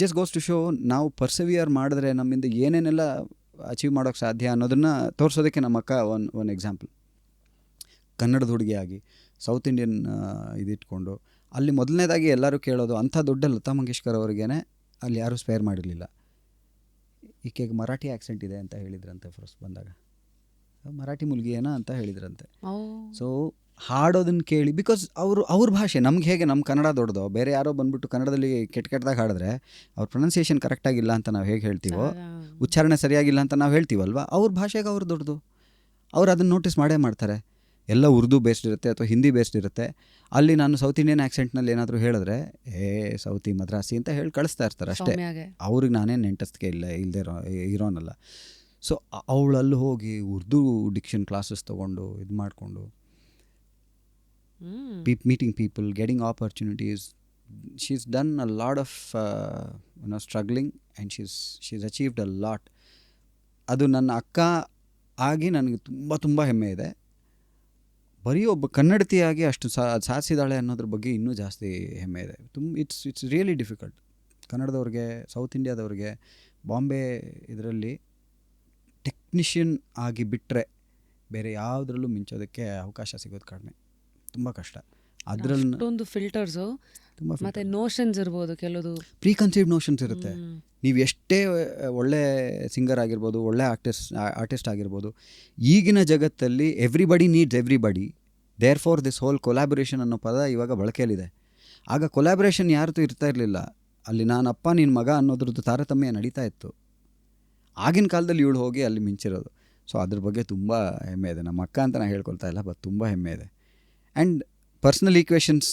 just goes to show ನಾವು ಪರ್ಸವಿಯರ್ ಮಾಡಿದ್ರೆ ನಮ್ಮಿಂದ ಏನೇನೆಲ್ಲ ಅಚೀವ್ ಮಾಡೋಕ್ಕೆ ಸಾಧ್ಯ ಅನ್ನೋದನ್ನು ತೋರಿಸೋದಕ್ಕೆ ನಮ್ಮ ಅಕ್ಕ ಒನ್ ಎಕ್ಸಾಂಪಲ್. ಕನ್ನಡದ ಹುಡುಗಿಯಾಗಿ ಸೌತ್ ಇಂಡಿಯನ್ ಇದಿಟ್ಕೊಂಡು ಅಲ್ಲಿ ಮೊದಲನೇದಾಗಿ ಎಲ್ಲರೂ ಕೇಳೋದು ಅಂಥ ದೊಡ್ಡ ಲತಾ ಮಂಗೇಶ್ಕರ್ ಅವ್ರಿಗೇನೆ ಅಲ್ಲಿ ಯಾರೂ ಸ್ಪೇರ್ ಮಾಡಿರಲಿಲ್ಲ. ಈಕೆಗೆ ಮರಾಠಿ ಆ್ಯಕ್ಸೆಂಟ್ ಇದೆ ಅಂತ ಹೇಳಿದ್ರಂತೆ ಫಸ್ಟ್ ಬಂದಾಗ, ಮರಾಠಿ ಮುಲ್ಗಿಯೇನಾ ಅಂತ ಹೇಳಿದ್ರಂತೆ. ಸೊ ಹಾಡೋದನ್ನು ಕೇಳಿ, ಬಿಕಾಸ್ ಅವ್ರ ಭಾಷೆ ನಮ್ಗೆ ಹೇಗೆ ನಮ್ಮ ಕನ್ನಡ ದೊಡ್ಡದೋ, ಬೇರೆ ಯಾರೋ ಬಂದುಬಿಟ್ಟು ಕನ್ನಡದಲ್ಲಿ ಕೆಟ್ಟದಾಗಿ ಹಾಡಿದ್ರೆ ಅವ್ರ ಪ್ರೊನೌನ್ಸಿಯೇಷನ್ ಕರೆಕ್ಟಾಗಿಲ್ಲ ಅಂತ ನಾವು ಹೇಗೆ ಹೇಳ್ತೀವೋ, ಉಚ್ಚಾರಣೆ ಸರಿಯಾಗಿಲ್ಲ ಅಂತ ನಾವು ಹೇಳ್ತೀವಲ್ವ, ಅವ್ರ ಭಾಷೆಗೆ ಅವ್ರು ದೊಡ್ಡದು. ಅವ್ರು ಅದನ್ನು ನೋಟಿಸ್ ಮಾಡೇ ಮಾಡ್ತಾರೆ. ಎಲ್ಲ ಉರ್ದು ಬೇಸ್ಡ್ ಇರುತ್ತೆ ಅಥವಾ ಹಿಂದಿ ಬೇಸ್ಡ್ ಇರುತ್ತೆ. ಅಲ್ಲಿ ನಾನು ಸೌತ್ ಇಂಡಿಯನ್ ಆ್ಯಕ್ಸೆಂಟ್ನಲ್ಲಿ ಏನಾದರೂ ಹೇಳಿದ್ರೆ ಸೌತಿ ಮದ್ರಾಸಿ ಅಂತ ಹೇಳಿ ಕಳಿಸ್ತಾ ಇರ್ತಾರೆ ಅಷ್ಟೇ. ಅವ್ರಿಗೆ ನಾನೇನು ನೆಂಟಸ್ತಿಗೆ ಇಲ್ಲದೆ ಇರೋನಲ್ಲ. ಸೊ ಅವಳಲ್ಲಿ ಹೋಗಿ ಉರ್ದು ಡಿಕ್ಷನ್ ಕ್ಲಾಸಸ್ ತೊಗೊಂಡು ಇದು ಮಾಡಿಕೊಂಡು meeting people, getting opportunities. She's done a lot of struggling and she's achieved a lot. ಅದು ನನ್ನ ಅಕ್ಕ ಆಗಿ ನನಗೆ ತುಂಬ ಹೆಮ್ಮೆ ಇದೆ. ಬರೀ ಒಬ್ಬ ಕನ್ನಡತಿಯಾಗಿ ಅಷ್ಟು ಸಾಧಿಸಿದಾಳೆ ಅನ್ನೋದ್ರ ಬಗ್ಗೆ ಇನ್ನೂ ಜಾಸ್ತಿ ಹೆಮ್ಮೆ ಇದೆ. It's really difficult. ಕನ್ನಡದವ್ರಿಗೆ, ಸೌತ್ ಇಂಡಿಯಾದವ್ರಿಗೆ ಬಾಂಬೆ ಇದರಲ್ಲಿ ಟೆಕ್ನಿಷಿಯನ್ ಆಗಿ ಬಿಟ್ಟರೆ ಬೇರೆ ಯಾವುದ್ರಲ್ಲೂ ಮಿಂಚೋದಕ್ಕೆ ಅವಕಾಶ ಸಿಗೋದು ಕಡಿಮೆ, ತುಂಬ ಕಷ್ಟ. ಅದರಲ್ಲಿ ಫಿಲ್ಟರ್ಸು ಮತ್ತು ನೋಷನ್ಸ್ ಇರ್ಬೋದು, ಕೆಲವು ಪ್ರೀ ಕನ್ಸೀವ್ಡ್ ನೋಷನ್ಸ್ ಇರುತ್ತೆ. ನೀವು ಎಷ್ಟೇ ಒಳ್ಳೆ ಸಿಂಗರ್ ಆಗಿರ್ಬೋದು, ಒಳ್ಳೆ ಆರ್ಟಿಸ್ಟ್ ಆಗಿರ್ಬೋದು, ಈಗಿನ ಜಗತ್ತಲ್ಲಿ everybody needs everybody. There for this whole collaboration ಅನ್ನೋ ಪದ ಇವಾಗ ಬಳಕೆಯಲ್ಲಿದೆ. ಆಗ ಕೊಲಾಬ್ರೇಷನ್ ಯಾರ್ದು ಇರ್ತಾ ಇರಲಿಲ್ಲ. ಅಲ್ಲಿ ನಾನಪ್ಪ ನಿನ್ನ ಮಗ ಅನ್ನೋದ್ರದ್ದು ತಾರತಮ್ಯ ನಡೀತಾ ಇತ್ತು. ಆಗಿನ ಕಾಲದಲ್ಲಿ ಇವಳು ಹೋಗಿ ಅಲ್ಲಿ ಮಿಂಚಿರೋದು. ಸೊ ಅದ್ರ ಬಗ್ಗೆ ತುಂಬ ಹೆಮ್ಮೆ ಇದೆ. ನಮ್ಮ ಅಕ್ಕ ಅಂತ ನಾನು ಹೇಳ್ಕೊಳ್ತಾ ಇಲ್ಲ, ಬಟ್ ತುಂಬ ಹೆಮ್ಮೆ ಇದೆ. ಆ್ಯಂಡ್ ಪರ್ಸ್ನಲ್ ಈಕ್ವೇಷನ್ಸ್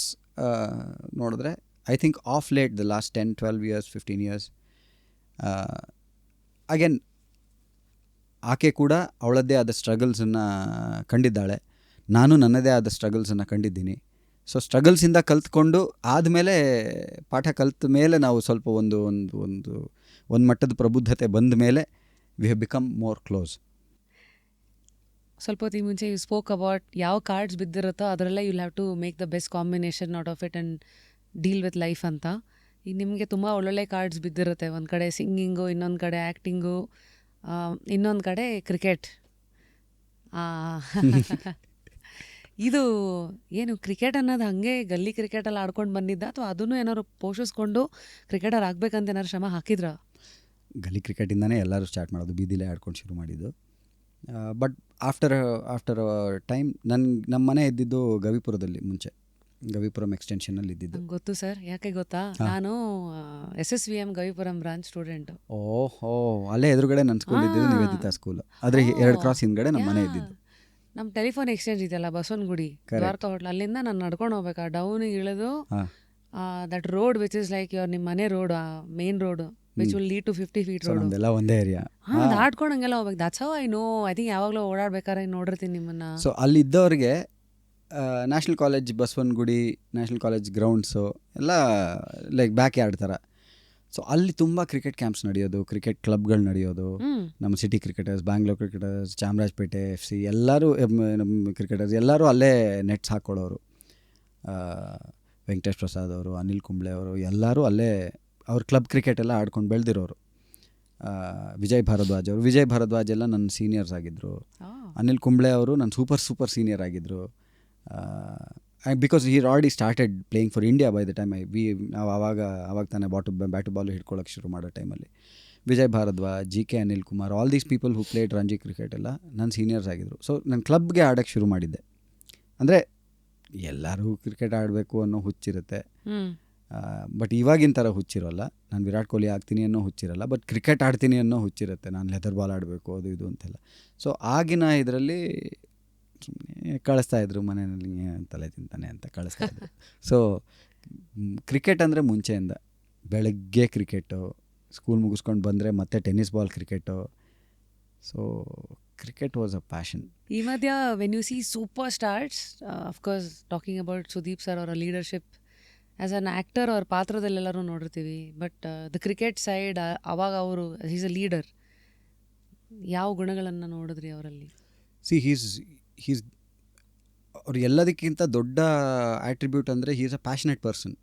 ನೋಡಿದ್ರೆ I think of late the last 10-12 years 15 years again ಆಕೆ ಕೂಡ ಅವಳದ್ದೇ ಆದ ಸ್ಟ್ರಗಲ್ಸನ್ನು ಕಂಡಿದ್ದಾಳೆ. ನಾನು ನನ್ನದೇ ಆದ ಸ್ಟ್ರಗಲ್ಸನ್ನು ಕಂಡಿದ್ದೀನಿ. ಸೊ ಸ್ಟ್ರಗಲ್ಸಿಂದ ಕಲ್ತ್ಕೊಂಡು ಆದಮೇಲೆ ಪಾಠ ಕಲ್ತ ಮೇಲೆ ನಾವು ಸ್ವಲ್ಪ ಒಂದು ಮಟ್ಟದ ಪ್ರಬುದ್ಧತೆ ಬಂದ ಮೇಲೆ we have become more close. ಸ್ವಲ್ಪ ಹೊತ್ತಿಗೆ ಮುಂಚೆ ಯು ಸ್ಪೋಕ್ ಅಬೌಟ್ ಯಾವ ಕಾರ್ಡ್ಸ್ ಬಿದ್ದಿರುತ್ತೋ ಅದರಲ್ಲೇ you'll have to make the best combination out of it and deal with life ಅಂತ. ಈಗ ನಿಮಗೆ ತುಂಬ ಒಳ್ಳೊಳ್ಳೆ ಕಾರ್ಡ್ಸ್ ಬಿದ್ದಿರುತ್ತೆ. ಒಂದು ಕಡೆ ಸಿಂಗಿಂಗು, ಇನ್ನೊಂದು ಕಡೆ ಆ್ಯಕ್ಟಿಂಗು, ಇನ್ನೊಂದು ಕಡೆ ಕ್ರಿಕೆಟ್. ಇದು ಏನು ಕ್ರಿಕೆಟ್ ಅನ್ನೋದು ಹಾಗೆ ಗಲ್ಲಿ ಕ್ರಿಕೆಟಲ್ಲಿ ಆಡ್ಕೊಂಡು ಬಂದಿದ್ದ ಅಥವಾ ಅದನ್ನು ಏನಾದ್ರು ಪೋಷಿಸ್ಕೊಂಡು ಕ್ರಿಕೆಟರ್ ಆಗಬೇಕಂತ ಏನಾದ್ರು ಶ್ರಮ ಹಾಕಿದ್ರ? ಗಲ್ಲಿ ಕ್ರಿಕೆಟಿಂದನೇ ಎಲ್ಲರೂ ಸ್ಟಾರ್ಟ್ ಮಾಡೋದು, ಬೀದಿಲೇ ಆಡ್ಕೊಂಡು ಶುರು ಮಾಡಿದ್ದು. ಬಟ್ ಆಫ್ಟರ್ ಟೈಮ್ ನಮ್ಮ ಮನೆ ಇದ್ದಿದ್ದು ಗವಿಪುರದಲ್ಲಿ, ಮುಂಚೆ ಗವಿಪುರಂ ಎಕ್ಸ್ಟೆನ್ಷನಲ್ಲಿ ಇದ್ದಿದ್ದು. ಗೊತ್ತು ಸರ್, ಯಾಕೆ ಗೊತ್ತಾ, ನಾನು SSVM ಗವಿಪುರಂ ಬ್ರಾಂಚ್ ಸ್ಟೂಡೆಂಟು. ಓಹೋ, ಅಲ್ಲೇ ಎದುರುಗಡೆ ನನ್ನ ಸ್ಕೂಲ್ ಇದ್ದಿದ್ದು, ನಿವೇದಿತಾ ಸ್ಕೂಲ್. ಆದರೆ 2 ಕ್ರಾಸ್ ಹಿಂದ್ಗಡೆ ನಮ್ಮ ಮನೆ ಇದ್ದಿದ್ದು. ನಮ್ಮ ಟೆಲಿಫೋನ್ ಎಕ್ಸ್ಚೇಂಜ್ ಇದೆಯಲ್ಲ ಬಸವನಗುಡಿ ದ್ವಾರಕಾ ಹೋಟ್ಲ್, ಅಲ್ಲಿಂದ ನಾನು ನಡ್ಕೊಂಡು ಹೋಗ್ಬೇಕಾ ಡೌನಿಗೆ ಇಳಿದು that road which is like ನಿಮ್ಮ ಮನೆ road, main road which will lead to 50 feet road, ನಮ್ದೆಲ್ಲ ಒಂದೇ ಏರಿಯಾ. ದಾಟ್ಕೊಂಡು ಹಂಗೆಲ್ಲ ಹೋಗ್ಬೇಕು. That's how I know. I think ಯಾವಾಗಲೂ ಓಡಾಡ್ಬೇಕಾದ್ರೆ ನೋಡಿರ್ತೀನಿ ನಿಮ್ಮನ್ನ. ಸೊ ಅಲ್ಲಿದ್ದವ್ರಿಗೆ national college Basavanagudi, national college grounds ಎಲ್ಲ ಲೈಕ್ ಬ್ಯಾಕ್ ಯಾರ್ಡ್ ಥರ. ಸೊ ಅಲ್ಲಿ ತುಂಬ ಕ್ರಿಕೆಟ್ ಕ್ಯಾಂಪ್ಸ್ ನಡೆಯೋದು, ಕ್ರಿಕೆಟ್ ಕ್ಲಬ್ಗಳು ನಡೆಯೋದು. ನಮ್ಮ city cricketers, Bangalore cricketers, Chamarajpet FC ಎಲ್ಲರೂ, ನಮ್ಮ ಕ್ರಿಕೆಟರ್ಸ್ ಎಲ್ಲರೂ ಅಲ್ಲೇ ನೆಟ್ಸ್ ಹಾಕ್ಕೊಳ್ಳೋರು. ವೆಂಕಟೇಶ್ ಪ್ರಸಾದ್ ಅವರು, ಅನಿಲ್ ಕುಂಬ್ಳೆ ಅವರು ಎಲ್ಲರೂ ಅಲ್ಲೇ ಅವ್ರ ಕ್ಲಬ್ ಕ್ರಿಕೆಟ್ ಎಲ್ಲ ಆಡ್ಕೊಂಡು ಬೆಳೆದಿರೋರು. ವಿಜಯ್ ಭಾರದ್ವಾಜ್ ಎಲ್ಲ ನನ್ನ ಸೀನಿಯರ್ಸ್ ಆಗಿದ್ದರು. ಅನಿಲ್ ಕುಂಬ್ಳೆ ಅವರು ನನ್ನ ಸೂಪರ್ ಸೀನಿಯರ್ ಆಗಿದ್ದರು. Because he already started playing for India by the time ನಾವು ಆವಾಗ ತಾನೇ ಬ್ಯಾಟು ಬಾಲು ಹಿಡ್ಕೊಳ್ಳೋಕೆ ಶುರು ಮಾಡೋ ಟೈಮಲ್ಲಿ Vijay Bharadwaj, GK Anil Kumar, all these people who played Ranji cricket ಎಲ್ಲ ನನ್ನ ಸೀನಿಯರ್ಸ್ ಆಗಿದ್ದರು. ಸೊ ನಾನು ಕ್ಲಬ್ಗೆ ಆಡೋಕ್ಕೆ ಶುರು ಮಾಡಿದ್ದೆ. ಅಂದರೆ ಎಲ್ಲರೂ ಕ್ರಿಕೆಟ್ ಆಡಬೇಕು ಅನ್ನೋ ಹುಚ್ಚಿರುತ್ತೆ, ಬಟ್ ಇವಾಗಿನ ಥರ ಹುಚ್ಚಿರೋಲ್ಲ. ನಾನು ವಿರಾಟ್ ಕೊಹ್ಲಿ ಆಗ್ತೀನಿ ಅನ್ನೋ ಹುಚ್ಚಿರಲ್ಲ, ಬಟ್ ಕ್ರಿಕೆಟ್ ಆಡ್ತೀನಿ ಅನ್ನೋ ಹುಚ್ಚಿರುತ್ತೆ. ನಾನು ಲೆದರ್ ಬಾಲ್ ಆಡಬೇಕು ಅದು ಇದು ಅಂತೆಲ್ಲ. ಸೊ ಆಗಿನ ಇದರಲ್ಲಿ ಕಳಿಸ್ತಾಯಿದ್ರು ಮನೆಯಲ್ಲಿ, ತಲೆ ತಿಂತಾನೆ ಅಂತ ಕಳಿಸ್ತಾಯಿದ್ರು. ಸೊ ಕ್ರಿಕೆಟ್ ಅಂದರೆ ಮುಂಚೆಯಿಂದ ಬೆಳಗ್ಗೆ ಕ್ರಿಕೆಟು, ಸ್ಕೂಲ್ ಮುಗಿಸ್ಕೊಂಡು ಬಂದರೆ ಮತ್ತೆ tennis ball cricket. So cricket was a passion. ಈ ಮಧ್ಯ when U C super stars, of course talking about Sudeep sir ಅವರ ಲೀಡರ್ಶಿಪ್ ಆ್ಯಸ್ ಅನ್ ಆ್ಯಕ್ಟರ್, ಅವ್ರ ಪಾತ್ರದಲ್ಲೆಲ್ಲರೂ ನೋಡಿರ್ತೀವಿ. ಬಟ್ ದ ಕ್ರಿಕೆಟ್ ಸೈಡ್ ಅವಾಗ ಅವರು ಈಸ್ ಅ ಲೀಡರ್. ಯಾವ ಗುಣಗಳನ್ನು ನೋಡಿದ್ರಿ ಅವರಲ್ಲಿ? ಹೀಸ್ ಅವ್ರು ಎಲ್ಲದಕ್ಕಿಂತ ದೊಡ್ಡ ಆಟ್ರಿಬ್ಯೂಟ್ ಅಂದರೆ ಹೀಸ್ ಅ ಪ್ಯಾಷನೆಟ್ ಪರ್ಸನ್.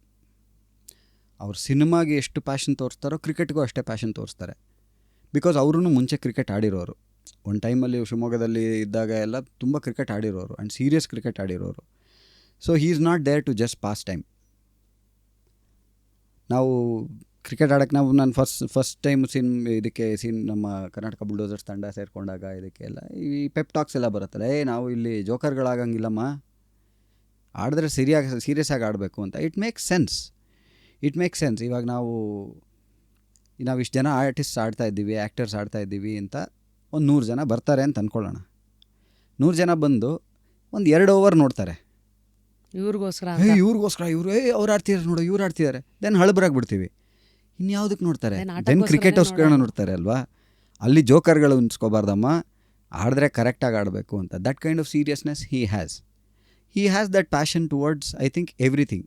ಅವ್ರು ಸಿನಿಮಾಗೆ ಎಷ್ಟು ಪ್ಯಾಷನ್ ತೋರಿಸ್ತಾರೋ ಕ್ರಿಕೆಟ್ಗೂ ಅಷ್ಟೇ ಪ್ಯಾಷನ್ ತೋರಿಸ್ತಾರೆ. ಬಿಕಾಸ್ ಅವ್ರೂ ಮುಂಚೆ ಕ್ರಿಕೆಟ್ ಆಡಿರೋರು. ಒಂದು ಟೈಮಲ್ಲಿ ಶಿವಮೊಗ್ಗದಲ್ಲಿ ಇದ್ದಾಗ ಎಲ್ಲ ತುಂಬ ಕ್ರಿಕೆಟ್ ಆಡಿರೋರು ಆ್ಯಂಡ್ ಸೀರಿಯಸ್ ಕ್ರಿಕೆಟ್ ಆಡಿರೋರು. So he is not there to just pass time. ನಾವು ಕ್ರಿಕೆಟ್ ಆಡೋಕ್ಕೆ ನಾನು ಫಸ್ಟ್ ಟೈಮ್ ಇದಕ್ಕೆ ನಮ್ಮ ಕರ್ನಾಟಕ ಬುಲ್ಡೋಸರ್ಸ್ ತಂಡ ಸೇರಿಕೊಂಡಾಗ ಇದಕ್ಕೆಲ್ಲ ಈ ಪೆಪ್ ಟಾಕ್ಸ್ ಎಲ್ಲ ಬರುತ್ತಲ್ಲ, ನಾವು ಇಲ್ಲಿ ಜೋಕರ್ಗಳಾಗಂಗಿಲ್ಲಮ್ಮ, ಆಡಿದ್ರೆ ಸೀರಿಯಸ್ ಆಗಿ ಆಡಬೇಕು ಅಂತ. It makes sense. ಇವಾಗ ನಾವು ಇಷ್ಟು ಜನ ಆರ್ಟಿಸ್ಟ್ ಆಡ್ತಾಯಿದ್ದೀವಿ, ಆ್ಯಕ್ಟರ್ಸ್ ಆಡ್ತಾಯಿದ್ದೀವಿ ಅಂತ ಒಂದು 100 ಜನ ಬರ್ತಾರೆ ಅಂತ ಅಂದ್ಕೊಳ್ಳೋಣ. 100 ಜನ ಬಂದು ಒಂದು 2 ಓವರ್ ನೋಡ್ತಾರೆ, ಇವ್ರಿಗೋಸ್ಕರ ಇವರು ಅವ್ರು ಆಡ್ತಿದ್ದಾರೆ ನೋಡು, ಇವ್ರು ಆಡ್ತಿದ್ದಾರೆ. ದೆನ್ ಹಳಬರಾಗ್ಬಿಡ್ತೀವಿ. ಇನ್ಯಾವುದಕ್ಕೆ ನೋಡ್ತಾರೆ? ದೆನ್ ಕ್ರಿಕೆಟೋಸ್ಕರ ನೋಡ್ತಾರೆ ಅಲ್ವಾ. ಅಲ್ಲಿ ಜೋಕರ್ಗಳು ಉನ್ಸ್ಕೋಬಾರ್ದಮ್ಮ, ಆಡಿದ್ರೆ ಕರೆಕ್ಟಾಗಿ ಆಡಬೇಕು ಅಂತ. That kind of seriousness he has that passion towards I think everything.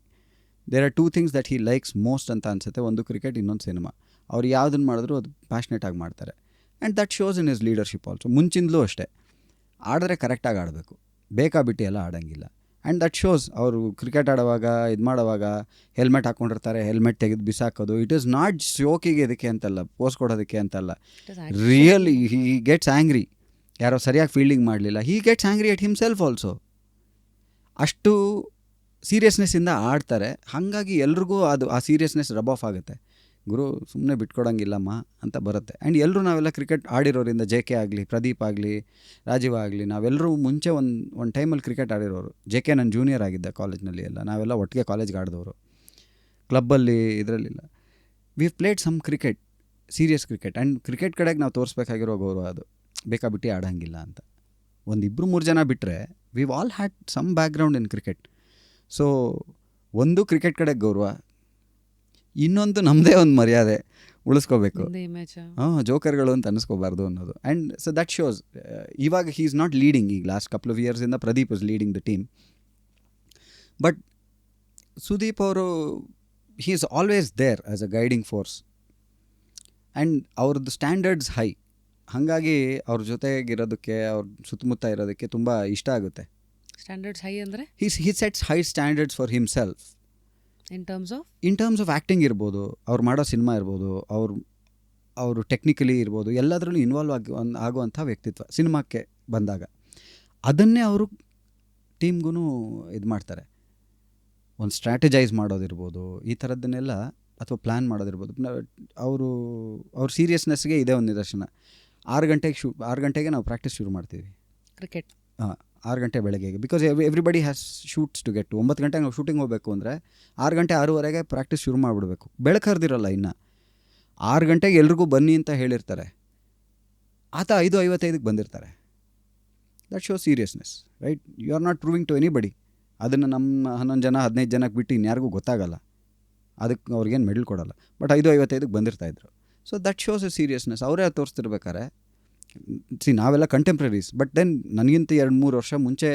There are 2 things that he likes most ಅಂತ ಅನಿಸುತ್ತೆ. ಒಂದು ಕ್ರಿಕೆಟ್, ಇನ್ನೊಂದು ಸಿನಿಮಾ. ಅವ್ರು ಯಾವುದನ್ನು ಮಾಡಿದ್ರು ಅದು ಪ್ಯಾಷನೇಟಾಗಿ ಮಾಡ್ತಾರೆ. And that shows in his leadership also. ಮುಂಚಿಂದಲೂ ಅಷ್ಟೇ, ಆಡಿದ್ರೆ ಕರೆಕ್ಟಾಗಿ ಆಡಬೇಕು, ಬೇಕಾಬಿಟ್ಟು ಎಲ್ಲ ಆಡೋಂಗಿಲ್ಲ. And that shows. ಅವರು ಕ್ರಿಕೆಟ್ ಆಡುವಾಗ ಇದು ಮಾಡುವಾಗ ಹೆಲ್ಮೆಟ್ ಹಾಕ್ಕೊಂಡಿರ್ತಾರೆ, ಹೆಲ್ಮೆಟ್ ತೆಗೆದು ಬಿಸಾಕೋದು. ಇಟ್ ಈಸ್ ನಾಟ್ ಶೋಕಿಗೆ ಇದಕ್ಕೆ ಅಂತಲ್ಲ, ಪೋಸ್ ಕೊಡೋದಕ್ಕೆ ಅಂತಲ್ಲ. Really he gets angry. ಯಾರೋ ಸರಿಯಾಗಿ ಫೀಲ್ಡಿಂಗ್ ಮಾಡಲಿಲ್ಲ, he gets angry at himself also. ಅಷ್ಟು ಸೀರಿಯಸ್ನೆಸ್ಸಿಂದ ಆಡ್ತಾರೆ. ಹಾಗಾಗಿ ಎಲ್ರಿಗೂ ಆ ಸೀರಿಯಸ್ನೆಸ್ ರಬ್ ಆಫ್ ಆಗುತ್ತೆ. ಗುರು ಸುಮ್ಮನೆ ಬಿಟ್ಕೊಡಂಗಿಲ್ಲಮ್ಮ ಅಂತ ಬರುತ್ತೆ. ಆ್ಯಂಡ್ ಎಲ್ಲರೂ ನಾವೆಲ್ಲ ಕ್ರಿಕೆಟ್ ಆಡಿರೋರಿಂದ, JK ಆಗಲಿ, ಪ್ರದೀಪ್ ಆಗಲಿ, ರಾಜೀವ್ ಆಗಲಿ, ನಾವೆಲ್ಲರೂ ಮುಂಚೆ ಒಂದು ಟೈಮಲ್ಲಿ ಕ್ರಿಕೆಟ್ ಆಡಿರೋರು. JK ನನ್ನ ಜೂನಿಯರ್ ಆಗಿದ್ದೆ ಕಾಲೇಜ್ನಲ್ಲಿ ಎಲ್ಲ, ನಾವೆಲ್ಲ ಒಟ್ಟಿಗೆ ಕಾಲೇಜ್ಗೆ ಆಡಿದವರು, ಕ್ಲಬ್ಬಲ್ಲಿ ಇದರಲ್ಲಿಲ್ಲ. We played some cricket, serious cricket. And cricket ಕಡೆಗೆ ನಾವು ತೋರಿಸ್ಬೇಕಾಗಿರೋ ಗೌರವ ಅದು, ಬೇಕಾಬಿಟ್ಟು ಆಡೋಂಗಿಲ್ಲ ಅಂತ. 1-2-3 ಜನ ಬಿಟ್ಟರೆ we all had some background in cricket. So ಒಂದು ಕ್ರಿಕೆಟ್ ಕಡೆಗೆ ಗೌರವ, ಇನ್ನೊಂದು ನಮ್ಮದೇ ಒಂದು ಮರ್ಯಾದೆ ಉಳಿಸ್ಕೋಬೇಕು. ಜೋಕರ್ಗಳು ಅಂತ ಅನ್ನಿಸ್ಕೋಬಾರ್ದು ಅನ್ನೋದು. And so that shows. ಇವಾಗ ಹೀ ಈಸ್ ನಾಟ್ ಲೀಡಿಂಗ್. ಈಗ ಲಾಸ್ಟ್ ಕಪಲ್ ಆಫ್ ಇಯರ್ಸಿಂದ Pradeep is leading the team. But Sudeep ಅವರು, he is always there as a guiding force. And ಅವ್ರದ್ದು ಸ್ಟ್ಯಾಂಡರ್ಡ್ಸ್ ಹೈ. ಹಾಗಾಗಿ ಅವ್ರ ಜೊತೆಗಿರೋದಕ್ಕೆ, ಅವ್ರ ಸುತ್ತಮುತ್ತ ಇರೋದಕ್ಕೆ ತುಂಬ ಇಷ್ಟ ಆಗುತ್ತೆ. ಸ್ಟ್ಯಾಂಡರ್ಡ್ಸ್ ಹೈ ಅಂದರೆ he sets high standards for himself. In terms of acting ಇರ್ಬೋದು, ಅವ್ರು ಮಾಡೋ ಸಿನಿಮಾ ಇರ್ಬೋದು, ಅವರು ಟೆಕ್ನಿಕಲಿ ಇರ್ಬೋದು, ಎಲ್ಲದರಲ್ಲೂ ಇನ್ವಾಲ್ವ್ ಆಗುವಂಥ ವ್ಯಕ್ತಿತ್ವ ಸಿನಿಮಾಕ್ಕೆ ಬಂದಾಗ. ಅದನ್ನೇ ಅವರು ಟೀಮ್ಗೂ ಇದು ಮಾಡ್ತಾರೆ. ಒಂದು ಸ್ಟ್ರಾಟಜೈಸ್ ಮಾಡೋದಿರ್ಬೋದು, ಈ ಥರದ್ದನ್ನೆಲ್ಲ, ಅಥವಾ ಪ್ಲ್ಯಾನ್ ಮಾಡೋದಿರ್ಬೋದು. ಅವ್ರ ಸೀರಿಯಸ್ನೆಸ್ಗೆ ಇದೇ ಒಂದು ನಿದರ್ಶನ. 6 ಗಂಟೆಗೆ ನಾವು ಪ್ರಾಕ್ಟೀಸ್ ಶುರು ಮಾಡ್ತೀವಿ ಕ್ರಿಕೆಟ್. 6 ಗಂಟೆ ಬೆಳಗ್ಗೆಗೆ. Because everybody has shoots to get. 9 ಗಂಟೆಗೆ ನಾವು ಶೂಟಿಂಗ್ ಹೋಗಬೇಕು ಅಂದರೆ 6 ಗಂಟೆ 6:15 ಪ್ರಾಕ್ಟೀಸ್ ಶುರು ಮಾಡಿಬಿಡ್ಬೇಕು. ಬೆಳಕು ಹರಿದಿರಲ್ಲ ಇನ್ನು. 6 ಗಂಟೆಗೆ ಎಲ್ರಿಗೂ ಬನ್ನಿ ಅಂತ ಹೇಳಿರ್ತಾರೆ. ಆತ 5:55 ಬಂದಿರ್ತಾರೆ. That show seriousness, right? You are not proving to anybody. ಅದನ್ನು ನಮ್ಮ 11 ಜನ 15 ಜನಕ್ಕೆ ಬಿಟ್ಟು ಇನ್ಯಾರಿಗೂ ಗೊತ್ತಾಗಲ್ಲ. ಅದಕ್ಕೆ ಅವ್ರಿಗೇನು ಮೆಡಲ್ ಕೊಡೋಲ್ಲ. ಬಟ್ 5:55ಕ್ಕೆ ಬಂದಿರ್ತಾಯಿದ್ರು. So that shows a seriousness. ಅವರೇ ತೋರಿಸ್ತಿರ್ಬೇಕಾರೆ ನಾವೆಲ್ಲ ಕಂಟೆಂಪ್ರರೀಸ್, ಬಟ್ ದೆನ್ ನನಗಿಂತ 2-3 ವರ್ಷ ಮುಂಚೆ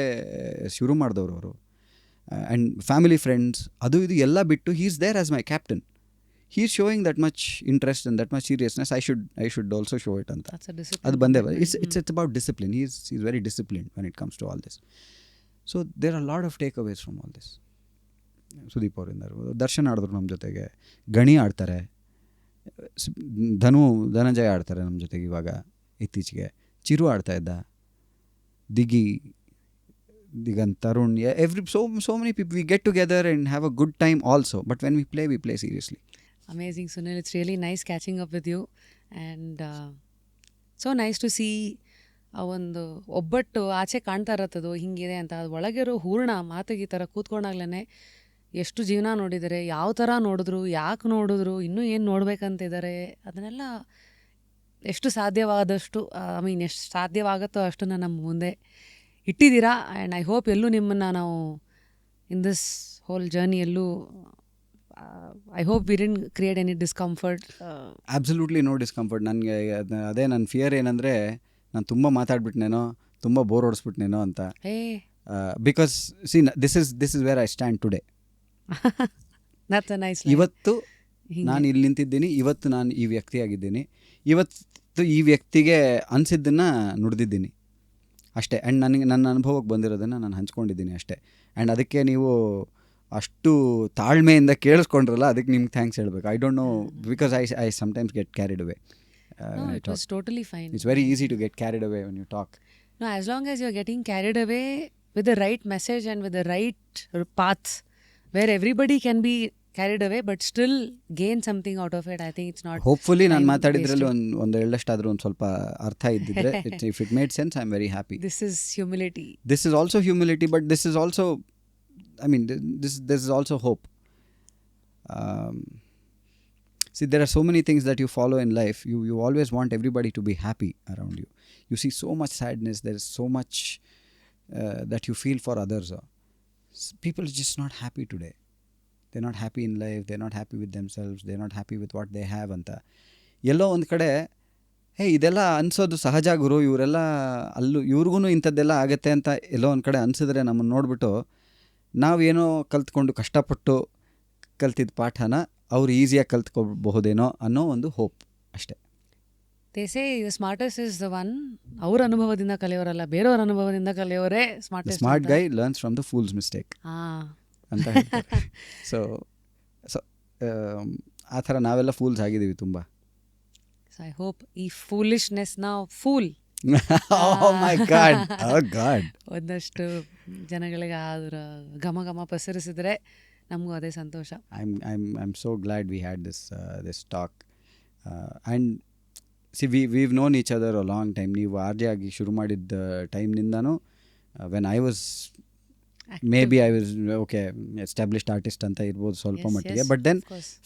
ಶುರು ಮಾಡಿದವರು ಅವರು. ಆ್ಯಂಡ್ ಫ್ಯಾಮಿಲಿ ಫ್ರೆಂಡ್ಸ್ ಅದು ಇದು ಎಲ್ಲ ಬಿಟ್ಟು he is there as my captain. He is showing that much interest and that much seriousness. I should also show it ಅಂತ. ಅದು ಬಂದೇ it's about discipline. Is very disciplined when it comes to all this. So there are lot of takeaways from all this. Sudeep ಅವರಿಂದ ದರ್ಶನ್ ಆಡಿದ್ರು ನಮ್ಮ ಜೊತೆಗೆ, ಗಣಿ ಆಡ್ತಾರೆ, ಧನಂಜಯ ಆಡ್ತಾರೆ ನಮ್ಮ ಜೊತೆಗೆ ಇವಾಗ ಇತ್ತೀಚೆಗೆ, ಚಿರು ಆಡ್ತಾ ಇದ್ದ, Diganth, Tarun, so many people. We get together and have a good time also, but when we play seriously. Amazing, Sunil. It's really nice catching up with you, and so nice to see ಆ ಒಂದು ಒಬ್ಬಟ್ಟು ಆಚೆ ಕಾಣ್ತಾ ಇರತ್ತದು ಹಿಂಗಿದೆ ಅಂತ. ಅದು ಒಳಗಿರೋ ಹೂರ್ಣ ಮಾತಿಗೆ ಈ ಥರ ಕೂತ್ಕೊಂಡಾಗ್ಲೇ ಎಷ್ಟು ಜೀವನ ನೋಡಿದ್ದಾರೆ, ಯಾವ ಥರ ನೋಡಿದ್ರು, ಯಾಕೆ ನೋಡಿದ್ರು, ಇನ್ನೂ ಏನು ನೋಡ್ಬೇಕಂತಿದ್ದಾರೆ, ಅದನ್ನೆಲ್ಲ ಎಷ್ಟು ಸಾಧ್ಯವಾದಷ್ಟು ಎಷ್ಟು ಸಾಧ್ಯವಾಗುತ್ತೋ ಅಷ್ಟನ್ನು ನಮ್ಮ ಮುಂದೆ ಇಟ್ಟಿದ್ದೀರಾ. ಆ್ಯಂಡ್ ಐ ಹೋಪ್ ಎಲ್ಲೂ ನಿಮ್ಮನ್ನು ನಾವು ಇನ್ ದಿಸ್ ಹೋಲ್ ಜರ್ನಿಯಲ್ಲೂ I hope we didn't create any discomfort. Absolutely no discomfort. ನನಗೆ ಅದೇ ನನ್ನ ಫಿಯರ್ ಏನಂದರೆ ನಾನು ತುಂಬ ಮಾತಾಡ್ಬಿಟ್ನೇನೋ, ತುಂಬ ಬೋರ್ ಹೊಡಿಸ್ಬಿಟ್ನೇನೋ ಅಂತ. Because this is where I stand today. ಇವತ್ತು ನಾನು ಇಲ್ಲಿ ನಿಂತಿದ್ದೀನಿ, ಇವತ್ತು ನಾನು ಈ ವ್ಯಕ್ತಿಯಾಗಿದ್ದೀನಿ, ಇವತ್ತು ಈ ವ್ಯಕ್ತಿಗೆ ಅನಿಸಿದ್ದನ್ನು ನುಡಿದಿದ್ದೀನಿ ಅಷ್ಟೇ. ಆ್ಯಂಡ್ ನನ್ನ ಅನುಭವಕ್ಕೆ ಬಂದಿರೋದನ್ನು ನಾನು ಹಂಚ್ಕೊಂಡಿದ್ದೀನಿ ಅಷ್ಟೇ. ಆ್ಯಂಡ್ ಅದಕ್ಕೆ ನೀವು ಅಷ್ಟು ತಾಳ್ಮೆಯಿಂದ ಕೇಳಿಸ್ಕೊಂಡ್ರಲ್ಲ, ಅದಕ್ಕೆ ನಿಮ್ಗೆ ಥ್ಯಾಂಕ್ಸ್ ಹೇಳಬೇಕು. I don't no, because I sometimes get carried away. It was totally fine. It's very easy to get carried away when you talk. No, as long as you're getting carried away with the right message and with the right path where everybody can be carried away but still gain something out of it, I think it's not. Hopefully ನಾನು ಮಾತಾಡಿದ್ರಲ್ಲಿ ಒಂದು ಎಳ್ಳಷ್ಟಾದರೂ ಒಂದು ಸ್ವಲ್ಪ ಅರ್ಥ ಇದ್ದಿದ್ರೆ, if it made sense, I'm very happy. This is humility. This is also humility, but this is also, I mean, this is also hope. See, there are so many things that you follow in life. You always want everybody to be happy around you. You see so much sadness. There is so much that you feel for others. People are just not happy today. They're not happy in life. They're not happy with themselves. They're not happy with what they have. ಅಂತ ಎಲ್ಲೋ ಒಂದು ಕಡೆ ಇದೆಲ್ಲ ಅನಿಸೋದು ಸಹಜ ಗುರು, ಇವರೆಲ್ಲ ಇವ್ರಿಗೂ ಇಂಥದ್ದೆಲ್ಲ ಆಗುತ್ತೆ ಅಂತ ಎಲ್ಲೋ ಒಂದು ಕಡೆ ಅನಿಸಿದ್ರೆ ನಮ್ಮನ್ನು ನೋಡಿಬಿಟ್ಟು ನಾವೇನೋ ಕಲ್ತ್ಕೊಂಡು ಕಷ್ಟಪಟ್ಟು ಕಲ್ತಿದ್ದ ಪಾಠನ ಅವ್ರು ಈಸಿಯಾಗಿ ಕಲ್ತ್ಕೋಬಹುದೇನೋ ಅನ್ನೋ ಒಂದು ಹೋಪ್ ಅಷ್ಟೇ. They say the smartest is the one, ಅವ್ರ ಅನುಭವದಿಂದ ಕಲಿಯೋರಲ್ಲ, ಬೇರೆಯವ್ರ ಅನುಭವದಿಂದ ಕಲಿಯೋರೇ smartest. Smart guy learns from the fools mistake ಅಂತ ಹೇಳ್ತಾರೆ. ಸೊ ಆ ಥರ ನಾವೆಲ್ಲ ಫೂಲ್ಸ್ ಆಗಿದ್ದೀವಿ ತುಂಬ. ಸೊ ಐ ಹೋಪ್ ಈ ಫೂಲಿಶ್ನೆಸ್ ನಾವು ಫೂಲ್ ಒಂದಷ್ಟು ಜನಗಳಿಗೆ ಅದರ ಘಮ ಪಸರಿಸಿದ್ರೆ ನಮಗೂ ಅದೇ ಸಂತೋಷ. I'm so glad we had this talk. And see, we've known each other a long time. ನೀವು ಆರ್ಜೆ ಆಗಿ ಶುರು ಮಾಡಿದ್ದ ಟೈಮ್ನಿಂದನೂ when I was active. Maybe I was established artist ಅಂತ ಇರ್ಬೋದು ಸ್ವಲ್ಪ ಮಟ್ಟಿಗೆ, but then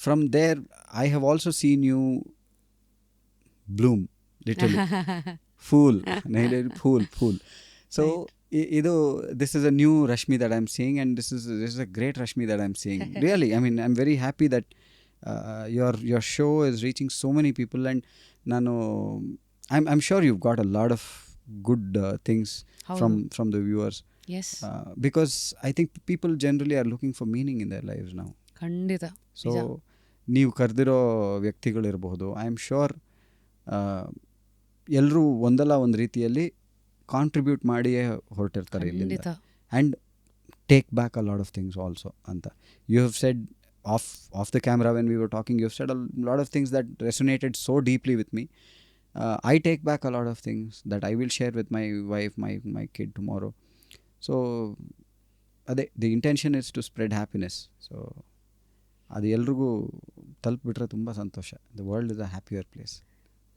from there I have also seen you bloom literally. fool. So this is a new Rashmi that I'm seeing, and this is a great Rashmi that I'm seeing. Really, I mean, I'm very happy that your show is reaching so many people, and I'm sure you've got a lot of good things from the viewers. Yes. Because I think people generally are looking for meaning in their lives now. ಖಂಡಿತ. So ನೀವು ಕರೆದಿರೋ ವ್ಯಕ್ತಿಗಳಿರಬಹುದು, ಐ ಆಮ್ ಶ್ಯೂರ್ ಎಲ್ಲರೂ ಒಂದಲ್ಲ ಒಂದು ರೀತಿಯಲ್ಲಿ ಕಾಂಟ್ರಿಬ್ಯೂಟ್ ಮಾಡಿಯೇ ಹೊರಟಿರ್ತಾರೆ ಇಲ್ಲಿಂದ. And take back a lot of things also ಅಂತ. You have said off the camera when we were talking, you have said a lot of things that resonated so deeply with me. I take back a lot of things that I will share with my wife, my kid tomorrow. So ಅದೇ the intention is to spread happiness. So ಅದು ಎಲ್ರಿಗೂ ತಲುಪಿಬಿಟ್ರೆ ತುಂಬ ಸಂತೋಷ. The world is a happier place.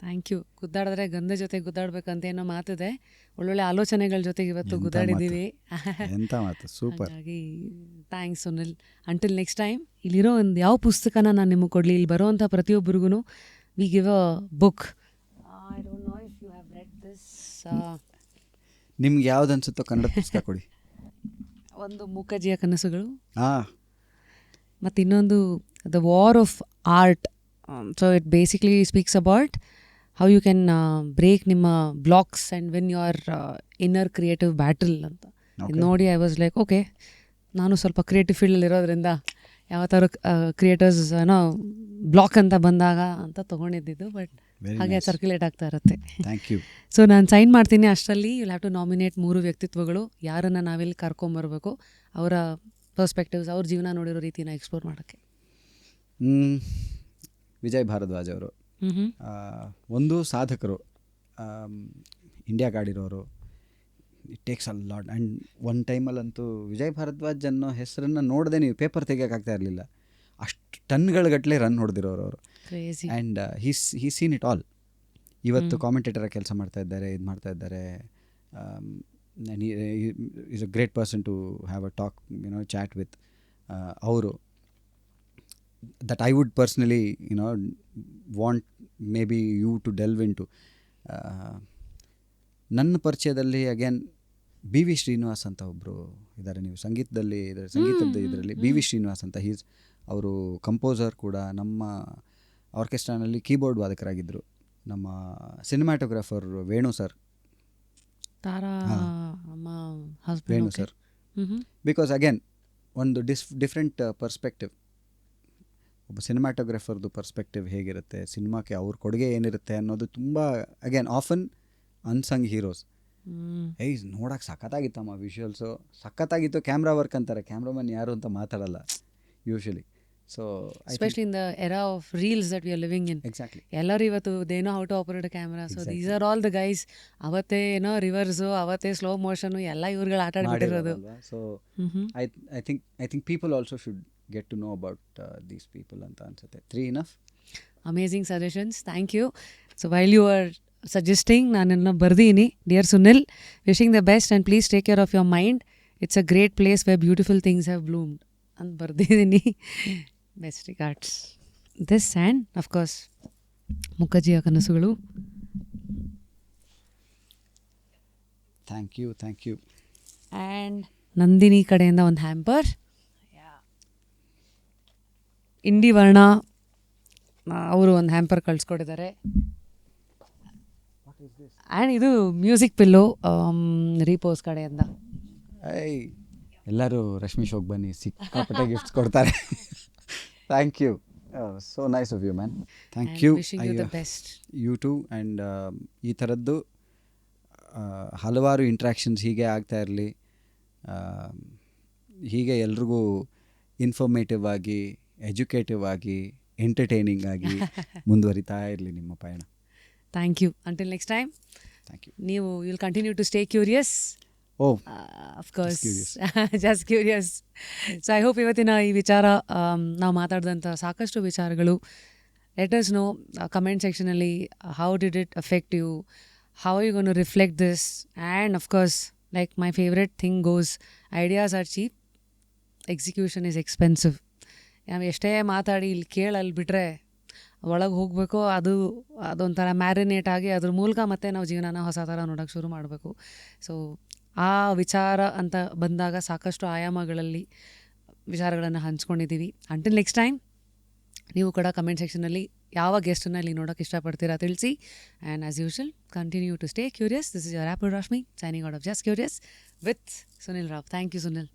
Thank you. ಗುದ್ದಾಡಿದ್ರೆ ಗಂಧ ಜೊತೆ ಗುದ್ದಾಡ್ಬೇಕಂತ ಏನೋ ಮಾತಿದೆ, ಒಳ್ಳೊಳ್ಳೆ ಆಲೋಚನೆಗಳ ಜೊತೆಗೆ ಇವತ್ತು ಗುದ್ದಾಡಿದ್ದೀವಿ. ಎಂಥ ಮಾತು, ಸೂಪರ್. ಹಾಗಾಗಿ thanks Sunil. Until next time, ಇಲ್ಲಿರೋ ಒಂದು ಯಾವ ಪುಸ್ತಕನ ನಾನು ನಿಮಗೆ ಕೊಡಲಿ, ಇಲ್ಲಿ ಬರೋವಂಥ ಪ್ರತಿಯೊಬ್ಬರಿಗೂ we give a book. I don't know if you have read this. ನಿಮ್ಗೆ ಯಾವ್ದು ಅನ್ಸುತ್ತೋ ಕನ್ನಡ ಪುಸ್ತಕ ಕೊಡಿ. ಒಂದು ಮೂಕಜ್ಜಿಯ ಕನಸುಗಳು, ಹಾಂ, ಮತ್ತು ಇನ್ನೊಂದು the war of art. So it basically speaks about how you can break ನಿಮ್ಮ blocks and win your inner creative battle ಅಂತ. ಇದು ನೋಡಿ ಐ ವಾಸ್ ಲೈಕ್ ಓಕೆ, ನಾನು ಸ್ವಲ್ಪ ಕ್ರಿಯೇಟಿವ್ ಫೀಲ್ಡಲ್ಲಿ ಇರೋದ್ರಿಂದ ಯಾವತ್ತಾರು ಕ್ರಿಯೇಟರ್ಸ್ ಏನೋ ಬ್ಲಾಕ್ ಅಂತ ಬಂದಾಗ ಅಂತ ತೊಗೊಂಡಿದ್ದು, ಬಟ್ ಹಾಗೆ ಸರ್ಕ್ಯುಲೇಟ್ ಆಗ್ತಾ ಇರುತ್ತೆ. Thank you. ಸೊ ನಾನು ಸೈನ್ ಮಾಡ್ತೀನಿ, ಅಷ್ಟರಲ್ಲಿ ಯು ಹ್ಯಾವ್ ಟು ನಾಮಿನೇಟ್ 3 ವ್ಯಕ್ತಿತ್ವಗಳು, ಯಾರನ್ನು ನಾವೆಲ್ಲಿ ಕರ್ಕೊಂಬರ್ಬೇಕು, ಅವರ ಪರ್ಸ್ಪೆಕ್ಟಿವ್ಸ್, ಅವ್ರ ಜೀವನ ನೋಡಿರೋ ರೀತಿನ ಎಕ್ಸ್ಪ್ಲೋರ್ ಮಾಡೋಕ್ಕೆ. ವಿಜಯ್ ಭಾರದ್ವಾಜ್ ಅವರು ಒಂದು ಸಾಧಕರು, ಇಂಡಿಯಾಗೆ ಆಡಿರೋರು. It takes a lot. And one ಟೈಮಲ್ಲಂತೂ ವಿಜಯ್ ಭಾರದ್ವಾಜ್ ಅನ್ನೋ ಹೆಸರನ್ನು ನೋಡದೆ ನೀವು ಪೇಪರ್ ತೆಗಿಯೋಕ್ಕಾಗ್ತಾ ಇರಲಿಲ್ಲ, ಅಷ್ಟು ಟನ್ಗಳುಗಟ್ಟಲೆ ರನ್ ಹೊಡೆದಿರೋರು ಅವರು. And he seen it all. ಇವತ್ತು ಕಾಮೆಂಟೇಟರ್ ಕೆಲಸ ಮಾಡ್ತಾ ಇದ್ದಾರೆ, ಇದು ಮಾಡ್ತಾ ಇದ್ದಾರೆ. Is a great person to have a talk, chat with. ಅವರು that I would personally want maybe you to delve into. ನನ್ನ ಪರಿಚಯದಲ್ಲಿ ಅಗೇನ್ ಬಿ ವಿ ಶ್ರೀನಿವಾಸ್ ಅಂತ ಒಬ್ಬರು ಇದ್ದಾರೆ. ನೀವು ಸಂಗೀತದ ಇದರಲ್ಲಿ ಬಿ ವಿ ಶ್ರೀನಿವಾಸ್ ಅಂತ, ಅವರು ಕಂಪೋಸರ್ ಕೂಡ, ನಮ್ಮ ಆರ್ಕೆಸ್ಟ್ರಾನಲ್ಲಿ ಕೀಬೋರ್ಡ್ ವಾದಕರಾಗಿದ್ದರು. ನಮ್ಮ cinematographer Venu sir, Venu sir. Because again ಒಂದು ಡಿಫ್ರೆಂಟ್ ಪರ್ಸ್ಪೆಕ್ಟಿವ್. ಒಬ್ಬ ಸಿನಿಮ್ಯಾಟೋಗ್ರಾಫರ್ದು ಪರ್ಸ್ಪೆಕ್ಟಿವ್ ಹೇಗಿರುತ್ತೆ, ಸಿನಿಮಾಕ್ಕೆ ಅವ್ರ ಕೊಡುಗೆ ಏನಿರುತ್ತೆ ಅನ್ನೋದು ತುಂಬ ಅಗೇನ್ ಆಫನ್ ಅನ್ಸಂಗ್ ಹೀರೋಸ್. ನೋಡೋಕೆ ಸಖತ್ತಾಗಿತ್ತಮ್ಮ, ವಿಷುವಲ್ಸು ಸಖತ್ತಾಗಿತ್ತು, ಕ್ಯಾಮ್ರಾ ವರ್ಕ್ ಅಂತಾರೆ, ಕ್ಯಾಮ್ರಾಮನ್ ಯಾರು ಅಂತ ಮಾತಾಡಲ್ಲ usually. So especially in the era of reels that we are living in. Exactly. ಎಲ್ಲರೂ ಇವತ್ತು they know how to operate a camera. So these are all the guys. ಅವತ್ತೇ ಏನೋ ರಿವರ್ಸು, ಅವತ್ತೇ ಸ್ಲೋ ಮೋಷನು ಎಲ್ಲ ಇವ್ರುಗಳು ಆಟ ಆಡ್ಬಿಟ್ಟಿರೋದು. So I think people also should get to know about these people ಅಂತ ಅನ್ಸುತ್ತೆ. 3 enough? Amazing suggestions, thank you. So while you are suggesting, ನಾನೆಲ್ಲ ಬರ್ದೀನಿ. Dear Sunil, wishing the best and please take care of your mind. It's a great place where beautiful things have bloomed ಅಂತ ಬರ್ದಿದ್ದೀನಿ. Best regards. This and of course ಮುಖರ್ಜಿಯ ಕನಸುಗಳು. Thank you. ಆ್ಯಂಡ್ ನಂದಿನಿ ಕಡೆಯಿಂದ ಒಂದು ಹ್ಯಾಂಪರ್, ಇಂಡಿ ವರ್ಣ ಅವರು ಒಂದು ಹ್ಯಾಂಪರ್ ಕಳಿಸ್ಕೊಟ್ಟಿದ್ದಾರೆ. ಆ್ಯಂಡ್ ಇದು ಮ್ಯೂಸಿಕ್ ಪಿಲ್ಲೋ ರೀಪೋಸ್ ಕಡೆಯಿಂದ. ಎಲ್ಲರೂ ರಶ್ಮಿ ಶೋಕ್ ಬನ್ನಿ, ಸಿಕ್ಕಾಪಟ್ಟೆ ಗಿಫ್ಟ್ಸ್ ಕೊಡ್ತಾರೆ. Thank you. So nice of you man. Thank you. You too. And ಈ ಥರದ್ದು ಹಲವಾರು ಇಂಟ್ರ್ಯಾಕ್ಷನ್ಸ್ ಹೀಗೆ ಆಗ್ತಾ ಇರಲಿ, ಹೀಗೆ ಎಲ್ರಿಗೂ ಇನ್ಫಾರ್ಮೇಟಿವ್ ಆಗಿ, ಎಜುಕೇಟಿವ್ ಆಗಿ, ಎಂಟರ್ಟೈನಿಂಗ್ ಆಗಿ ಮುಂದುವರಿತಾ ಇರಲಿ ನಿಮ್ಮ ಪಯಣ. Thank you. Until next time. Thank you. ನೀವು will continue to stay curious. Of course, just curious. So I hope ಇವತ್ತಿನ ಈ ವಿಚಾರ, ನಾವು ಮಾತಾಡಿದಂಥ ಸಾಕಷ್ಟು ವಿಚಾರಗಳು, ಲೆಟ್ ಅಸ್ ನೋ ಕಮೆಂಟ್ ಸೆಕ್ಷನಲ್ಲಿ, how did it affect you, how you gonna to reflect this. And of course, like my favourite thing goes, ideas are cheap, execution is expensive. ನಾವು ಎಷ್ಟೇ ಮಾತಾಡಿ ಇಲ್ಲಿ ಕೇಳಲ್ಲಿ ಬಿಟ್ಟರೆ ಒಳಗೆ ಹೋಗಬೇಕು, ಅದೊಂಥರ ಮ್ಯಾರಿನೇಟ್ ಆಗಿ ಅದ್ರ ಮೂಲಕ ಮತ್ತೆ ನಾವು ಜೀವನನ ಹೊಸ ಥರ ನೋಡೋಕ್ಕೆ ಶುರು ಮಾಡಬೇಕು. ಸೊ ಆ ವಿಚಾರ ಅಂತ ಬಂದಾಗ ಸಾಕಷ್ಟು ಆಯಾಮಗಳಲ್ಲಿ ವಿಚಾರಗಳನ್ನು ಹಂಚ್ಕೊಂಡಿದ್ದೀವಿ. ಅಂಟಿಲ್ ನೆಕ್ಸ್ಟ್ ಟೈಮ್, ನೀವು ಕೂಡ ಕಮೆಂಟ್ ಸೆಕ್ಷನಲ್ಲಿ ಯಾವ ಗೆಸ್ಟನ್ನು ಇಲ್ಲಿ ನೋಡೋಕ್ಕೆ ಇಷ್ಟಪಡ್ತೀರಾ ತಿಳಿಸಿ. And as usual, continue to stay curious. This is your apple Rashmi, signing out of just curious with Sunil Rao. Thank you Sunil.